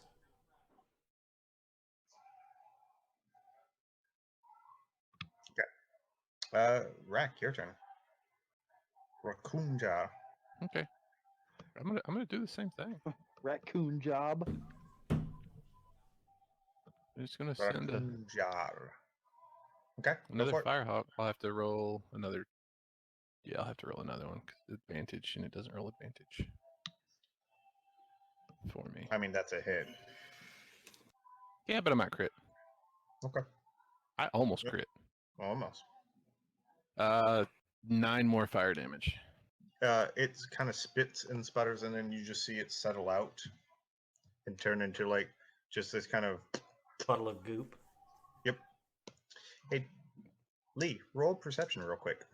Speaker 1: Rakk, your turn. Raccoonja.
Speaker 4: Okay. I'm gonna do the same thing.
Speaker 5: Raccoon job.
Speaker 4: I'm just gonna send
Speaker 1: Raccoonja. Okay. Go
Speaker 4: another
Speaker 1: for it.
Speaker 4: Firehawk. I'll have to roll another. Yeah, I'll have to roll another one 'cause advantage, and it doesn't roll advantage for me.
Speaker 1: I mean, that's a hit.
Speaker 4: Yeah, but I might crit.
Speaker 1: Okay.
Speaker 4: I almost
Speaker 1: Yep.
Speaker 4: crit.
Speaker 1: Almost.
Speaker 4: 9 more fire damage.
Speaker 1: It kind of spits and sputters, and then you just see it settle out and turn into like just this kind of.
Speaker 2: Puddle of goop.
Speaker 1: Yep. Hey, Lee, roll perception real quick.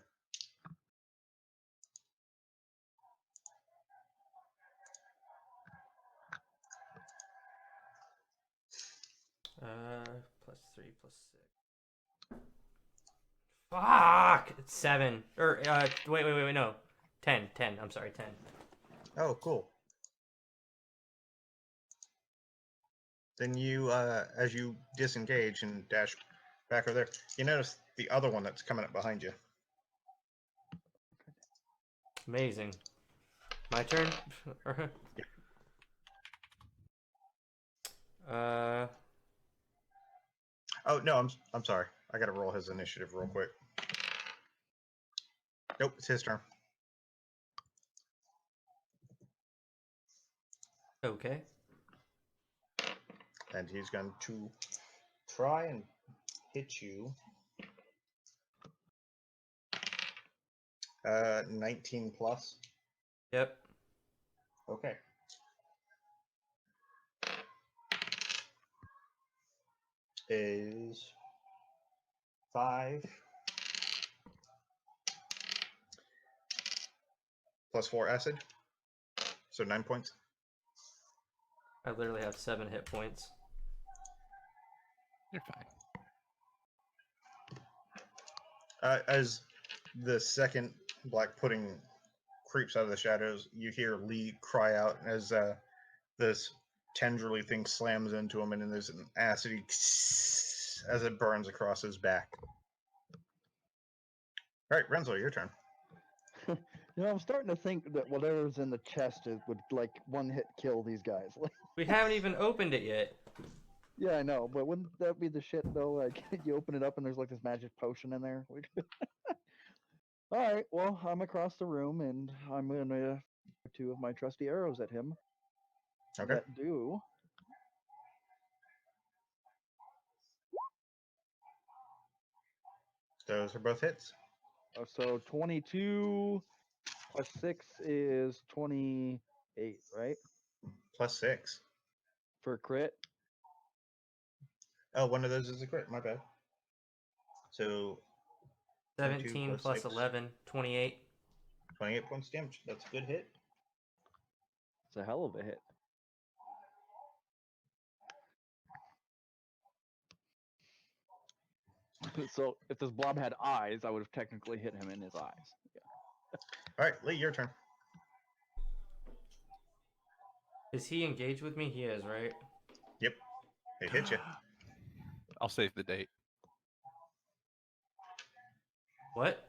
Speaker 2: +3 +6. Fuck! It's 7. Or wait, no. 10. I'm sorry, 10.
Speaker 1: Oh, cool. Then you, as you disengage and dash back over there, you notice the other one that's coming up behind you.
Speaker 2: Amazing. My turn?
Speaker 1: Oh no, I'm sorry. I gotta roll his initiative real quick. Nope, it's his turn.
Speaker 2: Okay.
Speaker 1: And he's going to try and hit you. 19 plus.
Speaker 2: Yep.
Speaker 1: Okay. Is 5 plus 4 acid. So 9 points.
Speaker 2: I literally have 7 hit points.
Speaker 4: You're fine.
Speaker 1: As the second black pudding creeps out of the shadows, you hear Lee cry out as this tendrily thing slams into him, and then there's an acidy as it burns across his back. All right, Rinzler, your turn.
Speaker 5: You know, I'm starting to think that whatever's in the chest would like one hit kill these guys.
Speaker 2: We haven't even opened it yet.
Speaker 5: Yeah, I know, but wouldn't that be the shit though? Like you open it up and there's like this magic potion in there. All right, well, I'm across the room and I'm gonna fire 2 of my trusty arrows at him.
Speaker 1: Okay.
Speaker 5: That do.
Speaker 1: Those are both hits.
Speaker 5: So 22 plus 6 is 28, right?
Speaker 1: Plus 6.
Speaker 5: For crit.
Speaker 1: Oh, one of those is a crit. My bad. So
Speaker 2: 17
Speaker 1: plus
Speaker 2: plus
Speaker 1: 6.
Speaker 2: 11, 28.
Speaker 1: 28 points damage. That's a good hit.
Speaker 5: It's a hell of a hit. So if this blob had eyes, I would have technically hit him in his eyes. Yeah.
Speaker 1: All right, Lee, your turn.
Speaker 2: Is he engaged with me? He is, right?
Speaker 1: Yep. It hit you.
Speaker 4: I'll save the date.
Speaker 2: What?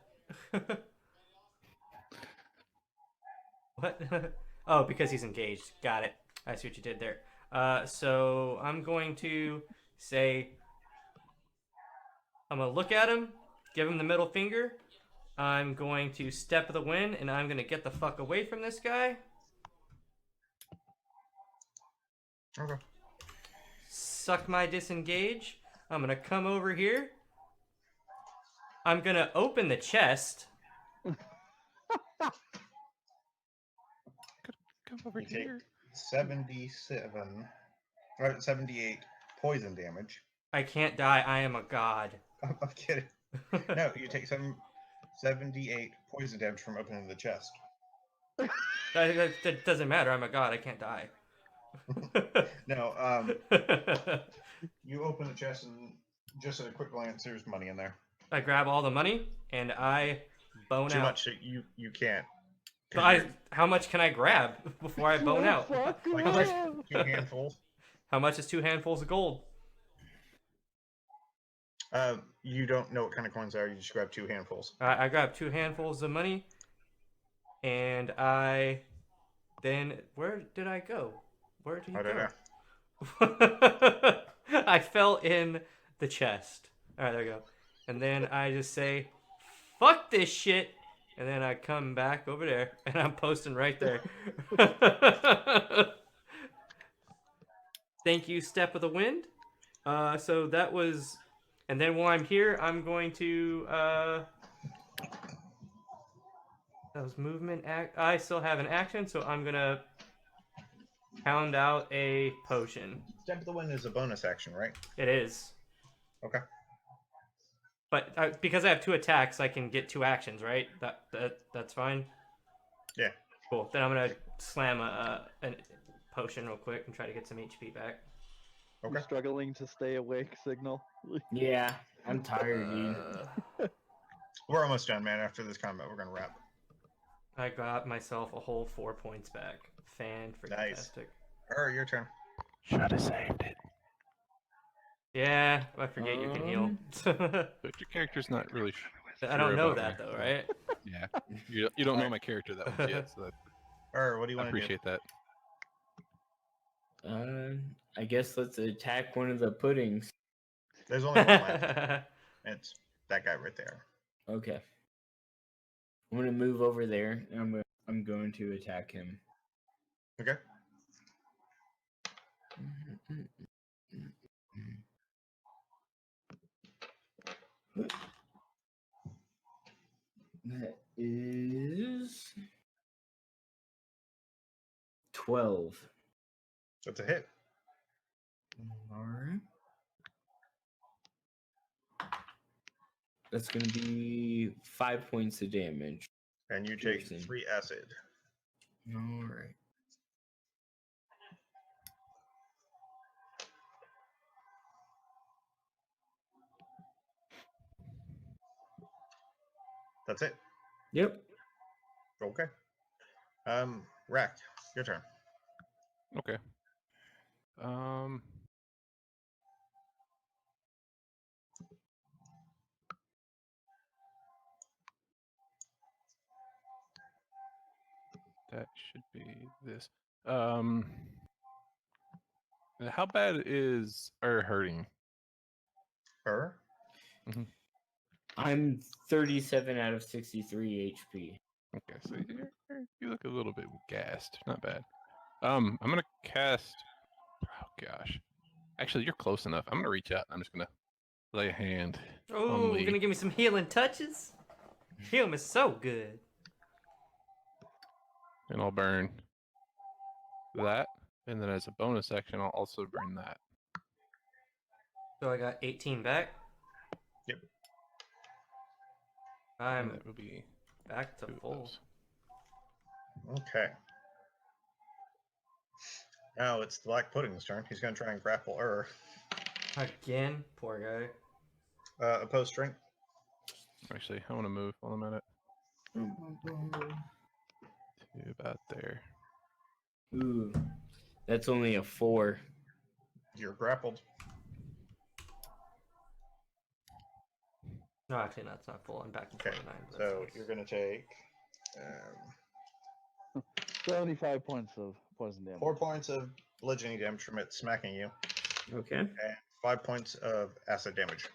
Speaker 2: What? Oh, because he's engaged. Got it. I see what you did there. So I'm going to say, I'm going to look at him, give him the middle finger. I'm going to step of the wind, and I'm going to get the fuck away from this guy.
Speaker 1: Okay.
Speaker 2: Suck my disengage. I'm going to come over here. I'm going to open the chest.
Speaker 4: Come over
Speaker 1: You take
Speaker 4: here.
Speaker 1: 78 poison damage.
Speaker 2: I can't die. I am a god.
Speaker 1: I'm kidding. No, you take 78 poison damage from opening the chest.
Speaker 2: That doesn't matter. I'm a god. I can't die.
Speaker 1: No, you open the chest and just at a quick glance, there's money in there.
Speaker 2: I grab all the money and I bone
Speaker 1: Too
Speaker 2: out.
Speaker 1: much, you can't.
Speaker 2: But how much can I grab before I bone out?
Speaker 1: Like just 2 handfuls.
Speaker 2: How much is 2 handfuls of gold?
Speaker 1: You don't know what kind of coins they are. You just grab 2 handfuls.
Speaker 2: I grab 2 handfuls of money, and I then where did I go? Where did he
Speaker 1: I don't
Speaker 2: go?
Speaker 1: know.
Speaker 2: I fell in the chest. All right, there we go. And then I just say, "Fuck this shit," and then I come back over there, and I'm posting right there. Thank you, Step of the Wind. So that was, and then while I'm here, I'm going to. That was movement. I still have an action, so I'm gonna pound out a potion.
Speaker 1: Step of the Wind is a bonus action, right?
Speaker 2: It is.
Speaker 1: Okay.
Speaker 2: But because I have 2 attacks, I can get 2 actions, right? That's fine.
Speaker 1: Yeah.
Speaker 2: Cool. Then I'm gonna slam a potion real quick and try to get some HP back.
Speaker 1: Okay.
Speaker 5: You're struggling to stay awake, Signal.
Speaker 3: Yeah, I'm tired, dude.
Speaker 1: We're almost done, man. After this combat, we're gonna wrap.
Speaker 2: I got myself a whole 4 points back. Fan-freaking-tastic.
Speaker 1: Your turn.
Speaker 4: Should have saved it.
Speaker 2: Yeah, I forget you can heal.
Speaker 4: But your character's not really.
Speaker 2: I don't know
Speaker 4: about
Speaker 2: that
Speaker 4: me.
Speaker 2: though, right?
Speaker 4: Yeah, you don't know my character that much yet, so
Speaker 1: What do you
Speaker 4: I
Speaker 1: want to do?
Speaker 4: appreciate that.
Speaker 3: I guess let's attack one of the puddings.
Speaker 1: There's only one left. It's that guy right there.
Speaker 3: Okay. I'm gonna move over there. And I'm going to attack him.
Speaker 1: Okay.
Speaker 3: That is 12.
Speaker 1: That's a hit.
Speaker 3: Alright. That's gonna be 5 points of damage.
Speaker 1: And you take
Speaker 3: Piercing.
Speaker 1: 3 acid.
Speaker 3: Alright.
Speaker 1: That's it.
Speaker 3: Yep.
Speaker 1: Okay. Rakk, your turn.
Speaker 4: Okay. That should be this. How bad is hurting?
Speaker 1: Her?
Speaker 3: I'm 37 out of 63 HP.
Speaker 4: Okay, so you look a little bit gassed. Not bad. I'm gonna cast. Oh gosh, actually, you're close enough. I'm gonna reach out. And I'm just gonna lay a hand
Speaker 2: Oh,
Speaker 4: on
Speaker 2: you're
Speaker 4: Lee.
Speaker 2: gonna give me some healing touches? Healing is so good.
Speaker 4: And I'll burn that. And then as a bonus action, I'll also burn that.
Speaker 2: So I got 18 back.
Speaker 1: Yep.
Speaker 4: And
Speaker 2: I'm
Speaker 4: that will be
Speaker 2: back to
Speaker 4: 2 of
Speaker 2: full.
Speaker 4: those.
Speaker 1: Okay. Now it's the Black Pudding's turn. He's going to try and grapple
Speaker 2: Again? Poor guy.
Speaker 1: Opposed strength.
Speaker 4: Actually, I want to move while I'm at it. To about there.
Speaker 3: Ooh. That's only a 4.
Speaker 1: You're grappled.
Speaker 2: No, actually, no, it's not full. I'm back to
Speaker 1: Okay.
Speaker 2: 29. but
Speaker 1: So
Speaker 2: that's nice.
Speaker 1: you're going to take
Speaker 5: 75 points of poison damage.
Speaker 1: 4 points of bludgeoning damage from it smacking you,
Speaker 3: Okay.
Speaker 1: and 5 points of acid damage.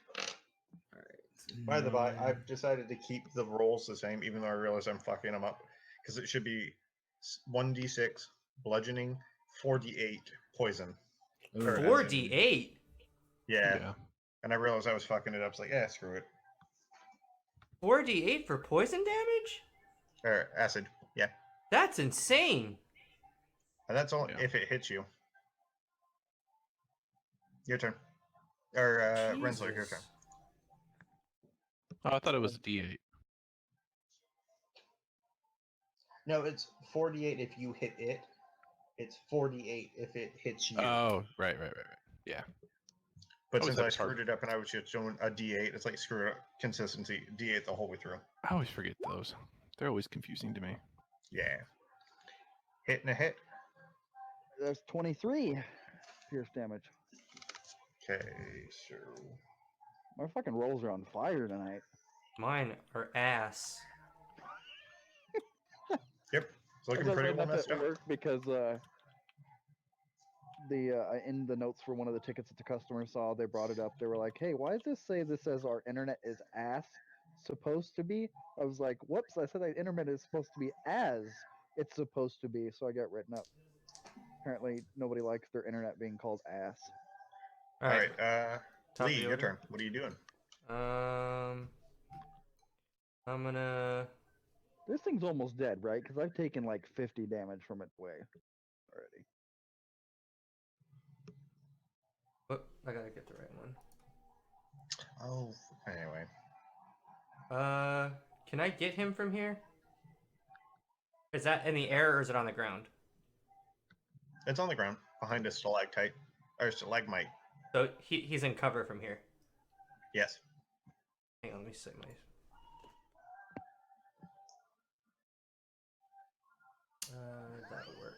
Speaker 3: Alright.
Speaker 1: By the by, I've decided to keep the rolls the same, even though I realize I'm fucking them up, because it should be 1d6 bludgeoning, 4d8 poison.
Speaker 3: Ooh.
Speaker 1: Or-
Speaker 2: 4d8?
Speaker 1: Yeah. And I realized I was fucking it up. It's like, yeah, screw it.
Speaker 2: 4d8 for poison damage?
Speaker 1: Or acid. Yeah.
Speaker 2: That's insane.
Speaker 1: And that's all
Speaker 4: Yeah.
Speaker 1: if it hits you. Your turn. Or Rinzler, your turn.
Speaker 2: Jesus.
Speaker 4: Oh, I thought it was a D8.
Speaker 1: No, it's 4d8 if you hit it. It's 4d8 if it hits you.
Speaker 4: Oh, right. Yeah.
Speaker 1: But
Speaker 4: I always
Speaker 1: since
Speaker 4: have
Speaker 1: I
Speaker 4: a target.
Speaker 1: screwed it up and I was just showing a d8, it's like screw it up. Consistency. D8 the whole way through.
Speaker 4: I always forget those. They're always confusing to me.
Speaker 1: Yeah. Hitting a hit.
Speaker 5: That's 23 pierce damage.
Speaker 1: Okay, so
Speaker 5: My fucking rolls are on fire tonight.
Speaker 2: Mine are ass.
Speaker 1: yep, it's looking
Speaker 5: I was
Speaker 1: pretty
Speaker 5: writing
Speaker 1: well
Speaker 5: up
Speaker 1: messed
Speaker 5: at
Speaker 1: up.
Speaker 5: work because in the notes for one of the tickets that the customer saw, they brought it up. They were like, "Hey, why does this say this says our internet is ass supposed to be?" I was like, "Whoops! I said that internet is supposed to be as it's supposed to be." So I got written up. Apparently, nobody likes their internet being called ass.
Speaker 2: All right. Top of
Speaker 1: Lee,
Speaker 2: the
Speaker 1: your
Speaker 2: order.
Speaker 1: turn. What are you doing?
Speaker 2: I'm gonna.
Speaker 5: This thing's almost dead, right? Because I've taken like 50 damage from its way already.
Speaker 2: Oh, I gotta get the right one.
Speaker 1: Oh, anyway.
Speaker 2: Can I get him from here? Is that in the air or is it on the ground?
Speaker 1: It's on the ground behind a stalactite or stalagmite.
Speaker 2: So he's in cover from here.
Speaker 1: Yes.
Speaker 2: Hang on, let me set my. That'll work.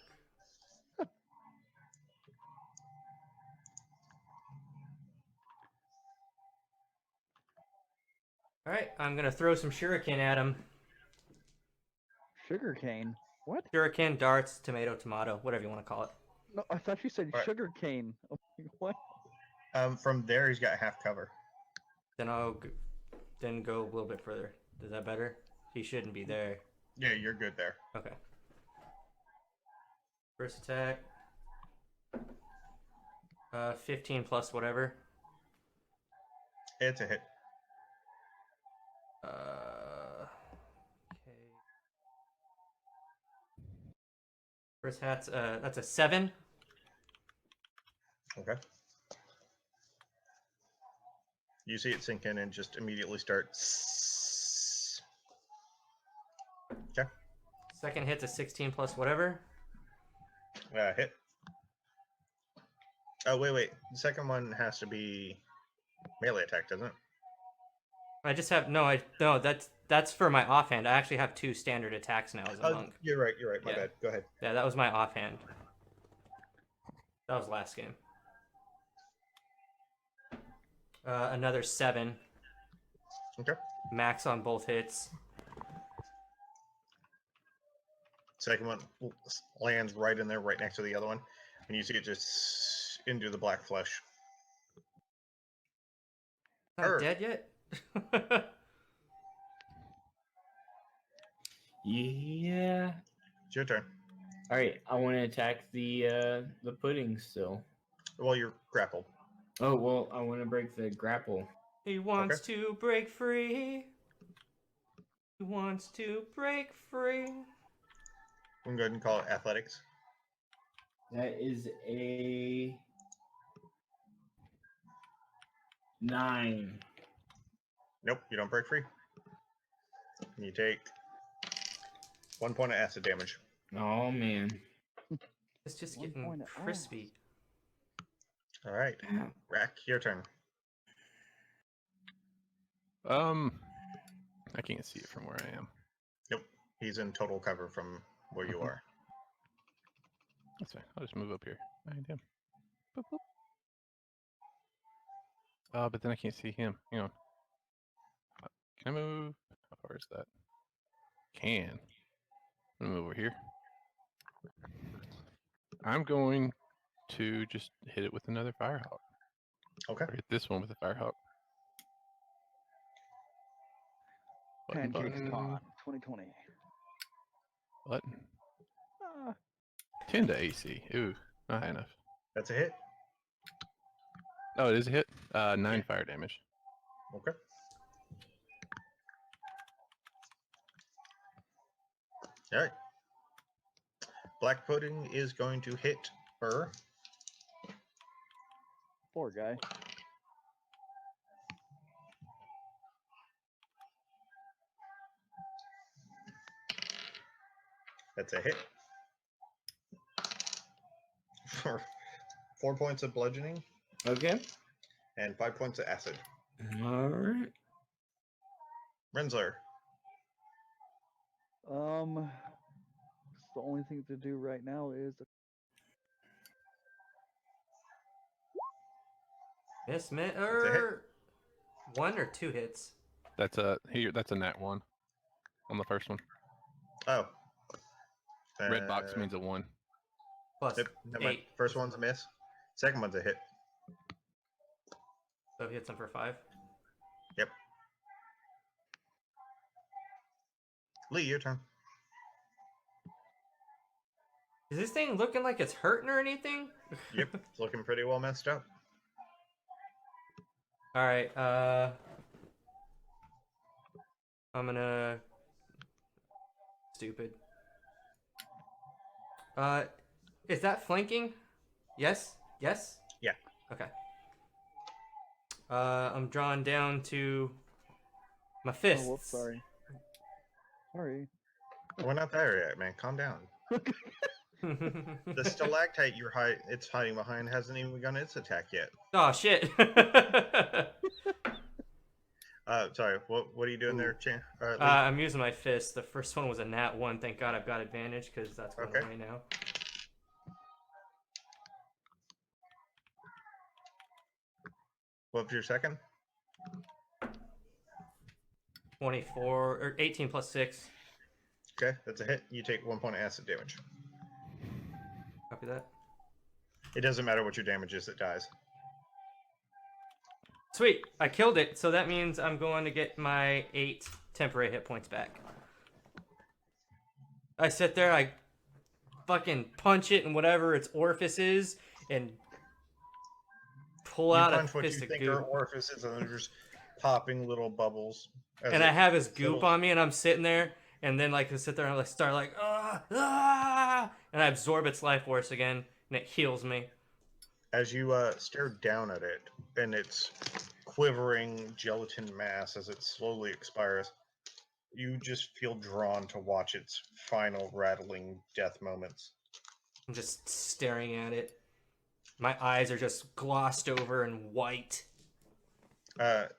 Speaker 2: All right, I'm gonna throw some shuriken at him.
Speaker 5: Sugarcane? What?
Speaker 2: Shuriken, darts, tomato, whatever you want to call it.
Speaker 5: No, I thought you said
Speaker 1: What?
Speaker 5: sugar cane. I'm like, what?
Speaker 1: From there, he's got half cover.
Speaker 2: Then then go a little bit further. Is that better? He shouldn't be there.
Speaker 1: Yeah, you're good there.
Speaker 2: Okay. First attack. 15 plus whatever.
Speaker 1: It's a hit.
Speaker 2: Okay. First that's a 7.
Speaker 1: Okay. You see it sink in and just immediately start. Okay.
Speaker 2: Second hit's a 16 plus whatever.
Speaker 1: Hit. Oh, wait. The second one has to be melee attack, doesn't it?
Speaker 2: I just have no. That's for my offhand. I actually have 2 standard attacks now as a monk.
Speaker 1: You're right. My
Speaker 2: Yeah.
Speaker 1: bad. Go ahead.
Speaker 2: Yeah, that was my offhand. That was last game. Another 7.
Speaker 1: Okay.
Speaker 2: Max on both hits.
Speaker 1: Second one lands right in there, right next to the other one, and you see it just into the black flesh.
Speaker 2: Not dead yet?
Speaker 3: Yeah.
Speaker 1: It's your turn.
Speaker 3: All right. I want to attack the pudding still.
Speaker 1: Well, you're grappled.
Speaker 3: Oh well, I want to break the grapple.
Speaker 2: He wants to break free. He wants to break free.
Speaker 1: I'm going to call it athletics.
Speaker 3: That is a 9.
Speaker 1: Nope, you don't break free. You take 1 point of acid damage.
Speaker 3: Oh man.
Speaker 2: It's just
Speaker 5: 1
Speaker 2: getting
Speaker 5: point of
Speaker 2: crispy.
Speaker 1: All right, Rakk, your turn.
Speaker 4: I can't see it from where I am.
Speaker 1: Nope, he's in total cover from where you are.
Speaker 4: That's fine. I'll just move up here. Behind him. Boop, boop. But then I can't see him. Hang on. Can I move? How far is that? Can. I'm gonna move over here. I'm going to just hit it with another Firehawk.
Speaker 1: Okay.
Speaker 4: Or hit this one with a Firehawk.
Speaker 5: Pancakes
Speaker 4: Button.
Speaker 5: Con 2020.
Speaker 4: Button.
Speaker 5: Ah,
Speaker 4: 10 to AC. Ooh, not high enough.
Speaker 1: That's a hit.
Speaker 4: Oh, it is a hit. 9 fire damage.
Speaker 1: Okay. All right. Black pudding is going to hit her.
Speaker 5: poor guy.
Speaker 1: That's a hit. For 4 points of bludgeoning
Speaker 3: Okay.
Speaker 1: and 5 points of acid.
Speaker 3: All right.
Speaker 1: Rinzler.
Speaker 5: The only thing to do right now is
Speaker 2: Miss
Speaker 1: a hit.
Speaker 2: 1 or 2 hits.
Speaker 4: That's a That's a nat 1 on the first one.
Speaker 1: Oh.
Speaker 4: Red box means a 1.
Speaker 2: Plus
Speaker 1: Yep, never mind.
Speaker 2: 8.
Speaker 1: First one's a miss. Second one's a hit.
Speaker 2: So he hits him for 5.
Speaker 1: Yep. Lee, your turn.
Speaker 2: Is this thing looking like it's hurting or anything?
Speaker 1: Yep, it's looking pretty well messed up.
Speaker 2: Alright, I'm gonna... Stupid. Is that flanking? Yes? Yes?
Speaker 1: Yeah.
Speaker 2: Okay. I'm drawn down to my fists.
Speaker 5: oh, whoops, sorry. Sorry.
Speaker 1: We're not there yet, man. Calm down. The stalactite it's hiding behind hasn't even begun its attack yet.
Speaker 2: Oh, shit.
Speaker 1: Sorry. What are you doing there, Chan? Lee?
Speaker 2: I'm using my fist. The first one was a nat 1. Thank God I've got advantage because that's going
Speaker 1: Okay.
Speaker 2: away now.
Speaker 1: What's your second?
Speaker 2: 24 or 18 plus 6.
Speaker 1: Okay, that's a hit. You take 1 point of acid damage.
Speaker 2: Copy that.
Speaker 1: It doesn't matter what your damage is, it dies.
Speaker 2: Sweet, I killed it, so that means I'm going to get my 8 temporary hit points back. I sit there, I fucking punch it in whatever its orifice is, and pull
Speaker 1: You
Speaker 2: out a
Speaker 1: punch what you
Speaker 2: fist of
Speaker 1: think are
Speaker 2: goop.
Speaker 1: orifices, and they're just popping little bubbles.
Speaker 2: And I have his goop on me, and I'm sitting there, and then like I sit there and I start like and I absorb its life force again, and it heals me.
Speaker 1: As you stare down at it, and its quivering gelatin mass as it slowly expires, you just feel drawn to watch its final rattling death moments.
Speaker 2: I'm just staring at it. My eyes are just glossed over and white.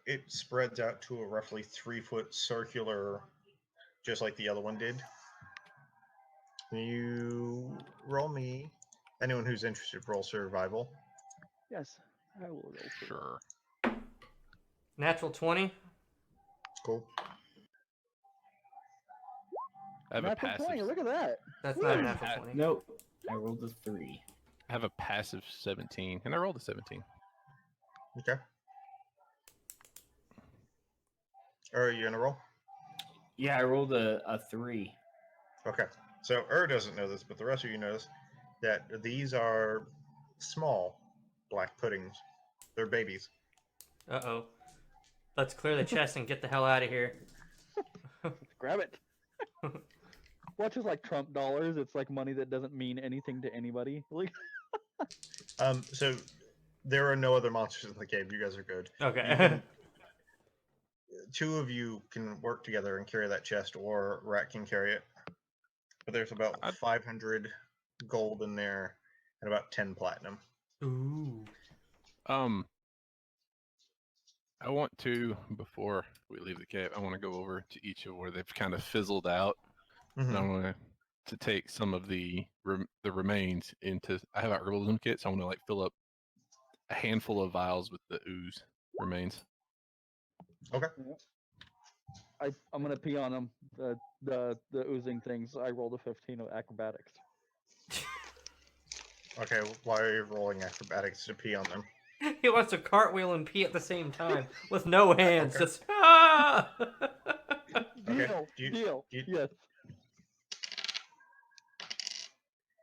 Speaker 1: It spreads out to a roughly 3-foot circular, just like the other one did. You roll me. Anyone who's interested, roll survival.
Speaker 5: Yes, I will roll.
Speaker 4: Sure.
Speaker 2: Natural 20.
Speaker 1: Cool.
Speaker 4: I have a
Speaker 5: Natural
Speaker 4: passive.
Speaker 5: 20, look at that.
Speaker 2: That's not a
Speaker 5: Woo!
Speaker 2: natural 20.
Speaker 3: Nope. I rolled a 3.
Speaker 4: I have a passive 17, and I rolled a 17.
Speaker 1: Okay. Are you gonna roll?
Speaker 3: Yeah, I rolled a 3.
Speaker 1: Okay. So doesn't know this, but the rest of you knows that these are small black puddings. They're babies.
Speaker 2: Uh-oh. Let's clear the chest and get the hell out of here.
Speaker 5: Grab it. Watch is like Trump dollars. It's like money that doesn't mean anything to anybody. Like,
Speaker 1: So there are no other monsters in the cave. You guys are good.
Speaker 2: Okay.
Speaker 1: You can- two of you can work together and carry that chest, or Rakk can carry it. But there's about 500 gold in there and about 10 platinum.
Speaker 2: Ooh.
Speaker 4: I want to, before we leave the cave, I want to go over to each of where they've kind of fizzled out, and I want to take some of the remains into. I have an herbalism kit, so I want to like fill up a handful of vials with the ooze remains.
Speaker 1: Okay.
Speaker 5: I'm gonna pee on them. The oozing things. I rolled a 15 of acrobatics.
Speaker 1: Okay, why are you rolling acrobatics to pee on them?
Speaker 2: He wants to cartwheel and pee at the same time with no hands.
Speaker 1: Okay.
Speaker 2: Just ah!
Speaker 1: Okay,
Speaker 5: Deal. Yes.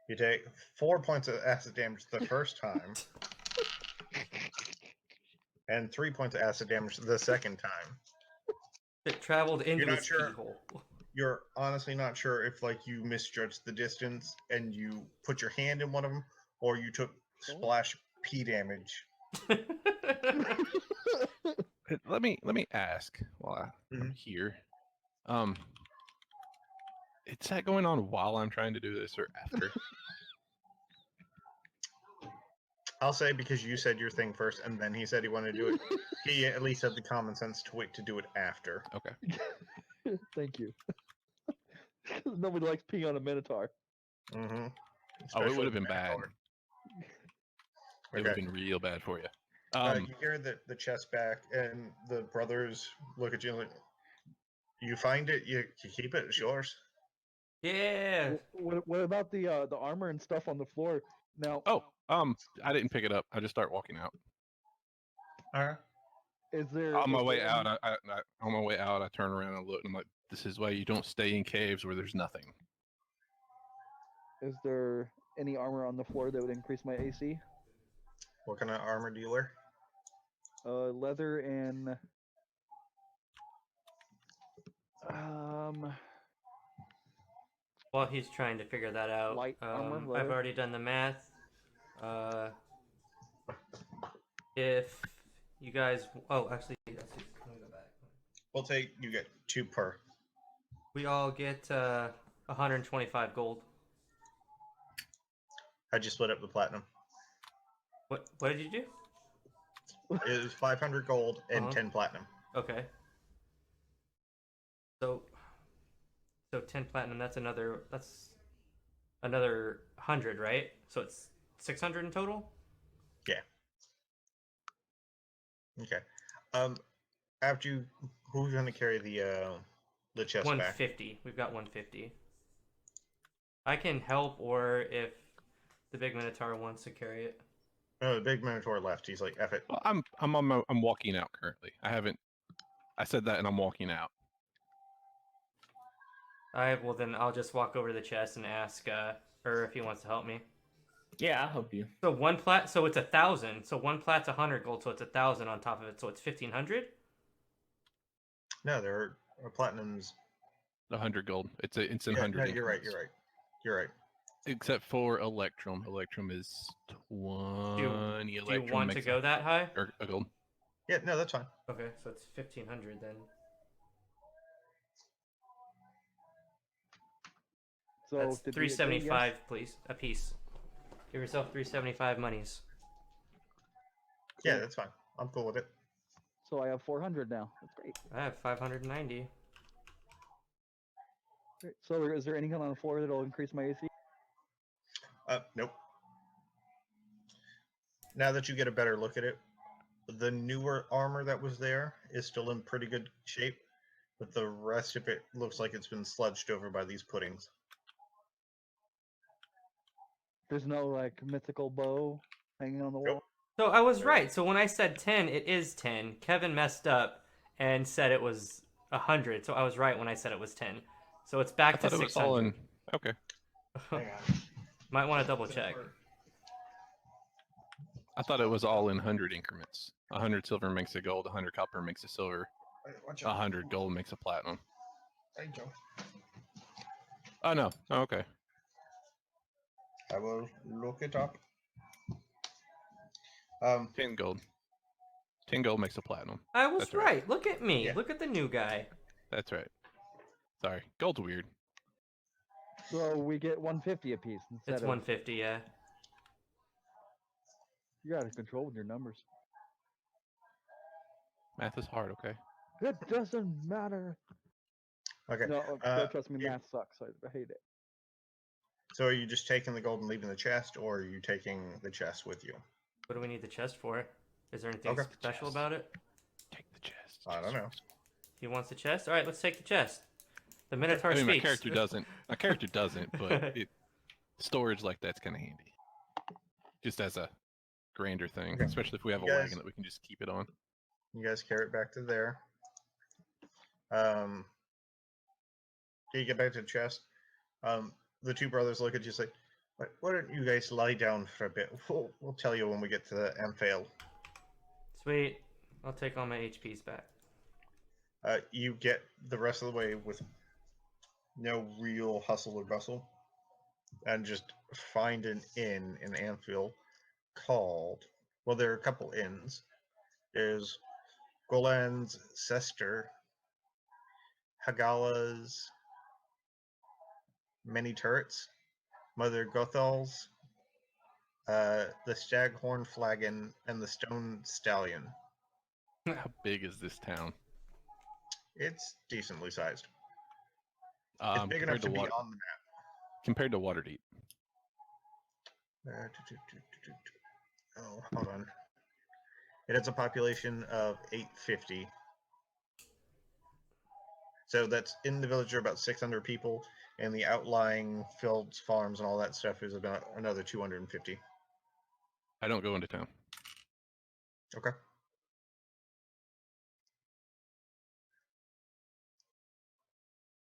Speaker 1: You take 4 points of acid damage the first time, and 3 points of acid damage the second time.
Speaker 2: It traveled into
Speaker 1: You're not
Speaker 2: his
Speaker 1: sure.
Speaker 2: pee hole.
Speaker 1: You're honestly not sure if like you misjudged the distance and you put your hand in one of them, or you took splash pee damage.
Speaker 4: Let me ask while I'm here. Is that going on while I'm trying to do this or after?
Speaker 1: I'll say because you said your thing first, and then he said he wanted to do it. He at least had the common sense to wait to do it after.
Speaker 4: Okay.
Speaker 5: Thank you. Nobody likes peeing on a minotaur.
Speaker 1: Mm-hmm.
Speaker 4: Oh, it would have been bad. It would have
Speaker 1: Okay.
Speaker 4: been real bad for you.
Speaker 1: You hear the chest back, and the brothers look at you like, you find it, you keep it, it's yours.
Speaker 2: Yeah.
Speaker 5: What about the armor and stuff on the floor? Now,
Speaker 4: I didn't pick it up. I just start walking out.
Speaker 1: Alright.
Speaker 5: is there
Speaker 4: On my
Speaker 5: is
Speaker 4: way
Speaker 5: there
Speaker 4: out,
Speaker 5: any-
Speaker 4: on my way out, I turn around and look, and I'm like, "This is why you don't stay in caves where there's nothing."
Speaker 5: Is there any armor on the floor that would increase my AC?
Speaker 1: What kind of armor dealer?
Speaker 5: Leather and
Speaker 2: While he's trying to figure that out,
Speaker 5: Light armor,
Speaker 2: I've
Speaker 5: leather.
Speaker 2: already done the math. If you guys, actually, let's see. Let me go back.
Speaker 1: We'll take, you get 2 per.
Speaker 2: We all get 125 gold.
Speaker 1: How'd you split up the platinum?
Speaker 2: What did you do?
Speaker 1: It was 500 gold and 10 platinum.
Speaker 2: Okay. So 10 platinum. That's another 100, right? So it's 600 in total.
Speaker 1: Yeah. Okay. After you, who's gonna carry the chest back?
Speaker 2: 150. We've got 150. I can help, or if The big Minotaur wants to carry it.
Speaker 1: No, the big Minotaur left. He's like, F it.
Speaker 4: Well, I'm walking out currently. I said that and I'm walking out.
Speaker 2: Alright, well then I'll just walk over to the chest and ask if he wants to help me.
Speaker 3: Yeah, I'll help you.
Speaker 2: So one plat, so it's 1,000. So one plat's 100 gold, so it's 1,000 on top of it. So it's 1,500.
Speaker 1: No, there are platinums.
Speaker 4: 100 gold. It's in
Speaker 1: Yeah,
Speaker 4: 100.
Speaker 1: no, you're right.
Speaker 4: increments.
Speaker 1: You're right.
Speaker 4: Except for Electrum. Electrum is 20.
Speaker 2: Do you
Speaker 4: Electrum
Speaker 2: want to
Speaker 4: makes
Speaker 2: go that high?
Speaker 4: a gold.
Speaker 1: Yeah, no, that's fine.
Speaker 2: Okay, so it's 1,500 then.
Speaker 5: So
Speaker 2: That's
Speaker 5: did we agree,
Speaker 2: 375,
Speaker 5: yes?
Speaker 2: please, a piece. Give yourself 375 monies.
Speaker 1: Yeah, that's fine. I'm cool with it.
Speaker 5: So I have 400 now. That's great.
Speaker 2: I have 590.
Speaker 5: Great. So is there anything on the floor that'll increase my AC?
Speaker 1: Nope. Now that you get a better look at it, the newer armor that was there is still in pretty good shape, but the rest of it looks like it's been sludged over by these puddings.
Speaker 5: There's no like mythical bow hanging on the wall.
Speaker 1: Nope.
Speaker 2: So I was right. So when I said 10, it is 10. Kevin messed up and said it was 100. So I was right when I said it was 10. So it's back
Speaker 4: I
Speaker 2: to
Speaker 4: thought it was all
Speaker 2: 600.
Speaker 4: in. Okay.
Speaker 1: Hang on.
Speaker 2: Might want to double check.
Speaker 4: I thought it was all in 100 increments. 100 silver makes a gold. 100 copper makes a silver.
Speaker 1: Watch out.
Speaker 4: 100 gold makes a platinum.
Speaker 1: Hey, Joe.
Speaker 4: Oh no. Oh, okay.
Speaker 1: I will look it up.
Speaker 4: 10 gold. 10 gold makes a platinum.
Speaker 2: I was
Speaker 4: That's
Speaker 2: right.
Speaker 4: right.
Speaker 2: Look at me.
Speaker 1: Yeah.
Speaker 2: Look at the new guy.
Speaker 4: That's right. Sorry. Gold's weird.
Speaker 5: So we get 150 apiece instead
Speaker 2: It's
Speaker 5: of
Speaker 2: 150, yeah.
Speaker 5: you're out of control with your numbers.
Speaker 4: Math is hard, okay?
Speaker 5: It doesn't matter.
Speaker 1: Okay.
Speaker 5: No, don't trust me,
Speaker 1: you-
Speaker 5: math sucks. I hate it.
Speaker 1: So are you just taking the gold and leaving the chest, or are you taking the chest with you?
Speaker 2: What do we need the chest for? Is there anything
Speaker 1: Okay.
Speaker 2: special about it?
Speaker 4: Take the chest.
Speaker 1: I don't know.
Speaker 2: He wants the chest? Alright, let's take the chest. The Minotaur
Speaker 4: I mean,
Speaker 2: speaks.
Speaker 4: my character doesn't. My character doesn't, but storage like that's kind of handy. Just as a grander thing,
Speaker 1: Okay.
Speaker 4: especially if we have a
Speaker 1: You guys-
Speaker 4: wagon that we can just keep it on.
Speaker 1: You guys carry it back to there. You get back to the chest. The two brothers look at you and say, why don't you guys lie down for a bit? We'll tell you when we get to the Amphail.
Speaker 2: Sweet. I'll take all my HPs back.
Speaker 1: You get the rest of the way with no real hustle or bustle, and just find an inn in Amphail called, well, there are a couple inns. There's Golan's Sester, Hagala's Many Turrets, Mother Gothal's, the Staghorn Flagon, and the Stone Stallion.
Speaker 4: How big is this town?
Speaker 1: It's decently sized. It's big enough
Speaker 4: compared
Speaker 1: to be
Speaker 4: Water-
Speaker 1: on the map.
Speaker 4: compared to Waterdeep.
Speaker 1: Oh, hold on. It has a population of 850. So that's in the village are about 600 people, and the outlying fields, farms, and all that stuff is about another 250.
Speaker 4: I don't go into town.
Speaker 1: Okay.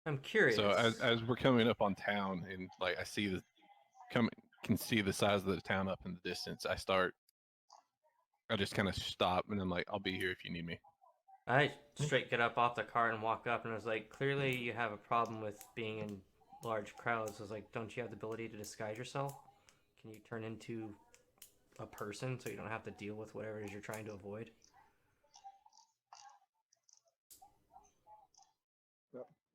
Speaker 2: I'm curious.
Speaker 4: So as we're coming up on town and like I see can see the size of the town up in the distance, I just kind of stop and I'm like, I'll be here if you need me.
Speaker 2: I straight get up off the cart and walk up, and I was like, clearly you have a problem with being in large crowds. I was like, don't you have the ability to disguise yourself? Can you turn into a person so you don't have to deal with whatever it is you're trying to avoid?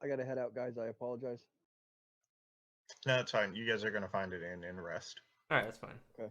Speaker 5: I gotta head out, guys. I apologize.
Speaker 1: No, it's fine. You guys are going to find it in rest.
Speaker 2: Alright, that's fine.
Speaker 5: Okay.